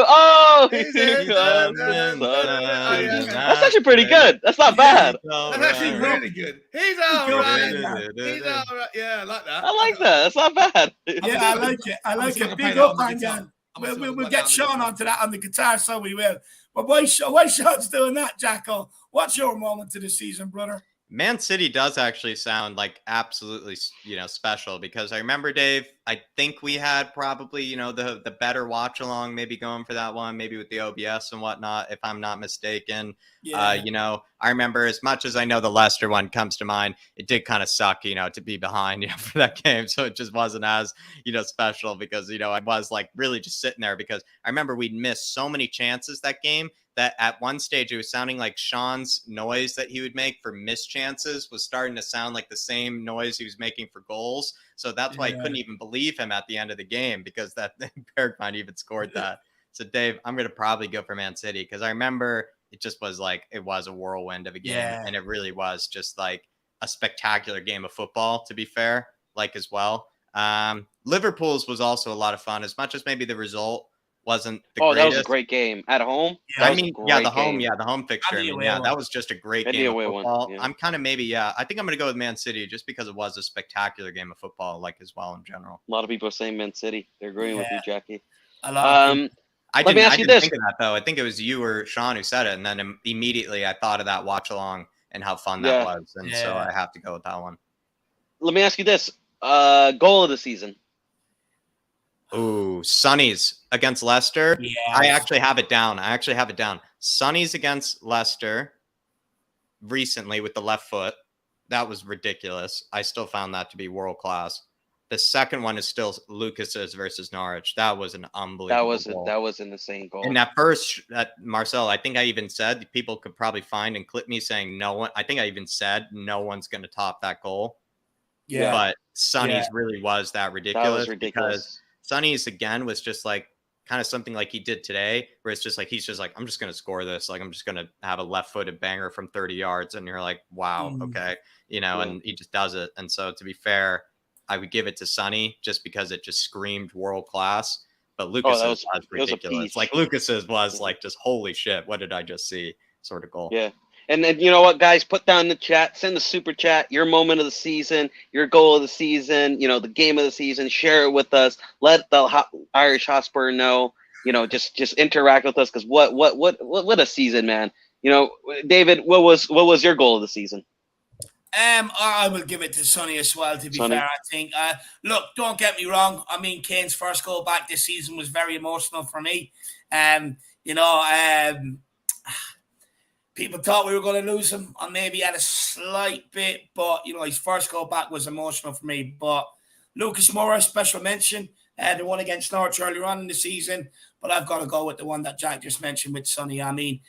Oh,
Here
comes
comes
the sun. That's actually pretty good. That's not bad.
That's actually really good. He's all right. He's all right. Yeah, I like that.
I like that. That's not bad.
Yeah, I like it. I like it. Big up, man. We'll get Sean onto that on the guitar, so we will. But why Sean's doing that, Jacko? What's your moment of the season, brother?
Man City does actually sound like absolutely, special, because I remember, Dave, I think we had probably, the better watch along, maybe going for that one, maybe with the OBS and whatnot, if I'm not mistaken. Yeah. I remember, as much as I know the Leicester one comes to mind, it did kind of suck, to be behind, for that game. So it just wasn't as, special, because, I was like really just sitting there, because I remember we'd missed so many chances that game that at one stage it was sounding like Sean's noise that he would make for missed chances was starting to sound like the same noise he was making for goals. So that's why I couldn't even believe him at the end of the game, because that Bergman even scored that. So Dave, I'm going to probably go for Man City, because I remember it just was like, it was a whirlwind of a game. And it really was just like a spectacular game of football, to be fair, like as well. Liverpool's was also a lot of fun, as much as maybe the result wasn't the greatest.
That was a great game at home.
The home fixture. That was just a great game of football.
Yeah.
I'm kind of I think I'm going to go with Man City, just because it was a spectacular game of football, like as well in general.
A lot of people are saying Man City. They're agreeing with you, Jackie.
I didn't think of that, though. I think it was you or Sean who said it, and then immediately I thought of that watch along and how fun that was, and so I have to go with that one.
Let me ask you this: goal of the season.
Ooh, Sonny's against Leicester.
Yeah,
I actually have it down. Sonny's against Leicester recently with the left foot. That was ridiculous. I still found that to be world class. The second one is still Lucas's versus Norwich. That was an unbelievable goal.
That was an insane goal.
And that first, Marcel, I think I even said, people could probably find and clip me saying no one. I think I even said no one's going to top that goal.
Yeah.
But Sonny's really was that ridiculous.
That was ridiculous.
Because Sonny's again was just like kind of something like he did today, where it's just like he's just like, I'm just going to score this. Like, I'm just going to have a left-footed banger from 30 yards. And you're like, wow, okay. And he just does it. And so to be fair, I would give it to Sonny just because it just screamed world class. But Lucas's was ridiculous. Like Lucas's was like just holy shit, what did I just see sort of goal.
Yeah. And then, you know what, guys, put down in the chat, send the super chat, your moment of the season, your goal of the season, the game of the season, share it with us. Let the Irish Hotspur know, just interact with us. Cause what a season, man. David, what was your goal of the season?
I will give it to Sonny as well, to be fair, I think. Look, don't get me wrong. I mean, Kane's first goal back this season was very emotional for me. People thought we were going to lose him. I maybe had a slight bit, but, his first goal back was emotional for me. But Lucas Moura, special mention, the one against Norwich earlier on in the season. But I've got to go with the one that Jack just mentioned with Sonny. I mean,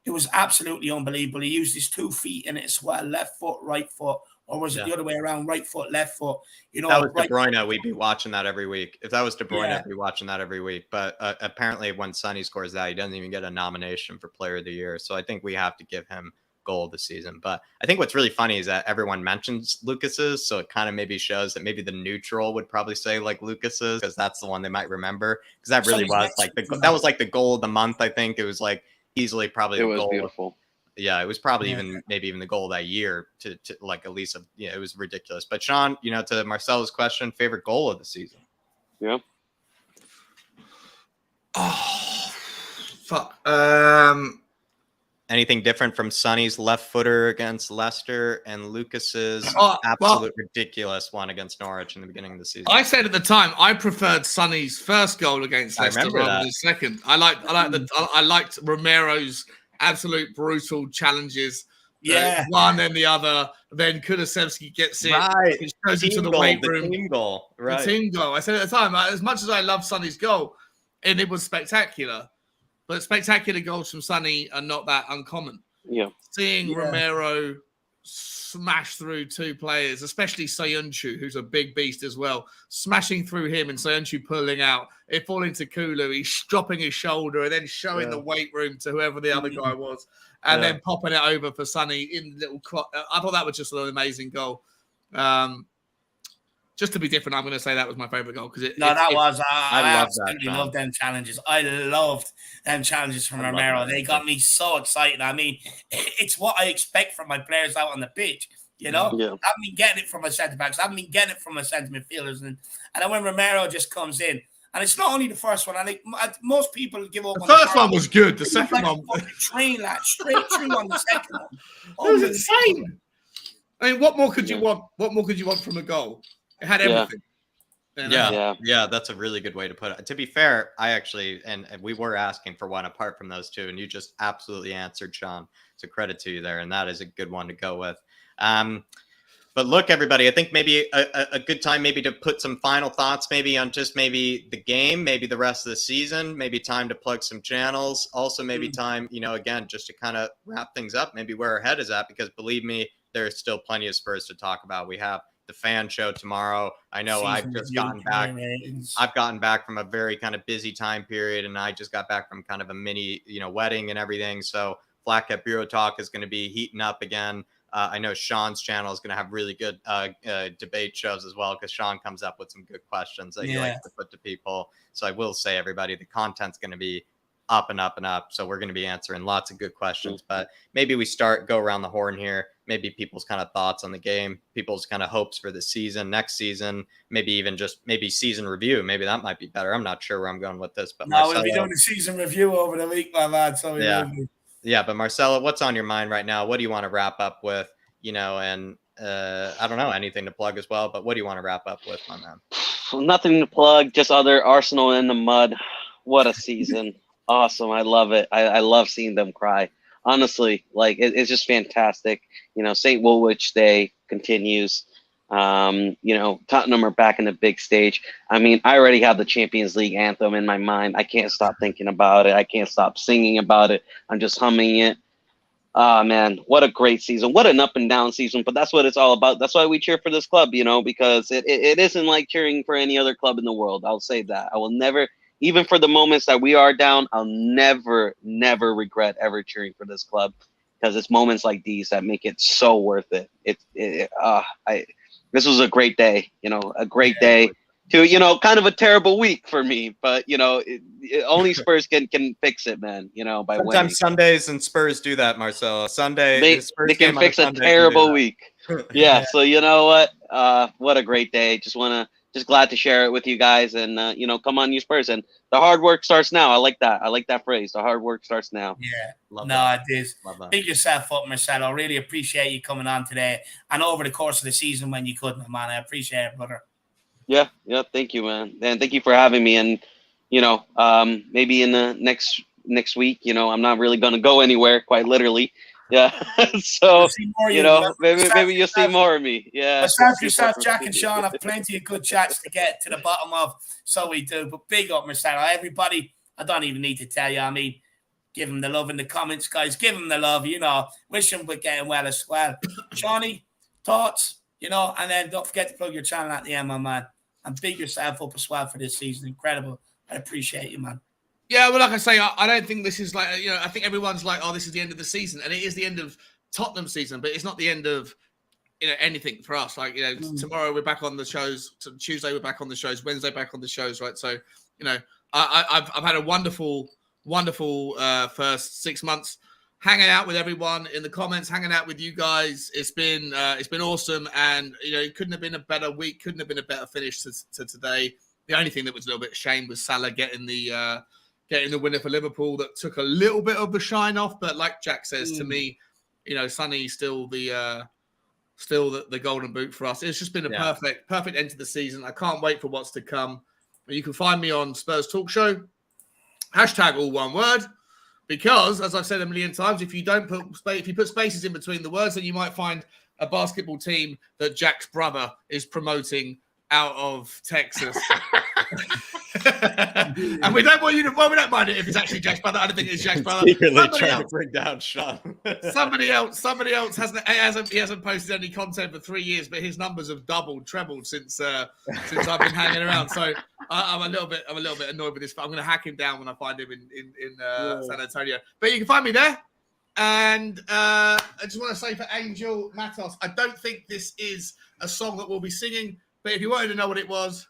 it was absolutely unbelievable. He used his 2 feet in it as well, left foot, right foot. Or was it the other way around, right foot, left foot?
That was De Bruyne. We'd be watching that every week. If that was De Bruyne, I'd be watching that every week. But apparently when Sonny scores that, he doesn't even get a nomination for Player of the Year. So I think we have to give him goal of the season. But I think what's really funny is that everyone mentions Lucas's. So it kind of maybe shows that maybe the neutral would probably say like Lucas's, because that's the one they might remember. Because that really was like that was like the goal of the month, I think. It was like easily probably the goal. It was beautiful. Yeah, it was probably maybe even the goal of that year to like at least it was ridiculous. But Sean, to Marcelo's question, favorite goal of the season?
Yeah.
Oh, fuck.
Anything different from Sonny's left footer against Leicester and Lucas's ridiculous one against Norwich in the beginning of the season?
I said at the time I preferred Sonny's first goal against Leicester rather than the second. I liked Romero's absolute brutal challenges. One then the other. Then Kulusevski gets it.
Right.
Which goes into the weight room.
The team goal. Right.
The team goal. I said at the time, as much as I love Sonny's goal, and it was spectacular. But spectacular goals from Sonny are not that uncommon.
Yeah.
Seeing Romero smash through two players, especially Soyuncu, who's a big beast as well, smashing through him and Soyuncu pulling out, it falling to Kulu, he's dropping his shoulder and then showing the weight room to whoever the other guy was, and then popping it over for Sonny in little. I thought that was just an amazing goal. Just to be different, I'm going to say that was my favorite goal because
I absolutely loved them challenges. I loved them challenges from Romero. They got me so excited. I mean, it's what I expect from my players out on the pitch. You know, I haven't been getting it from my centre backs. I haven't been getting it from my centre midfielders, and then when Romero just comes in, and it's not only the first one. I think most people give up.
The first one was good. The second one,
train that straight through on the second one.
It was insane. I mean, what more could you want? What more could you want from a goal? It had everything.
Yeah, that's a really good way to put it. To be fair, I actually, and we were asking for one apart from those two, and you just absolutely answered, Sean. So credit to you there, and that is a good one to go with. But look, everybody, I think maybe a good time maybe to put some final thoughts maybe on just maybe the game, maybe the rest of the season, maybe time to plug some channels. Also maybe time, again, just to kind of wrap things up, maybe where our head is at, because believe me, there's still plenty of Spurs to talk about. We have the fan show tomorrow. I know I've just gotten back. I've gotten back from a very kind of busy time period, and I just got back from kind of a mini, wedding and everything. So flatcapeurotalk is going to be heating up again. I know Sean's channel is going to have really good debate shows as well, because Sean comes up with some good questions that he likes to put to people. So I will say, everybody, the content's going to be up and up and up. So we're going to be answering lots of good questions. But maybe we go around the horn here. Maybe people's kind of thoughts on the game, people's kind of hopes for the season, next season, maybe even just season review. Maybe that might be better. I'm not sure where I'm going with this. But
we'll be doing a season review over the week, my lad. So
yeah, but Marcelo, what's on your mind right now? What do you want to wrap up with? And I don't know, anything to plug as well, but what do you want to wrap up with, my man?
Nothing to plug, just other Arsenal in the mud. What a season. Awesome. I love it. I love seeing them cry. Honestly, it's just fantastic. St. Woolwich Day continues. Tottenham are back in the big stage. I mean, I already have the Champions League anthem in my mind. I can't stop thinking about it. I can't stop singing about it. I'm just humming it. Ah, man, what a great season. What an up and down season. But that's what it's all about. That's why we cheer for this club, because it isn't like cheering for any other club in the world. I'll say that. I will never, even for the moments that we are down, I'll never regret ever cheering for this club, because it's moments like these that make it so worth it. This was a great day, a great day to, kind of a terrible week for me, but only Spurs can fix it, man, by
Sometimes
winning.
Sundays and Spurs do that, Marcelo.
They can fix a terrible week. Yeah. So you know what a great day. Just glad to share it with you guys, and come on, you Spurs, and the hard work starts now. I like that phrase. The hard work starts now.
Yeah, it is. Big yourself up, Marcelo. I really appreciate you coming on today and over the course of the season when you could, my man. I appreciate it, brother.
Yeah. Thank you, man. And thank you for having me. And maybe in the next week, I'm not really gonna go anywhere, quite literally. Yeah. So maybe you'll see more of me. Yeah.
Yourself, Jack and Sean have plenty of good chats to get to the bottom of. So we do. But big up, Marcelo. Everybody, I don't even need to tell you. I mean, give him the love in the comments, guys. Give him the love. Wish him we're getting well as well. Shawnee, thoughts, and then don't forget to plug your channel at the end, my man. And big yourself up as well for this season. Incredible. I appreciate you, man.
Yeah, well, like I say, I don't think this is I think everyone's like, oh, this is the end of the season. And it is the end of Tottenham's season, but it's not the end of, anything for us. Tomorrow we're back on the shows. Tuesday we're back on the shows. Wednesday back on the shows, right? So, I've had a wonderful first 6 months hanging out with everyone in the comments, hanging out with you guys. It's been awesome. And, it couldn't have been a better week. Couldn't have been a better finish to today. The only thing that was a little bit shame was Salah getting the winner for Liverpool. That took a little bit of the shine off. But like Jack says, to me, Sonny's still the golden boot for us. It's just been a perfect end to the season. I can't wait for what's to come. You can find me on Spurs Talk Show, # all one word, because as I've said a million times, if you put spaces in between the words, then you might find a basketball team that Jack's brother is promoting out of Texas. And we don't want you to. Well, we don't mind it if it's actually Jack's brother. I don't think it's Jack's brother.
Secretly trying to bring down Sean.
Somebody else hasn't posted any content for 3 years, but his numbers have trebled since I've been hanging around. So I'm a little bit annoyed with this. But I'm going to hack him down when I find him in San Antonio. But you can find me there. And I just want to say for Angel Matos, I don't think this is a song that we'll be singing. But if you wanted to know what it was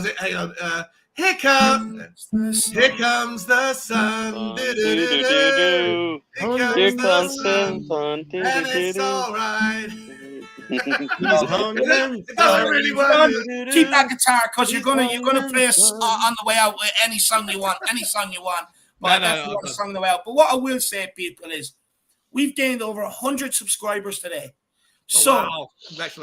it? Hang on. Here comes the sun.
Do-do-do-do-do. Here comes the sun.
And it's all right.
It
It doesn't really work.
Keep that guitar because you're gonna play us on the way out with any song you want. But I want a song on the way out. But what I will say, people, is we've gained over 100 subscribers today. So
wow.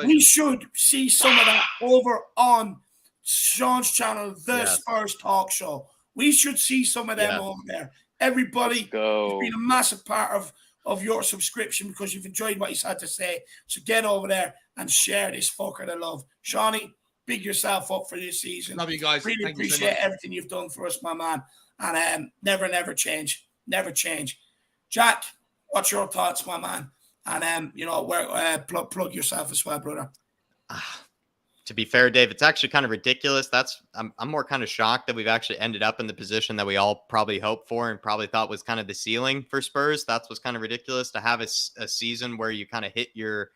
we should see some of that over on Sean's channel, The Spurs Talk Show. We should see some of them over there. Everybody, it's been a massive part of your subscription because you've enjoyed what he's had to say. So get over there and share this fucker to love. Shawnee, big yourself up for this season.
Love you guys.
Really
Thank
appreciate
you so much.
everything you've done for us, my man. And never change. Never change. Jack, what's your thoughts, my man? And plug yourself as well, brother.
To be fair, Dave, it's actually kind of ridiculous. I'm more kind of shocked that we've actually ended up in the position that we all probably hoped for and probably thought was kind of the ceiling for Spurs. That's what's kind of ridiculous, to have a season where you kind of hit your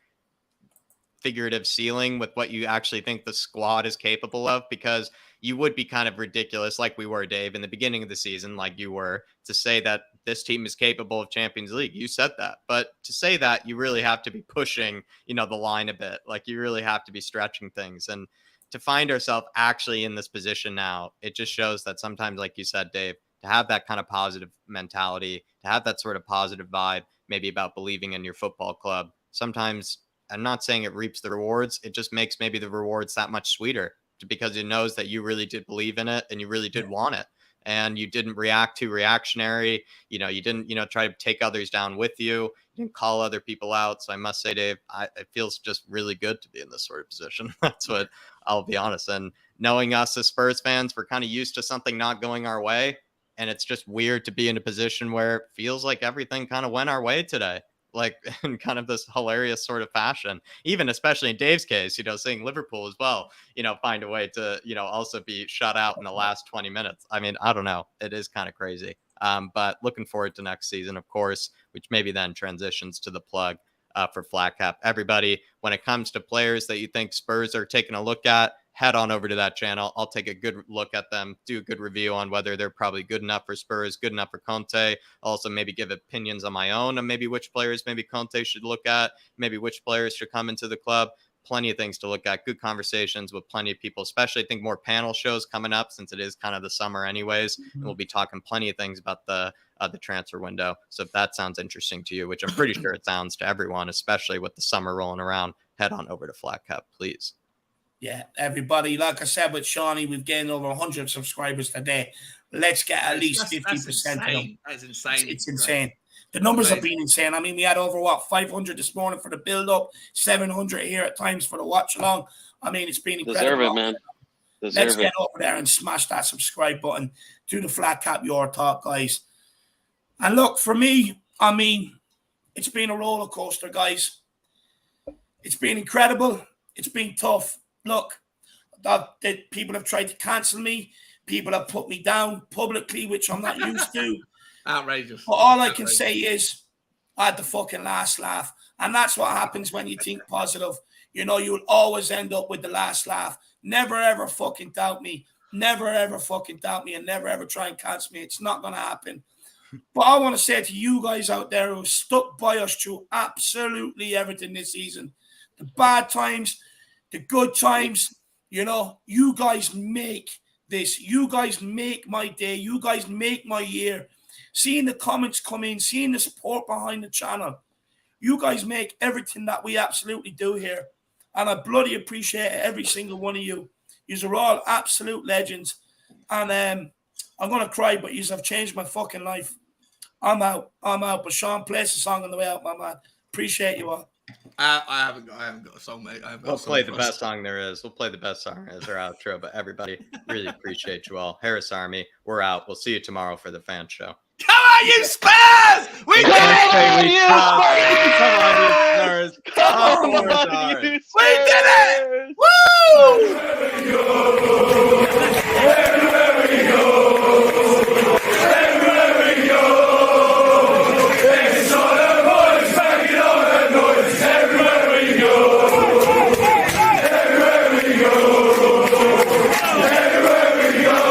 figurative ceiling with what you actually think the squad is capable of, because you would be kind of ridiculous, like we were, Dave, in the beginning of the season, like you were, to say that this team is capable of Champions League. You said that, but to say that, you really have to be pushing, the line a bit. Like, you really have to be stretching things. And to find ourselves actually in this position now, it just shows that sometimes, like you said, Dave, to have that kind of positive mentality, to have that sort of positive vibe, maybe about believing in your football club, sometimes, I'm not saying it reaps the rewards, it just makes maybe the rewards that much sweeter, because it knows that you really did believe in it and you really did want it. And you didn't react too reactionary. You didn't, try to take others down with you. You didn't call other people out. So I must say, Dave, it feels just really good to be in this sort of position. That's what I'll be honest. And knowing us as Spurs fans, we're kind of used to something not going our way. And it's just weird to be in a position where it feels like everything kind of went our way today. Like, in kind of this hilarious sort of fashion, even especially in Dave's case, seeing Liverpool as well, find a way to, also be shut out in the last 20 minutes. I mean, I don't know. It is kind of crazy. But looking forward to next season, of course, which maybe then transitions to the plug for Flat Cap. Everybody, when it comes to players that you think Spurs are taking a look at, head on over to that channel. I'll take a good look at them, do a good review on whether they're probably good enough for Spurs, good enough for Conte. Also maybe give opinions on my own on maybe which players maybe Conte should look at, maybe which players should come into the club. Plenty of things to look at, good conversations with plenty of people, especially I think more panel shows coming up since it is kind of the summer anyways. And we'll be talking plenty of things about the transfer window. So if that sounds interesting to you, which I'm pretty sure it sounds to everyone, especially with the summer rolling around, head on over to Flat Cap, please.
Yeah, everybody, like I said with Shawnee, we've gained over 100 subscribers today. Let's get at least 50% of them.
That's insane.
It's insane. The numbers have been insane. I mean, we had over, 500 this morning for the build-up, 700 here at times for the watch-along. I mean, it's been incredible.
Deserve it, man.
Let's get over there and smash that subscribe button. Do the Flat Cap Your Talk, guys. And look, for me, I mean, it's been a roller coaster, guys. It's been incredible. It's been tough. Look, that people have tried to cancel me. People have put me down publicly, which I'm not used to.
Outrageous.
But all I can say is I had the fucking last laugh. And that's what happens when you think positive. You'll always end up with the last laugh. Never, ever fucking doubt me. Never, ever fucking doubt me and never, ever try and cancel me. It's not going to happen. But I want to say to you guys out there who stuck by us through absolutely everything this season, the bad times, the good times, you guys make this. You guys make my day. You guys make my year. Seeing the comments come in, seeing the support behind the channel. You guys make everything that we absolutely do here. And I bloody appreciate every single one of you. Yous are all absolute legends. And I'm going to cry, but yous have changed my fucking life. I'm out. But Sean, plays the song on the way out, my man. Appreciate you all.
I haven't got a song, mate.
We'll play the best song there is. We'll play the best song as our outro. But everybody, really appreciate you all. Harris Army, we're out. We'll see you tomorrow for the fan show.
Come on, you Spurs! We did it!
Come on, you Spurs!
Come on, you
We did it!
Spurs!
Woo!